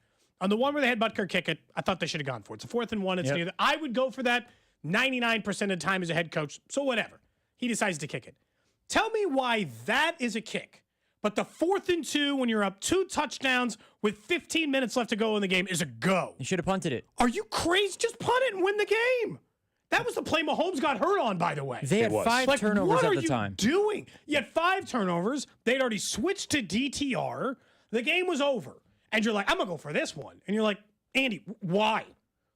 Speaker 2: On the one where they had Butker kick it, I thought they should have gone for it. It's a 4th and 1. It's neither. I would go for that 99% of the time as a head coach. So whatever. He decides to kick it. Tell me why that is a kick. But the 4th and 2, when you're up 2 touchdowns with 15 minutes left to go in the game, is a go.
Speaker 3: You should have punted it.
Speaker 2: Are you crazy? Just punt it and win the game. That was the play Mahomes got hurt on, by the way.
Speaker 3: They had 5 turnovers at the time.
Speaker 2: What are you doing? You had 5 turnovers. They'd already switched to DTR. The game was over. And you're like, I'm going to go for this one. And you're like, Andy, why?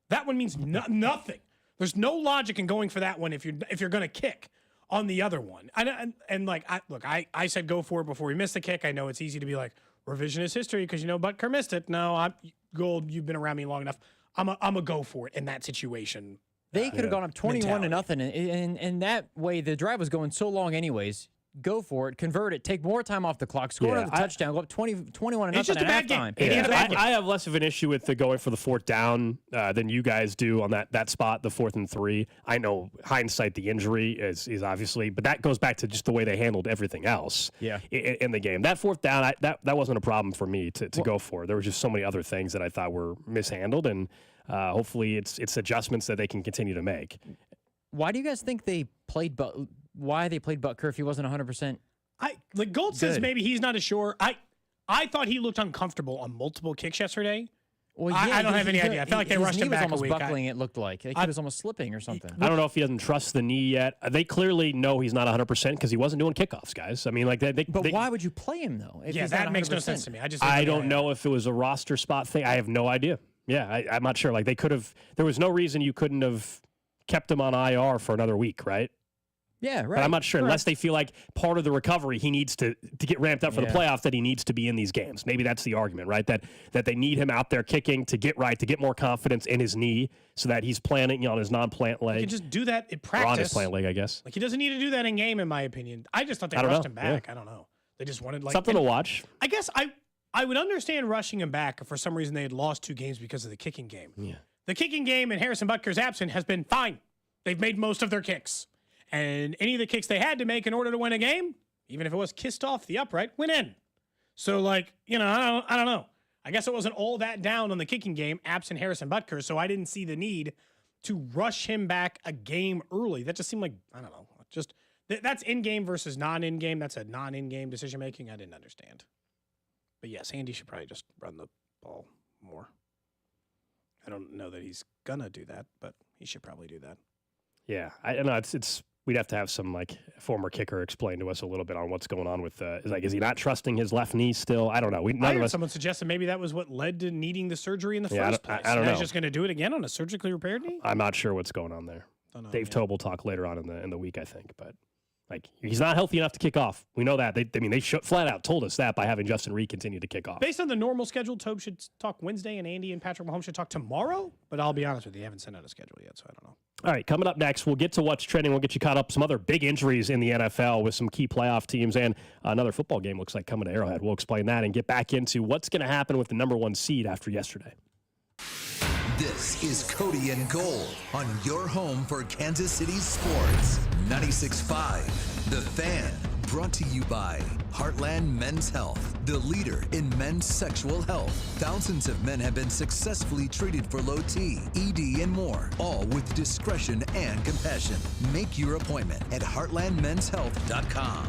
Speaker 2: That one means nothing. There's no logic in going for that one if you're going to kick on the other one. I said go for it before we missed the kick. I know it's easy to be like, revisionist history because Butker missed it. No, Gold, you've been around me long enough. I'm a go for it in that situation.
Speaker 3: They could have gone up 21-0, and that way the drive was going so long anyways. Go for it, convert it, take more time off the clock, score another touchdown, go up 21-0
Speaker 2: It's just a bad
Speaker 3: halftime.
Speaker 2: Game.
Speaker 1: I have less of an issue with the going for the 4th down than you guys do on that spot, the 4th and 3. I know hindsight, the injury is obviously, but that goes back to just the way they handled everything else in the game. That 4th down, that wasn't a problem for me to go for. There were just so many other things that I thought were mishandled, and hopefully it's adjustments that they can continue to make.
Speaker 3: Why do you guys think they played Butker if he wasn't 100%?
Speaker 2: Gold says maybe he's not as sure. I thought he looked uncomfortable on multiple kicks yesterday.
Speaker 3: Well, yeah,
Speaker 2: I don't have any idea. I felt like they rushed him back
Speaker 3: a week. His knee was almost buckling, it looked like. He was almost slipping or something.
Speaker 1: I don't know if he doesn't trust the knee yet. They clearly know he's not 100% because he wasn't doing kickoffs, guys. I mean,
Speaker 3: But why would you play him, though? If he's
Speaker 2: that
Speaker 3: not
Speaker 2: makes
Speaker 3: 100%?
Speaker 2: no sense to me.
Speaker 1: I don't know if it was a roster spot thing. I have no idea. Yeah, I'm not sure. Like, they could have – there was no reason you couldn't have kept him on IR for another week, right?
Speaker 3: Yeah, right.
Speaker 1: But I'm not sure, unless they feel like part of the recovery, he needs to get ramped up for the playoffs, that he needs to be in these games. Maybe that's the argument, right? That they need him out there kicking to get right, to get more confidence in his knee so that he's planting on his non-plant leg.
Speaker 2: He can just do that in practice.
Speaker 1: Or on his plant leg, I guess.
Speaker 2: He doesn't need to do that in game, in my opinion. I just thought they rushed him back. Yeah. I don't know. They just wanted
Speaker 1: something to watch.
Speaker 2: I guess I would understand rushing him back if for some reason they had lost 2 games because of the kicking game.
Speaker 1: Yeah.
Speaker 2: The kicking game in Harrison Butker's absence has been fine. They've made most of their kicks. And any of the kicks they had to make in order to win a game, even if it was kissed off the upright, went in. So, like, you know, I don't know. I guess it wasn't all that down on the kicking game, absent Harrison Butker, so I didn't see the need to rush him back a game early. That just seemed like, I don't know, just that's in-game versus non-in-game. That's a non-in-game decision-making. I didn't understand. But yes, Andy should probably just run the ball more. I don't know that he's going to do that, but he should probably do that.
Speaker 1: Yeah, I know it's we'd have to have some like former kicker explain to us a little bit on what's going on with is he not trusting his left knee still? I don't know.
Speaker 2: I heard someone suggested maybe that was what led to needing the surgery in the first place.
Speaker 1: I don't know.
Speaker 2: He's just going to do it again on a surgically repaired knee?
Speaker 1: I'm not sure what's going on there. Dave Tobe will talk later on in the week, I think, but like he's not healthy enough to kick off. We know that. They flat out told us that by having Justin Reed continue to kick off.
Speaker 2: Based on the normal schedule, Tobe should talk Wednesday, and Andy and Patrick Mahomes should talk tomorrow. But I'll be honest with you, they haven't sent out a schedule yet, so I don't know.
Speaker 1: All right, coming up next, we'll get to what's trending. We'll get you caught up some other big injuries in the NFL with some key playoff teams and another football game looks like coming to Arrowhead. We'll explain that and get back into what's going to happen with the number 1 seed after yesterday.
Speaker 4: This is Cody and Gold on your home for Kansas City sports. 96.5, The Fan. Brought to you by Heartland Men's Health, the leader in men's sexual health. Thousands of men have been successfully treated for low T, ED, and more, all with discretion and compassion. Make your appointment at heartlandmenshealth.com.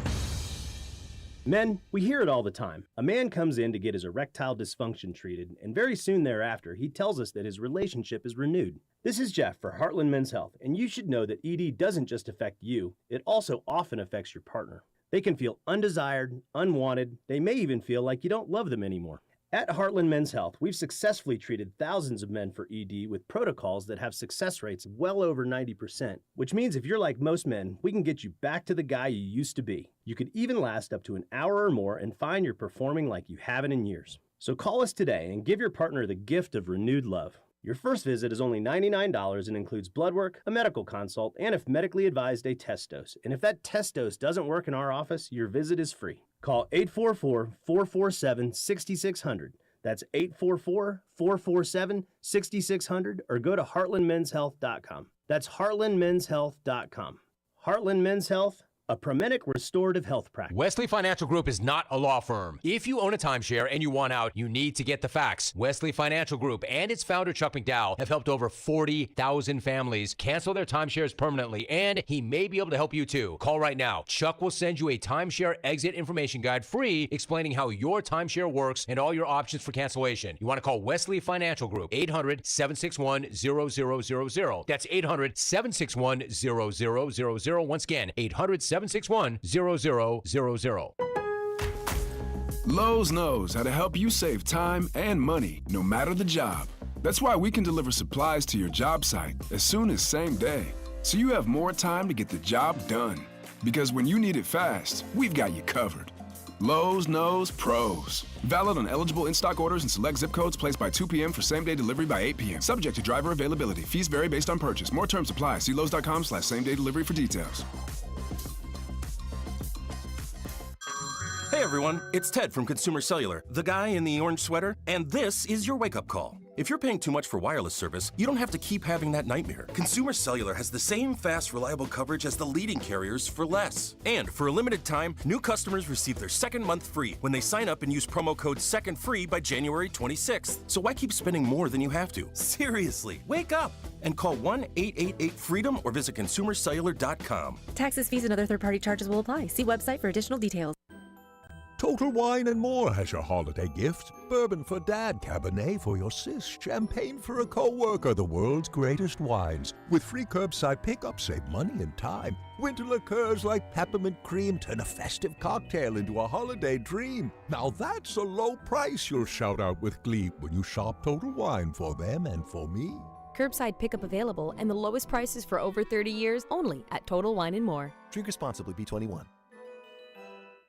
Speaker 5: Men, we hear it all the time. A man comes in to get his erectile dysfunction treated, and very soon thereafter, he tells us that his relationship is renewed. This is Jeff for Heartland Men's Health, and you should know that ED doesn't just affect you, it also often affects your partner. They can feel undesired, unwanted, they may even feel like you don't love them anymore. At Heartland Men's Health, we've successfully treated thousands of men for ED with protocols that have success rates well over 90%, which means if you're like most men, we can get you back to the guy you used to be. You could even last up to an hour or more and find you're performing like you haven't in years. So call us today and give your partner the gift of renewed love. Your first visit is only $99 and includes blood work, a medical consult, and if medically advised, a test dose. And if that test dose doesn't work in our office, your visit is free. Call 844-447-6600. That's 844-447-6600 or go to heartlandmenshealth.com. That's heartlandmenshealth.com. Heartland Men's Health, a Promenic restorative health practice.
Speaker 6: Wesley Financial Group is not a law firm. If you own a timeshare and you want out, you need to get the facts. Wesley Financial Group and its founder, Chuck McDowell, have helped over 40,000 families cancel their timeshares permanently, and he may be able to help you too. Call right now. Chuck will send you a timeshare exit information guide free explaining how your timeshare works and all your options for cancellation. You want to call Wesley Financial Group, 800-761-0000. That's 800-761-0000. Once again, 800-761-0000.
Speaker 8: Lowe's knows how to help you save time and money, no matter the job. That's why we can deliver supplies to your job site as soon as same day, so you have more time to get the job done. Because when you need it fast, we've got you covered. Lowe's knows pros. Valid on eligible in-stock orders and select zip codes placed by 2 p.m. for same-day delivery by 8 p.m. Subject to driver availability. Fees vary based on purchase. More terms apply. See Lowe's.com/same-day delivery for details.
Speaker 12: Hey everyone, it's Ted from Consumer Cellular, the guy in the orange sweater, and this is your wake-up call. If you're paying too much for wireless service, you don't have to keep having that nightmare. Consumer Cellular has the same fast, reliable coverage as the leading carriers for less. And for a limited time, new customers receive their second month free when they sign up and use promo code SECONDFREE by January 26th. So why keep spending more than you have to? Seriously, wake up and call 1-888-FREEDOM or visit consumercellular.com.
Speaker 19: Taxes, fees, and other third-party charges will apply. See website for additional details.
Speaker 20: Total Wine & More has your holiday gift. Bourbon for Dad, Cabernet for your sis, champagne for a co-worker, the world's greatest wines. With free curbside pickup, save money and time. Winter liqueurs like peppermint cream turn a festive cocktail into a holiday dream. Now that's a low price you'll shout out with glee when you shop Total Wine for them and for me.
Speaker 19: Curbside pickup available and the lowest prices for over 30 years only at Total Wine & More.
Speaker 20: Drink responsibly, B21.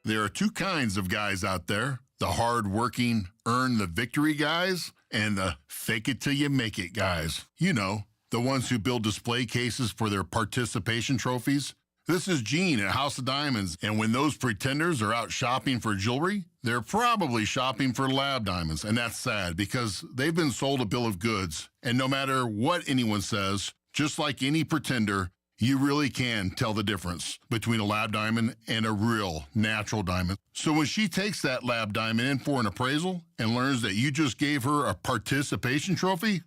Speaker 14: There are two kinds of guys out there, the hard-working, earn-the-victory guys and the fake-it-till-you-make-it guys. You know, the ones who build display cases for their participation trophies. This is Gene at House of Diamonds, and when those pretenders are out shopping for jewelry, they're probably shopping for lab diamonds, and that's sad because they've been sold a bill of goods, and no matter what anyone says, just like any pretender,
Speaker 9: You really can tell the difference between a lab diamond and a real natural diamond. So when she takes that lab diamond in for an appraisal and learns that you just gave her a participation trophy,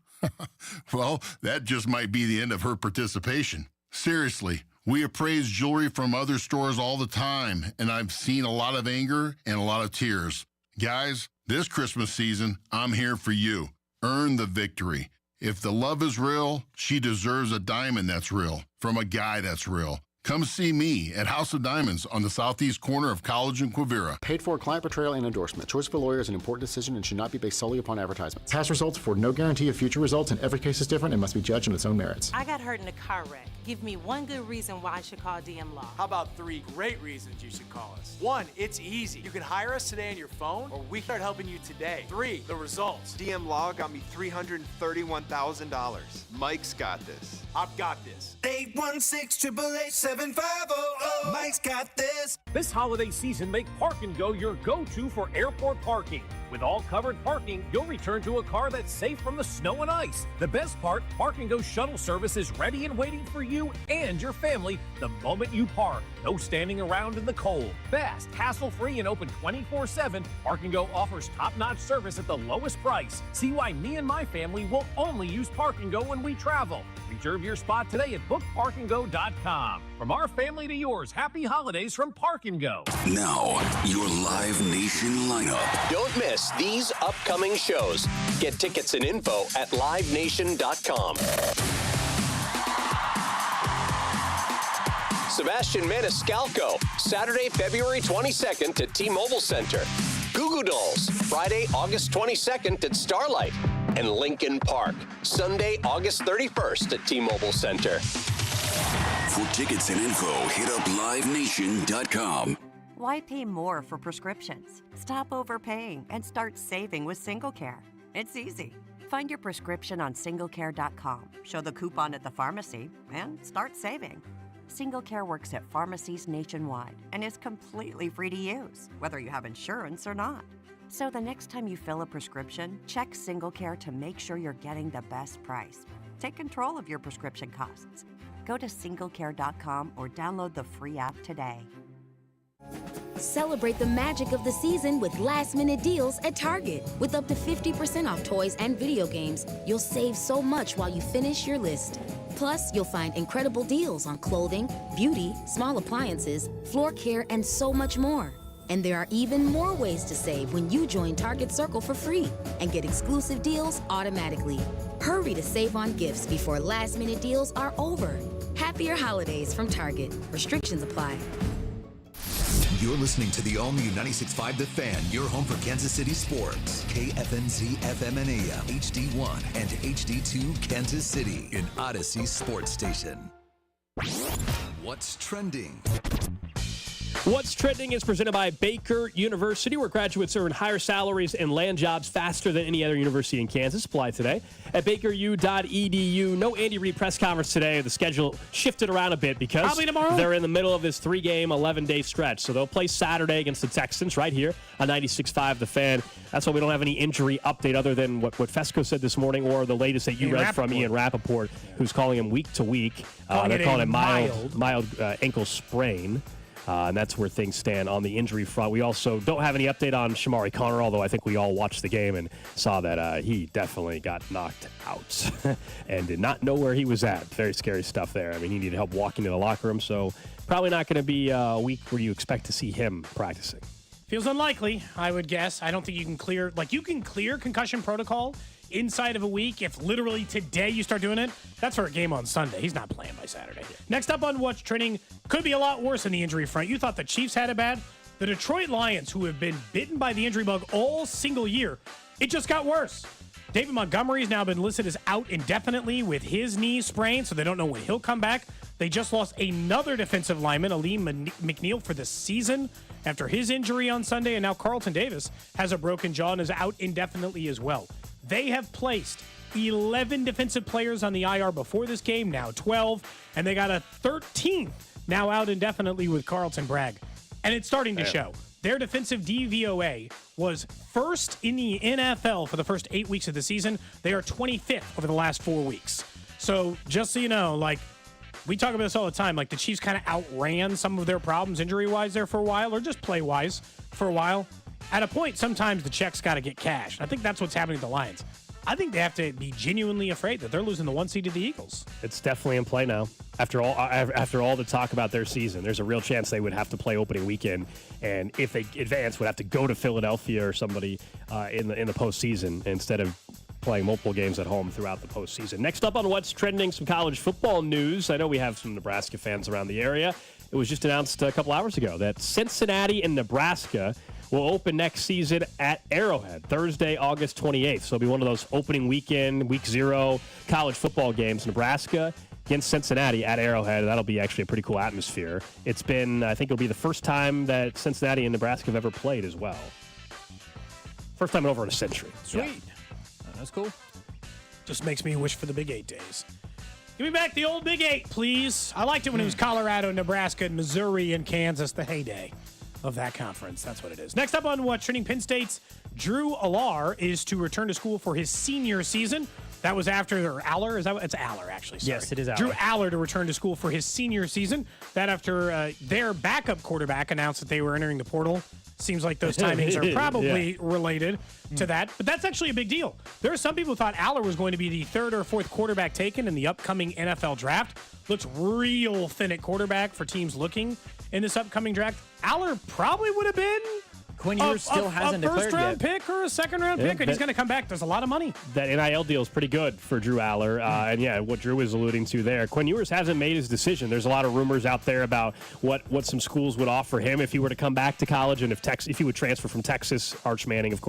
Speaker 9: well, that just might be the end of her participation. Seriously, we appraise jewelry from other stores all the time, and I've seen a lot of anger and a lot of tears. Guys, this Christmas season, I'm here for you. Earn the victory. If the love is real, she deserves a diamond that's real from a guy that's real. Come see me at House of Diamonds on the southeast corner of College and Quivira.
Speaker 10: Paid for client portrayal and endorsement. Choice of a lawyer is an important decision and should not be based solely upon advertisements. Past results afford no guarantee of future results, and every case is different and must be judged on its own merits.
Speaker 11: I got hurt in a car wreck. Give me one good reason why I should call DM Law.
Speaker 13: How about 3 great reasons you should call us? 1, it's easy. You can hire us today on your phone, or we start helping you today. 3, the results.
Speaker 15: DM Law got me $331,000. Mike's got this.
Speaker 13: I've got this.
Speaker 17: 816-888-7500. Mike's got this.
Speaker 21: This holiday season, make Park & Go your go-to for airport parking. With all covered parking, you'll return to a car that's safe from the snow and ice. The best part, Park & Go shuttle service is ready and waiting for you and your family the moment you park. No standing around in the cold. Fast, hassle-free, and open 24/7, Park & Go offers top-notch service at the lowest price. See why me and my family will only use Park & Go when we travel. Reserve your spot today at bookparkandgo.com. From our family to yours, happy holidays from Park & Go.
Speaker 22: Now, your Live Nation lineup.
Speaker 23: Don't miss these upcoming shows. Get tickets and info at livenation.com. Sebastian Maniscalco, Saturday, February 22nd at T-Mobile Center. Goo Goo Dolls, Friday, August 22nd at Starlight. And Lincoln Park, Sunday, August 31st at T-Mobile Center.
Speaker 22: For tickets and info, hit up livenation.com.
Speaker 24: Why pay more for prescriptions? Stop overpaying and start saving with SingleCare. It's easy. Find your prescription on singlecare.com, show the coupon at the pharmacy, and start saving. SingleCare works at pharmacies nationwide and is completely free to use, whether you have insurance or not. So the next time you fill a prescription, check SingleCare to make sure you're getting the best price. Take control of your prescription costs. Go to singlecare.com or download the free app today.
Speaker 25: Celebrate the magic of the season with last-minute deals at Target. With up to 50% off toys and video games, you'll save so much while you finish your list. Plus, you'll find incredible deals on clothing, beauty, small appliances, floor care, and so much more. And there are even more ways to save when you join Target Circle for free and get exclusive deals automatically. Hurry to save on gifts before last-minute deals are over. Happier holidays from Target. Restrictions apply.
Speaker 4: You're listening to the all-new 96.5 The Fan, your home for Kansas City sports. KFNZ FM and AM, HD1 and HD2 Kansas City, an Odyssey sports station. What's trending?
Speaker 1: What's Trending is presented by Baker University, where graduates earn higher salaries and land jobs faster than any other university in Kansas. Apply today at bakeru.edu. No Andy Reid press conference today. The schedule shifted around a bit because
Speaker 2: Probably tomorrow.
Speaker 1: They're in the middle of this 3-game, 11-day stretch. So they'll play Saturday against the Texans right here on 96.5 The Fan. That's why we don't have any injury update other than what Fesco said this morning or the latest that you read from Ian Rappaport, who's calling him week to week. They're calling it mild ankle sprain. And that's where things stand on the injury front. We also don't have any update on Shamari Connor, although I think we all watched the game and saw that he definitely got knocked out and did not know where he was at. Very scary stuff there. I mean, he needed help walking to the locker room, so probably not going to be a week where you expect to see him practicing.
Speaker 2: Feels unlikely, I would guess. I don't think you can clear, you can clear concussion protocol inside of a week. If literally today you start doing it, that's for a game on Sunday. He's not playing by Saturday. Next up on What's Trending, could be a lot worse in the injury front. You thought the Chiefs had it bad? The Detroit Lions, who have been bitten by the injury bug all single year, it just got worse. David Montgomery has now been listed as out indefinitely with his knee sprained, so they don't know when he'll come back. They just lost another defensive lineman, Aleem McNeil, for the season after his injury on Sunday, and now Carlton Davis has a broken jaw and is out indefinitely as well. They have placed 11 defensive players on the IR before this game, now 12, and they got a 13th now out indefinitely with Carlton Bragg. And it's starting to show. Their defensive DVOA was first in the NFL for the first 8 weeks of the season. They are 25th over the last 4 weeks. So just so you know, we talk about this all the time. Like the Chiefs kind of outran some of their problems injury-wise there for a while, or just play-wise for a while. At a point, sometimes the check's got to get cashed. I think that's what's happening to the Lions. I think they have to be genuinely afraid that they're losing the 1 seed to the Eagles.
Speaker 1: It's definitely in play now. After all the talk about their season, there's a real chance they would have to play opening weekend, and if they advance, would have to go to Philadelphia or somebody in the postseason instead of playing multiple games at home throughout the postseason. Next up on What's Trending, some college football news. I know we have some Nebraska fans around the area. It was just announced a couple hours ago that Cincinnati and Nebraska will open next season at Arrowhead, Thursday, August 28th. So it'll be one of those opening weekend, week 0 college football games. Nebraska against Cincinnati at Arrowhead. That'll be actually a pretty cool atmosphere. It's been, I think it'll be the first time that Cincinnati and Nebraska have ever played as well. First time in over a century.
Speaker 2: Sweet.
Speaker 1: Yeah.
Speaker 3: That's cool.
Speaker 2: Just makes me wish for the Big 8 days. Give me back the old Big 8, please. I liked it when it was Colorado, Nebraska, Missouri, and Kansas, the heyday of that conference. That's what it is. Next up on What's Trending, Penn State's Drew Aller is to return to school for his senior season. That was after Aller. It's Aller, actually. Sorry.
Speaker 3: Yes, it is Aller.
Speaker 2: Drew Aller to return to school for his senior season. That after their backup quarterback announced that they were entering the portal. Seems like those timings are probably related to that. But that's actually a big deal. There are some people who thought Aller was going to be the 3rd or 4th quarterback taken in the upcoming NFL draft. Looks real thin at quarterback for teams looking in this upcoming draft. Aller probably would have been
Speaker 3: Quinn Ewers still hasn't declared
Speaker 2: a first-round
Speaker 3: yet.
Speaker 2: pick or a second-round pick, and he's going to come back. There's a lot of money.
Speaker 1: That NIL deal is pretty good for Drew Aller. And, yeah, what Drew was alluding to there. Quinn Ewers hasn't made his decision. There's a lot of rumors out there about what some schools would offer him if he were to come back to college, and if he would transfer from Texas. Archie Manning would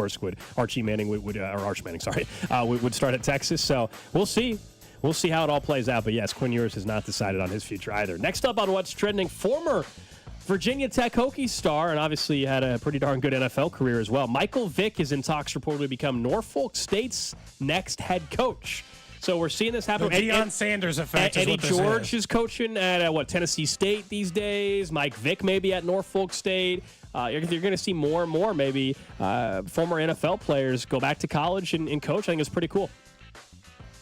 Speaker 1: start at Texas. So we'll see. We'll see how it all plays out. But, yes, Quinn Ewers has not decided on his future either. Next up on What's Trending, former Virginia Tech Hokie star, and obviously had a pretty darn good NFL career as well. Michael Vick is in talks reportedly to become Norfolk State's next head coach. So we're seeing this happen.
Speaker 2: The Deion Sanders effect.
Speaker 1: Eddie George is coaching at Tennessee State these days. Mike Vick maybe at Norfolk State. You're going to see more and more maybe former NFL players go back to college and coach. I think it's pretty cool.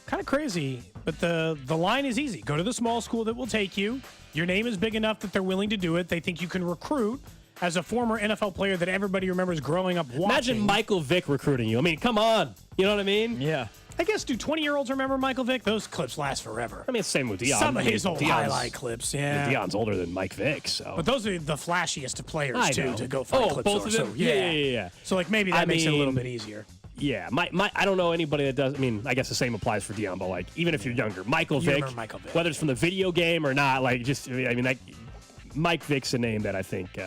Speaker 2: Kind of crazy, but the line is easy. Go to the small school that will take you. Your name is big enough that they're willing to do it. They think you can recruit as a former NFL player that everybody remembers growing up watching.
Speaker 1: Imagine Michael Vick recruiting you. I mean, come on. You know what I mean?
Speaker 3: Yeah.
Speaker 2: I guess, do 20-year-olds remember Michael Vick? Those clips last forever.
Speaker 1: I mean, it's the same with Deion.
Speaker 2: Some of his old
Speaker 1: Deion's
Speaker 2: highlight clips, yeah.
Speaker 1: Deion's older than Mike Vick, so.
Speaker 2: But those are the flashiest of players, too, to go find clips
Speaker 1: both
Speaker 2: for.
Speaker 1: of them?
Speaker 2: So,
Speaker 1: Yeah.
Speaker 2: So, like, maybe that makes it a little bit easier.
Speaker 1: Yeah, I don't know anybody that does. I mean, I guess the same applies for Deion, but like even if you're younger, Michael Vick, whether it's from the video game or not, like Mike Vick's a name that I think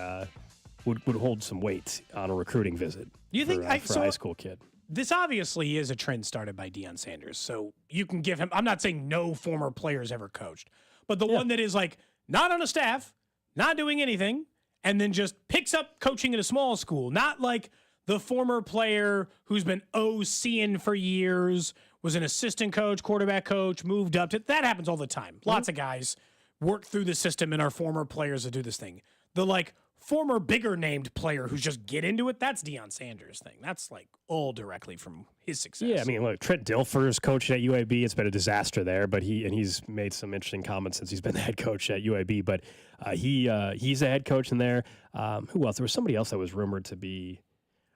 Speaker 1: would hold some weight on a recruiting visit.
Speaker 2: You think
Speaker 1: for a high school kid?
Speaker 2: This obviously is a trend started by Deion Sanders, so you can give him. I'm not saying no former players ever coached, but the one that is like not on a staff, not doing anything, and then just picks up coaching at a small school, not like the former player who's been OCing for years, was an assistant coach, quarterback coach, moved up to that happens all the time. Lots of guys work through the system and are former players that do this thing. The like former bigger named player who's just get into it, that's Deion Sanders' thing. That's like all directly from his success.
Speaker 1: Yeah, I mean, look, Trent Dilfer's coaching at UAB. It's been a disaster there, but he's made some interesting comments since he's been the head coach at UAB. But he's a head coach in there. Who else? There was somebody else that was rumored to be.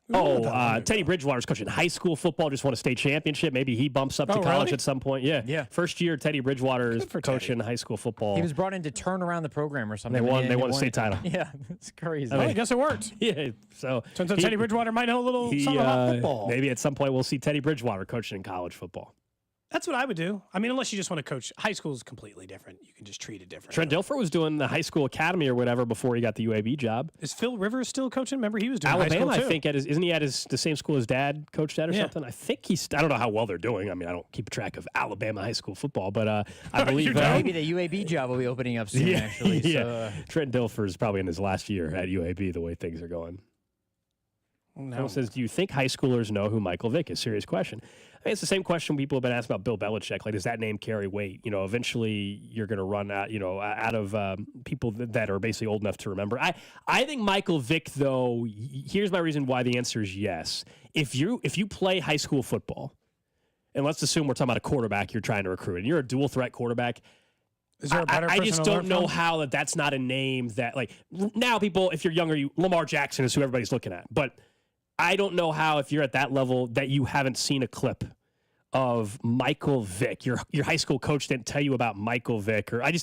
Speaker 1: Teddy Bridgewater's coaching high school football, just won a state championship. Maybe he bumps up to college at some point. Yeah. First year, Teddy Bridgewater is coaching high school football.
Speaker 3: He was brought in to turn around the program or something.
Speaker 1: They won a state title.
Speaker 3: Yeah, it's crazy.
Speaker 2: I guess it worked.
Speaker 1: Yeah, so
Speaker 2: turns out Teddy Bridgewater might know a little something about football.
Speaker 1: Maybe at some point we'll see Teddy Bridgewater coaching in college football.
Speaker 2: That's what I would do. I mean, unless you just want to coach. High school is completely different. You can just treat it different.
Speaker 1: Trent Dilfer was doing the high school academy or whatever before he got the UAB job.
Speaker 2: Is Phil Rivers still coaching? Remember, he was doing
Speaker 1: Alabama,
Speaker 2: high school too.
Speaker 1: I think, isn't he at the same school his dad coached at or something? I think I don't know how well they're doing. I mean, I don't keep track of Alabama high school football, but I believe
Speaker 3: maybe the UAB job will be opening up soon, actually.
Speaker 1: Yeah. So, Trent Dilfer is probably in his last year at UAB, the way things are going. Someone says, do you think high schoolers know who Michael Vick is? Serious question. I mean, it's the same question people have been asking about Bill Belichick. Like, does that name carry weight? You know, eventually you're going to run out, out of people that are basically old enough to remember. I think Michael Vick, though, here's my reason why the answer is yes. If you play high school football, and let's assume we're talking about a quarterback you're trying to recruit, and you're a dual threat quarterback,
Speaker 2: Is there a better
Speaker 1: I
Speaker 2: person
Speaker 1: just
Speaker 2: to learn
Speaker 1: don't know
Speaker 2: from?
Speaker 1: how that's not a name that, like, now people, if you're younger, Lamar Jackson is who everybody's looking at. But I don't know how, if you're at that level, that you haven't seen a clip of Michael Vick. Your high school coach didn't tell you about Michael Vick. Or we're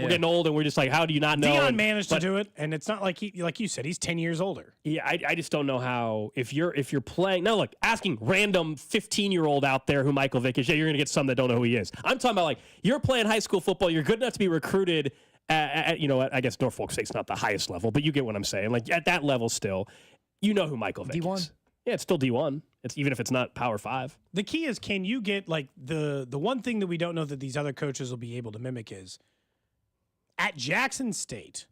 Speaker 1: getting old and we're just like, how do you not know?
Speaker 2: Dion managed to do it, and it's not like like you said, he's 10 years older.
Speaker 1: Yeah, I just don't know how, if you're playing, no, look, asking random 15-year-old out there who Michael Vick is, yeah, you're going to get some that don't know who he is. I'm talking about, like, you're playing high school football, you're good enough to be recruited at I guess Norfolk State's not the highest level, but you get what I'm saying. Like, at that level still, you know who Michael Vick is. Yeah, it's still D1. It's even if it's not Power 5.
Speaker 2: The key is, can you get, like, the one thing that we don't know that these other coaches will be able to mimic is, at Jackson State,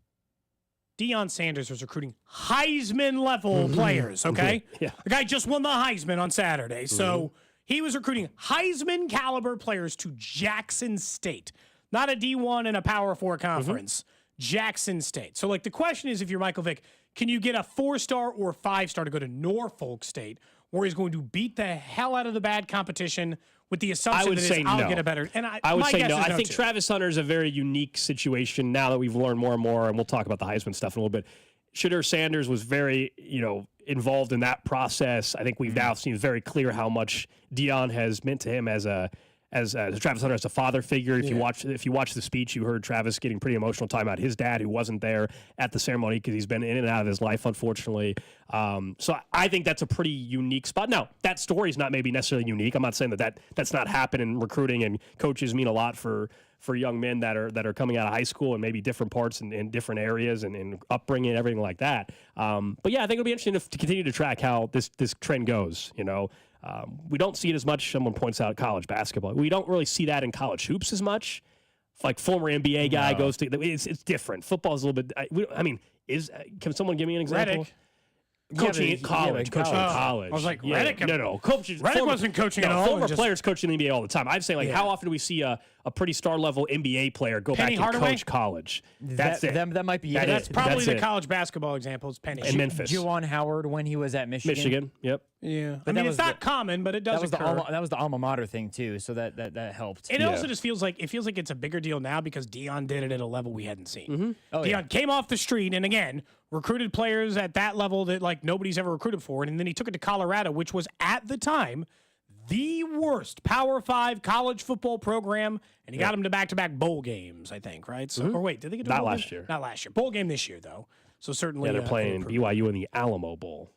Speaker 2: Deion Sanders was recruiting Heisman-level players, okay?
Speaker 1: Yeah.
Speaker 2: The guy just won the Heisman on Saturday, so he was recruiting Heisman-caliber players to Jackson State. Not a D1 in a Power 4 conference. Jackson State. So, like, the question is, if you're Michael Vick, can you get a 4-star or 5-star to go to Norfolk State, where he's going to beat the hell out of the bad competition with the assumption I'll get a better. And
Speaker 1: I would
Speaker 2: my
Speaker 1: say
Speaker 2: guess
Speaker 1: no.
Speaker 2: is
Speaker 1: I think
Speaker 2: too.
Speaker 1: Travis Hunter is a very unique situation now that we've learned more and more, and we'll talk about the Heisman stuff in a little bit. Shedeur Sanders was very, involved in that process. I think we've now seen very clear how much Deion has meant to him as Travis Hunter as a father figure. If you watch the speech, you heard Travis getting pretty emotional talking about his dad, who wasn't there at the ceremony because he's been in and out of his life, unfortunately. So I think that's a pretty unique spot. Now, that story is not maybe necessarily unique. I'm not saying that's not happening in recruiting, and coaches mean a lot for young men that are coming out of high school and maybe different parts in different areas and upbringing and everything like that. But yeah, I think it'll be interesting to continue to track how this trend goes. We don't see it as much. Someone points out college basketball. We don't really see that in college hoops as much. Like, former NBA guy goes to it's different. Football is a little bit. Can someone give me an example?
Speaker 2: Reddick.
Speaker 1: Coaching at college. Coaching at college.
Speaker 2: I was like,
Speaker 1: yeah,
Speaker 2: Reddick.
Speaker 1: No. Coaches.
Speaker 2: Reddick wasn't coaching at all.
Speaker 1: Former players coaching in the NBA all the time. I'd say, like, how often do we see a pretty star level NBA player go
Speaker 2: Penny
Speaker 1: back and
Speaker 2: Hardaway?
Speaker 1: coach college? That's it.
Speaker 3: That might be it.
Speaker 2: That's probably the college basketball example. Is Penny
Speaker 1: and Memphis.
Speaker 3: Juwan Howard when he was at Michigan.
Speaker 1: Yep.
Speaker 2: Yeah,
Speaker 3: But
Speaker 2: it's not common, but it does occur.
Speaker 3: That was the alma mater thing too, so that helped.
Speaker 2: It also just feels like it's a bigger deal now because Deion did it at a level we hadn't seen.
Speaker 3: Oh,
Speaker 2: Deion came off the street and again recruited players at that level that, like, nobody's ever recruited for, and then he took it to Colorado, which was at the time the worst Power 5 college football program, and he got them to back-to-back bowl games, I think, right? So, or wait, did they get to
Speaker 1: Not
Speaker 2: bowl
Speaker 1: last
Speaker 2: game?
Speaker 1: year.
Speaker 2: Not last year. Bowl game this year though. So certainly,
Speaker 1: they're playing BYU in the Alamo Bowl.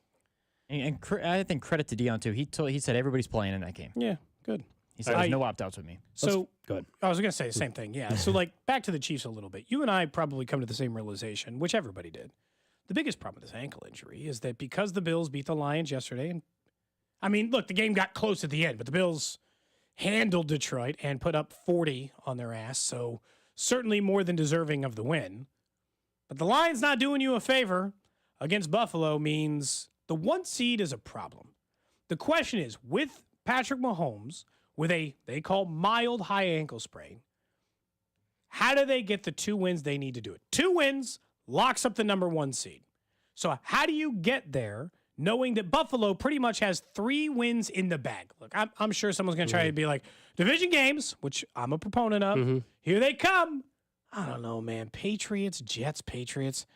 Speaker 3: And I think credit to Deion too. He said everybody's playing in that game.
Speaker 2: Yeah, good.
Speaker 3: He said there's no opt-outs with me.
Speaker 2: So
Speaker 1: go ahead.
Speaker 2: I was going to say the same thing. Yeah. So, like, back to the Chiefs a little bit. You and I probably come to the same realization, which everybody did. The biggest problem with this ankle injury is that because the Bills beat the Lions yesterday, and I mean, look, the game got close at the end, but the Bills handled Detroit and put up 40 on their ass, so certainly more than deserving of the win. But the Lions not doing you a favor against Buffalo means the 1 seed is a problem. The question is, with Patrick Mahomes, with they call mild high ankle sprain, how do they get the 2 wins they need to do it? 2 wins locks up the number 1 seed. So how do you get there knowing that Buffalo pretty much has 3 wins in the bag? Look, I'm sure someone's going to try to be like, division games, which I'm a proponent of. Here they come. I don't know, man. Patriots, Jets, Patriots.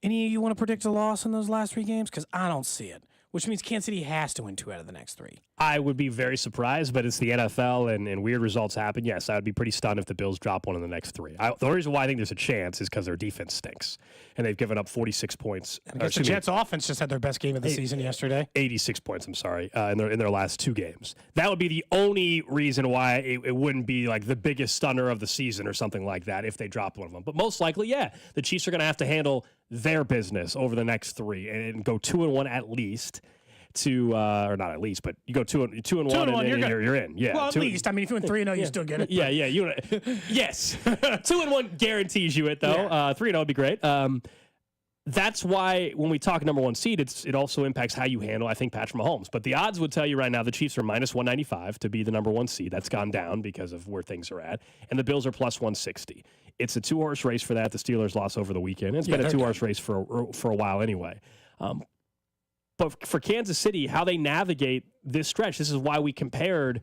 Speaker 2: Any of you want to predict a loss in those last 3 games? Because I don't see it, which means Kansas City has to win 2 out of the next 3.
Speaker 1: I would be very surprised, but it's the NFL and weird results happen. Yes, I would be pretty stunned if the Bills drop 1 in the next 3. The reason why I think there's a chance is because their defense stinks, and they've given up 46 points.
Speaker 2: I guess the Jets' offense just had their best game of the season yesterday.
Speaker 1: 86 points, I'm sorry, in their last 2 games. That would be the only reason why it wouldn't be like the biggest stunner of the season or something like that if they dropped 1 of them. But most likely, yeah, the Chiefs are going to have to handle their business over the next 3 and go 2-1 at least. Or not at least, but you go 2-1 and you're in. Yeah.
Speaker 2: Well, at least. I mean, if you went 3-0, you still get it.
Speaker 1: Yeah. Yes. 2-1 guarantees you it, though. 3-0 would be great. That's why when we talk number 1 seed, it also impacts how you handle, I think, Patrick Mahomes. But the odds would tell you right now the Chiefs are minus 195 to be the number 1 seed. That's gone down because of where things are at. And the Bills are plus 160. It's a 2-horse race for that. The Steelers lost over the weekend. It's been a 2-horse race for a while anyway. But for Kansas City, how they navigate this stretch, this is why we compared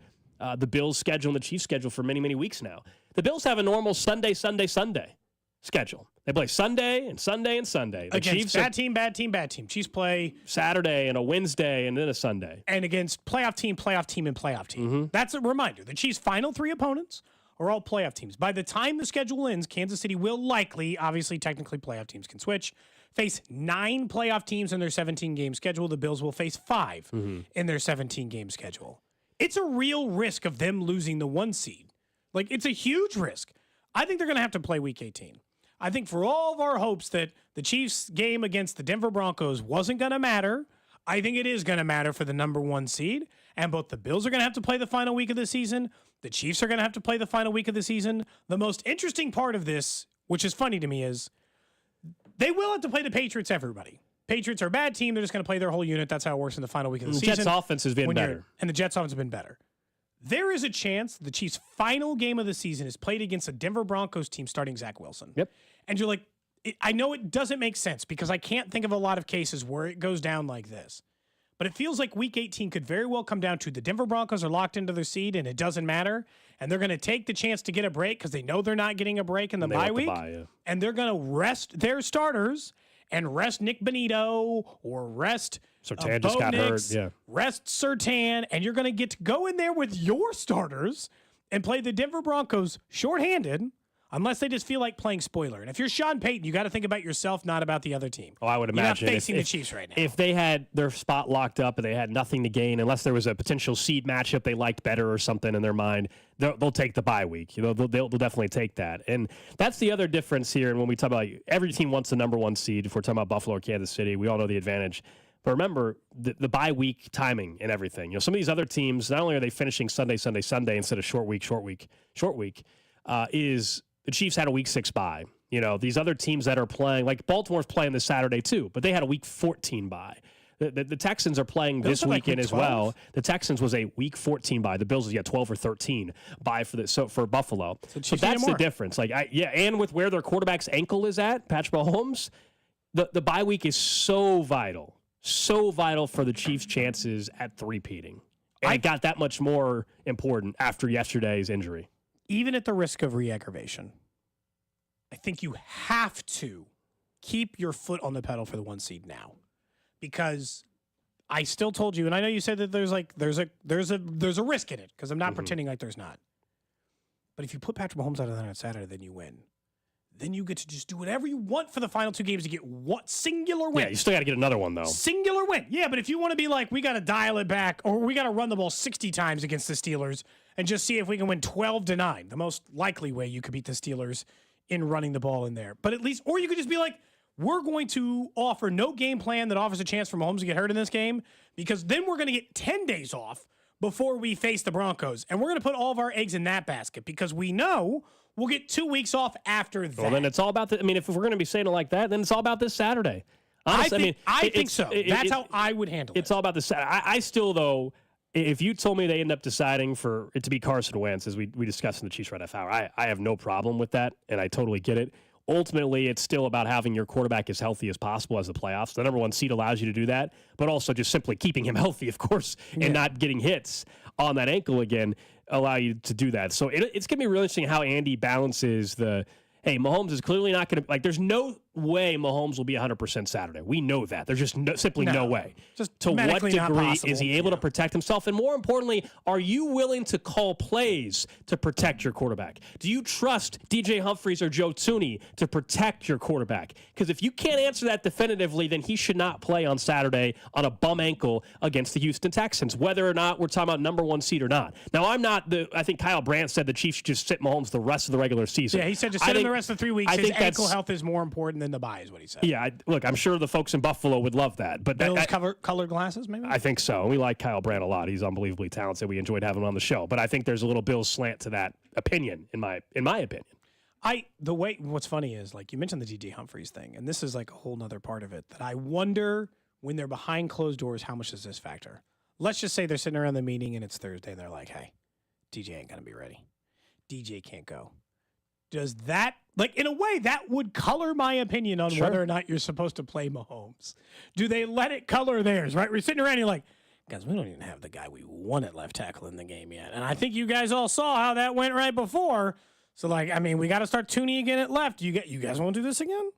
Speaker 1: the Bills' schedule and the Chiefs' schedule for many, many weeks now. The Bills have a normal Sunday schedule. They play Sunday and Sunday and Sunday. The
Speaker 2: Against
Speaker 1: Chiefs
Speaker 2: bad team, bad team, bad team. Chiefs play
Speaker 1: Saturday and a Wednesday and then a Sunday.
Speaker 2: And against playoff team, and playoff team.
Speaker 1: Mm-hmm.
Speaker 2: That's a reminder. The Chiefs' final 3 opponents are all playoff teams. By the time the schedule ends, Kansas City will likely, obviously, technically, playoff teams can switch, face 9 playoff teams in their 17-game schedule. The Bills will face 5 in their 17-game schedule. It's a real risk of them losing the 1 seed. Like, it's a huge risk. I think they're going to have to play Week 18. I think for all of our hopes that the Chiefs game against the Denver Broncos wasn't going to matter, I think it is going to matter for the number 1 seed. And both the Bills are going to have to play the final week of the season. The Chiefs are going to have to play the final week of the season. The most interesting part of this, which is funny to me, is they will have to play the Patriots, everybody. Patriots are a bad team. They're just going to play their whole unit. That's how it works in the final week of the season.
Speaker 1: Jets' offense has been better.
Speaker 2: And the Jets' offense has been better. There is a chance the Chiefs' final game of the season is played against a Denver Broncos team starting Zach Wilson.
Speaker 1: Yep.
Speaker 2: And you're like, I know it doesn't make sense because I can't think of a lot of cases where it goes down like this. But it feels like Week 18 could very well come down to the Denver Broncos are locked into their seed and it doesn't matter. And they're going to take the chance to get a break because they know they're not getting a break in the bye week. And they're going to rest their starters and rest Nick Bonito or rest
Speaker 1: Surtain just got hurt. Yeah.
Speaker 2: Rest Surtain. And you're going to get to go in there with your starters and play the Denver Broncos shorthanded. Unless they just feel like playing spoiler. And if you're Sean Payton, you got to think about yourself, not about the other team.
Speaker 1: Oh, I would imagine.
Speaker 2: You're not facing the Chiefs right now.
Speaker 1: If they had their spot locked up and they had nothing to gain, unless there was a potential seed matchup they liked better or something in their mind, they'll take the bye week. They'll definitely take that. And that's the other difference here. And when we talk about every team wants the number 1 seed, if we're talking about Buffalo or Kansas City, we all know the advantage. But remember, the bye week timing and everything. Some of these other teams, not only are they finishing Sunday instead of short week, is the Chiefs had a week 6 bye. These other teams that are playing, like Baltimore's playing this Saturday too, but they had a week 14 bye. The Texans are playing this weekend as well. The Texans was a week 14 bye. The Bills is 12 or 13 bye for Buffalo. So that's the difference. And with where their quarterback's ankle is at, Patrick Mahomes, the bye week is so vital for the Chiefs' chances at three-peating. And it got that much more important after yesterday's injury.
Speaker 2: Even at the risk of re-aggravation, I think you have to keep your foot on the pedal for the 1 seed now, because I still told you, and I know you said that there's a risk in it because I'm not pretending like there's not. But if you put Patrick Mahomes out of there on Saturday, then you win. Then you get to just do whatever you want for the final 2 games to get what singular win.
Speaker 1: Yeah, you still got to get another one though.
Speaker 2: Singular win. Yeah, but if you want to be like, we got to dial it back, or we got to run the ball 60 times against the Steelers and just see if we can win 12-9, the most likely way you could beat the Steelers in running the ball in there. But at least, or you could just be like, we're going to offer no game plan that offers a chance for Mahomes to get hurt in this game, because then we're going to get 10 days off before we face the Broncos. And we're going to put all of our eggs in that basket because we know we'll get 2 weeks off after that.
Speaker 1: Well, then it's all about if we're going to be saying it like that, then it's all about this Saturday. Honestly,
Speaker 2: I think so. That's how I would handle it.
Speaker 1: It's all about this Saturday. I still, though, if you told me they end up deciding for it to be Carson Wentz, as we discussed in the Chiefs Right Half Hour, I have no problem with that, and I totally get it. Ultimately, it's still about having your quarterback as healthy as possible as the playoffs. The number 1 seed allows you to do that, but also just simply keeping him healthy, of course, and not getting hits on that ankle again allow you to do that. So it's going to be really interesting how Andy balances hey, Mahomes is clearly not going to, there's no way Mahomes will be 100% Saturday. We know that. There's just simply no way.
Speaker 2: Just
Speaker 1: to what degree is he able to protect himself? And more importantly, are you willing to call plays to protect your quarterback? Do you trust DJ Humphries or Joe Thuney to protect your quarterback? Because if you can't answer that definitively, then he should not play on Saturday on a bum ankle against the Houston Texans, whether or not we're talking about number 1 seed or not. Now, I think Kyle Brandt said the Chiefs should just sit Mahomes the rest of the regular season.
Speaker 2: Yeah, he said just sit him the rest of the 3 weeks. His ankle health is more important than the bye, is what he said.
Speaker 1: Yeah, look, I'm sure the folks in Buffalo would love that. But
Speaker 2: Bills colored glasses, maybe?
Speaker 1: I think so. We like Kyle Brandt a lot. He's unbelievably talented. We enjoyed having him on the show. But I think there's a little Bills slant to that opinion, in my opinion.
Speaker 2: What's funny is, you mentioned the DJ Humphries thing, and this is a whole nother part of it, that I wonder when they're behind closed doors, how much does this factor? Let's just say they're sitting around the meeting and it's Thursday and they're like, hey, DJ ain't going to be ready. DJ can't go. Does that, in a way, that would color my opinion on whether or not you're supposed to play Mahomes? Do they let it color theirs, right? We're sitting around and you're like, guys, we don't even have the guy we won at left tackle in the game yet. And I think you guys all saw how that went right before. So, like, I mean, we got to start tuning again at left. You guys want to do this again?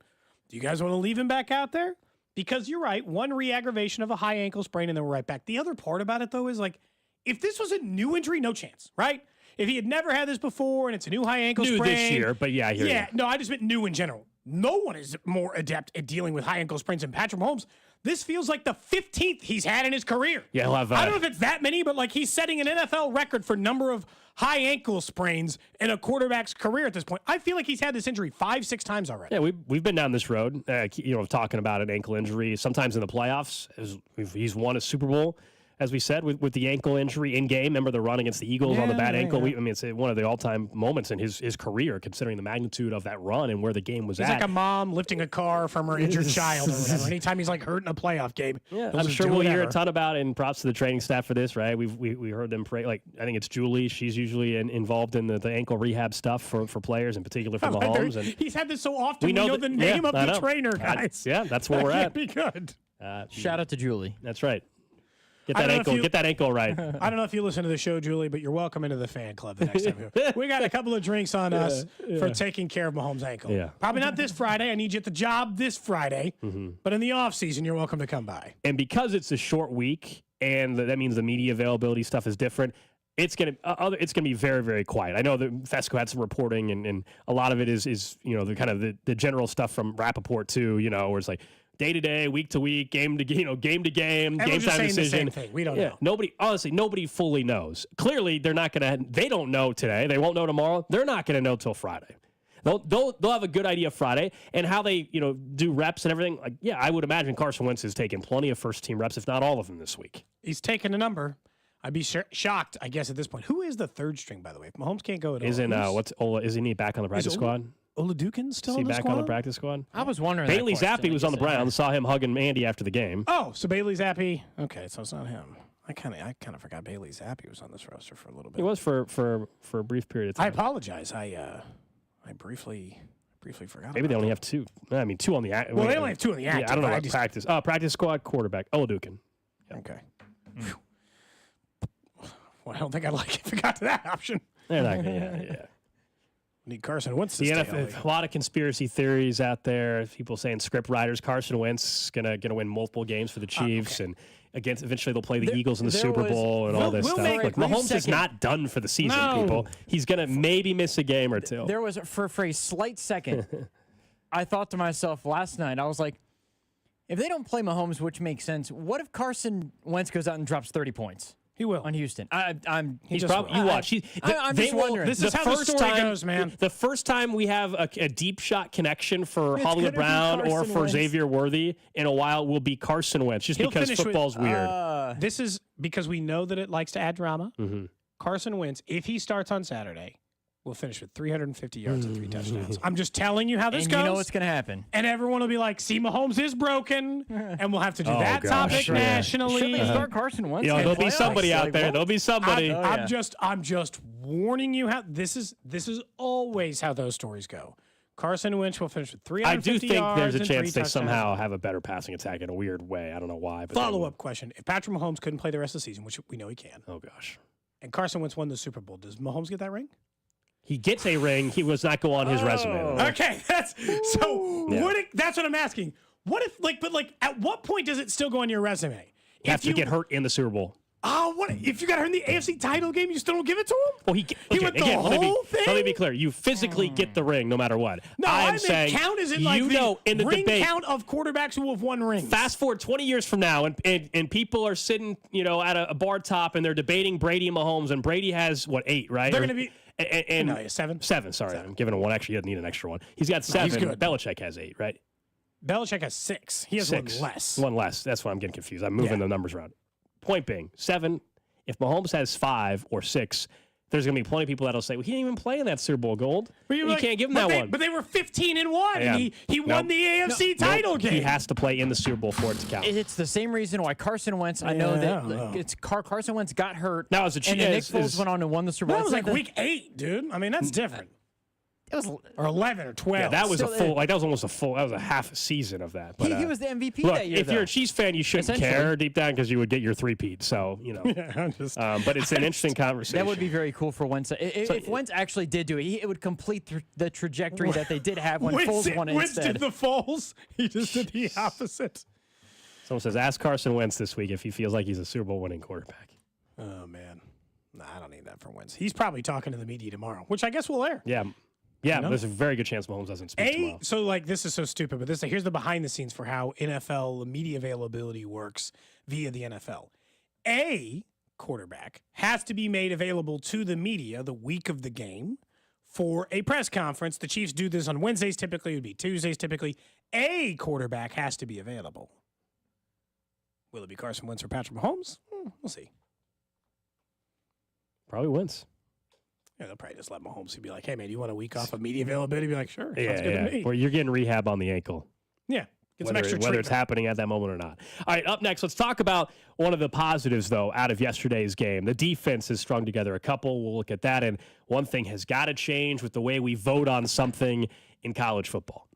Speaker 2: Do you guys want to leave him back out there? Because you're right, one re-aggravation of a high ankle sprain, and then we're right back. The other part about it, though, is like, if this was a new injury, no chance, right? If he had never had this before and it's a new high ankle sprain.
Speaker 1: This year, but yeah, I hear you.
Speaker 2: No, I just meant new in general. No one is more adept at dealing with high ankle sprains than Patrick Mahomes. This feels like the 15th he's had in his career.
Speaker 1: Yeah, he'll have.
Speaker 2: I don't know if it's that many, but like he's setting an NFL record for number of high ankle sprains in a quarterback's career at this point. I feel like he's had this injury 5-6 times already.
Speaker 1: Yeah, we've been down this road, talking about an ankle injury. Sometimes in the playoffs, he's won a Super Bowl, as we said, with the ankle injury in game. Remember the run against the Eagles on the bad ankle? Yeah. It's one of the all-time moments in his career, considering the magnitude of that run and where the game was
Speaker 2: He's
Speaker 1: at.
Speaker 2: He's like a mom lifting a car from her injured child or whatever. Anytime he's like hurt in a playoff game,
Speaker 1: I'm sure we'll hear a ton about it, and props to the training staff for this, right? We heard them pray. Like, I think it's Julie. She's usually involved in the ankle rehab stuff for players, in particular for Mahomes. And
Speaker 2: he's had this so often. We know the name of the trainer, guys.
Speaker 1: That's where we're at.
Speaker 2: Be good.
Speaker 3: Shout out to Julie.
Speaker 1: That's right. Get that ankle right.
Speaker 2: I don't know if you listen to the show, Julie, but you're welcome into the fan club the next time. We got a couple of drinks on us for taking care of Mahomes' ankle.
Speaker 1: Yeah.
Speaker 2: Probably not this Friday. I need you at the job this Friday. But in the off season, you're welcome to come by.
Speaker 1: And because it's a short week, and that means the media availability stuff is different, it's gonna be very, very quiet. I know that Fesco had some reporting, and a lot of it is the kind of the general stuff from Rappaport too. Where it's like, day to day, week to week, game to game, game time decision.
Speaker 2: The same thing. We don't know.
Speaker 1: Nobody fully knows. Clearly, they don't know today. They won't know tomorrow. They're not going to know till Friday. They'll have a good idea Friday, and how they do reps and everything. Like, I would imagine Carson Wentz has taken plenty of first team reps, if not all of them this week.
Speaker 2: He's taken a number. I'd be shocked, I guess, at this point. Who is the third string, by the way? If Mahomes can't go at all.
Speaker 1: Isn't he back on the practice squad?
Speaker 2: Oladukin still
Speaker 1: on the squad? On the practice squad?
Speaker 3: I was wondering.
Speaker 1: Bailey Zappi was on the Browns. Saw him hugging Andy after the game.
Speaker 2: Oh, so Bailey Zappi. Okay, so it's not him. I kind of forgot Bailey Zappi was on this roster for a little bit.
Speaker 1: He was for a brief period of time.
Speaker 2: I apologize. I briefly forgot.
Speaker 1: Maybe they only have two. I mean, two on the active.
Speaker 2: Well, they only have two on the active.
Speaker 1: Yeah, I don't know about practice. Practice squad quarterback Oladukin.
Speaker 2: Yep. Okay. Well, I don't think I'd like it if it got to that option.
Speaker 1: They're not gonna, yeah.
Speaker 2: Need Carson Wentz to
Speaker 1: stay
Speaker 2: NFL.
Speaker 1: A lot of conspiracy theories out there. People saying script writers, Carson Wentz is gonna win multiple games for the Chiefs, and eventually they'll play the Eagles in the Super Bowl and all this stuff. Like, Mahomes is not done for the season, people. He's gonna maybe miss a game or two.
Speaker 3: There was for a slight second, I thought to myself last night, I was like, if they don't play Mahomes, which makes sense, what if Carson Wentz goes out and drops 30 points?
Speaker 2: He will
Speaker 3: on Houston.
Speaker 1: He's probably. You watch.
Speaker 3: I'm just wondering.
Speaker 2: This is how the story goes, man.
Speaker 1: The first time we have a deep shot connection for Hollywood Brown or for Xavier Worthy in a while will be Carson Wentz, just because football's weird.
Speaker 2: This is because we know that it likes to add drama. Carson Wentz, if he starts on Saturday, will finish with 350 yards and 3 touchdowns. I'm just telling you how this goes.
Speaker 3: You know what's going to happen.
Speaker 2: And everyone will be like, see, Mahomes is broken. And we'll have to do that topic nationally.
Speaker 3: Should they start Carson Wentz?
Speaker 1: There'll be somebody out there. There'll be somebody.
Speaker 2: I'm just warning you how this is always how those stories go. Carson Wentz will finish with 350 yards.
Speaker 1: I do think there's a chance they
Speaker 2: touchdowns.
Speaker 1: Somehow have a better passing attack in a weird way. I don't know why. But
Speaker 2: follow-up question. If Patrick Mahomes couldn't play the rest of the season, which we know he can.
Speaker 1: Oh, gosh.
Speaker 2: And Carson Wentz won the Super Bowl, does Mahomes get that ring?
Speaker 1: He gets a ring. He was not go on his resume.
Speaker 2: Okay, that's what I'm asking. What if, at what point does it still go on your resume?
Speaker 1: You have to get hurt in the Super Bowl.
Speaker 2: Oh, what if you got hurt in the AFC title game? You still don't give it to him?
Speaker 1: Well, he
Speaker 2: went the whole thing.
Speaker 1: Let me be clear. You physically get the ring no matter what.
Speaker 2: No,
Speaker 1: I'm saying
Speaker 2: count is it like
Speaker 1: in the
Speaker 2: ring
Speaker 1: debate,
Speaker 2: count of quarterbacks who have won rings.
Speaker 1: Fast forward 20 years from now, and people are sitting, at a bar top, and they're debating Brady and Mahomes, and Brady has 8, right?
Speaker 2: They're going to be.
Speaker 1: And
Speaker 2: 7.
Speaker 1: 7. Sorry, I'm giving him 1 extra. He doesn't need an extra one. He's got 7.
Speaker 2: He's good.
Speaker 1: Belichick has 8, right?
Speaker 2: Belichick has 6. He has
Speaker 1: 6.
Speaker 2: 1 less.
Speaker 1: 1 less. That's why I'm getting confused. I'm moving the numbers around. Point being, 7. If Mahomes has 5 or 6, there's going to be plenty of people that'll say, well, he didn't even play in that Super Bowl, Gold. You can't give him that one.
Speaker 2: But they were 15-1, and he won the AFC title game.
Speaker 1: He has to play in the Super Bowl for it to count.
Speaker 3: It's the same reason why Carson Wentz, I know that Carson Wentz got hurt.
Speaker 1: Now, as a
Speaker 3: and then Nick Foles went on and won the Super Bowl.
Speaker 2: That was like week 8, dude. I mean, that's different.
Speaker 3: It was
Speaker 2: or 11 or 12.
Speaker 1: Yeah, that was
Speaker 3: Still,
Speaker 1: a full. Like that was almost a full. That was a half a season of that. But
Speaker 3: he was the MVP
Speaker 1: look,
Speaker 3: that year.
Speaker 1: if you're a Chiefs fan, you shouldn't care deep down because you would get your three-peat. So but it's an interesting conversation.
Speaker 3: That would be very cool for Wentz. If Wentz actually did do it, it would complete the trajectory that they did have when Foles won it
Speaker 2: Wentz
Speaker 3: instead.
Speaker 2: did the Foles. He just did the opposite.
Speaker 1: Someone says, ask Carson Wentz this week if he feels like he's a Super Bowl winning quarterback.
Speaker 2: Oh, man. Nah, I don't need that for Wentz. He's probably talking to the media tomorrow, which I guess will air.
Speaker 1: Yeah. Yeah, there's a very good chance Mahomes doesn't speak tomorrow.
Speaker 2: So, like, this is so stupid, but here's the behind the scenes for how NFL media availability works via the NFL. A quarterback has to be made available to the media the week of the game for a press conference. The Chiefs do this on Wednesdays typically. It would be Tuesdays typically. A quarterback has to be available. Will it be Carson Wentz or Patrick Mahomes? We'll see.
Speaker 1: Probably Wentz.
Speaker 2: Yeah, they'll probably just let Mahomes be like, hey, man, you want a week off of media availability? Be like, sure. Sounds good to me.
Speaker 1: Or you're getting rehab on the ankle.
Speaker 2: Yeah. Get some
Speaker 1: Whether
Speaker 2: extra
Speaker 1: it's
Speaker 2: treatment.
Speaker 1: happening at that moment or not. All right, up next, let's talk about one of the positives, though, out of yesterday's game. The defense has strung together a couple. We'll look at that. And one thing has got to change with the way we vote on something in college football.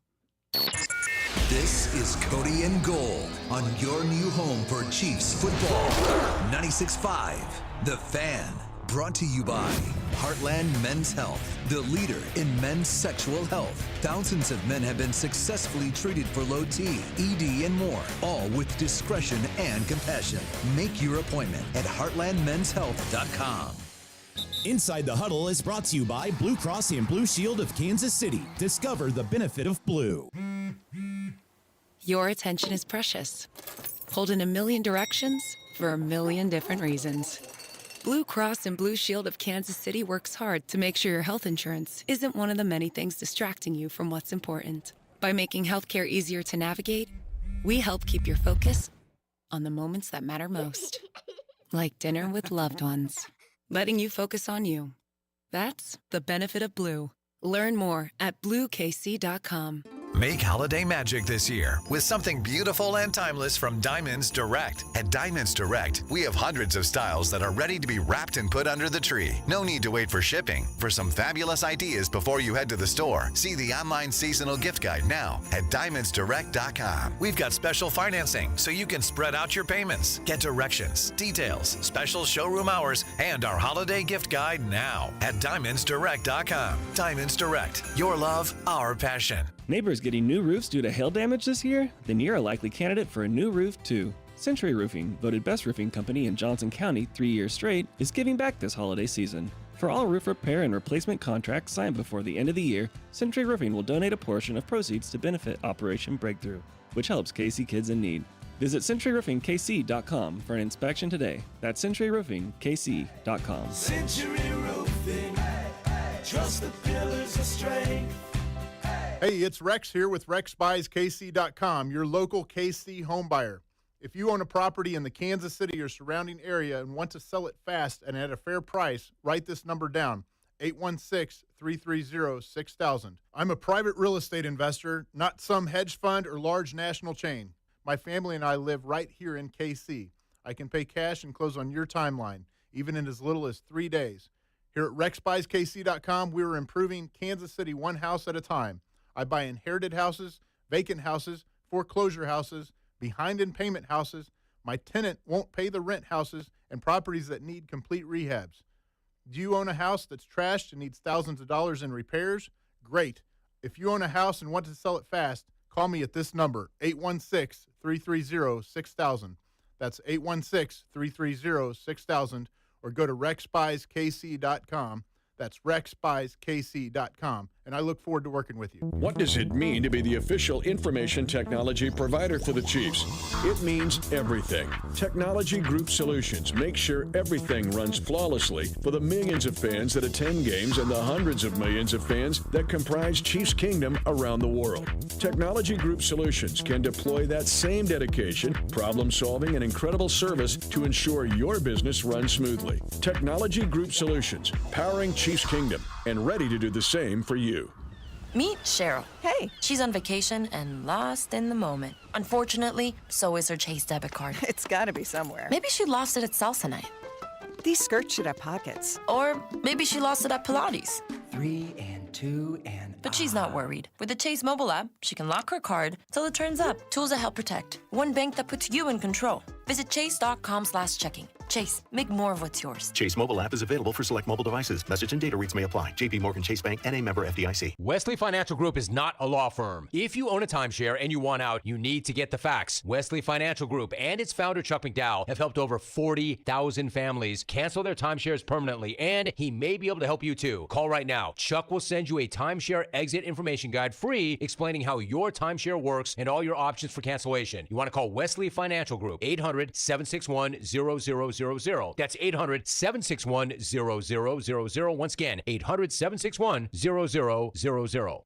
Speaker 4: This is Cody and Gold on your new home for Chiefs football. 96.5, The Fan. Brought to you by Heartland Men's Health, the leader in men's sexual health. Thousands of men have been successfully treated for low T, ED, and more, all with discretion and compassion. Make your appointment at heartlandmenshealth.com.
Speaker 5: Inside the Huddle is brought to you by Blue Cross and Blue Shield of Kansas City. Discover the benefit of blue.
Speaker 6: Your attention is precious. Pulled in a million directions for a million different reasons. Blue Cross and Blue Shield of Kansas City works hard to make sure your health insurance isn't one of the many things distracting you from what's important. By making healthcare easier to navigate, we help keep your focus on the moments that matter most. Like dinner with loved ones. Letting you focus on you. That's the benefit of Blue. Learn more at BlueKC.com.
Speaker 7: Make holiday magic this year with something beautiful and timeless from Diamonds Direct. At Diamonds Direct, we have hundreds of styles that are ready to be wrapped and put under the tree. No need to wait for shipping. For some fabulous ideas before you head to the store, see the online seasonal gift guide now at DiamondsDirect.com. We've got special financing so you can spread out your payments. Get directions, details, special showroom hours, and our holiday gift guide now at DiamondsDirect.com. Diamonds Direct, your love, our passion.
Speaker 16: Neighbors getting new roofs due to hail damage this year? Then you're a likely candidate for a new roof, too. Century Roofing, voted best roofing company in Johnson County 3 years straight, is giving back this holiday season. For all roof repair and replacement contracts signed before the end of the year, Century Roofing will donate a portion of proceeds to benefit Operation Breakthrough, which helps KC kids in need. Visit CenturyRoofingKC.com for an inspection today. That's CenturyRoofingKC.com.
Speaker 17: Century Roofing, trust the pillars of strength.
Speaker 18: Hey, it's Rex here with RexBuysKC.com, your local KC homebuyer. If you own a property in the Kansas City or surrounding area and want to sell it fast and at a fair price, write this number down, 816-330-6000. I'm a private real estate investor, not some hedge fund or large national chain. My family and I live right here in KC. I can pay cash and close on your timeline, even in as little as 3 days. Here at RexBuysKC.com, we are improving Kansas City one house at a time. I buy inherited houses, vacant houses, foreclosure houses, behind in payment houses, my tenant won't pay the rent houses, and properties that need complete rehabs. Do you own a house that's trashed and needs thousands of dollars in repairs? Great. If you own a house and want to sell it fast, call me at this number, 816-330-6000. That's 816-330-6000, or go to RexBuysKC.com. That's RexBuysKC.com, and I look forward to working with you.
Speaker 26: What does it mean to be the official information technology provider for the Chiefs? It means everything. Technology Group Solutions makes sure everything runs flawlessly for the millions of fans that attend games and the hundreds of millions of fans that comprise Chiefs Kingdom around the world. Technology Group Solutions can deploy that same dedication, problem solving, and incredible service to ensure your business runs smoothly. Technology Group Solutions, powering Chiefs Kingdom, and ready to do the same for you.
Speaker 27: Meet Cheryl. Hey. She's on vacation and lost in the moment. Unfortunately, so is her Chase debit card.
Speaker 28: It's gotta be somewhere.
Speaker 27: Maybe she lost it at salsa night.
Speaker 8: These skirts should have pockets.
Speaker 27: Or maybe she lost it at Pilates.
Speaker 9: 3 and 2 and...
Speaker 27: But she's not worried. With the Chase mobile app, she can lock her card till it turns up. Tools that help protect. One bank that puts you in control. Visit chase.com/checking. Chase, make more of what's yours.
Speaker 10: Chase mobile app is available for select mobile devices. Message and data rates may apply. JP Morgan Chase Bank N.A. member FDIC.
Speaker 12: Wesley Financial Group is not a law firm. If you own a timeshare and you want out, you need to get the facts. Wesley Financial Group and its founder, Chuck McDowell, have helped over 40,000 families cancel their timeshares permanently, and he may be able to help you too. Call right now. Chuck will send you a timeshare exit information guide free explaining how your timeshare works and all your options for cancellation. You want to call Wesley Financial Group, 800-761-0000. That's 800-761-0000. Once again, 800-761-0000.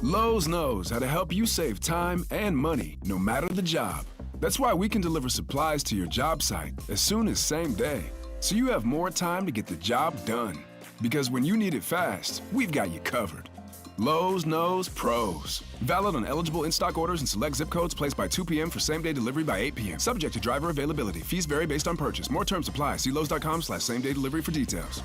Speaker 14: Lowe's knows how to help you save time and money, no matter the job. That's why we can deliver supplies to your job site as soon as same day, so you have more time to get the job done. Because when you need it fast, we've got you covered. Lowe's knows pros. Valid on eligible in-stock orders and select zip codes placed by 2 p.m. for same-day delivery by 8 p.m. Subject to driver availability. Fees vary based on purchase. More terms apply. See Lowe's.com/same-day delivery for details.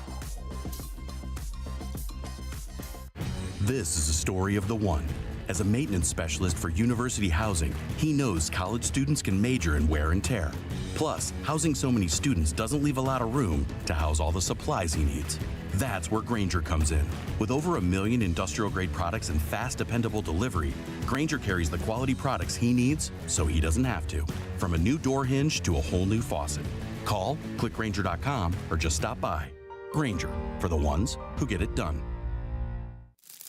Speaker 19: This is a story of the one. As a maintenance specialist for university housing, he knows college students can major in wear and tear. Plus, housing so many students doesn't leave a lot of room to house all the supplies he needs. That's where Grainger comes in. With over 1 million industrial-grade products and fast, dependable delivery, Grainger carries the quality products he needs so he doesn't have to. From a new door hinge to a whole new faucet. Call, click Grainger.com, or just stop by. Grainger, for the ones who get it done.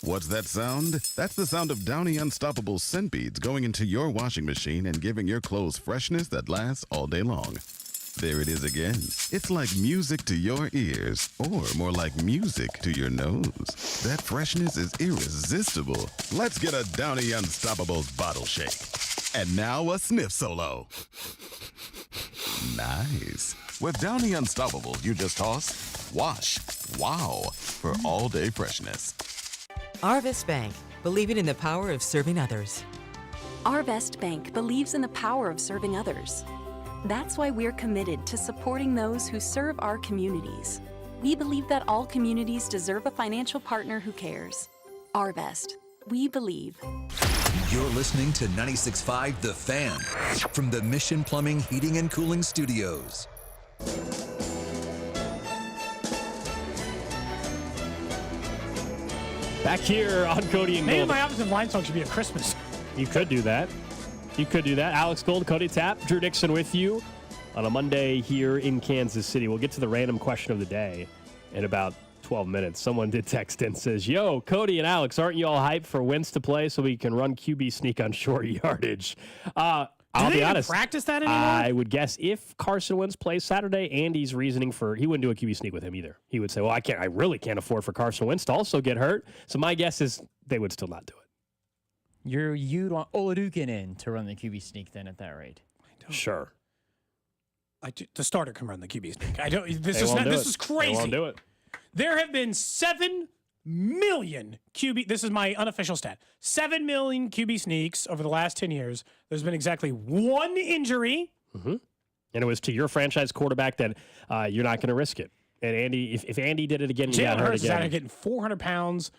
Speaker 20: What's that sound? That's the sound of Downy Unstoppable scent beads going into your washing machine and giving your clothes freshness that lasts all day long. There it is again. It's like music to your ears, or more like music to your nose. That freshness is irresistible. Let's get a Downy Unstoppables bottle shake. And now a sniff solo. Nice. With Downy Unstoppables, you just toss, wash, wow, for all-day freshness.
Speaker 28: Arvest Bank, believing in the power of serving others.
Speaker 29: Arvest Bank believes in the power of serving others. That's why we're committed to supporting those who serve our communities. We believe that all communities deserve a financial partner who cares. Arvest, we believe.
Speaker 4: You're listening to 96.5 The Fan from the Mission Plumbing, Heating, and Cooling Studios.
Speaker 1: Back here on Cody and
Speaker 2: Maybe
Speaker 1: Gold.
Speaker 2: my opposite line song should be a Christmas.
Speaker 1: You could do that. You could do that. Alex Gold, Cody Tapp, Drew Dixon with you on a Monday here in Kansas City. We'll get to the random question of the day in about 12 minutes. Someone did text in and says, yo, Cody and Alex, aren't you all hyped for Wentz to play so we can run QB sneak on short yardage? I'll be honest.
Speaker 2: Practice that anymore?
Speaker 1: I would guess if Carson Wentz plays Saturday, Andy's reasoning for he wouldn't do a QB sneak with him either. He would say, well, I really can't afford for Carson Wentz to also get hurt. So my guess is they would still not do it.
Speaker 3: You'd want Oladukin in to run the QB sneak then at that rate.
Speaker 1: Sure.
Speaker 2: The starter can run the QB sneak. I don't. This is crazy.
Speaker 1: They won't do it.
Speaker 2: There have been 7 million QB. This is my unofficial stat. 7 million QB sneaks over the last 10 years. There's been exactly 1 injury.
Speaker 1: Mm-hmm. And it was to your franchise quarterback that you're not going to risk it. And Andy, if Andy did it again, you got hurt
Speaker 2: Hurts
Speaker 1: again.
Speaker 2: is out getting 400 pounds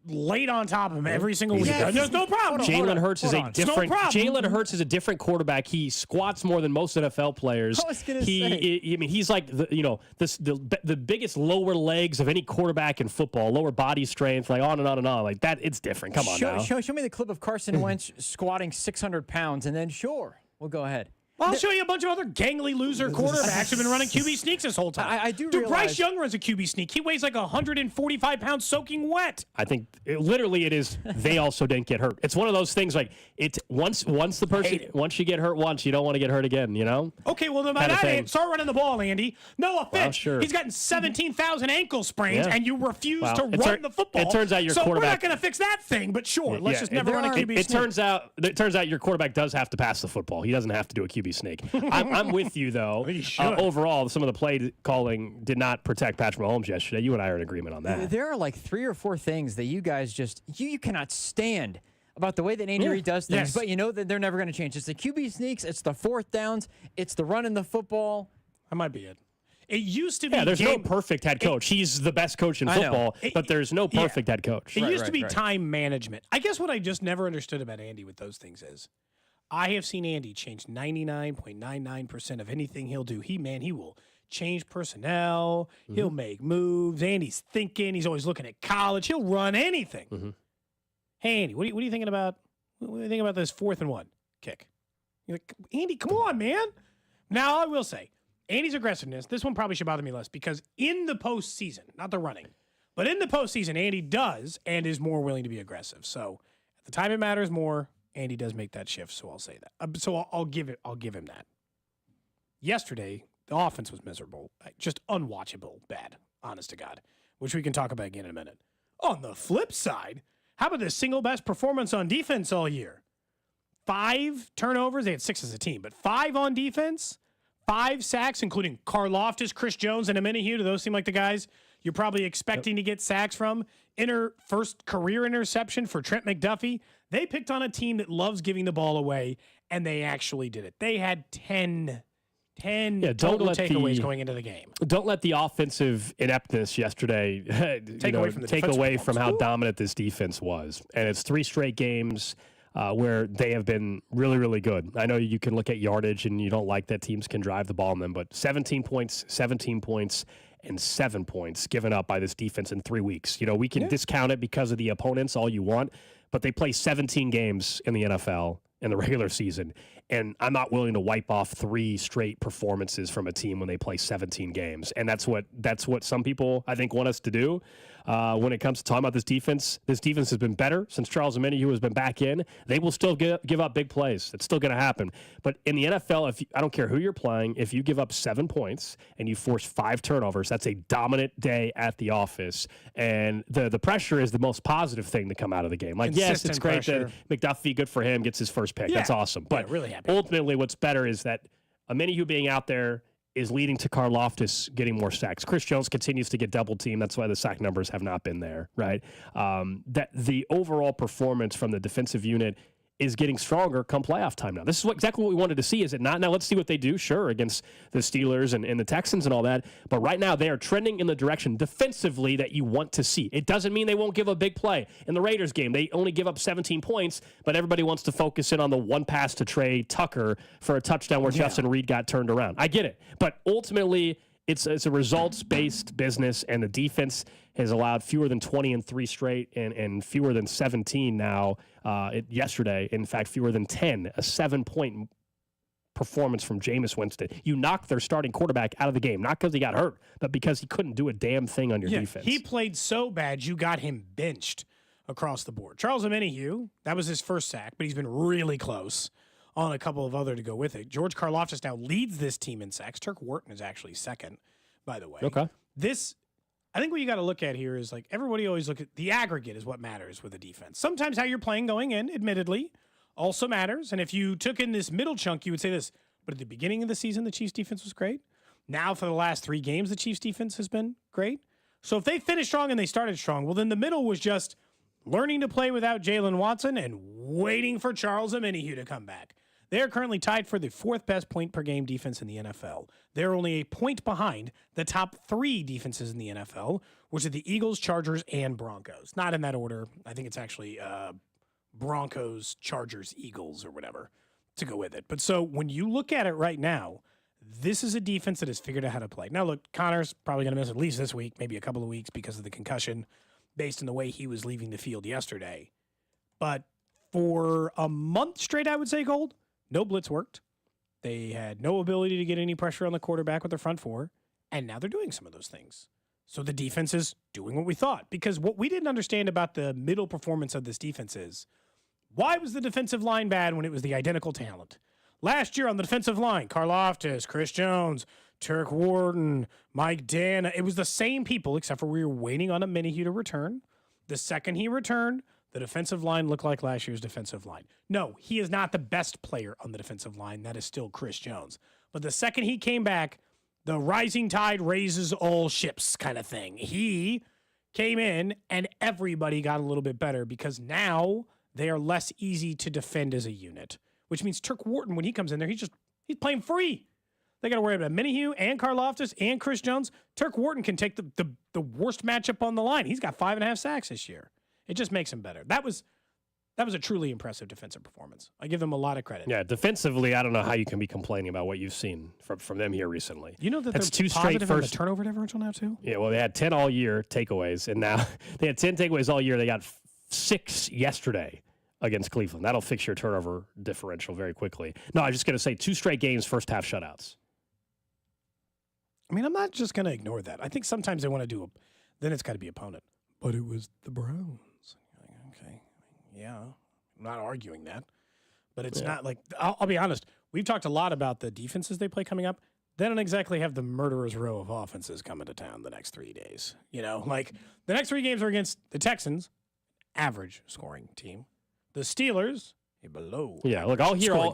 Speaker 2: laid on top of him every single week. There's no problem.
Speaker 1: Jalen Hurts is a different. Jalen Hurts is a different quarterback. He squats more than most NFL players.
Speaker 3: I was gonna say.
Speaker 1: I mean, he's like the biggest lower legs of any quarterback in football. Lower body strength, like on and on and on. Like that, it's different. Come on now.
Speaker 3: Show me the clip of Carson Wentz squatting 600 pounds, and then sure, we'll go ahead.
Speaker 2: Well, I'll show you a bunch of other gangly loser quarterbacks who've been running QB sneaks this whole time.
Speaker 3: I do
Speaker 2: Dude,
Speaker 3: realize.
Speaker 2: Bryce Young runs a QB sneak. He weighs like 145 pounds soaking wet.
Speaker 1: I think it is. They also didn't get hurt. It's one of those things like it's once you get hurt once, you don't want to get hurt again. You know.
Speaker 2: Okay, well, no matter that, start running the ball, Andy. Noah Fitch,
Speaker 1: sure.
Speaker 2: he's gotten 17,000 ankle sprains, and you refuse to
Speaker 1: It
Speaker 2: run the football.
Speaker 1: It turns out your
Speaker 2: so
Speaker 1: quarterback.
Speaker 2: we're not going to fix that thing, but sure, let's just never run a QB sneak.
Speaker 1: It turns out your quarterback does have to pass the football. He doesn't have to do a QB sneak. I'm with you, though. Overall, some of the play calling did not protect Patrick Mahomes yesterday. You and I are in agreement on that.
Speaker 3: There are like 3 or 4 things that you guys just you cannot stand about the way that Andy Reid does things, but you know that they're never going to change. It's the QB sneaks, it's the 4th downs, it's the running the football.
Speaker 2: That might be it. It used to be.
Speaker 1: Yeah, there's no perfect head coach. He's the best coach in football, but there's no perfect head coach.
Speaker 2: It used to be time management. I guess what I just never understood about Andy with those things is I have seen Andy change 99.99% of anything he'll do. He will change personnel. He'll make moves. Andy's thinking. He's always looking at college. He'll run anything. Hey, Andy, what are you thinking about? What do you think about this 4th and 1 kick? You're like, Andy, come on, man. Now, I will say, Andy's aggressiveness, this one probably should bother me less because in the postseason, not the running, but in the postseason, Andy does and is more willing to be aggressive. So at the time it matters more, Andy does make that shift. So I'll say that. So I'll give him that. Yesterday, the offense was miserable, just unwatchable, bad, honest to God, which we can talk about again in a minute. On the flip side, how about the single best performance on defense all year? 5 turnovers. They had 6 as a team, but 5 on defense. 5 sacks, including Karlaftis, Chris Jones, and Amenahue. Do those seem like the guys you're probably expecting to get sacks from? First career interception for Trent McDuffie. They picked on a team that loves giving the ball away, and they actually did it. They had 10 total takeaways going into the game.
Speaker 1: Don't let the offensive ineptness yesterday take away from how dominant this defense was. And it's 3 straight games where they have been really, really good. I know you can look at yardage and you don't like that teams can drive the ball on them, but 17 points, and 7 points given up by this defense in 3 weeks. We can discount it because of the opponents all you want, but they play 17 games in the NFL in the regular season, and I'm not willing to wipe off 3 straight performances from a team when they play 17 games. And that's what some people, I think, want us to do when it comes to talking about this defense. This defense has been better since Charles Amenahue has been back in. They will still give up big plays. It's still going to happen. But in the NFL, I don't care who you're playing, if you give up 7 points and you force 5 turnovers, that's a dominant day at the office. And the pressure is the most positive thing to come out of the game. Like, yes, it's great that McDuffie, good for him, gets his first pick. That's awesome. But
Speaker 2: really happy.
Speaker 1: Ultimately, what's better is that Amenahue being out there is leading to Karlaftis getting more sacks. Chris Jones continues to get double teamed. That's why the sack numbers have not been there, right? That the overall performance from the defensive unit is getting stronger come playoff time now. This is exactly what we wanted to see, is it not? Now let's see what they do, sure, against the Steelers and the Texans and all that. But right now they are trending in the direction defensively that you want to see. It doesn't mean they won't give a big play. In the Raiders game, they only give up 17 points, but everybody wants to focus in on the one pass to Trey Tucker for a touchdown where Justin Reed got turned around. I get it. But ultimately, it's a results-based business, and the defense has allowed fewer than 20 in 3 straight and fewer than 17 now yesterday. In fact, fewer than 10, a 7-point performance from Jameis Winston. You knocked their starting quarterback out of the game, not because he got hurt, but because he couldn't do a damn thing on your defense.
Speaker 2: He played so bad, you got him benched across the board. Charles Amenahue, that was his first sack, but he's been really close on a couple of other to go with it. George Karlaftis now leads this team in sacks. Turk Wharton is actually second, by the way.
Speaker 1: Okay.
Speaker 2: I think what you got to look at here is, like, everybody always look at the aggregate is what matters with a defense. Sometimes how you're playing going in, admittedly, also matters. And if you took in this middle chunk, you would say this. But at the beginning of the season, the Chiefs defense was great. Now for the last 3 games, the Chiefs defense has been great. So if they finished strong and they started strong, well, then the middle was just learning to play without Jalen Watson and waiting for Charles Amenahue to come back. They are currently tied for the 4th best point per game defense in the NFL. They're only a point behind the top 3 defenses in the NFL, which are the Eagles, Chargers, and Broncos. Not in that order. I think it's actually Broncos, Chargers, Eagles, or whatever to go with it. But so when you look at it right now, this is a defense that has figured out how to play. Now, look, Connor's probably going to miss at least this week, maybe a couple of weeks because of the concussion, based on the way he was leaving the field yesterday. But for a month straight, I would say, Gold, no blitz worked. They had no ability to get any pressure on the quarterback with their front 4, and now they're doing some of those things. So the defense is doing what we thought, because what we didn't understand about the middle performance of this defense is, why was the defensive line bad when it was the identical talent? Last year on the defensive line, Karlaftis, Chris Jones, Turk Wharton, Mike Dana, it was the same people, except for we were waiting on Amenahue to return. The second he returned, the defensive line looked like last year's defensive line. No, he is not the best player on the defensive line. That is still Chris Jones. But the second he came back, the rising tide raises all ships kind of thing. He came in and everybody got a little bit better because now they are less easy to defend as a unit, which means Turk Wharton, when he comes in there, he's playing free. They got to worry about Minihue and Karlaftis and Chris Jones. Turk Wharton can take the worst matchup on the line. He's got 5.5 sacks this year. It just makes him better. That was a truly impressive defensive performance. I give them a lot of credit.
Speaker 1: Yeah, defensively, I don't know how you can be complaining about what you've seen from them here recently.
Speaker 2: You know that
Speaker 1: that's
Speaker 2: they're
Speaker 1: two straight
Speaker 2: positive on the turnover differential now too?
Speaker 1: Yeah, well, they had 10 all year takeaways, and now they had 10 takeaways all year. They got 6 yesterday against Cleveland. That'll fix your turnover differential very quickly. No, I was just going to say 2 straight games, first half shutouts.
Speaker 2: I mean, I'm not just going to ignore that. I think sometimes they want to then it's got to be opponent. But it was the Browns. Okay, yeah, I'm not arguing that. But it's not like, I'll be honest, we've talked a lot about the defenses they play coming up. They don't exactly have the murderer's row of offenses coming to town the next 3 days. You know, like the next 3 games are against the Texans, average scoring team. The Steelers, a below.
Speaker 1: Yeah, look, I'll hear all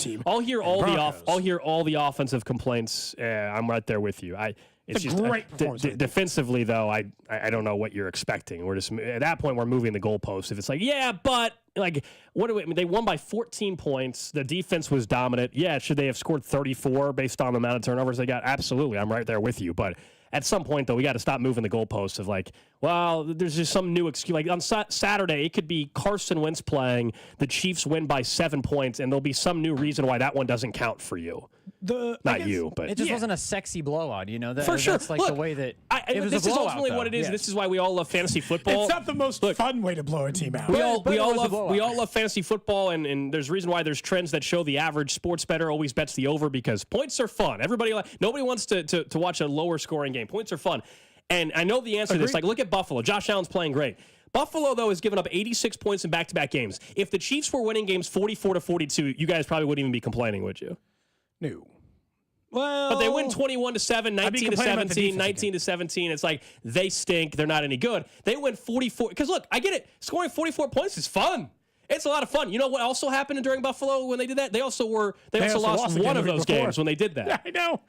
Speaker 1: the offensive complaints. I'm right there with you. It's just
Speaker 2: great performance.
Speaker 1: Defensively, though, I don't know what you're expecting. We're just at that point we're moving the goalposts. If it's like, yeah, but like, what do we? I mean, they won by 14 points. The defense was dominant. Yeah, should they have scored 34 based on the amount of turnovers they got? Absolutely, I'm right there with you. But at some point, though, we got to stop moving the goalposts of like, well, there's just some new excuse. Like on Saturday, it could be Carson Wentz playing. The Chiefs win by 7 points, and there'll be some new reason why that one doesn't count for you. Not you, but
Speaker 3: it just wasn't a sexy blowout, you know.
Speaker 1: For sure.
Speaker 3: That's like the way that
Speaker 1: this is ultimately what it is.
Speaker 3: Yeah.
Speaker 1: This is why we all love fantasy football.
Speaker 2: It's not the most fun way to blow a team out.
Speaker 1: We all love fantasy football, and there's a reason why there's trends that show the average sports bettor always bets the over because points are fun. Nobody wants to watch a lower scoring game. Points are fun, and I know the answer to this. Like, look at Buffalo. Josh Allen's playing great. Buffalo, though, has given up 86 points in back-to-back games. If the Chiefs were winning games 44-42, you guys probably wouldn't even be complaining, would you?
Speaker 2: No. Well,
Speaker 1: but they win 21-7, 19-17, 19-17. It's like they stink. They're not any good. They win 44. Because look, I get it. Scoring 44 points is fun. It's a lot of fun. You know what also happened during Buffalo when they did that? They also lost one of those games when they did that.
Speaker 2: Yeah, I know.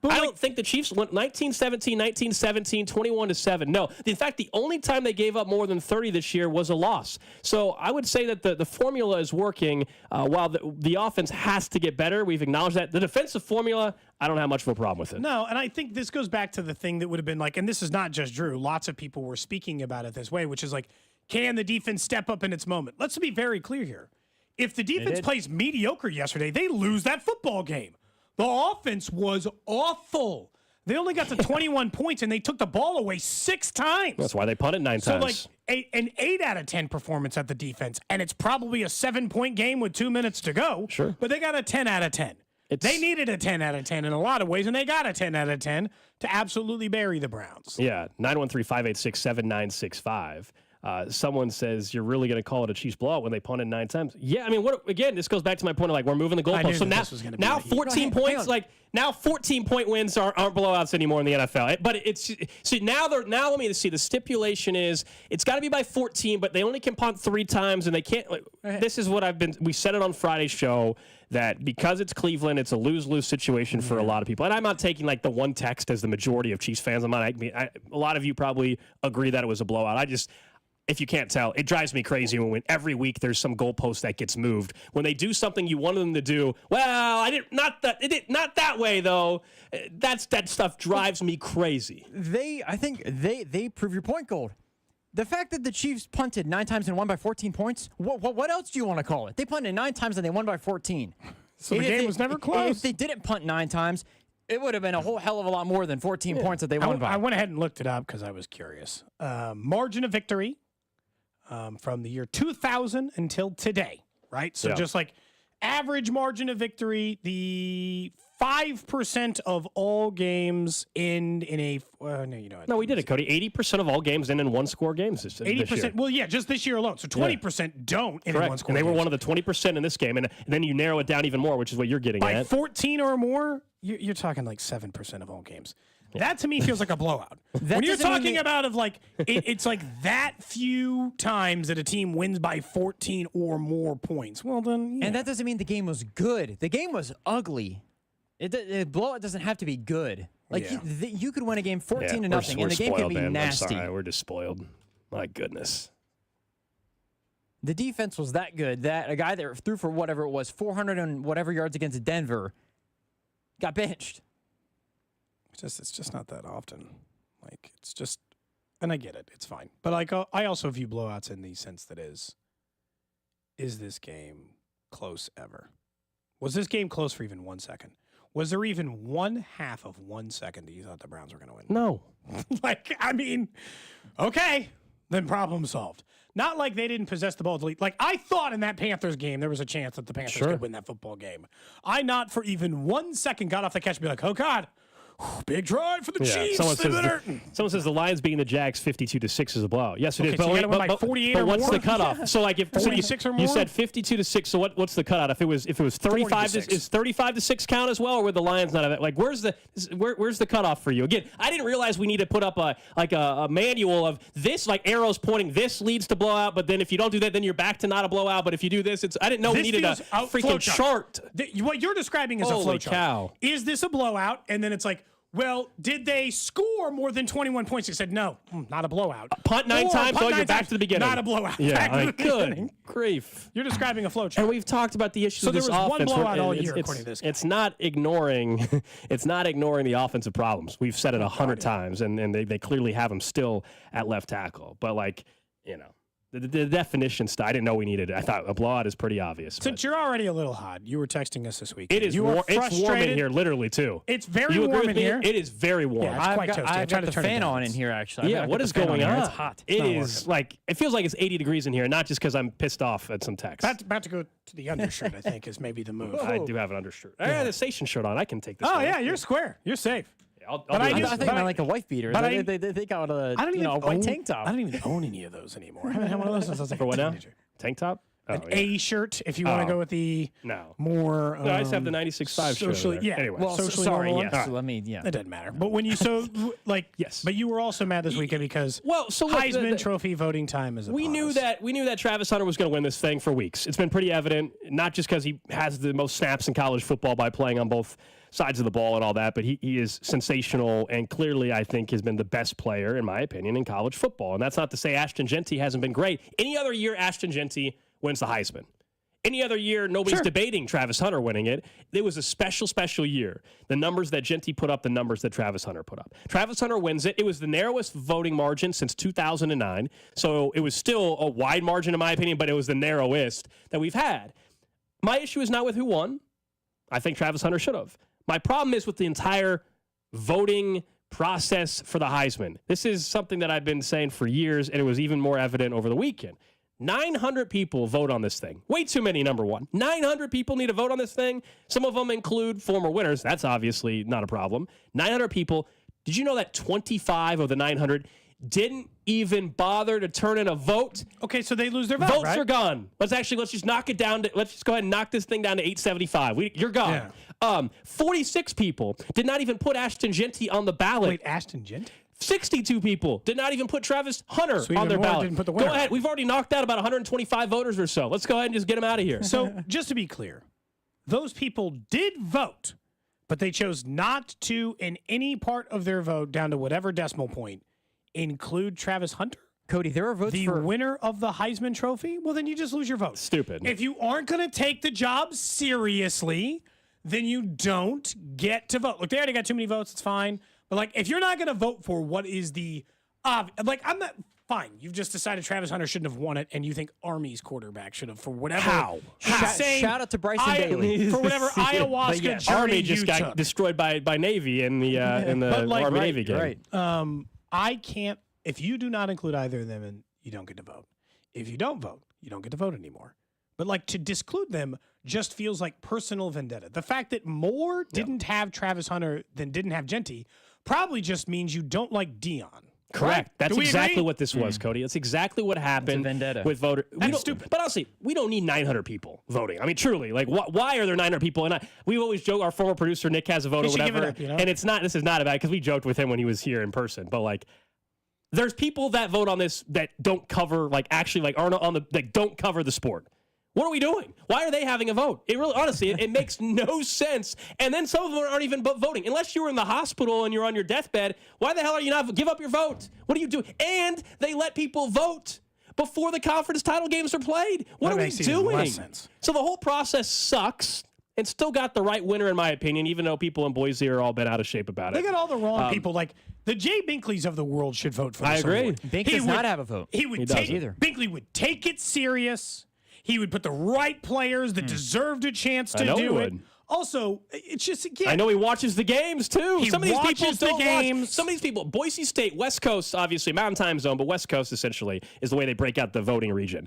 Speaker 1: But I don't think the Chiefs went 19-17, 19-17, 21-7. No. In fact, the only time they gave up more than 30 this year was a loss. So I would say that the formula is working while the offense has to get better. We've acknowledged that. The defensive formula, I don't have much of a problem with it.
Speaker 2: No, and I think this goes back to the thing that would have been like, and this is not just Drew. Lots of people were speaking about it this way, which is like, can the defense step up in its moment? Let's be very clear here. If the defense plays mediocre yesterday, they lose that football game. The offense was awful. They only got to 21 points, and they took the ball away 6 times.
Speaker 1: That's why they punted 9 times.
Speaker 2: So, like, an 8 out of 10 performance at the defense, and it's probably a 7-point game with 2 minutes to go.
Speaker 1: Sure.
Speaker 2: But they got a 10 out of 10. They needed a 10 out of 10 in a lot of ways, and they got a 10 out of 10 to absolutely bury the Browns.
Speaker 1: Yeah, 913-586-7965. Someone says, you're really going to call it a Chiefs blowout when they punted 9 times? Yeah, I mean, again, this goes back to my point of like, we're moving the goalposts. So now 14 points, now 14-point wins aren't blowouts anymore in the NFL. But now let me see. The stipulation is it's got to be by 14, but they only can punt 3 times, and they can't. This is what we said it on Friday's show, that because it's Cleveland, it's a lose-lose situation for a lot of people. And I'm not taking like the one text as the majority of Chiefs fans. A lot of you probably agree that it was a blowout. If you can't tell, it drives me crazy when every week there's some goalpost that gets moved. When they do something you wanted them to do, well, not that way though. That stuff drives me crazy.
Speaker 3: I think they prove your point, Gold. The fact that the Chiefs punted 9 times and won by 14 points, what else do you want to call it? They punted 9 times and they won by 14.
Speaker 2: So the game was never close.
Speaker 3: If they didn't punt 9 times, it would have been a whole hell of a lot more than 14 points that they won by.
Speaker 2: I went ahead and looked it up because I was curious. Margin of victory. From the year 2000 until today, right? So just like average margin of victory, the 5% of all games end in a
Speaker 1: No, we did it, Cody. 80% of all games end in 1-score games this
Speaker 2: 80%.
Speaker 1: year.
Speaker 2: Well, yeah, just this year alone. So 20% don't end in 1-score.
Speaker 1: And they were one of the 20% in this game, and then you narrow it down even more, which is what you're getting
Speaker 2: by
Speaker 1: at.
Speaker 2: 14 or more, you're talking like 7% of all games. That to me feels like a blowout. When you're talking about it's like that few times that a team wins by 14 or more points. Well, then,
Speaker 3: and that doesn't mean the game was good. The game was ugly. The blowout doesn't have to be good. Like you could win a game 14-0, and the game could be nasty.
Speaker 1: I'm sorry, we're just spoiled. My goodness.
Speaker 3: The defense was that good that a guy that threw for whatever it was, 400 and whatever yards against Denver, got benched.
Speaker 2: It's just not that often. Like, it's just, and I get it. It's fine. But like, I also view blowouts in the sense that is this game close ever? Was this game close for even 1 second? Was there even 1/2 of 1 second that you thought the Browns were going to win?
Speaker 1: No.
Speaker 2: Like, I mean, okay, then problem solved. Not like they didn't possess the ball to lead. Like, I thought in that Panthers game there was a chance that the Panthers could win that football game. I not for even 1 second got off the catch and be like, oh, God, big drive for the Chiefs.
Speaker 1: Someone says the Lions beating the Jags 52-6 is a blowout. Yes, it is.
Speaker 2: So but 48
Speaker 1: but
Speaker 2: or
Speaker 1: what's
Speaker 2: more?
Speaker 1: the cutoff? So like if
Speaker 2: 46 or more?
Speaker 1: You said 52-6. So what's the cutoff? If it was 35 is 35-6 count as well, or would the Lions not have it? Like where's the cutoff for you? Again, I didn't realize we need to put up a manual of this, like arrows pointing. This leads to blowout, but then if you don't do that, then you're back to not a blowout. But if you do this, I didn't know we needed a freaking chart.
Speaker 2: What you're describing is a flow chart.
Speaker 1: Cow.
Speaker 2: Is this a blowout? And then it's like, well, did they score more than 21 points? They said, no, not a blowout.
Speaker 1: Punt 9 times, so you're back to the beginning.
Speaker 2: Not a blowout.
Speaker 1: Yeah, good grief.
Speaker 2: You're describing a flow chart.
Speaker 1: And we've talked about the issues of this offense.
Speaker 2: So there was one blowout all year, according to this guy.
Speaker 1: It's not ignoring the offensive problems. We've said it 100 times, and they clearly have them still at left tackle. But, like, you know. The definition stuff, I didn't know we needed it. I thought a blowout is pretty obvious.
Speaker 2: Since you're already a little hot, you were texting us this week.
Speaker 1: It is it's warm in here, literally, too.
Speaker 2: It's very warm in here.
Speaker 1: It is very warm.
Speaker 2: Yeah, it's quite toasty.
Speaker 3: I've got the fan on in here, actually.
Speaker 1: Yeah, what is going on?
Speaker 3: It's hot.
Speaker 1: It is like, it feels like it's 80 degrees in here, not just because I'm pissed off at some text.
Speaker 2: About to go to the undershirt, I think, is maybe the move.
Speaker 1: I do have an undershirt. I had a station shirt on. I can take this.
Speaker 2: Oh, yeah, you're square. You're safe.
Speaker 3: I think I like a wife beater.
Speaker 2: But
Speaker 3: they got a white tank top.
Speaker 2: I don't even own any of those anymore. I haven't had one of those since I was like
Speaker 1: For what
Speaker 2: a
Speaker 1: now?
Speaker 2: teenager.
Speaker 1: Tank top?
Speaker 2: An A shirt, if you want to go with the more.
Speaker 1: No, I just have the 96.5
Speaker 2: socially,
Speaker 1: shirt.
Speaker 2: Yeah.
Speaker 1: Anyway.
Speaker 2: Well, socially normal
Speaker 3: yes. Let me,
Speaker 2: It doesn't matter. But when you
Speaker 1: yes.
Speaker 2: But you were also mad this weekend because Heisman Trophy voting time is upon
Speaker 1: we knew that Travis Hunter was going to win this thing for weeks. It's been pretty evident, not just because he has the most snaps in college football by playing on both sides of the ball and all that, but he is sensational and clearly, I think, has been the best player, in my opinion, in college football. And that's not to say Ashton Genty hasn't been great. Any other year, Ashton Genty wins the Heisman. Any other year, nobody's debating Travis Hunter winning it. It was a special, special year. The numbers that Genty put up, the numbers that Travis Hunter put up. Travis Hunter wins it. It was the narrowest voting margin since 2009. So it was still a wide margin, in my opinion, but it was the narrowest that we've had. My issue is not with who won. I think Travis Hunter should have. My problem is with the entire voting process for the Heisman. This is something that I've been saying for years, and it was even more evident over the weekend. 900 people vote on this thing. Way too many, number one. 900 people need to vote on this thing. Some of them include former winners. That's obviously not a problem. 900 people. Did you know that 25 of the 900 didn't even bother to turn in a vote?
Speaker 2: Okay, so they lose their vote,
Speaker 1: Votes
Speaker 2: right?
Speaker 1: are gone. Let's just knock it down. Let's just go ahead and knock this thing down to 875. You're gone.
Speaker 2: Yeah.
Speaker 1: 46 people did not even put Ashton Genty on the ballot.
Speaker 2: Wait, Ashton Genty?
Speaker 1: 62 people did not even put Travis Hunter
Speaker 2: So
Speaker 1: on
Speaker 2: even
Speaker 1: their
Speaker 2: more
Speaker 1: ballot.
Speaker 2: didn't put the
Speaker 1: Go
Speaker 2: winner
Speaker 1: ahead.
Speaker 2: on.
Speaker 1: We've already knocked out about 125 voters or so. Let's go ahead and just get them out of here.
Speaker 2: So just to be clear, those people did vote, but they chose not to, in any part of their vote, down to whatever decimal point, include Travis Hunter?
Speaker 3: Cody, there are votes
Speaker 2: the
Speaker 3: for
Speaker 2: winner of the Heisman Trophy? Well, then you just lose your vote.
Speaker 1: Stupid.
Speaker 2: If you aren't going to take the job seriously, then you don't get to vote. Look, they already got too many votes. It's fine. But, like, if you're not going to vote for what is the I'm not fine. You've just decided Travis Hunter shouldn't have won it, and you think Army's quarterback should have for whatever.
Speaker 1: How?
Speaker 3: Shout out to Bryson Bailey
Speaker 2: for whatever ayahuasca
Speaker 1: yes,
Speaker 2: journey
Speaker 1: Army just
Speaker 2: you
Speaker 1: got
Speaker 2: took.
Speaker 1: destroyed by Navy in the Army Navy game.
Speaker 3: Right.
Speaker 2: I can't. If you do not include either of them, and you don't get to vote. If you don't vote, you don't get to vote anymore. But like to disclude them just feels like personal vendetta. The fact that more didn't have Travis Hunter than didn't have Genty probably just means you don't like Dion.
Speaker 1: Correct.
Speaker 2: Right?
Speaker 1: That's
Speaker 2: Do we
Speaker 1: exactly
Speaker 2: agree?
Speaker 1: what this was, Cody. That's exactly what happened with voter.
Speaker 2: That's stupid.
Speaker 1: But honestly, we don't need 900 people voting. I mean, truly, like, why are there 900 people? And we always joke. Our former producer Nick has a vote
Speaker 2: He
Speaker 1: or
Speaker 2: should give
Speaker 1: whatever,
Speaker 2: it up, you know?
Speaker 1: and it's not. This is not about because we joked with him when he was here in person. But like, there's people that vote on this that don't cover, like, actually, like, aren't on the that don't cover the sport. What are we doing? Why are they having a vote? It really, honestly, it makes no sense. And then some of them aren't even voting. Unless you were in the hospital and you're on your deathbed, why the hell are you not? Give up your vote. What are you doing? And they let people vote before the conference title games are played. What
Speaker 2: That
Speaker 1: are we
Speaker 2: makes even
Speaker 1: doing?
Speaker 2: less sense.
Speaker 1: So the whole process sucks. and still got the right winner, in my opinion, even though people in Boise are all bent out of shape about it.
Speaker 2: They got all the wrong people. Like, the Jay Binkleys of the world should vote for this
Speaker 1: I agree.
Speaker 2: award.
Speaker 3: Bink does not have a vote.
Speaker 2: He would
Speaker 1: doesn't.
Speaker 2: take Binkley would take it serious. He would put the right players that deserved a chance to
Speaker 1: I know
Speaker 2: do
Speaker 1: he
Speaker 2: it.
Speaker 1: would.
Speaker 2: Also, it's just again.
Speaker 1: I know he watches the games too.
Speaker 2: He
Speaker 1: Some of these people
Speaker 2: watches the
Speaker 1: don't
Speaker 2: games.
Speaker 1: watch. Some of these people, Boise State, West Coast, obviously Mountain Time Zone, but West Coast essentially is the way they break out the voting region.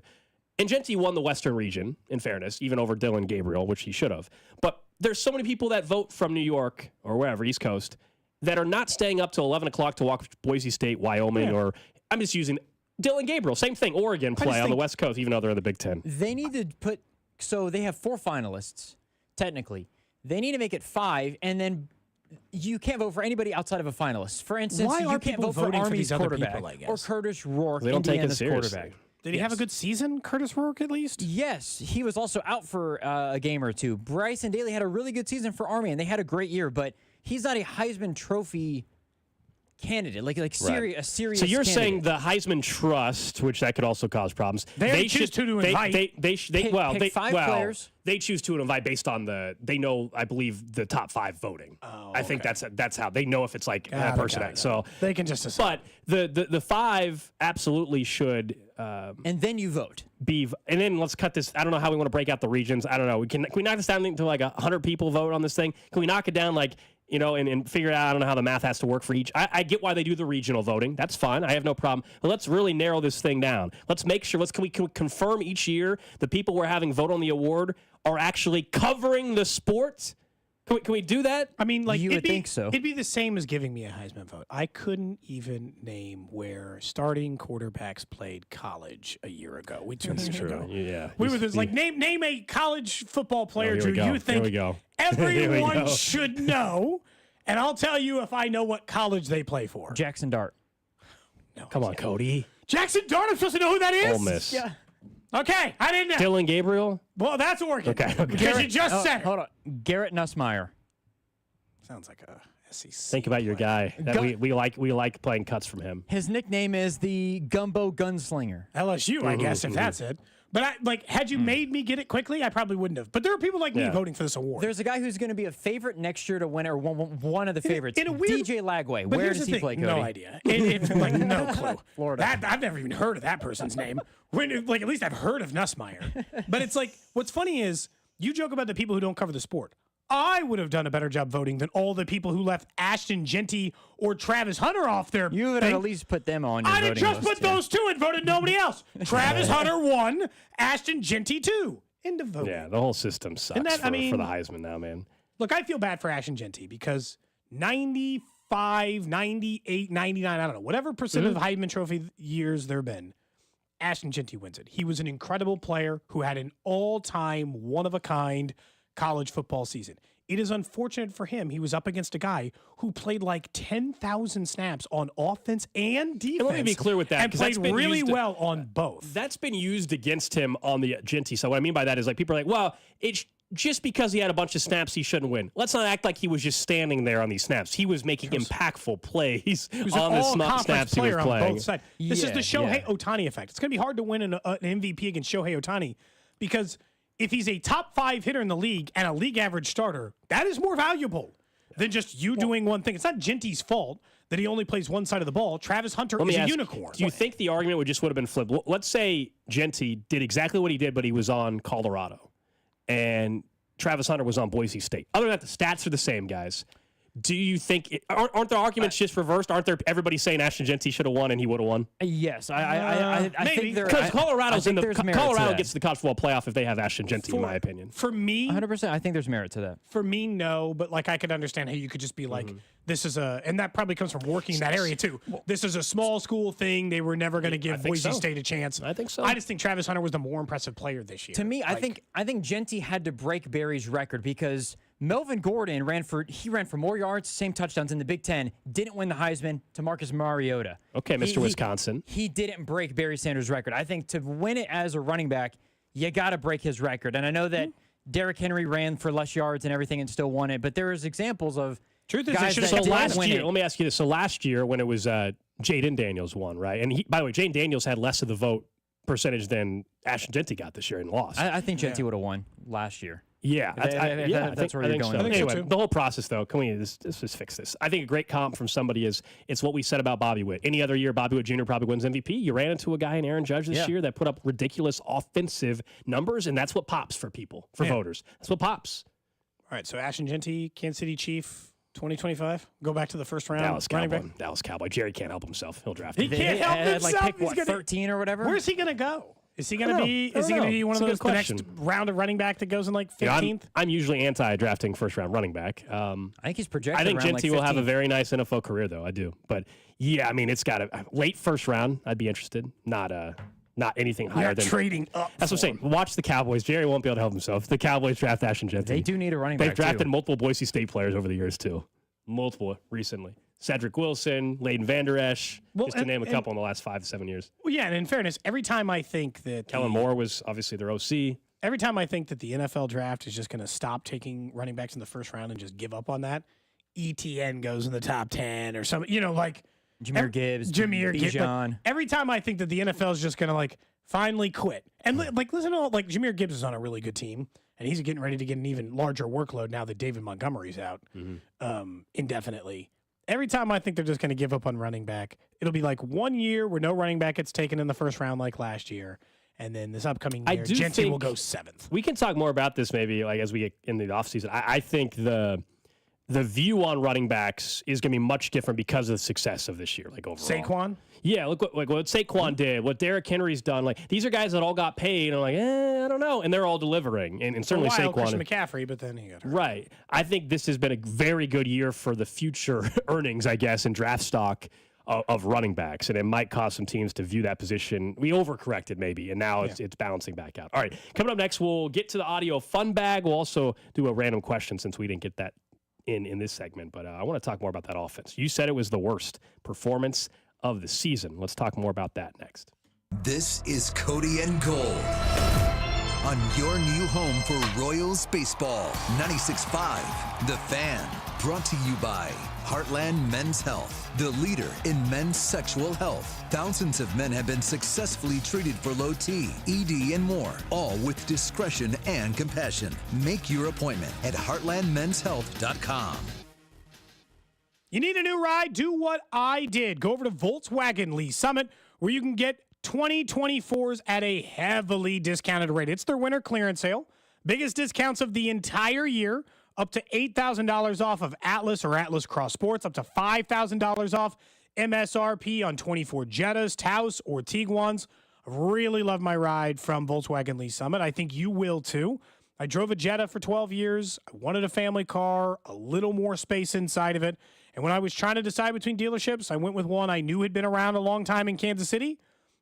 Speaker 1: And Genty won the Western region, in fairness, even over Dylan Gabriel, which he should have. But there's so many people that vote from New York or wherever, East Coast, that are not staying up till 11 o'clock to watch Boise State, Wyoming, or I'm just using Dylan Gabriel. Same thing, Oregon play on the West Coast, even though they're in the Big Ten.
Speaker 3: They need to put, so they have 4 finalists, technically. They need to make it 5, and then you can't vote for anybody outside of a finalist. For instance,
Speaker 2: Why
Speaker 3: you
Speaker 2: are
Speaker 3: can't
Speaker 2: people
Speaker 3: vote for
Speaker 2: voting for
Speaker 3: Army's
Speaker 2: these other
Speaker 3: quarterback
Speaker 2: people, I guess?
Speaker 3: or Curtis Rourke,
Speaker 1: They don't take it
Speaker 3: Indiana's
Speaker 1: seriously.
Speaker 3: quarterback.
Speaker 2: Did he have a good season, Curtis Rourke, at least?
Speaker 3: Yes, he was also out for a game or two. Bryson Daly had a really good season for Army, and they had a great year, but he's not a Heisman Trophy candidate, a serious
Speaker 1: So you're
Speaker 3: candidate.
Speaker 1: saying the Heisman Trust, which that could also cause problems.
Speaker 2: They choose who to invite.
Speaker 3: Pick 5 players.
Speaker 1: They choose to invite based on they know, I believe, the top 5 voting.
Speaker 2: Oh,
Speaker 1: I think that's how they know if it's like that person. So
Speaker 2: they can just decide.
Speaker 1: But the 5 absolutely should.
Speaker 3: And then you vote.
Speaker 1: And then let's cut this. I don't know how we want to break out the regions. I don't know. Can we knock this down to like 100 people vote on this thing? Can we knock it down and figure it out? I don't know how the math has to work for each. I get why they do the regional voting. That's fine. I have no problem. But let's really narrow this thing down. Let's make sure. Can we confirm each year the people we're having vote on the award are actually covering the sport? Can we do that?
Speaker 2: I mean,
Speaker 3: you would think so.
Speaker 2: It'd be the same as giving me a Heisman vote. I couldn't even name where starting quarterbacks played college a year ago. We were just like, name a college football player Drew you think everyone should know, and I'll tell you if I know what college they play for.
Speaker 3: Jackson Dart.
Speaker 2: No,
Speaker 1: Come on, Cody.
Speaker 2: Jackson Dart. I'm supposed to know who that is.
Speaker 1: Ole Miss.
Speaker 3: Yeah.
Speaker 2: Okay, I didn't know.
Speaker 1: Dylan Gabriel.
Speaker 2: Well, that's Oregon.
Speaker 1: Okay.
Speaker 2: Because you just said it.
Speaker 3: Hold on. Garrett Nussmeier.
Speaker 2: Sounds like a SEC.
Speaker 1: Think about your guy. That we like playing cuts from him.
Speaker 3: His nickname is the Gumbo Gunslinger.
Speaker 2: LSU, I guess, if that's it. But had you made me get it quickly, I probably wouldn't have. But there are people like me voting for this award.
Speaker 3: There's a guy who's going to be a favorite next year to win, or one of the favorites.
Speaker 2: In a weird,
Speaker 3: DJ Lagway.
Speaker 2: But
Speaker 3: Where
Speaker 2: here's
Speaker 3: does
Speaker 2: the
Speaker 3: he
Speaker 2: thing.
Speaker 3: play, Cody?
Speaker 2: No idea. No clue.
Speaker 3: Florida.
Speaker 2: I've never even heard of that person's name. At least I've heard of Nussmeier. But it's like, what's funny is you joke about the people who don't cover the sport. I would have done a better job voting than all the people who left Ashton Genty or Travis Hunter off there.
Speaker 3: You would have at least put them on your
Speaker 2: I'd have
Speaker 3: voting
Speaker 2: just
Speaker 3: list,
Speaker 2: put those 2 and voted nobody else. Travis Hunter 1, Ashton Genty 2. End of voting.
Speaker 1: Yeah, the whole system sucks for the Heisman now, man.
Speaker 2: Look, I feel bad for Ashton Genty because 95, 98, 99, I don't know, whatever percent of Heisman Trophy years there have been, Ashton Genty wins it. He was an incredible player who had an all-time, one-of-a-kind college football season. It is unfortunate for him. He was up against a guy who played like 10,000 snaps on offense and defense.
Speaker 1: And let me be clear with that.
Speaker 2: And played really well on both.
Speaker 1: That's been used against him on the Genty. So what I mean by that is people are like, well, it's just because he had a bunch of snaps, he shouldn't win. Let's not act like he was just standing there on these snaps. He was making impactful plays on the snaps he was playing.
Speaker 2: On both sides. This is the Shohei Ohtani effect. It's going to be hard to win an MVP against Shohei Ohtani because if he's a top 5 hitter in the league and a league average starter, that is more valuable than just you doing one thing. It's not Genty's fault that he only plays one side of the ball. Travis Hunter is a unicorn.
Speaker 1: Do you think the argument would have been flipped? Let's say Genty did exactly what he did, but he was on Colorado, and Travis Hunter was on Boise State. Other than that, the stats are the same, guys. Do you think aren't the arguments just reversed? Aren't there everybody saying Ashton Genty should have won and he would have won?
Speaker 3: Yes, I
Speaker 1: think because Colorado's Colorado gets to the college football playoff if they have Ashton Genty, in my opinion.
Speaker 2: For me,
Speaker 3: 100%. I think there's merit to that.
Speaker 2: For me, no, but I could understand how you could just be like, this is and that probably comes from working in that area too. This is a small school thing. They were never going to give Boise State a chance.
Speaker 1: I think so.
Speaker 2: I just think Travis Hunter was the more impressive player this year.
Speaker 3: To me, I think Genty had to break Barry's record because Melvin Gordon ran for more yards, same touchdowns in the Big Ten, didn't win the Heisman to Marcus Mariota.
Speaker 1: Okay, Mr. Wisconsin.
Speaker 3: He didn't break Barry Sanders' record. I think to win it as a running back, you got to break his record. And I know that Derrick Henry ran for less yards and everything and still won it, but there is examples of guys that
Speaker 1: last year, let me ask you this. So last year when it was Jaden Daniels won, right? And by the way, Jaden Daniels had less of the vote percentage than Ashton Genty got this year and lost.
Speaker 3: I think Genty would have won last year.
Speaker 1: Yeah,
Speaker 3: That's where you're going.
Speaker 2: I think so,
Speaker 1: Anyway,
Speaker 2: too.
Speaker 1: the whole process, though, can we just fix this? I think a great comp from somebody is it's what we said about Bobby Witt. Any other year, Bobby Witt Jr. probably wins MVP. You ran into a guy in Aaron Judge this year that put up ridiculous offensive numbers, and that's what pops for people, for voters. That's what pops.
Speaker 2: All right, so Ashton Genty, Kansas City Chief, 2025. Go back to the first round.
Speaker 1: Dallas Cowboy. Jerry can't help himself. He'll draft
Speaker 2: He
Speaker 1: him.
Speaker 2: can't help himself.
Speaker 3: Like pick,
Speaker 2: He's gonna-
Speaker 3: 13 or whatever?
Speaker 2: Where's he going to go? Is he going to be?
Speaker 1: I
Speaker 2: Is he
Speaker 1: don't
Speaker 2: going to
Speaker 1: know.
Speaker 2: be one
Speaker 1: It's
Speaker 2: of
Speaker 1: a
Speaker 2: those
Speaker 1: good
Speaker 2: the next
Speaker 1: question.
Speaker 2: round of running back that goes in like 15th?
Speaker 1: I'm usually anti-drafting first-round running back.
Speaker 3: I think he's projected.
Speaker 1: I think
Speaker 3: around
Speaker 1: Genty
Speaker 3: like
Speaker 1: will have a
Speaker 3: 15th.
Speaker 1: very nice NFL career, though. I do. But yeah, I mean, it's got a late first round. I'd be interested. Not anything higher than
Speaker 2: trading up.
Speaker 1: That's what I'm saying. Watch the Cowboys. Jerry won't be able to help himself. The Cowboys draft Ashton Genty.
Speaker 3: They do need a running
Speaker 1: They've
Speaker 3: back.
Speaker 1: drafted
Speaker 3: too.
Speaker 1: multiple Boise State players over the years too. Multiple recently. Cedric Wilson, Leighton Vander Esch, just to name a couple in the last 5 to 7 years.
Speaker 2: Well, yeah, and in fairness, every time I think that
Speaker 1: Kellen Moore was obviously their OC.
Speaker 2: Every time I think that the NFL draft is just going to stop taking running backs in the first round and just give up on that, ETN goes in the top 10 or something. You know, like
Speaker 3: Jahmyr Gibbs, Bijan.
Speaker 2: Like, every time I think that the NFL is just going to like finally quit, and like listen to all, like Jahmyr Gibbs is on a really good team, and he's getting ready to get an even larger workload now that David Montgomery's out indefinitely. Every time I think they're just going to give up on running back, it'll be like 1 year where no running back gets taken in the first round like last year. And then this upcoming year, Genty will go 7th.
Speaker 1: We can talk more about this maybe like as we get in the offseason. I think the view on running backs is going to be much different because of the success of this year, like overall.
Speaker 2: Saquon?
Speaker 1: Yeah, look what Saquon did, what Derrick Henry's done. Like these are guys that all got paid, and I'm like, I don't know, and they're all delivering, and certainly
Speaker 2: For a while,
Speaker 1: Saquon.
Speaker 2: Christian McCaffrey, but then he got hurt.
Speaker 1: Right. I think this has been a very good year for the future earnings, I guess, and draft stock of running backs, and it might cause some teams to view that position. We overcorrected maybe, and now it's balancing back out. All right, coming up next, we'll get to the audio fun bag. We'll also do a random question since we didn't get that in this segment, but I want to talk more about that offense. You said it was the worst performance of the season. Let's talk more about that next.
Speaker 4: This is Cody and Gold on your new home for Royals baseball. 96.5 The Fan. Brought to you by Heartland Men's Health, the leader in men's sexual health. Thousands of men have been successfully treated for low T, ED, and more, all with discretion and compassion. Make your appointment at heartlandmenshealth.com.
Speaker 2: You need a new ride? Do what I did. Go over to Volkswagen Lee Summit, where you can get 2024s at a heavily discounted rate. It's their winter clearance sale. Biggest discounts of the entire year. Up to $8,000 off of Atlas or Atlas Cross Sports. Up to $5,000 off MSRP on 24 Jettas, Taos, or Tiguan's. I really love my ride from Volkswagen Lee Summit. I think you will too. I drove a Jetta for 12 years. I wanted a family car, a little more space inside of it. And when I was trying to decide between dealerships, I went with one I knew had been around a long time in Kansas City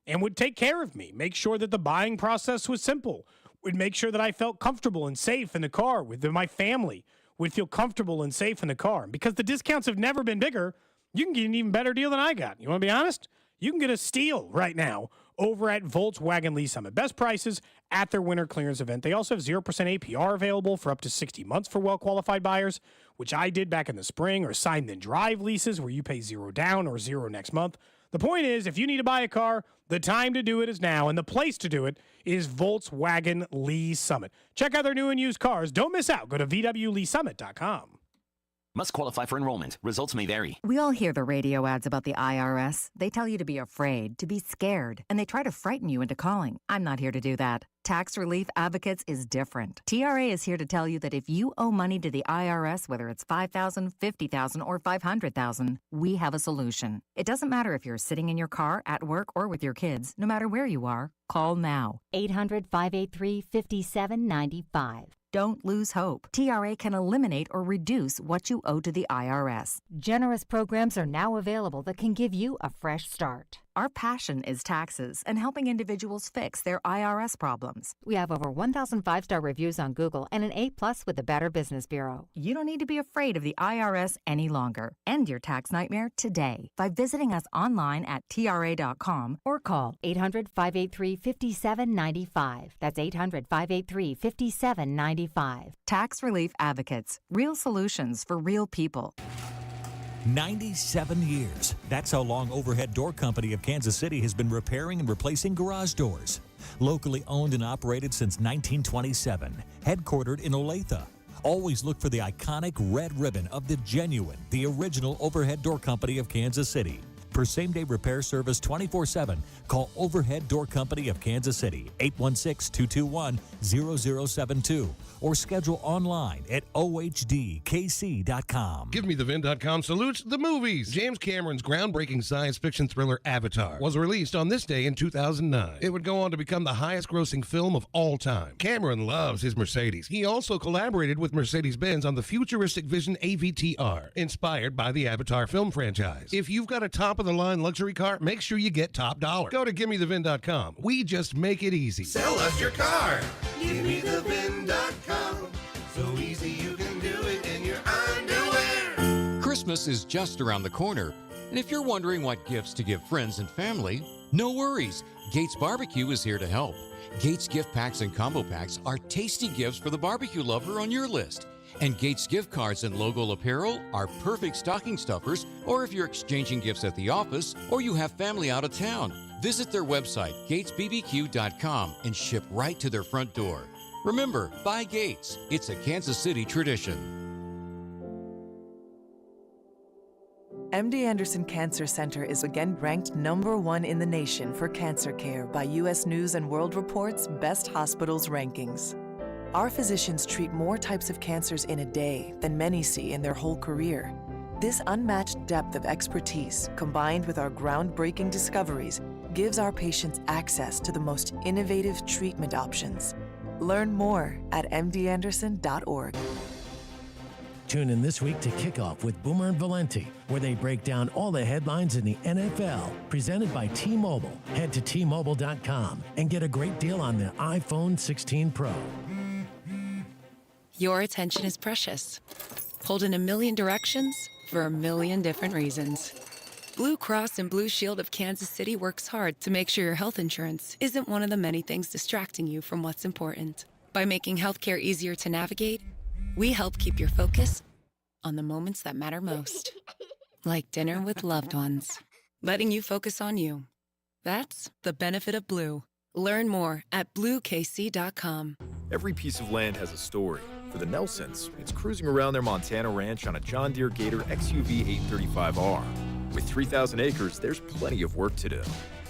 Speaker 2: and would take care of me, make sure that the buying process was simple, would make sure that I felt comfortable and safe in the car, with my family would feel comfortable and safe in the car. And because the discounts have never been bigger, you can get an even better deal than I got. You want to be honest? You can get a steal right now over at Volkswagen Lee Summit. Best prices at their winter clearance event. They also have 0% APR available for up to 60 months for well-qualified buyers, which I did back in the spring, or sign then drive leases where you pay 0 down or 0 next month. The point is, if you need to buy a car, the time to do it is now, and the place to do it is Volkswagen Lee Summit. Check out their new and used cars. Don't miss out. Go to VWLeeSummit.com.
Speaker 8: Must qualify for enrollment. Results may vary.
Speaker 11: We all hear the radio ads about the IRS. They tell you to be afraid, to be scared, and they try to frighten you into calling. I'm not here to do that. Tax Relief Advocates is different. TRA is here to tell you that if you owe money to the IRS, whether it's $5,000, $50,000, or $500,000, we have a solution. It doesn't matter if you're sitting in your car, at work, or with your kids. No matter where you are, call now.
Speaker 13: 800-583-5795.
Speaker 11: Don't lose hope. TRA can eliminate or reduce what you owe to the IRS.
Speaker 13: Generous programs are now available that can give you a fresh start.
Speaker 11: Our passion is taxes and helping individuals fix their IRS problems.
Speaker 13: We have over 1,000 5-star reviews on Google and an A+ with the Better Business Bureau.
Speaker 11: You don't need to be afraid of the IRS any longer. End your tax nightmare today by visiting us online at TRA.com
Speaker 13: or call 800-583-5795. That's 800-583-5795.
Speaker 11: Tax Relief Advocates. Real solutions for real people.
Speaker 15: 97 years. That's how long Overhead Door Company of Kansas City has been repairing and replacing garage doors.
Speaker 5: Locally owned and operated since 1927. Headquartered in Olathe. Always look for the iconic red ribbon of the genuine, the original Overhead Door Company of Kansas City. For same-day repair service 24/7, call Overhead Door Company of Kansas City, 816-221-0072, or schedule online at ohdkc.com.
Speaker 6: GiveMeTheVin.com salutes the movies. James Cameron's groundbreaking science fiction thriller Avatar was released on this day in 2009. It would go on to become the highest-grossing film of all time. Cameron loves his Mercedes. He also collaborated with Mercedes-Benz on the futuristic Vision AVTR, inspired by the Avatar film franchise. If you've got a top-of-the-line luxury car, make sure you get top dollar. Go to GiveMeTheVin.com. We just make it easy.
Speaker 17: Sell us your car. GiveMeTheVin.com. So easy you can do it in your underwear.
Speaker 7: Christmas is just around the corner, and if you're wondering what gifts to give friends and family, no worries. Gates Barbecue is here to help. Gates gift packs and combo packs are tasty gifts for the barbecue lover on your list. And Gates gift cards and logo apparel are perfect stocking stuffers, or if you're exchanging gifts at the office or you have family out of town. Visit their website, gatesbbq.com, and ship right to their front door. Remember, buy Gates. It's a Kansas City tradition.
Speaker 15: MD Anderson Cancer Center is again ranked #1 in the nation for cancer care by U.S. News & World Report's Best Hospitals rankings. Our physicians treat more types of cancers in a day than many see in their whole career. This unmatched depth of expertise, combined with our groundbreaking discoveries, gives our patients access to the most innovative treatment options. Learn more at mdanderson.org.
Speaker 21: Tune in this week to Kickoff with Boomer and Valenti, where they break down all the headlines in the NFL, presented by T-Mobile. Head to T-Mobile.com and get a great deal on the iPhone 16 Pro.
Speaker 22: Your attention is precious. Pulled in a million directions for a million different reasons. Blue Cross and Blue Shield of Kansas City works hard to make sure your health insurance isn't one of the many things distracting you from what's important. By making healthcare easier to navigate, we help keep your focus on the moments that matter most. Like dinner with loved ones. Letting you focus on you. That's the benefit of Blue. Learn more at BlueKC.com.
Speaker 23: Every piece of land has a story. For the Nelsons, it's cruising around their Montana ranch on a John Deere Gator XUV 835R. With 3,000 acres, there's plenty of work to do.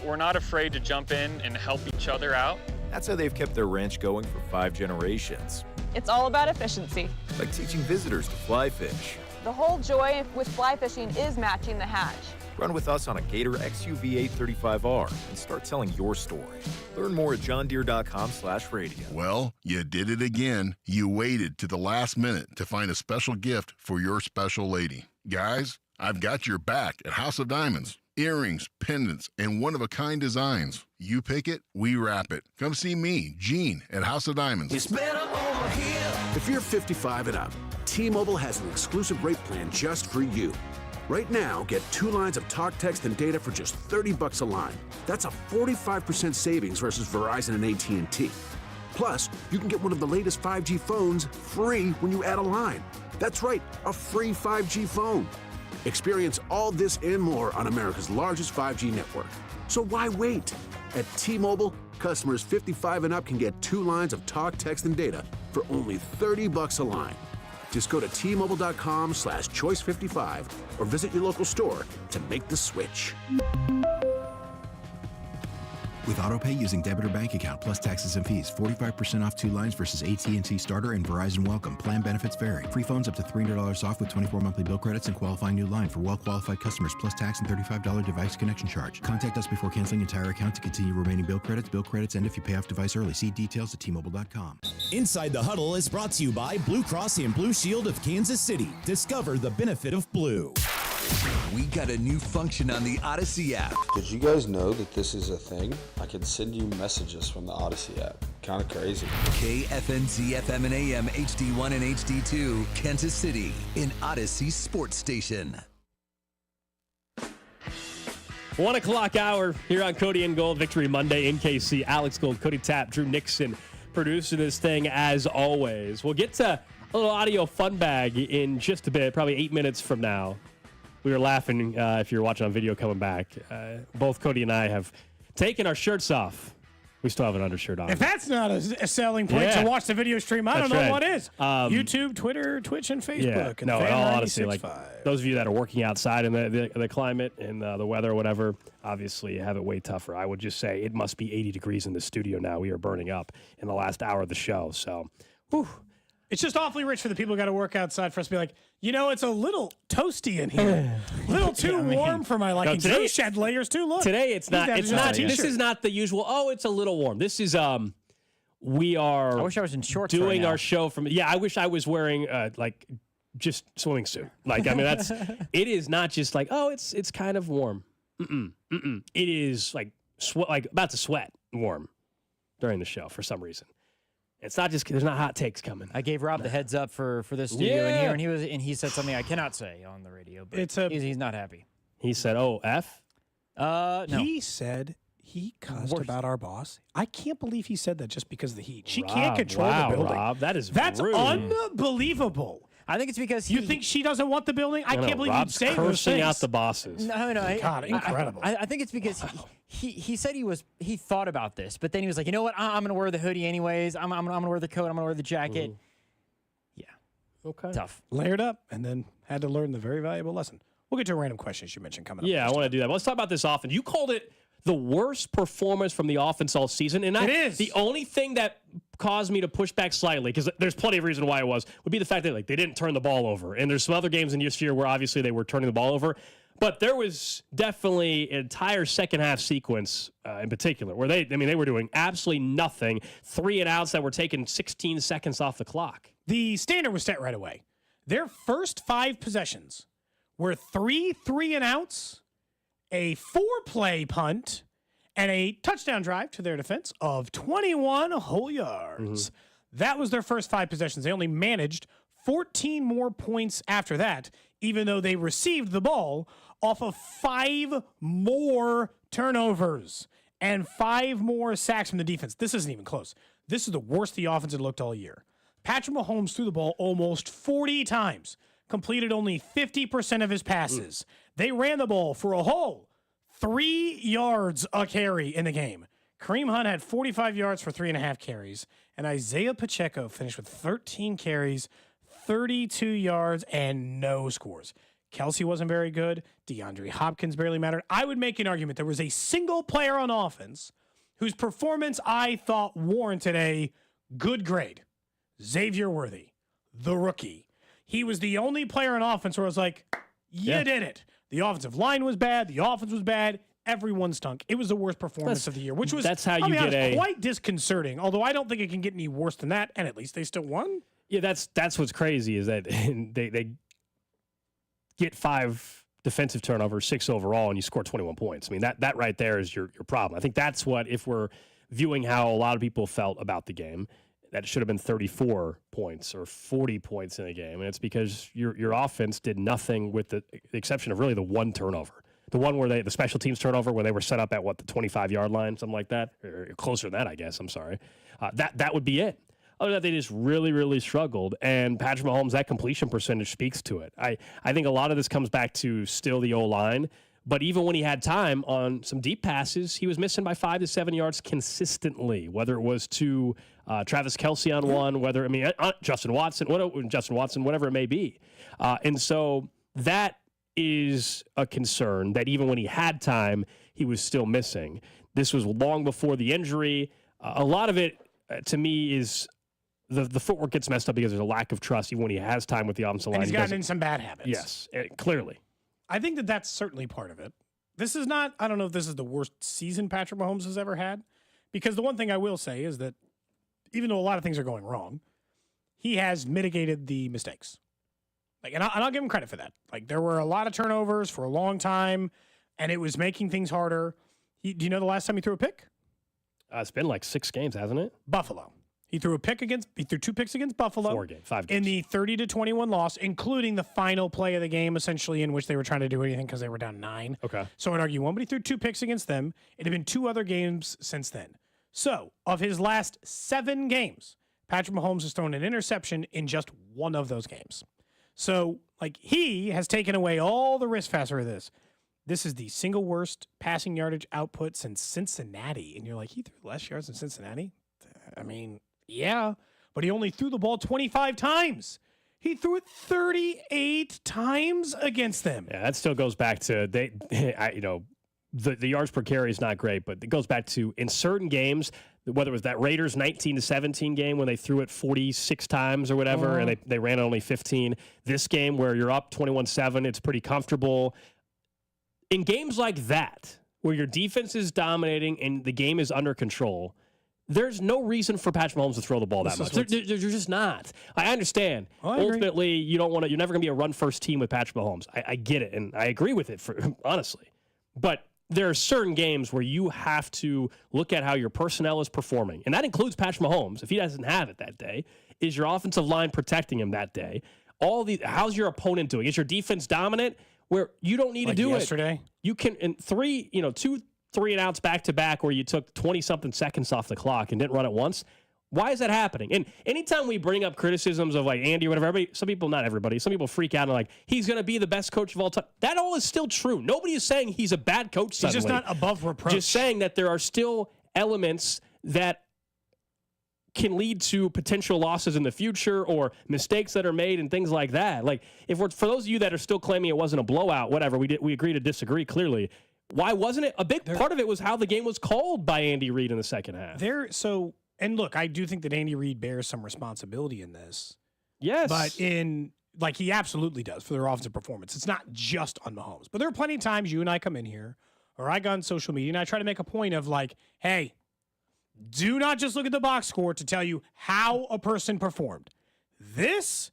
Speaker 24: We're not afraid to jump in and help each other out.
Speaker 23: That's how they've kept their ranch going for 5 generations.
Speaker 25: It's all about efficiency.
Speaker 23: Like teaching visitors to fly fish.
Speaker 25: The whole joy with fly fishing is matching the hatch.
Speaker 23: Run with us on a Gator XUV 835R and start telling your story. Learn more at johndeere.com/radio.
Speaker 20: Well, you did it again. You waited to the last minute to find a special gift for your special lady. Guys, I've got your back at House of Diamonds. Earrings, pendants, and one-of-a-kind designs. You pick it, we wrap it. Come see me, Gene, at House of Diamonds.
Speaker 30: It's better over here. If you're 55 and up, T-Mobile has an exclusive rate plan just for you. Right now, get 2 lines of talk, text, and data for just $30 a line. That's a 45% savings versus Verizon and AT&T. Plus, you can get one of the latest 5G phones free when you add a line. That's right, a free 5G phone. Experience all this and more on America's largest 5G network. So why wait? At T-Mobile, customers 55 and up can get 2 lines of talk, text, and data for only $30 a line. Just go to T-Mobile.com/choice55 or visit your local store to make the switch.
Speaker 31: With AutoPay using debit or bank account plus taxes and fees, 45% off 2 lines versus AT&T Starter and Verizon Welcome. Plan benefits vary. Free phones up to $300 off with 24 monthly bill credits and qualifying new line for well-qualified customers plus tax and $35 device connection charge. Contact us before canceling entire account to continue remaining bill credits. Bill credits end if you pay off device early. See details at T-Mobile.com.
Speaker 32: Inside the Huddle is brought to you by Blue Cross and Blue Shield of Kansas City. Discover the benefit of blue.
Speaker 4: We got a new function on the Odyssey app.
Speaker 33: Did you guys know that this is a thing? I can send you messages from the Odyssey app. Kind of crazy.
Speaker 4: KFNZ FM and AM HD1 and HD2, Kansas City, in Odyssey Sports Station.
Speaker 1: 1 o'clock hour here on Cody and Gold, Victory Monday in KC. Alex Gold, Cody Tapp, Drew Nixon producing this thing as always. We'll get to a little audio fun bag in just a bit, probably 8 minutes from now. We were laughing if you're watching on video coming back. Both Cody and I have taken our shirts off. We still have an undershirt on.
Speaker 2: If that's not a selling point to watch the video stream, I don't know what is. YouTube, Twitter, Twitch, and Facebook.
Speaker 1: Yeah.
Speaker 2: And
Speaker 1: No, in all honesty, like
Speaker 2: 96.5.
Speaker 1: those of you that are working outside in the climate and the weather or whatever, obviously have it way tougher. I would just say it must be 80 degrees in the studio now. We are burning up in the last hour of the show. So, whew.
Speaker 2: It's just awfully rich for the people who got to work outside for us to be like, it's a little toasty in here. A little too warm for my liking.
Speaker 1: today,
Speaker 2: You shed layers too. Look.
Speaker 1: Today it's not. It's not. This is not the usual. Oh, it's a little warm. This is we are.
Speaker 3: I wish I was in shorts.
Speaker 1: Doing
Speaker 3: right now.
Speaker 1: our show from. Yeah, I wish I was wearing like just swimming suit. Like I mean, that's. It is not just like it's kind of warm. It is like like about to sweat warm during the show for some reason. It's not just there's not hot takes coming.
Speaker 3: I gave Rob the heads up for this studio in here, and he said something I cannot say on the radio. But he's not happy.
Speaker 1: He said, "Oh, F."
Speaker 3: No.
Speaker 2: He said he cussed about our boss. I can't believe he said that just because of the heat. She
Speaker 1: Rob,
Speaker 2: can't control
Speaker 1: wow,
Speaker 2: the building.
Speaker 1: Rob, that's
Speaker 2: rude. Unbelievable.
Speaker 3: I think it's because
Speaker 2: you think she doesn't want the building. I can't believe you'd say those
Speaker 1: cursing
Speaker 2: things.
Speaker 1: out the bosses.
Speaker 3: No.
Speaker 2: God, incredible.
Speaker 3: I think it's because he said he thought about this, but then he was like, you know what? I'm going to wear the hoodie anyways. I'm going to wear the coat. I'm going to wear the jacket. Yeah.
Speaker 1: Okay.
Speaker 3: Tough.
Speaker 2: Layered up and then had to learn the very valuable lesson. We'll get to a random question you mentioned coming up.
Speaker 1: Yeah, I want to do that. But let's talk about this offense. You called it the worst performance from the offense all season. And
Speaker 2: it is.
Speaker 1: The only thing that caused me to push back slightly, because there's plenty of reason why it would be the fact that they didn't turn the ball over. And there's some other games in this year where obviously they were turning the ball over. But there was definitely an entire second half sequence in particular where they were doing absolutely nothing. 3 and outs that were taking 16 seconds off the clock.
Speaker 2: The standard was set right away. Their first 5 possessions were 3 and outs, a 4-play punt, and a touchdown drive to their defense of 21 whole yards. That was their first 5 possessions. They only managed 14 more points after that, even though they received the ball off of 5 more turnovers and 5 more sacks from the defense. This isn't even close. This is the worst the offense had looked all year. Patrick Mahomes threw the ball almost 40 times, completed only 50% of his passes. They ran the ball for a whole 3 yards a carry in the game. Kareem Hunt had 45 yards for 3.5 carries, and Isaiah Pacheco finished with 13 carries, 32 yards, and no scores. Kelsey wasn't very good. DeAndre Hopkins barely mattered. I would make an argument there was a single player on offense whose performance I thought warranted a good grade. Xavier Worthy, the rookie. He was the only player on offense where I was like, you did it. The offensive line was bad. The offense was bad. Everyone stunk. It was the worst performance of the year, which was quite disconcerting, although I don't think it can get any worse than that, and at least they still won.
Speaker 1: Yeah, that's what's crazy is that they get 5 defensive turnovers, 6 overall, and you score 21 points. I mean, that right there is your problem. I think that's what, if we're viewing how a lot of people felt about the game, that it should have been 34 points or 40 points in a game. And it's because your offense did nothing with the exception of really the one turnover. The one where the special teams turnover where they were set up at, the 25-yard line, something like that, or closer than that, I guess. I'm sorry. That would be it. Other than that, they just really, really struggled. And Patrick Mahomes, that completion percentage speaks to it. I think a lot of this comes back to still the O-line. But even when he had time on some deep passes, he was missing by 5 to 7 yards consistently, whether it was to Travis Kelce on one, Justin Watson, whatever it may be. And so that is a concern that even when he had time, he was still missing. This was long before the injury. A lot of it, to me, is the footwork gets messed up because there's a lack of trust even when he has time with the offensive line.
Speaker 2: And he's gotten in some bad habits.
Speaker 1: Yes, clearly.
Speaker 2: I think that's certainly part of it. This is not, I don't know if this is the worst season Patrick Mahomes has ever had, because the one thing I will say is that even though a lot of things are going wrong, he has mitigated the mistakes. And I'll give him credit for that. There were a lot of turnovers for a long time, and it was making things harder. Do you know the last time he threw a pick?
Speaker 1: It's been 6 games, hasn't it?
Speaker 2: Buffalo. He threw 2 picks against Buffalo.
Speaker 1: 5 games.
Speaker 2: In the 30-21 loss, including the final play of the game, essentially, in which they were trying to do anything because they were down 9.
Speaker 1: Okay.
Speaker 2: So I'd argue one, but he threw 2 picks against them. It had been 2 other games since then. So, of his last 7 games, Patrick Mahomes has thrown an interception in just 1 of those games. So, he has taken away all the risk factor of this. this is the single worst passing yardage output since Cincinnati. And you're like, he threw less yards than Cincinnati? I mean, yeah, but he only threw the ball 25 times. He threw it 38 times against them.
Speaker 1: Yeah, that still goes back to the yards per carry is not great, but it goes back to in certain games, whether it was that Raiders 19-17 game when they threw it 46 times or whatever, and they ran it only 15. This game where you're up 21-7, it's pretty comfortable. In games like that, where your defense is dominating and the game is under control, there's no reason for Patrick Mahomes to throw the ball that much. They're just not. I understand. Ultimately, you're never going to be a run-first team with Patrick Mahomes. I get it, and I agree with it, honestly. But there are certain games where you have to look at how your personnel is performing, and that includes Patrick Mahomes. If he doesn't have it that day, is your offensive line protecting him that day? How's your opponent doing? Is your defense dominant where you don't need to do
Speaker 2: yesterday?
Speaker 1: You can, in 2 3 and outs back to back where you took 20-something seconds off the clock and didn't run it once. Why is that happening? And anytime we bring up criticisms of like Andy or whatever, some people freak out and like, he's going to be the best coach of all time. That all is still true. Nobody is saying he's a bad coach suddenly.
Speaker 2: He's just not above reproach.
Speaker 1: Just saying that there are still elements that can lead to potential losses in the future or mistakes that are made and things like that. Like, for those of you that are still claiming it wasn't a blowout, whatever, we agree to disagree clearly. Why wasn't it? A big part of it was how the game was called by Andy Reid in the second half.
Speaker 2: And look, I do think that Andy Reid bears some responsibility in this.
Speaker 1: Yes.
Speaker 2: But he absolutely does for their offensive performance. It's not just on Mahomes. But there are plenty of times you and I come in here, or I go on social media, and I try to make a point of like, hey, do not just look at the box score to tell you how a person performed. This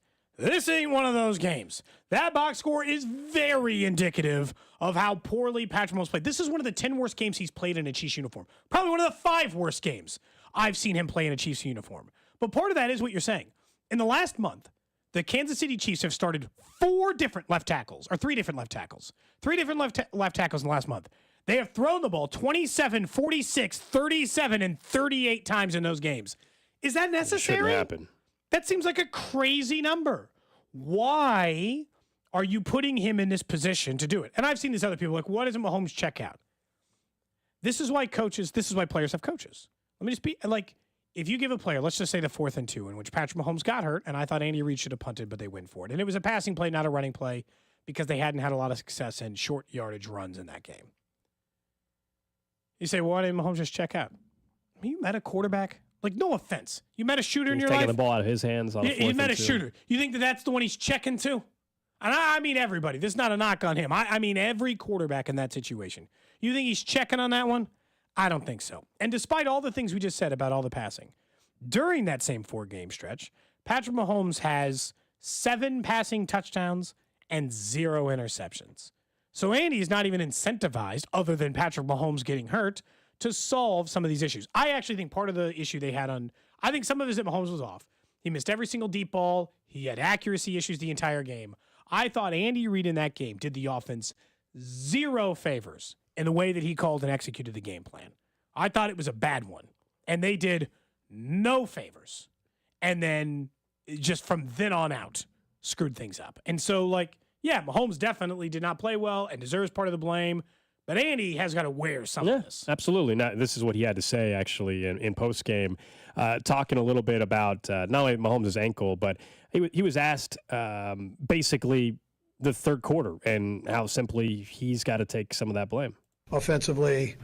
Speaker 2: ain't one of those games. That box score is very indicative of how poorly Patrick Mahomes played. This is one of the 10 worst games he's played in a Chiefs uniform. Probably one of the 5 worst games I've seen him play in a Chiefs uniform. But part of that is what you're saying. In the last month, the Kansas City Chiefs have started 3 different left tackles. 3 different left tackles in the last month. They have thrown the ball 27, 46, 37, and 38 times in those games. Is that necessary?
Speaker 1: It shouldn't happen.
Speaker 2: That seems like a crazy number. Why are you putting him in this position to do it? And I've seen these other people like, what doesn't Mahomes check out? This is why players have coaches. Let me just be like, if you give a player, let's just say the 4th and 2 in which Patrick Mahomes got hurt, and I thought Andy Reid should have punted, but they went for it. And it was a passing play, not a running play, because they hadn't had a lot of success in short yardage runs in that game. You say, why didn't Mahomes just check out? I mean, you met a quarterback. Like, no offense. You met a shooter in your life.
Speaker 1: Taking the ball out of his hands on a 4th and 2.
Speaker 2: You met a shooter. You think that's the one he's checking to? And I mean everybody. This is not a knock on him. I mean every quarterback in that situation. You think he's checking on that one? I don't think so. And despite all the things we just said about all the passing, during that same 4-game stretch, Patrick Mahomes has 7 passing touchdowns and 0 interceptions. So Andy's not even incentivized, other than Patrick Mahomes getting hurt, to solve some of these issues. I actually think part of the issue they had I think some of it is that Mahomes was off. He missed every single deep ball. He had accuracy issues the entire game. I thought Andy Reid in that game did the offense 0 favors in the way that he called and executed the game plan. I thought it was a bad one. And they did no favors. And then just from then on out, screwed things up. And so, Mahomes definitely did not play well and deserves part of the blame. But Andy has got to wear some of this.
Speaker 1: Absolutely. This is what he had to say, actually, in post-game, talking a little bit about not only Mahomes' ankle, but he was asked basically the third quarter and how simply he's got to take some of that blame.
Speaker 8: Offensively,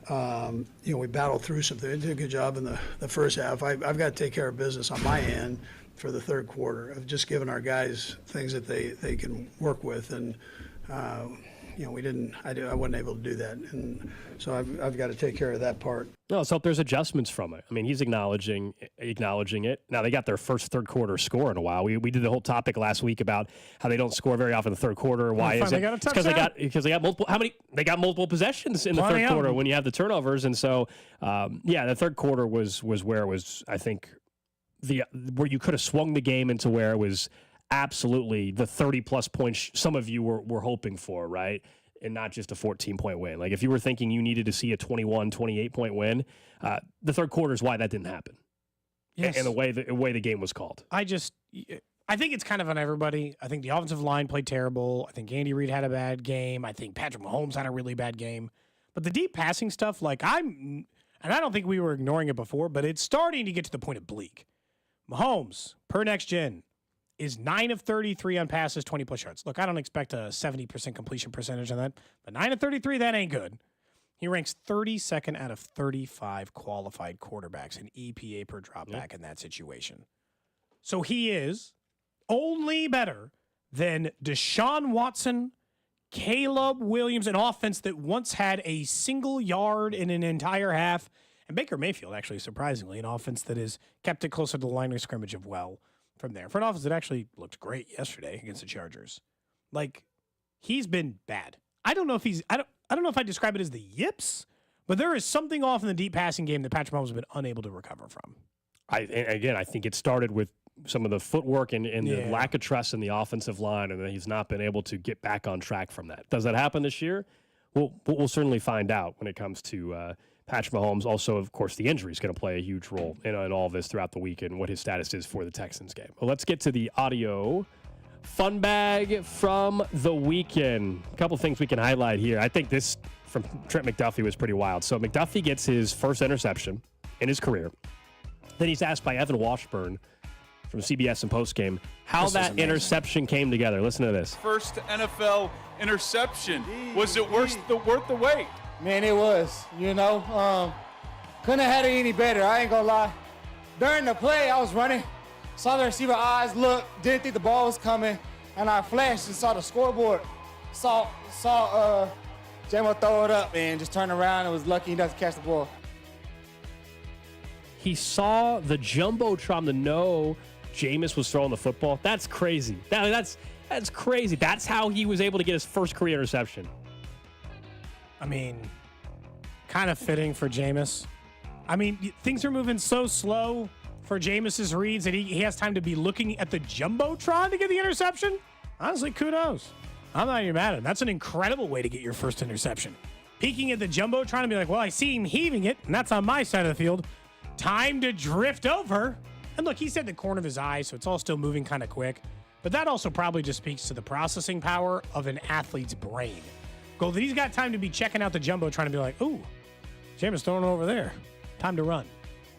Speaker 8: we battled through something. They did a good job in the first half. I've got to take care of business on my end for the third quarter of just giving our guys things that they can work with. And, we didn't. I wasn't able to do that, and so I've got to take care of that part.
Speaker 1: No, let's hope there's adjustments from it. I mean, he's acknowledging it. Now they got their first third quarter score in a while. We did the whole topic last week about how they don't score very often in the third quarter. Why is it? Because they got multiple. They got multiple possessions in the third quarter when you have the turnovers, and so the third quarter was where it was. I think where you could have swung the game into where it was. Absolutely, the 30-plus points some of you were hoping for, right? And not just a 14-point win. Like, if you were thinking you needed to see a 21, 28-point win, the third quarter is why that didn't happen.
Speaker 2: Yes.
Speaker 1: And the way the game was called.
Speaker 2: I think it's kind of on everybody. I think the offensive line played terrible. I think Andy Reid had a bad game. I think Patrick Mahomes had a really bad game. But the deep passing stuff, and I don't think we were ignoring it before, but it's starting to get to the point of bleak. Mahomes, per next gen, is 9 of 33 on passes, 20-plus yards. Look, I don't expect a 70% completion percentage on that, but 9 of 33, that ain't good. He ranks 32nd out of 35 qualified quarterbacks in EPA per dropback in that situation. So he is only better than Deshaun Watson, Caleb Williams, an offense that once had a single yard in an entire half, and Baker Mayfield, actually, surprisingly, an offense that has kept it closer to the line of scrimmage of well from there. For an offense that actually looked great yesterday against the Chargers. Like, he's been bad. I don't know if I describe it as the yips, but there is something off in the deep passing game that Patrick Mahomes has been unable to recover from.
Speaker 1: I think it started with some of the footwork and the lack of trust in the offensive line, and he's not been able to get back on track from that. Does that happen this year? We'll certainly find out when it comes to Patrick Mahomes. Also, of course, the injury is going to play a huge role in all of this throughout the week and what his status is for the Texans game. Well, let's get to the audio fun bag from the weekend. A couple things we can highlight here. I think this from Trent McDuffie was pretty wild. So McDuffie gets his first interception in his career. Then he's asked by Evan Washburn from CBS and postgame how that interception came together. Listen to this.
Speaker 9: First NFL interception. Was it worth the wait?
Speaker 10: Man, it was. Couldn't have had it any better. I ain't gonna lie. During the play, I was running. Saw the receiver eyes look, didn't think the ball was coming, and I flashed and saw the scoreboard. Saw J-Mo throw it up and just turned around and was lucky he doesn't catch the ball.
Speaker 1: He saw the Jumbotron to know Jameis was throwing the football. That's crazy. That's crazy. That's how he was able to get his first career interception.
Speaker 2: I mean, kind of fitting for Jameis. I mean, things are moving so slow for Jameis's reads that he has time to be looking at the Jumbotron to get the interception. Honestly, kudos. I'm not even mad at him. That's an incredible way to get your first interception. Peeking at the Jumbotron and be like, well, I see him heaving it, and that's on my side of the field. Time to drift over. And look, he said the corner of his eye, so it's all still moving kind of quick. But that also probably just speaks to the processing power of an athlete's brain. Gold, that he's got time to be checking out the Jumbotron and be like, ooh, Jameis throwing it over there. Time to run.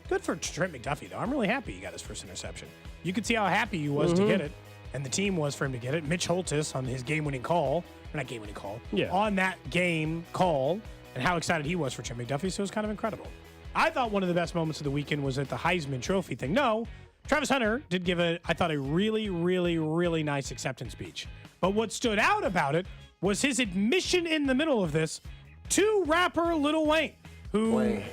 Speaker 2: Good for Trent McDuffie, though. I'm really happy he got his first interception. You could see how happy he was to get it, and the team was for him to get it. Mitch Holtis on his game-winning call, or not game-winning call, on that game call, and how excited he was for Trent McDuffie, so it was kind of incredible. I thought one of the best moments of the weekend was at the Heisman Trophy thing. No, Travis Hunter did give a really, really, really nice acceptance speech. But what stood out about it was his admission in the middle of this to rapper Lil Wayne, who...
Speaker 11: Wayne,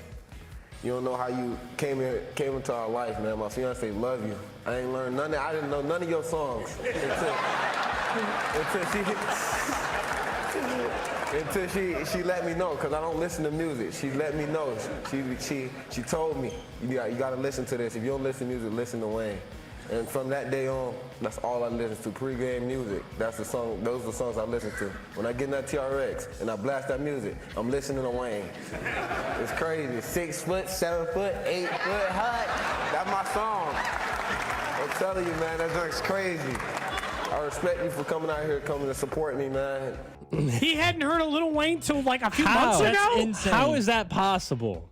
Speaker 11: you don't know how you came into our life, man. My fiance love you. I ain't learned none of, I didn't know none of your songs until she let me know, because I don't listen to music. She let me know. She told me, you got to listen to this. If you don't listen to music, listen to Wayne. And from that day on, that's all I listen to, pre-game music. That's the song. Those are the songs I listen to. When I get in that TRX and I blast that music, I'm listening to Wayne. It's crazy. 6 foot, 7 foot, 8 foot high. That's my song. I'm telling you, man, that junk's crazy. I respect you for coming out here, coming to support me, man.
Speaker 2: He hadn't heard of Lil Wayne till like a few months ago?
Speaker 1: That's insane. How is that possible?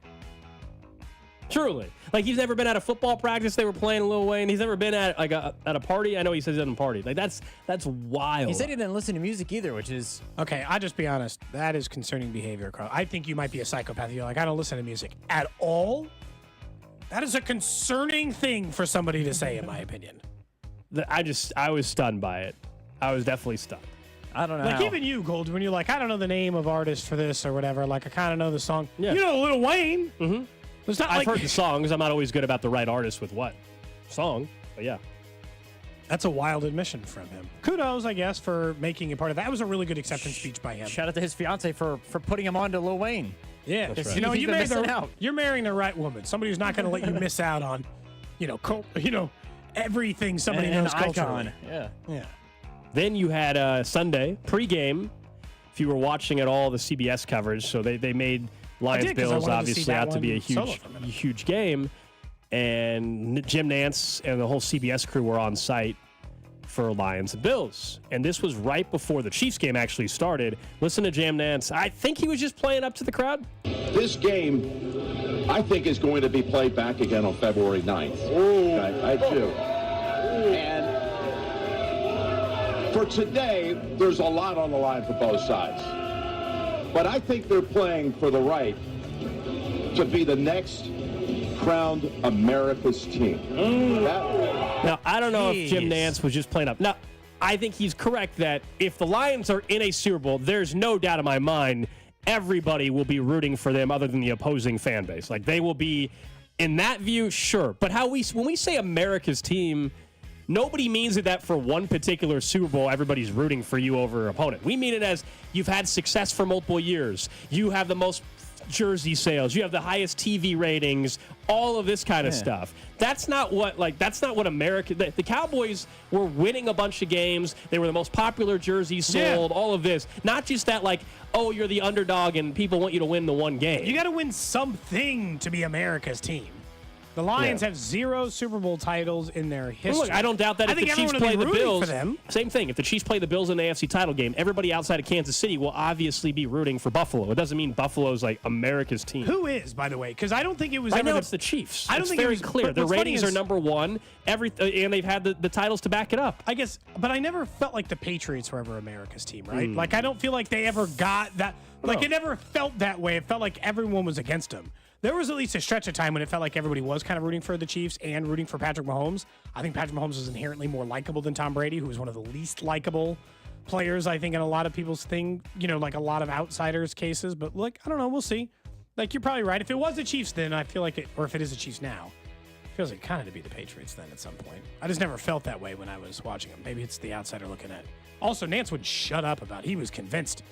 Speaker 1: Truly. Like, he's never been at a football practice they were playing Lil Wayne. He's never been at at a party. I know he says he doesn't party. Like, that's wild.
Speaker 3: He said he didn't listen to music either, which is...
Speaker 2: Okay, I'll just be honest. That is concerning behavior, Carl. I think you might be a psychopath. You're like, I don't listen to music at all. That is a concerning thing for somebody to say, in my opinion.
Speaker 1: I was stunned by it. I was definitely stunned.
Speaker 3: I don't know.
Speaker 2: Like, even you, Gold, when you're like, I don't know the name of artist for this or whatever. Like, I kind of know the song. Yeah. You know Lil Wayne.
Speaker 1: Mm-hmm.
Speaker 2: It's not
Speaker 1: I've heard the songs. I'm not always good about the right artist with what song, but yeah.
Speaker 2: That's a wild admission from him. Kudos, I guess, for making it part of that. That was a really good acceptance speech by him.
Speaker 3: Shout out to his fiance for putting him on to Lil Wayne.
Speaker 2: Yeah.
Speaker 1: That's right.
Speaker 2: You know,
Speaker 3: out.
Speaker 2: You're marrying the right woman. Somebody who's not going to let you miss out on, everything somebody knows culturally.
Speaker 3: Yeah.
Speaker 2: Yeah.
Speaker 1: Then you had Sunday pregame. If you were watching at all the CBS coverage, so they made Lions-Bills obviously out to be a huge game, and Jim Nantz and the whole CBS crew were on site for Lions and Bills. And this was right before the Chiefs game actually started. Listen to Jam Nance. I think he was just playing up to the crowd.
Speaker 5: This game, I think, is going to be played back again on February 9th. I do. And for today, there's a lot on the line for both sides. But I think they're playing for the right to be the next crowned America's team.
Speaker 1: Now, I don't know if Jim Nance was just playing up. Now, I think he's correct that if the Lions are in a Super Bowl, there's no doubt in my mind everybody will be rooting for them other than the opposing fan base. Like, they will be, in that view, sure. But when we say America's team, nobody means that for one particular Super Bowl, everybody's rooting for you over an opponent. We mean it as you've had success for multiple years. You have the most jersey sales. You have the highest TV ratings, all of this kind of stuff. That's not what America, the Cowboys were winning a bunch of games. They were the most popular jerseys sold, all of this. Not just that, oh, you're the underdog and people want you to win the one game.
Speaker 2: You got to win something to be America's team. The Lions have 0 Super Bowl titles in their history.
Speaker 1: Well, look, I don't doubt that if the Chiefs play the Bills, same thing. If the Chiefs play the Bills in the AFC title game, everybody outside of Kansas City will obviously be rooting for Buffalo. It doesn't mean Buffalo's America's team.
Speaker 2: Who is, by the way? Because I don't think it was
Speaker 1: ever. I know it's the Chiefs.
Speaker 2: I don't think
Speaker 1: very
Speaker 2: it was
Speaker 1: clear. Their ratings are number one, and they've had the titles to back it up.
Speaker 2: I guess, but I never felt like the Patriots were ever America's team, right? I don't feel like they ever got that. It never felt that way. It felt like everyone was against them. There was at least a stretch of time when it felt like everybody was kind of rooting for the Chiefs and rooting for Patrick Mahomes. I think Patrick Mahomes was inherently more likable than Tom Brady, who was one of the least likable players, I think, in a lot of people's thing, a lot of outsiders' cases. But look, I don't know. We'll see. You're probably right. If it was the Chiefs then, I feel like it, or if it is the Chiefs now, it feels like kind of to be the Patriots then at some point. I just never felt that way when I was watching them. Maybe it's the outsider looking at it. Also, Nance would shut up about it. He was convinced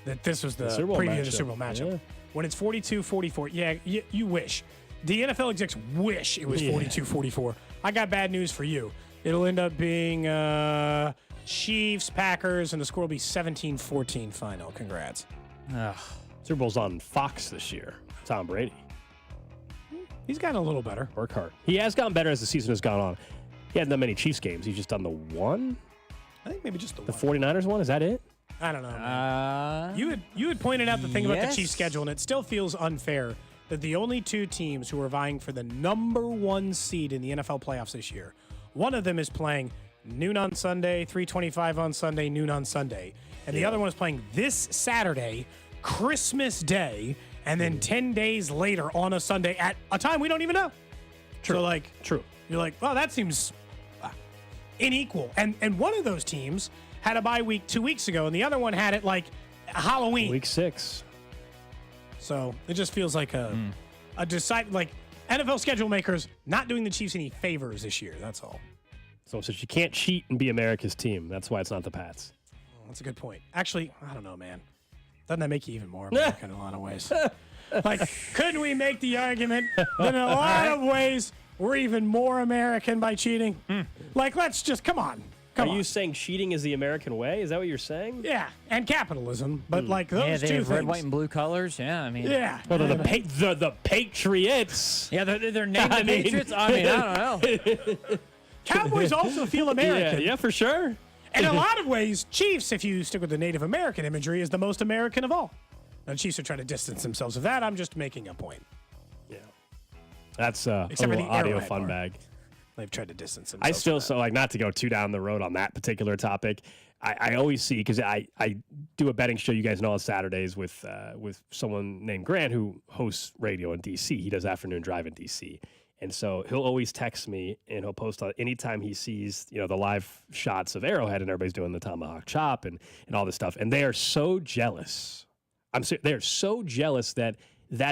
Speaker 2: that this was the preview of the Super Bowl matchup. Yeah. When it's 42-44, you wish. The NFL execs wish it was 42-44. I got bad news for you. It'll end up being Chiefs, Packers, and the score will be 17-14 final. Congrats.
Speaker 1: Super Bowl's on Fox this year. Tom Brady.
Speaker 2: He's gotten a little better.
Speaker 1: Work hard. He has gotten better as the season has gone on. He hasn't done many Chiefs games. He's just done the one.
Speaker 2: I think maybe just the
Speaker 1: 49ers one. Is that it?
Speaker 2: I don't know. Man. You had pointed out the thing about the Chiefs schedule, and it still feels unfair that the only two teams who are vying for the number 1 seed in the NFL playoffs this year, one of them is playing noon on Sunday, 3:25 on Sunday, noon on Sunday, and the other one is playing this Saturday, Christmas Day, and then 10 days later on a Sunday at a time we don't even know.
Speaker 1: True.
Speaker 2: So
Speaker 1: True.
Speaker 2: You're like, well, that seems unequal. And one of those teams had a bye week 2 weeks ago, and the other one had it Halloween.
Speaker 1: Week 6.
Speaker 2: So it just feels like a NFL schedule makers not doing the Chiefs any favors this year. That's all.
Speaker 1: So you can't cheat and be America's team. That's why it's not the Pats.
Speaker 2: That's a good point. Actually, I don't know, man. Doesn't that make you even more American in a lot of ways? Couldn't we make the argument that in a lot of ways we're even more American by cheating? Let's just, come on.
Speaker 1: Are you saying cheating is the American way? Is that what you're saying?
Speaker 2: Yeah, and capitalism. But those
Speaker 3: they
Speaker 2: two
Speaker 3: have
Speaker 2: things.
Speaker 3: red, white, and blue colors. Yeah, I mean.
Speaker 2: Yeah.
Speaker 1: Well, the Patriots.
Speaker 3: Yeah, they're named the Patriots. I don't know.
Speaker 2: Cowboys also feel American.
Speaker 1: Yeah, for sure.
Speaker 2: In a lot of ways, Chiefs, if you stick with the Native American imagery, is the most American of all. Now, the Chiefs are trying to distance themselves of that. I'm just making a point.
Speaker 1: Yeah. That's a
Speaker 2: Except for
Speaker 1: little
Speaker 2: the
Speaker 1: audio
Speaker 2: Arrowhead
Speaker 1: fun
Speaker 2: part.
Speaker 1: bag.
Speaker 2: They've tried to distance themselves.
Speaker 1: I still, not to go too down the road on that particular topic, I always see, because I do a betting show, you guys know, on Saturdays with someone named Grant who hosts radio in D.C. He does afternoon drive in D.C. And so he'll always text me, and he'll post on anytime he sees, the live shots of Arrowhead and everybody's doing the tomahawk chop and all this stuff. And they are so jealous. They're so jealous that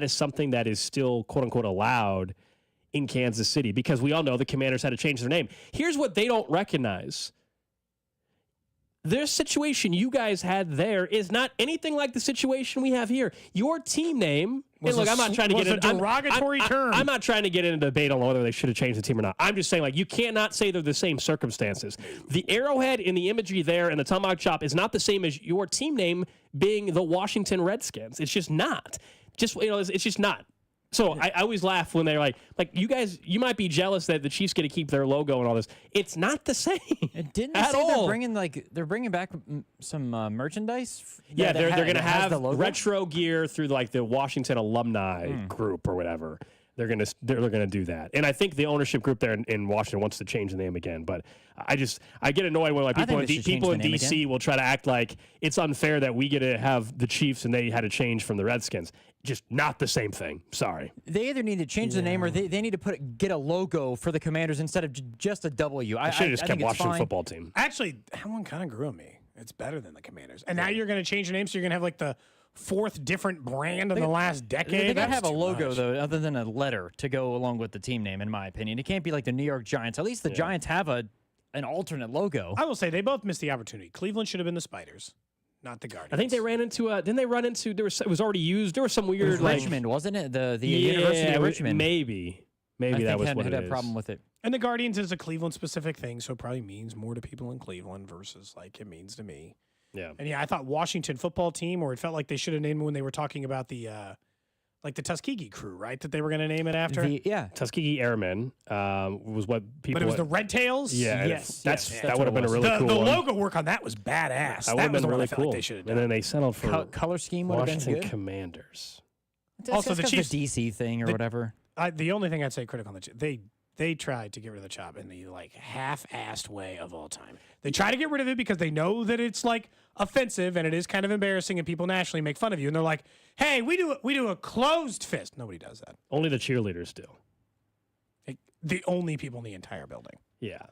Speaker 1: is something that is still, quote unquote, allowed in Kansas City, because we all know the Commanders had to change their name. Here's what they don't recognize. Their situation you guys had there is not anything like the situation we have here. Your team name, and look, I'm not trying to get into
Speaker 2: a derogatory term.
Speaker 1: I'm not trying to get into a debate on whether they should have changed the team or not. I'm just saying, you cannot say they're the same circumstances. The Arrowhead in the imagery there and the tomahawk chop is not the same as your team name being the Washington Redskins. It's just not. It's just not. So I always laugh when they're like you guys, you might be jealous that the Chiefs get to keep their logo and all this. It's not the same.
Speaker 3: Didn't they
Speaker 1: at
Speaker 3: say
Speaker 1: all.
Speaker 3: they're bringing back some merchandise?
Speaker 1: Yeah, they're going to
Speaker 3: that has
Speaker 1: have
Speaker 3: the logo?
Speaker 1: retro gear through like the Washington alumni group or whatever. They're going to do that. And I think the ownership group there in Washington wants to change the name again, but I get annoyed when like people in DC will try to act like it's unfair that we get to have the Chiefs and they had to change from the Redskins. Just not the same thing. Sorry.
Speaker 3: They either need to change the name or they need to get a logo for the Commanders instead of just a W.
Speaker 1: I should have just kept Washington football team.
Speaker 2: Actually, that one kind of grew on me. It's better than the Commanders. And now you're going to change your name, so you're going to have like the fourth different brand in the last decade.
Speaker 3: They got to have a logo, though, other than a letter to go along with the team name, in my opinion. It can't be like the New York Giants. At least the Giants have an alternate logo.
Speaker 2: I will say they both missed the opportunity. Cleveland should have been the Spiders, not the Guardians.
Speaker 1: I think they ran into didn't they run into it was already used. There was some weird
Speaker 3: it was Richmond, wasn't it? The University of Richmond.
Speaker 1: Maybe that was what it is.
Speaker 3: I had a problem with it.
Speaker 2: And the Guardians is a Cleveland specific thing, so it probably means more to people in Cleveland versus like it means to me.
Speaker 1: Yeah.
Speaker 2: And I thought Washington football team, or it felt like they should have named it when they were talking about the like the Tuskegee crew, right? That they were going to name it after.
Speaker 1: Tuskegee Airmen was what people.
Speaker 2: But it was the Red Tails.
Speaker 1: Yeah,
Speaker 2: yes,
Speaker 1: that would have been a really cool.
Speaker 2: The
Speaker 1: one.
Speaker 2: logo work on that was badass.
Speaker 1: That would have been really
Speaker 2: I felt
Speaker 1: cool.
Speaker 2: like they should have done.
Speaker 1: And then they settled for
Speaker 3: color scheme would have been
Speaker 1: Washington
Speaker 3: good.
Speaker 1: Commanders.
Speaker 2: Also, the Chiefs,
Speaker 3: the DC thing or whatever.
Speaker 2: The only thing I'd say critical on the Chiefs, they tried to get rid of the chop in the like half-assed way of all time. They try to get rid of it because they know that it's like offensive and it is kind of embarrassing and people nationally make fun of you. And they're like, "Hey, we do a closed fist." Nobody does that.
Speaker 1: Only the cheerleaders do.
Speaker 2: The only people in the entire building.
Speaker 1: Yeah.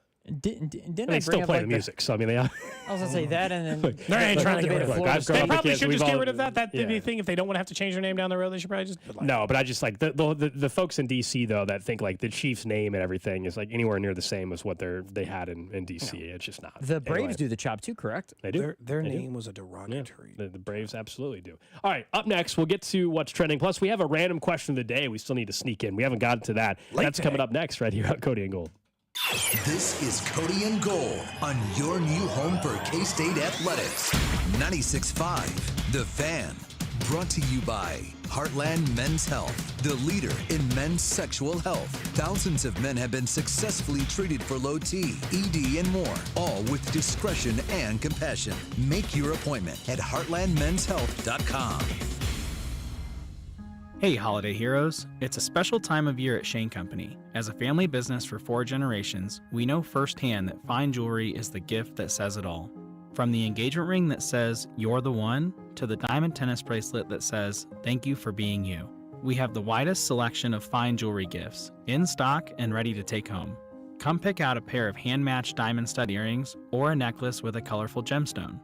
Speaker 3: Didn't
Speaker 1: they still play the music, so I mean,
Speaker 3: I was gonna say that, and then
Speaker 2: they ain't trying to get rid of it. They probably should just get rid of that. That'd be
Speaker 1: Yeah.
Speaker 2: the thing. If they don't want to have to change their name down the road, they should probably just.
Speaker 1: No, but I just like the folks in DC though that think like the Chiefs name and everything is like anywhere near the same as what they had in DC. No. It's just not.
Speaker 3: The Braves do the chop too, correct?
Speaker 1: They do.
Speaker 2: Their name was a derogatory.
Speaker 1: Yeah, the Braves absolutely do. All right, up next we'll get to what's trending. Plus we have a random question of the day. We still need to sneak in. We haven't gotten to that. That's coming up next right here on Cody and Gold.
Speaker 4: This is Cody and Gold on your new home for K-State Athletics. 96.5, The Fan. Brought to you by Heartland Men's Health, the leader in men's sexual health. Thousands of men have been successfully treated for low T, ED, and more, all with discretion and compassion. Make your appointment at heartlandmenshealth.com.
Speaker 6: Hey, holiday heroes. It's a special time of year at Shane Company. As a family business for 4 generations, we know firsthand that fine jewelry is the gift that says it all. From the engagement ring that says, "You're the one," to the diamond tennis bracelet that says, "Thank you for being you." We have the widest selection of fine jewelry gifts, in stock and ready to take home. Come pick out a pair of hand-matched diamond stud earrings or a necklace with a colorful gemstone.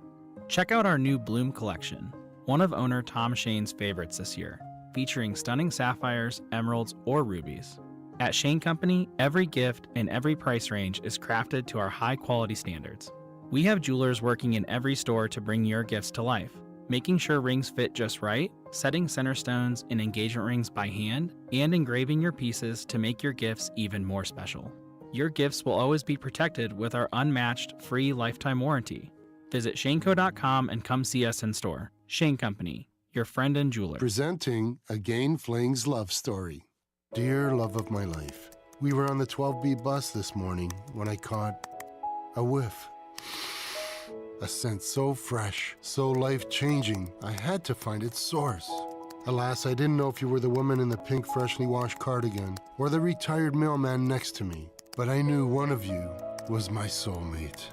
Speaker 6: Check out our new Bloom collection, one of owner Tom Shane's favorites this year, featuring stunning sapphires, emeralds, or rubies. At Shane Company, every gift and every price range is crafted to our high-quality standards. We have jewelers working in every store to bring your gifts to life, making sure rings fit just right, setting center stones and engagement rings by hand, and engraving your pieces to make your gifts even more special. Your gifts will always be protected with our unmatched free lifetime warranty. Visit shaneco.com and come see us in store. Shane Company, your friend and jeweler.
Speaker 7: Presenting Again Fling's love story. Dear love of my life, we were on the 12B bus this morning when I caught a whiff. A scent so fresh, so life-changing, I had to find its source. Alas, I didn't know if you were the woman in the pink freshly washed cardigan or the retired mailman next to me, but I knew one of you was my soulmate.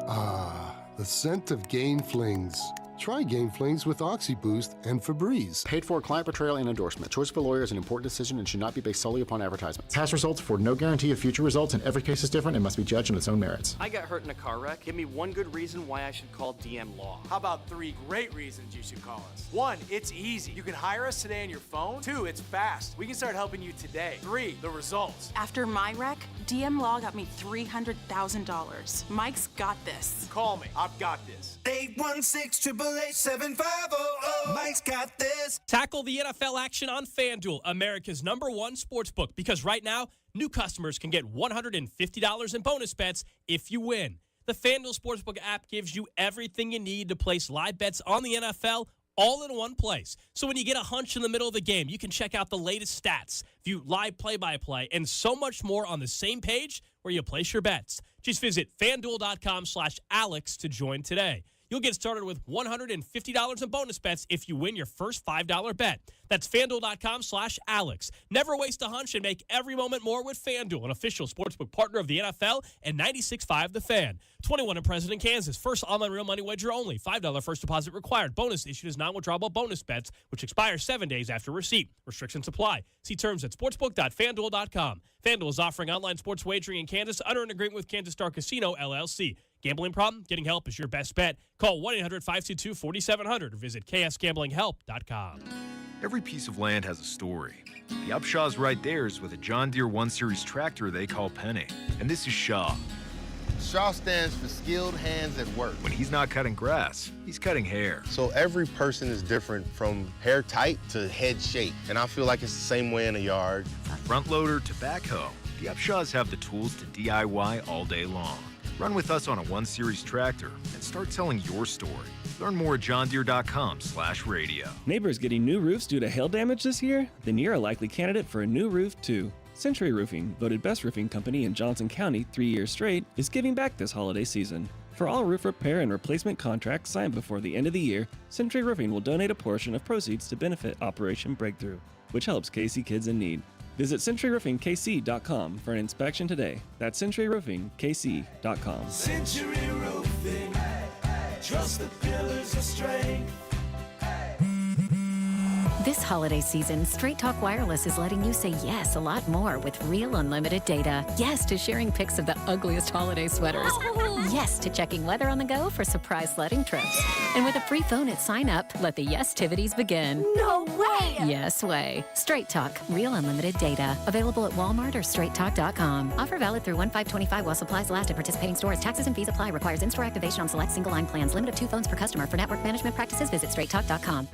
Speaker 7: Ah, the scent of Gain Flings. Try Gain Flings with OxyBoost and Febreze.
Speaker 12: Paid for client portrayal and endorsement. Choice of a lawyer is an important decision and should not be based solely upon advertisement. Past results afford no guarantee of future results, and every case is different and must be judged on its own merits.
Speaker 13: I got hurt in a car wreck. Give me one good reason why I should call DM Law.
Speaker 14: How about 3 great reasons you should call us? 1, it's easy. You can hire us today on your phone. 2, it's fast. We can start helping you today. 3, the results.
Speaker 16: After my wreck, DM Law got me $300,000. Mike's got this.
Speaker 14: Call me. I've got this.
Speaker 17: 816-888-7500. Mike's got this.
Speaker 18: Tackle the NFL action on FanDuel, America's #1 sportsbook, because right now, new customers can get $150 in bonus bets if you win. The FanDuel Sportsbook app gives you everything you need to place live bets on the NFL all in one place. So when you get a hunch in the middle of the game, you can check out the latest stats, view live play-by-play, and so much more on the same page where you place your bets. Just visit FanDuel.com/Alex to join today. You'll get started with $150 in bonus bets if you win your first $5 bet. That's FanDuel.com/Alex. Never waste a hunch and make every moment more with FanDuel, an official sportsbook partner of the NFL and 96.5 The Fan. 21 and present in Kansas. First online real money wager only. $5 first deposit required. Bonus issued as non-withdrawable bonus bets, which expire 7 days after receipt. Restrictions apply. See terms at sportsbook.fanduel.com. FanDuel is offering online sports wagering in Kansas under an agreement with Kansas Star Casino, LLC. Gambling problem? Getting help is your best bet. Call 1-800-522-4700 or visit ksgamblinghelp.com.
Speaker 15: Every piece of land has a story. The Upshaw's right there is with a John Deere 1 Series tractor they call Penny. And this is Shaw.
Speaker 19: Shaw stands for skilled hands at work.
Speaker 15: When he's not cutting grass, he's cutting hair.
Speaker 19: So every person is different, from hair type to head shape. And I feel like it's the same way in a yard.
Speaker 15: From front loader to backhoe, the Upshaws have the tools to DIY all day long. Run with us on a 1 Series tractor and start telling your story. Learn more at johndeere.com/radio.
Speaker 20: Neighbors getting new roofs due to hail damage this year? Then you're a likely candidate for a new roof, too. Century Roofing, voted best roofing company in Johnson County 3 years straight, is giving back this holiday season. For all roof repair and replacement contracts signed before the end of the year, Century Roofing will donate a portion of proceeds to benefit Operation Breakthrough, which helps KC kids in need. Visit CenturyRoofingKC.com for an inspection today. That's CenturyRoofingKC.com.
Speaker 17: Century Roofing, trust the pillars of strength.
Speaker 21: This holiday season, Straight Talk Wireless is letting you say yes a lot more with real unlimited data. Yes to sharing pics of the ugliest holiday sweaters. Yes to checking weather on the go for surprise sledding trips. And with a free phone at sign up, let the yes-tivities begin.
Speaker 17: No way!
Speaker 21: Yes way. Straight Talk, real unlimited data. Available at Walmart or straighttalk.com. Offer valid through 1/5/25 while supplies last at participating stores. Taxes and fees apply. Requires in-store activation on select single line plans. Limit of 2 phones per customer. For network management practices, visit straighttalk.com.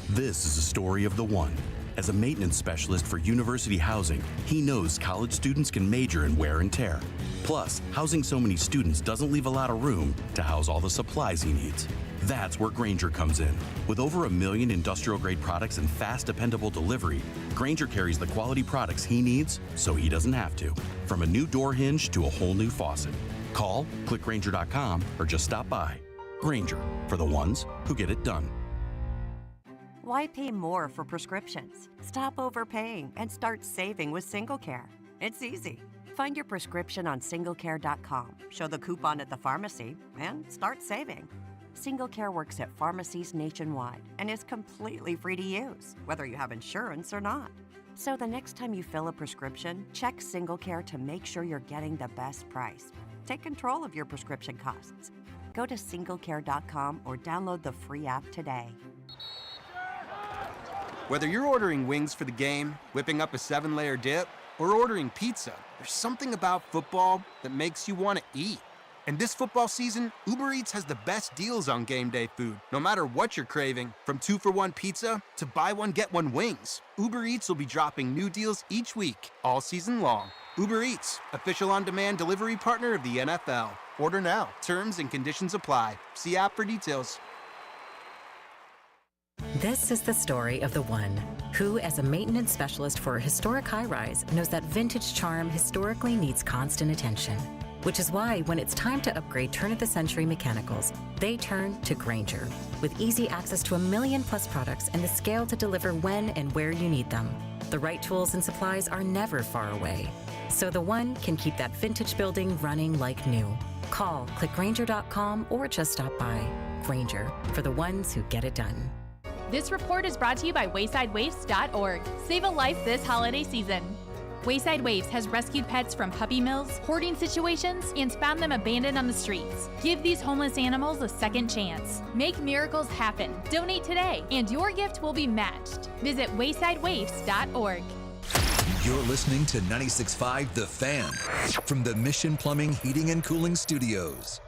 Speaker 22: This is a story of the one. As a maintenance specialist for university housing, he knows college students can major in wear and tear. Plus, housing so many students doesn't leave a lot of room to house all the supplies he needs. That's where Grainger comes in. With over 1 million industrial-grade products and fast, dependable delivery, Grainger carries the quality products he needs so he doesn't have to. From a new door hinge to a whole new faucet. Call, click Grainger.com, or just stop by. Grainger, for the ones who get it done.
Speaker 23: Why pay more for prescriptions? Stop overpaying and start saving with SingleCare. It's easy. Find your prescription on singlecare.com, show the coupon at the pharmacy, and start saving. SingleCare works at pharmacies nationwide and is completely free to use, whether you have insurance or not. So the next time you fill a prescription, check SingleCare to make sure you're getting the best price. Take control of your prescription costs. Go to singlecare.com or download the free app today.
Speaker 24: Whether you're ordering wings for the game, whipping up a 7-layer dip, or ordering pizza, there's something about football that makes you want to eat. And this football season, Uber Eats has the best deals on game day food. No matter what you're craving, from 2-for-1 pizza to buy one, get one wings, Uber Eats will be dropping new deals each week, all season long. Uber Eats, official on-demand delivery partner of the NFL. Order now. Terms and conditions apply. See app for details.
Speaker 21: This is the story of the one who, as a maintenance specialist for a historic high-rise, knows that vintage charm historically needs constant attention. Which is why when it's time to upgrade turn-of-the-century mechanicals, they turn to Grainger. With easy access to 1 million-plus products and the scale to deliver when and where you need them. The right tools and supplies are never far away. So the one can keep that vintage building running like new. Call, click Grainger.com, or just stop by. Grainger, for the ones who get it done.
Speaker 25: This report is brought to you by WaysideWaves.org. Save a life this holiday season. Wayside Waves has rescued pets from puppy mills, hoarding situations, and found them abandoned on the streets. Give these homeless animals a second chance. Make miracles happen. Donate today, and your gift will be matched. Visit WaysideWaves.org.
Speaker 4: You're listening to 96.5 The Fan from the Mission Plumbing, Heating, and Cooling Studios.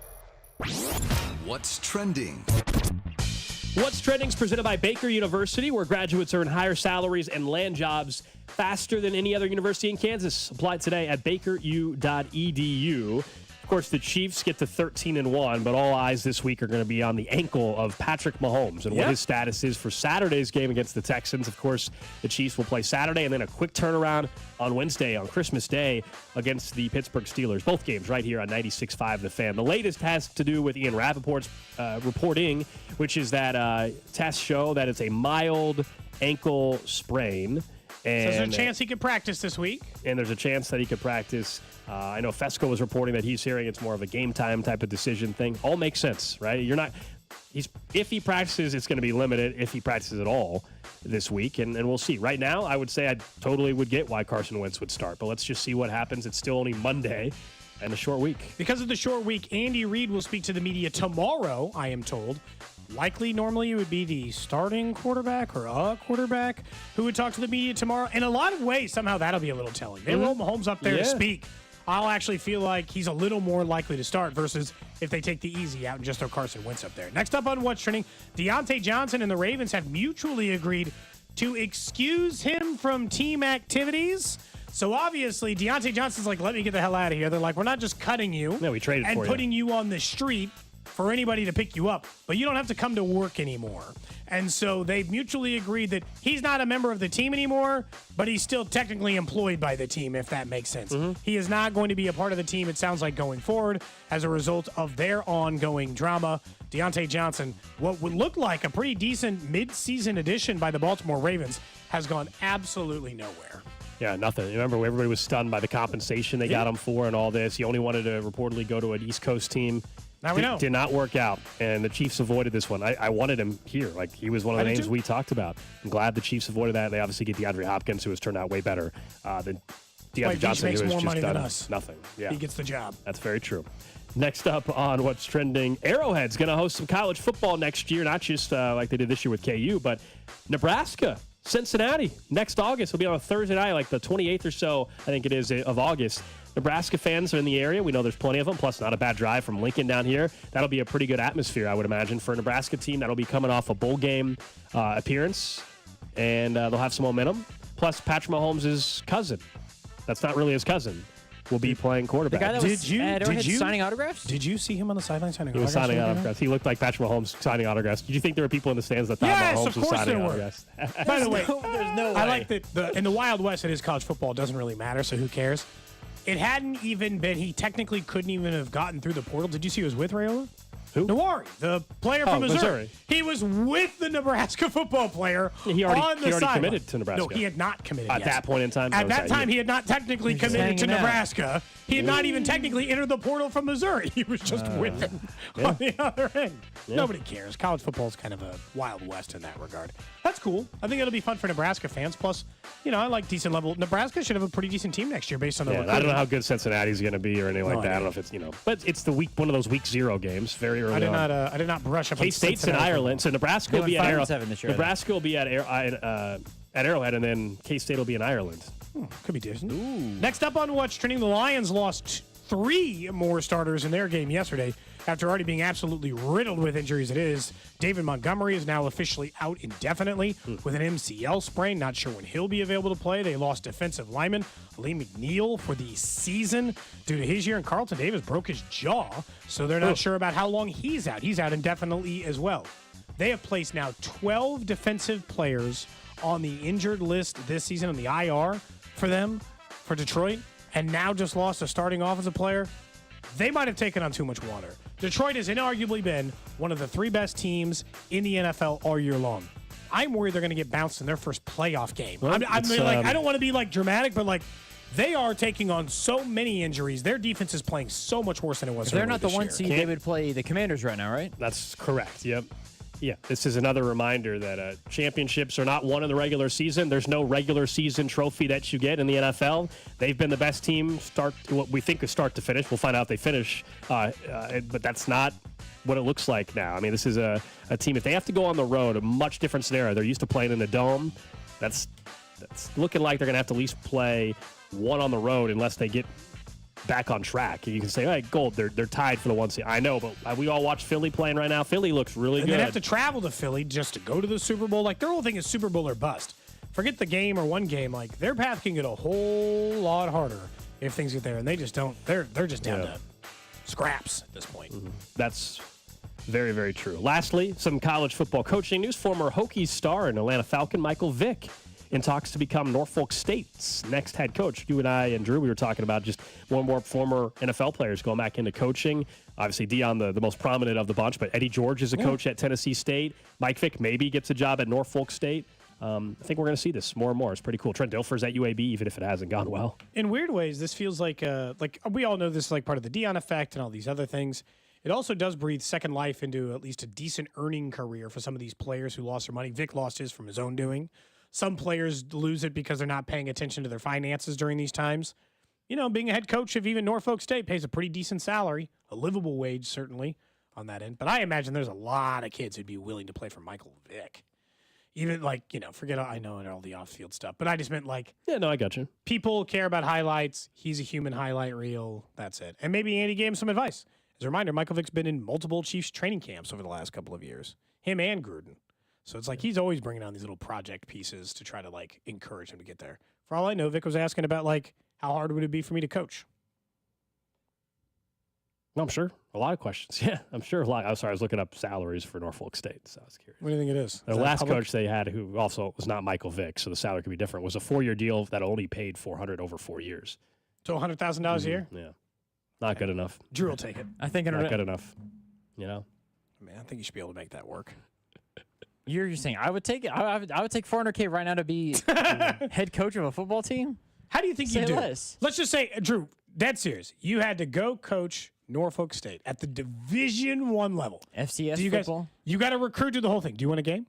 Speaker 4: What's trending?
Speaker 1: What's Trending is presented by Baker University, where graduates earn higher salaries and land jobs faster than any other university in Kansas. Apply today at bakeru.edu. Of course, the Chiefs get to 13-1, but all eyes this week are going to be on the ankle of Patrick Mahomes and what his status is for Saturday's game against the Texans. Of course, the Chiefs will play Saturday and then a quick turnaround on Wednesday, on Christmas Day, against the Pittsburgh Steelers. Both games right here on 96.5 The Fan. The latest has to do with Ian Rappaport's reporting, which is that tests show that it's a mild ankle sprain. And
Speaker 2: so there's a chance he could practice this week.
Speaker 1: And there's a chance that he could practice. I know Fesco was reporting that he's hearing it's more of a game time type of decision thing. All makes sense, right? If he practices, it's going to be limited if he practices at all this week, and we'll see. Right now, I would say I totally would get why Carson Wentz would start, but let's just see what happens. It's still only Monday and a short week.
Speaker 2: Because of the short week, Andy Reid will speak to the media tomorrow, I am told. Likely, normally, it would be the starting quarterback or a quarterback who would talk to the media tomorrow. In a lot of ways, somehow that'll be a little telling. They roll Mahomes up there to speak. I'll actually feel like he's a little more likely to start versus if they take the easy out and just throw Carson Wentz up there. Next up on What's Trending, Deontay Johnson and the Ravens have mutually agreed to excuse him from team activities. So obviously, Deontay Johnson's like, let me get the hell out of here. They're like, we're not just cutting you
Speaker 1: we traded
Speaker 2: and
Speaker 1: for
Speaker 2: putting you on the street for anybody to pick you up, but you don't have to come to work anymore. And so they've mutually agreed that he's not a member of the team anymore, but he's still technically employed by the team, if that makes sense. He is not going to be a part of the team, it sounds like, going forward as a result of their ongoing drama. Deontay Johnson, what would look like a pretty decent mid-season addition by the Baltimore Ravens, has gone absolutely nowhere.
Speaker 1: Yeah, nothing. Remember, everybody was stunned by the compensation they got him for and all this. He only wanted to reportedly go to an East Coast team.
Speaker 2: Now we know.
Speaker 1: Did not work out, and the Chiefs avoided this one. I wanted him here. Like, he was one of the names we talked about. I'm glad the Chiefs avoided that. They obviously get DeAndre Hopkins, who has turned out way better than DeAndre Johnson,
Speaker 2: makes
Speaker 1: who has
Speaker 2: more
Speaker 1: just
Speaker 2: money
Speaker 1: done
Speaker 2: than us.
Speaker 1: nothing. Yeah,
Speaker 2: He gets the job.
Speaker 1: that's very true. Next up on What's Trending, Arrowhead's going to host some college football next year, not just like they did this year with KU, but Nebraska, Cincinnati, next August. It'll be on a Thursday night, like the 28th or so, I think it is, of August. Nebraska fans are in the area. We know there's plenty of them, plus not a bad drive from Lincoln down here. That'll be a pretty good atmosphere, I would imagine, for a Nebraska team that'll be coming off a bowl game appearance, and they'll have some momentum. Plus, Patrick Mahomes' cousin. That's not really his cousin. Will be playing quarterback.
Speaker 3: The guy that was signing autographs?
Speaker 2: Did you see him on the sideline signing
Speaker 1: autographs? He was signing autographs. He looked like Patrick Mahomes signing autographs. Did you think there were people in the stands that thought Mahomes was signing autographs?
Speaker 2: By the way,
Speaker 3: there's no way.
Speaker 2: I like that in the Wild West, it is college football. It doesn't really matter, so who cares? It hadn't even been, he technically couldn't even have gotten through the portal. Did you see he was with Raiola?
Speaker 1: Who?
Speaker 2: Nawari, the player from Missouri. He was with the Nebraska football player
Speaker 1: he already committed to Nebraska.
Speaker 2: No, he had not committed
Speaker 1: At that point in time?
Speaker 2: At that time, he had not technically committed to Nebraska. He had not even technically entered the portal from Missouri. He was just with them on the other end.
Speaker 1: Yeah.
Speaker 2: Nobody cares. College football is kind of a Wild West in that regard. That's cool. I think it'll be fun for Nebraska fans. Plus, I like decent level. Nebraska should have a pretty decent team next year based on the recruiting.
Speaker 1: I don't know how good Cincinnati's going to be or anything like that. I don't know if it's, but it's the one of those week 0 games very early on.
Speaker 2: I did not brush up on
Speaker 1: K-State's in Ireland, so Nebraska will be at Nebraska will be at Arrowhead, and then K-State will be in Ireland.
Speaker 2: Could be decent. Next up on What's Trending, the Lions lost 3 more starters in their game yesterday after already being absolutely riddled with injuries. It is. David Montgomery is now officially out indefinitely with an MCL sprain. Not sure when he'll be available to play. They lost defensive lineman Lee McNeil for the season due to his year, and Carlton Davis broke his jaw, so they're not sure about how long he's out. He's out indefinitely as well. They have placed now 12 defensive players on the injured list this season on the IR for them, for Detroit, and now just lost a starting offensive player. They might have taken on too much water. Detroit has inarguably been one of the 3 best teams in the NFL all year long. I'm worried they're going to get bounced in their first playoff game.
Speaker 1: Well,
Speaker 2: I don't want to be dramatic, but they are taking on so many injuries. Their defense is playing so much worse than it was.
Speaker 3: If they're not the 1
Speaker 2: year.
Speaker 3: seed, they would play the Commanders right now, right?
Speaker 1: That's correct. Yep. Yeah, this is another reminder that championships are not won in the regular season. There's no regular season trophy that you get in the NFL. They've been the best team what we think is start to finish. We'll find out if they finish, but that's not what it looks like now. I mean, this is a team, if they have to go on the road, a much different scenario. They're used to playing in the dome. That's looking like they're going to have to at least play 1 on the road unless they get back on track. You can say, hey, Gold, they're tied for the 1 seed. I know, but we all watch Philly playing right now. Philly looks really good.
Speaker 2: And they have to travel to Philly just to go to the Super Bowl. Their whole thing is Super Bowl or bust. Forget the game or 1 game. Their path can get a whole lot harder if things get there, and they just don't. They're just down to scraps at this point.
Speaker 1: That's very, very true. Lastly, some college football coaching news. Former Hokies star and Atlanta Falcon Michael Vick in talks to become Norfolk State's next head coach. You and I and Drew, we were talking about just one more former NFL players going back into coaching. Obviously, Deion, the most prominent of the bunch, but Eddie George is a coach at Tennessee State. Mike Vick maybe gets a job at Norfolk State. I think we're going to see this more and more. It's pretty cool. Trent Dilfer's at UAB, even if it hasn't gone well.
Speaker 2: In weird ways, this feels like we all know this is like part of the Deion effect and all these other things. It also does breathe second life into at least a decent earning career for some of these players who lost their money. Vic lost his from his own doing. Some players lose it because they're not paying attention to their finances during these times. You know, being a head coach of even Norfolk State pays a pretty decent salary, a livable wage certainly on that end. But I imagine there's a lot of kids who'd be willing to play for Michael Vick. Even forget I know all the off-field stuff, but I just meant
Speaker 1: yeah, no, I got you.
Speaker 2: People care about highlights. He's a human highlight reel. That's it. And maybe Andy gave him some advice. As a reminder, Michael Vick's been in multiple Chiefs training camps over the last couple of years. Him and Gruden. So it's like he's always bringing on these little project pieces to try to encourage him to get there. For all I know, Vic was asking about how hard would it be for me to coach?
Speaker 1: No, I'm sure. A lot of questions. Yeah, I'm sure a lot. I'm sorry, I was looking up salaries for Norfolk State, so I was curious.
Speaker 2: What do you think it is?
Speaker 1: The last coach they had, who also was not Michael Vick, so the salary could be different, was a 4-year deal that only paid $400 over 4 years.
Speaker 2: So $100,000 a year?
Speaker 1: Yeah. Not good enough.
Speaker 2: Drew will take it.
Speaker 3: I think
Speaker 1: not good enough. You know?
Speaker 2: Man, I think you should be able to make that work.
Speaker 3: You're saying I would take it. I would take $400K right now to be head coach of a football team.
Speaker 2: How do you think you do? Let's just say, Drew, dead serious. You had to go coach Norfolk State at the Division I level.
Speaker 3: FCS football.
Speaker 2: You got to recruit through the whole thing. Do you win a game?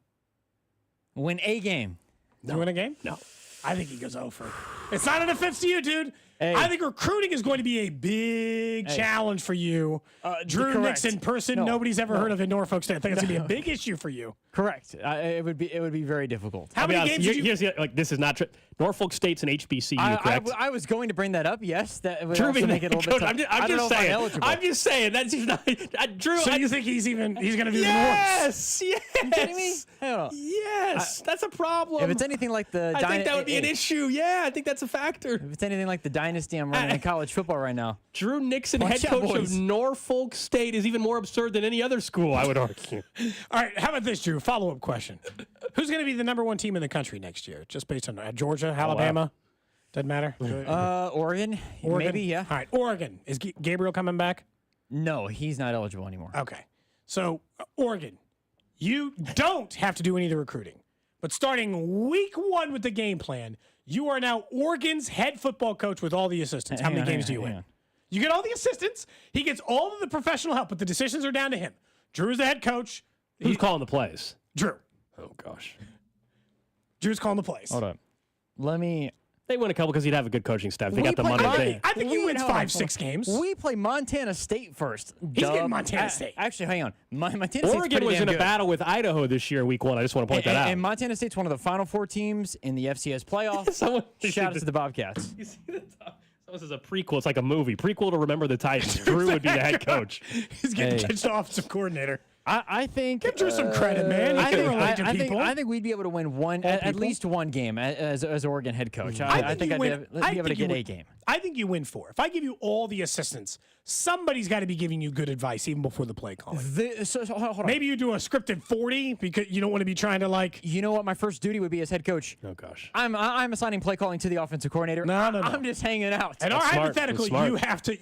Speaker 3: Win a game.
Speaker 2: Do you win a game?
Speaker 1: No.
Speaker 2: I think he goes over. It's not an offense to you, dude.
Speaker 3: Hey.
Speaker 2: I think recruiting is going to be a big challenge for you. Drew Nixon, person nobody's ever heard of in Norfolk State. I think it's going to be a big issue for you.
Speaker 3: Correct. It would be very difficult.
Speaker 2: How many games did you...
Speaker 1: Here's this is not true. Norfolk State's an HBCU, correct?
Speaker 3: I was going to bring that up, yes. That would
Speaker 1: Drew,
Speaker 3: also make it a little bit tough.
Speaker 1: I'm just saying. That's not... Drew,
Speaker 2: so you think he's going to do even worse?
Speaker 1: Yes!
Speaker 3: You kidding me?
Speaker 1: Yes! That's a problem.
Speaker 3: If it's anything like the...
Speaker 1: I think that would be an issue. Yeah, I think that's a factor.
Speaker 3: If it's anything like the dynasty I'm running in college football right now.
Speaker 1: Drew Nixon, head coach of Norfolk State, is even more absurd than any other school, I would argue.
Speaker 2: All right, how about this, Drew? Follow-up question. Who's going to be the number one team in the country next year? Just based on Georgia, Alabama? Doesn't matter?
Speaker 3: Oregon? Maybe, yeah.
Speaker 2: All right, Oregon. Is Gabriel coming back?
Speaker 3: No, he's not eligible anymore.
Speaker 2: Okay. So, Oregon, you don't have to do any of the recruiting. But starting week 1 with the game plan, you are now Oregon's head football coach with all the assistants. How many games do you win? You get all the assistants. He gets all of the professional help, but the decisions are down to him. Drew's the head coach.
Speaker 1: Who's calling the plays?
Speaker 2: Drew.
Speaker 1: Oh, gosh.
Speaker 2: Drew's calling the plays.
Speaker 3: Hold on.
Speaker 1: They win a couple because he'd have a good coaching staff. They got the money.
Speaker 2: I think he wins 5-6 games.
Speaker 3: We play Montana State first.
Speaker 2: He's getting Montana State.
Speaker 3: Actually, hang on. Montana State's
Speaker 1: Oregon was in a battle with Idaho this year, week 1. I just want to point that out.
Speaker 3: And Montana State's one of the Final Four teams in the FCS playoffs. Shout out to the Bobcats.
Speaker 1: You see the top? This is a prequel. It's like a movie. Prequel to Remember the Titans. Drew would be the head coach.
Speaker 2: He's getting kicked offensive coordinator.
Speaker 3: I think
Speaker 2: give Drew some credit, man.
Speaker 3: I think we'd be able to win at least one game as Oregon head coach. I think I'd be able to get a game.
Speaker 2: I think you win 4. If I give you all the assistants, somebody's got to be giving you good advice even before the play calling.
Speaker 3: Hold on.
Speaker 2: Maybe you do a scripted 40 because you don't want to be trying to
Speaker 3: You know what my first duty would be as head coach?
Speaker 1: Oh gosh.
Speaker 3: I'm assigning play calling to the offensive coordinator.
Speaker 2: No.
Speaker 3: I'm just hanging out.
Speaker 2: And hypothetically, you have to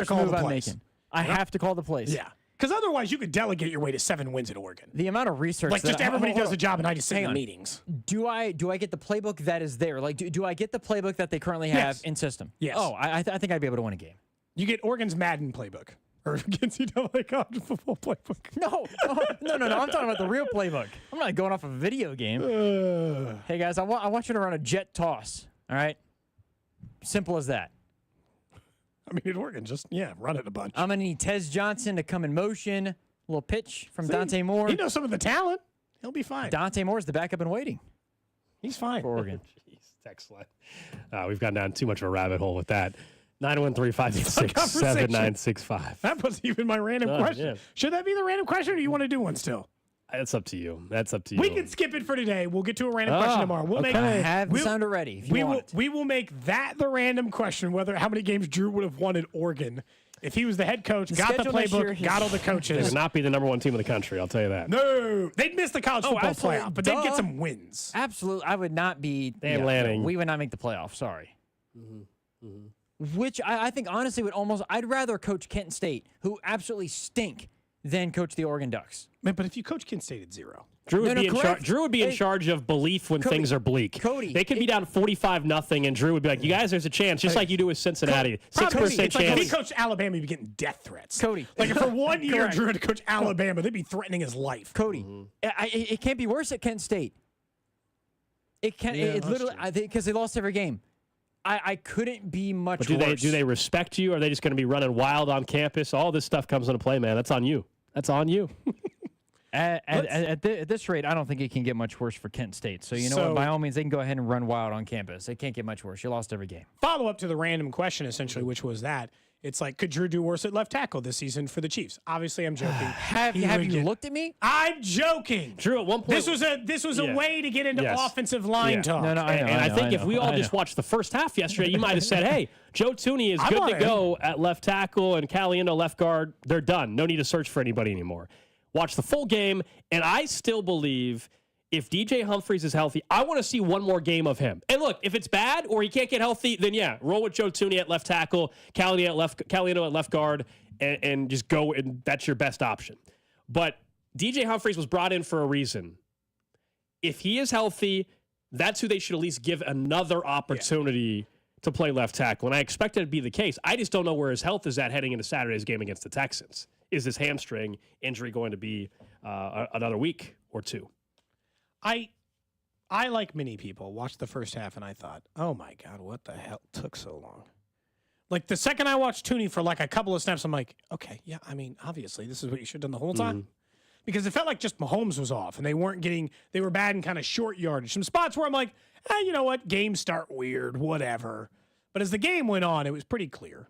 Speaker 2: call the plays.
Speaker 3: I have to call the plays.
Speaker 2: Yeah. Because otherwise, you could delegate your way to 7 wins at Oregon.
Speaker 3: The amount of research,
Speaker 2: just everybody does a job, and I just sit in meetings.
Speaker 3: Do I get the playbook that is there? Do I get the playbook that they currently have in system?
Speaker 2: Yes.
Speaker 3: Oh, I think I'd be able to win a game.
Speaker 2: You get Oregon's Madden playbook or NCAA college football playbook.
Speaker 3: No. I'm talking about the real playbook. I'm not going off a video game. Hey guys, I want you to run a jet toss. All right. Simple as that.
Speaker 2: I mean, at Oregon, just, run it a bunch.
Speaker 3: I'm going to need Tez Johnson to come in motion. A little pitch from Dante Moore.
Speaker 2: He knows some of the talent. He'll be fine.
Speaker 3: Dante Moore's the backup in waiting.
Speaker 2: He's fine.
Speaker 3: For Oregon.
Speaker 1: Jeez, excellent. We've gone down too much of a rabbit hole with that. 913-586-7965.
Speaker 2: That wasn't even my random question. Yeah. Should that be the random question, or do you want to do one still?
Speaker 1: That's up to you.
Speaker 2: We can skip it for today. We'll get to a random question tomorrow.
Speaker 3: I have the sounder ready.
Speaker 2: We will make that the random question, how many games Drew would have won at Oregon If he was the head coach,
Speaker 3: The
Speaker 2: got the
Speaker 3: schedule next year
Speaker 2: playbook, got all the
Speaker 1: They
Speaker 2: coaches.
Speaker 1: would not be the number one team in the country, I'll tell you that.
Speaker 2: No, they'd miss the college football
Speaker 3: absolutely.
Speaker 2: playoff, but they'd get
Speaker 3: Duh.
Speaker 2: some wins.
Speaker 3: Absolutely. I would not be.
Speaker 1: Dan Lanning.
Speaker 3: We would not make the playoffs. Sorry.
Speaker 1: Mm-hmm.
Speaker 3: Which I think honestly would almost. I'd rather coach Kent State, who absolutely stink, than coach the Oregon Ducks.
Speaker 2: Man, but if you coach Kent State at 0.
Speaker 1: Drew would
Speaker 3: No,
Speaker 1: be in
Speaker 3: correct.
Speaker 1: charge. Drew would be in
Speaker 3: Hey,
Speaker 1: charge of belief when
Speaker 3: Cody,
Speaker 1: things are bleak.
Speaker 3: Cody,
Speaker 1: they could be down 45-0, and Drew would be like, "You guys, there's a chance," just like you do with Cincinnati. 6%
Speaker 2: It's like if he
Speaker 1: chance.
Speaker 2: coached Alabama, he'd be getting death threats.
Speaker 3: Cody.
Speaker 2: Like if for 1 year
Speaker 3: Correct.
Speaker 2: Drew had to coach Alabama, they'd be threatening his life.
Speaker 3: Cody, it can't be worse at Kent State. It can't.
Speaker 2: Yeah,
Speaker 3: it
Speaker 2: that's
Speaker 3: literally
Speaker 2: true.
Speaker 3: because they lost every game. I couldn't be much
Speaker 1: But do
Speaker 3: worse.
Speaker 1: they respect you? Or are they just going to be running wild on campus? All this stuff comes into play, man. That's on you. That's on you.
Speaker 3: At this rate, I don't think it can get much worse for Kent State. So, you know what? By all means, they can go ahead and run wild on campus. It can't get much worse. You lost every game.
Speaker 2: Follow up to the random question, essentially, which was that. It's like, could Drew do worse at left tackle this season for the Chiefs? Obviously, I'm joking.
Speaker 3: Have
Speaker 2: He
Speaker 3: you
Speaker 2: would get-
Speaker 3: looked at me?
Speaker 2: I'm joking.
Speaker 1: Drew, at one point,
Speaker 2: This was a
Speaker 1: Yeah.
Speaker 2: way to get into
Speaker 1: Yes.
Speaker 2: offensive line
Speaker 1: Yeah.
Speaker 2: talk.
Speaker 3: No, no,
Speaker 1: And I think if we all
Speaker 3: I
Speaker 1: just
Speaker 3: know.
Speaker 1: watched the first half yesterday, you might have said, "Hey, Joe Tooney is
Speaker 2: I'm
Speaker 1: good
Speaker 2: on
Speaker 1: to
Speaker 2: it.
Speaker 1: go at left tackle and Caliendo left guard. They're done. No need to search for anybody anymore." Watch the full game, and I still believe if DJ Humphries is healthy, I want to see one more game of him. And look, if it's bad or he can't get healthy, then yeah, roll with Joe Tooney at left tackle, Caliendo at left guard, and just go, and that's your best option. But DJ Humphries was brought in for a reason. If he is healthy, that's who they should at least give another opportunity to play left tackle. And I expect it to be the case. I just don't know where his health is at heading into Saturday's game against the Texans. Is this hamstring injury going to be another week or two?
Speaker 2: I, like many people, watched the first half and I thought, oh my God, what the hell took so long? Like the second I watched Tooney for like a couple of snaps, I'm like, okay, yeah, I mean, obviously this is what you should have done the whole time. Because it felt like just Mahomes was off and they were bad in kind of short yardage. Some spots where I'm like, you know what, games start weird, whatever. But as the game went on, it was pretty clear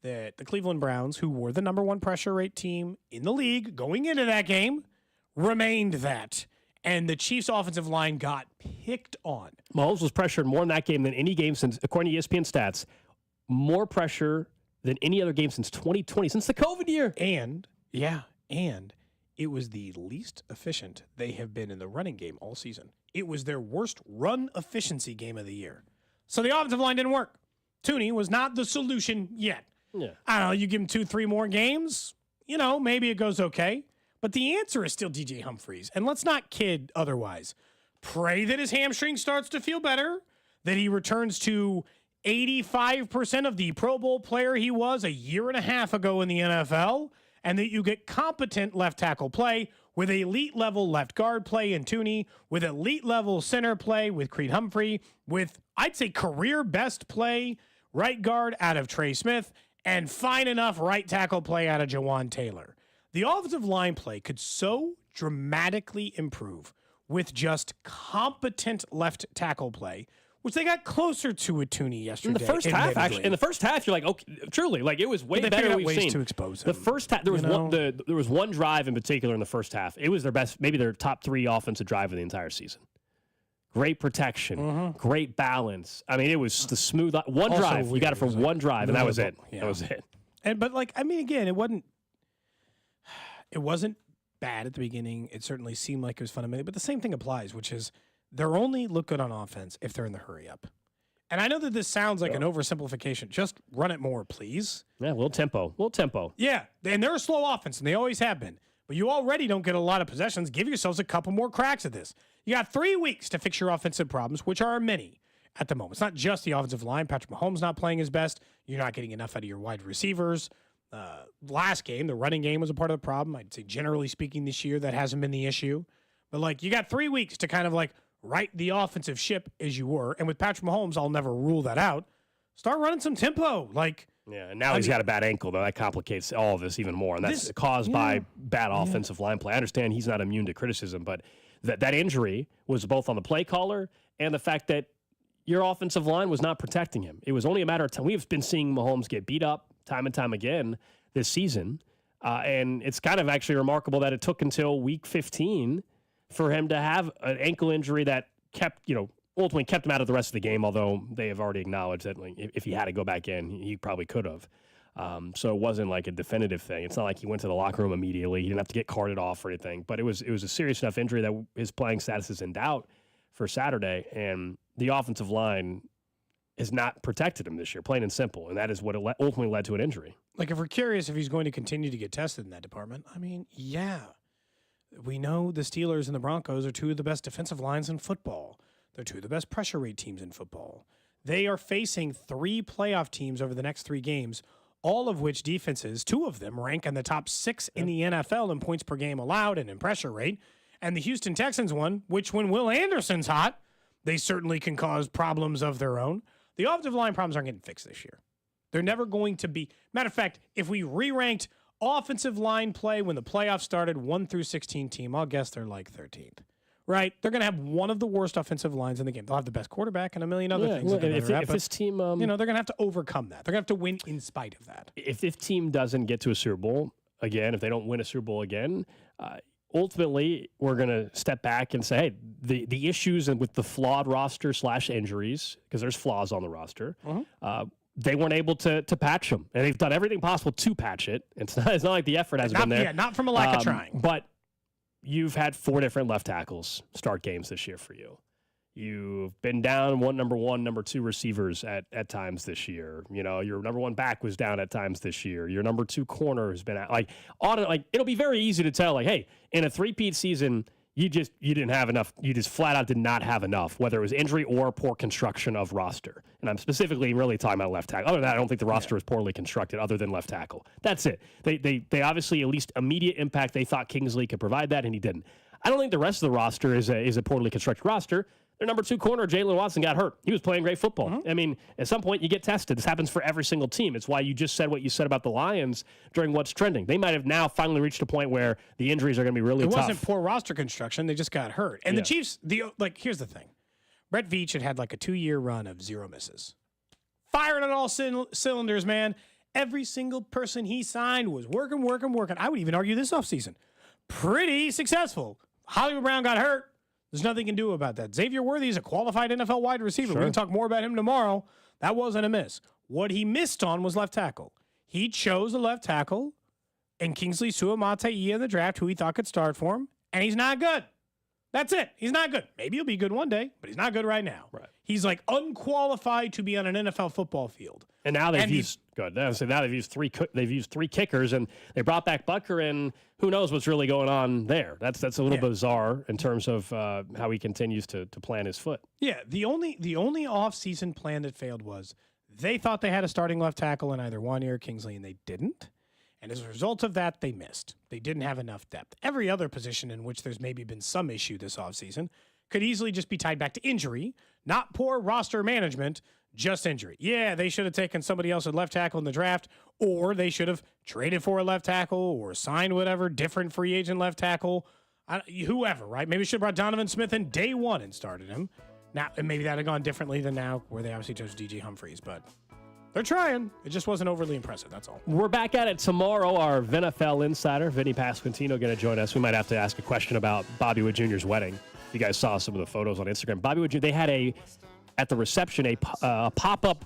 Speaker 2: that the Cleveland Browns, who were the number one pressure rate team in the league going into that game, remained that. And the Chiefs' offensive line got picked on.
Speaker 1: Mahomes was pressured more in that game than any game since, according to ESPN stats, more pressure than any other game since 2020, since the COVID year.
Speaker 2: And it was the least efficient they have been in the running game all season. It was their worst run efficiency game of the year. So the offensive line didn't work. Tooney was not the solution yet.
Speaker 1: Yeah.
Speaker 2: I don't know, you give him 2-3 more games, maybe it goes okay. But the answer is still DJ Humphries. And let's not kid otherwise. Pray that his hamstring starts to feel better, that he returns to 85% of the Pro Bowl player he was a year and a half ago in the NFL, and that you get competent left tackle play with elite level left guard play in Tooney, with elite level center play with Creed Humphrey, with, I'd say, career best play right guard out of Trey Smith, and fine enough right tackle play out of Jawan Taylor. The offensive line play could so dramatically improve with just competent left tackle play, which they got closer to with Tooney yesterday.
Speaker 1: In the first half, actually, in the first half, you're like, okay, truly, like it was way
Speaker 2: But they
Speaker 1: better
Speaker 2: figured
Speaker 1: than
Speaker 2: out
Speaker 1: we've
Speaker 2: ways
Speaker 1: seen.
Speaker 2: to expose
Speaker 1: The
Speaker 2: him,
Speaker 1: first half, there was
Speaker 2: you know?
Speaker 1: there was one drive in particular in the first half. It was their best, maybe their top 3 offensive drive of the entire season. Great protection, great balance. I mean, it was the smooth one
Speaker 2: Also
Speaker 1: drive. You got it for
Speaker 2: weird.
Speaker 1: one drive, and that was it.
Speaker 2: Yeah.
Speaker 1: That was it.
Speaker 2: But again, it wasn't bad at the beginning. It certainly seemed like it was fundamentally, but the same thing applies, which is they're only look good on offense if they're in the hurry up. And I know that this sounds like an oversimplification. Just run it more, please.
Speaker 1: Yeah, little tempo.
Speaker 2: Yeah, and they're a slow offense, and they always have been. But you already don't get a lot of possessions. Give yourselves a couple more cracks at this. You got 3 weeks to fix your offensive problems, which are many at the moment. It's not just the offensive line. Patrick Mahomes not playing his best. You're not getting enough out of your wide receivers. Last game, the running game was a part of the problem. I'd say generally speaking this year, that hasn't been the issue. But you got 3 weeks to kind of right the offensive ship as you were. And with Patrick Mahomes, I'll never rule that out. Start running some tempo.
Speaker 1: Yeah, and now he's got a bad ankle, though. That complicates all of this even more. And that's caused by bad offensive line play. I understand he's not immune to criticism, but that injury was both on the play caller and the fact that your offensive line was not protecting him. It was only a matter of time. We've been seeing Mahomes get beat up time and time again this season. And it's kind of actually remarkable that it took until week 15 for him to have an ankle injury that ultimately kept him out of the rest of the game, although they have already acknowledged that if he had to go back in, he probably could have. So it wasn't like a definitive thing. It's not like he went to the locker room immediately. He didn't have to get carted off or anything. But it was a serious enough injury that his playing status is in doubt for Saturday. And the offensive line has not protected him this year, plain and simple. And that is what ultimately led to an injury.
Speaker 2: Like, if we're curious if he's going to continue to get tested in that department, I mean, yeah. We know the Steelers and the Broncos are two of the best defensive lines in football. They're two of the best pressure rate teams in football. They are facing 3 playoff teams over the next 3 games, all of which defenses, 2 of them rank in the top 6 in the NFL in points per game allowed and in pressure rate. And the Houston Texans one, which when Will Anderson's hot, they certainly can cause problems of their own. The offensive line problems aren't getting fixed this year. They're never going to be. Matter of fact, if we re-ranked offensive line play when the playoffs started, 1 through 16 team, I'll guess they're like 13th. Right? They're going to have one of the worst offensive lines in the game. They'll have the best quarterback and a million other things.
Speaker 1: If this team,
Speaker 2: they're going to have to overcome that. They're going to have to win in spite of that.
Speaker 1: If this team doesn't get to a Super Bowl again, if they don't win a Super Bowl again, ultimately we're going to step back and say, hey, the issues with the flawed roster / injuries, because there's flaws on the roster, they weren't able to patch them. And they've done everything possible to patch it. It's not like the effort hasn't been there.
Speaker 2: Yeah, not from a lack of trying.
Speaker 1: But you've had 4 different left tackles start games this year for you. You've been down number 1, number 2 receivers at times this year. You know, your number 1 back was down at times this year. Your number 2 corner has been out. Like it'll be very easy to tell, like, hey, in a 3-peat season, you didn't have enough. You just flat out did not have enough, whether it was injury or poor construction of roster. And I'm specifically really talking about left tackle. Other than that, I don't think the roster was poorly constructed other than left tackle. That's it. They obviously, at least immediate impact, they thought Kingsley could provide that, and he didn't. I don't think the rest of the roster is a poorly constructed roster. Their number 2 corner, Jalen Watson, got hurt. He was playing great football. I mean, at some point, you get tested. This happens for every single team. It's why you just said what you said about the Lions during what's trending. They might have now finally reached a point where the injuries are going to be really tough.
Speaker 2: It wasn't poor roster construction. They just got hurt. And the Chiefs, here's the thing. Brett Veach had like a 2-year run of 0 misses. Firing on all cylinders, man. Every single person he signed was working. I would even argue this offseason. Pretty successful. Hollywood Brown got hurt. There's nothing you can do about that. Xavier Worthy is a qualified NFL wide receiver. We're going to talk more about him tomorrow. That wasn't a miss. What he missed on was left tackle. He chose a left tackle and Kingsley Suamataia in the draft, who he thought could start for him, and he's not good. That's it. He's not good. Maybe he'll be good one day, but he's not good right now.
Speaker 1: Right.
Speaker 2: He's like unqualified to be on an NFL football field.
Speaker 1: And now they've used They've used 3 kickers, and they brought back Butker, and who knows what's really going on there. That's a little bizarre in terms of how he continues to plant his foot.
Speaker 2: Yeah, the only offseason plan that failed was they thought they had a starting left tackle in either Wanya or Kingsley, and they didn't. And as a result of that, they missed. They didn't have enough depth. Every other position in which there's maybe been some issue this offseason could easily just be tied back to injury, not poor roster management, just injury. Yeah, they should have taken somebody else at left tackle in the draft, or they should have traded for a left tackle or signed whatever different free agent left tackle, whoever, right? Maybe should have brought Donovan Smith in day 1 and started him. Now, and maybe that would have gone differently than now, where they obviously chose DJ Humphries, but they're trying. It just wasn't overly impressive, that's all.
Speaker 1: We're back at it tomorrow. Our VNFL insider, Vinny Pasquantino, going to join us. We might have to ask a question about Bobby Wood Jr.'s wedding. You guys saw some of the photos on Instagram. Bobby Wood Jr., they had at the reception, a pop-up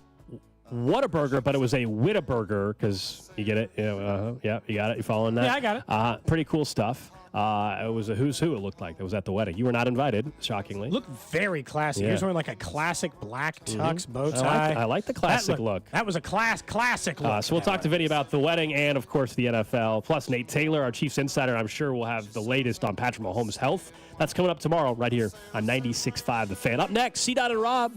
Speaker 1: Whataburger, but it was a Whataburger, because you get it? Yeah, you got it? You following that?
Speaker 2: Yeah, I got it.
Speaker 1: Pretty cool stuff. It was a who's who, it looked like, that was at the wedding. You were not invited, shockingly.
Speaker 2: Looked very classy. He was wearing like a classic black tux, bow tie.
Speaker 1: I like the classic look.
Speaker 2: That was a classic look.
Speaker 1: So we'll talk to Vinny about the wedding and, of course, the NFL. Plus, Nate Taylor, our Chiefs insider, I'm sure will have the latest on Patrick Mahomes' health. That's coming up tomorrow right here on 96.5 The Fan. Up next, C-Dot and Rob.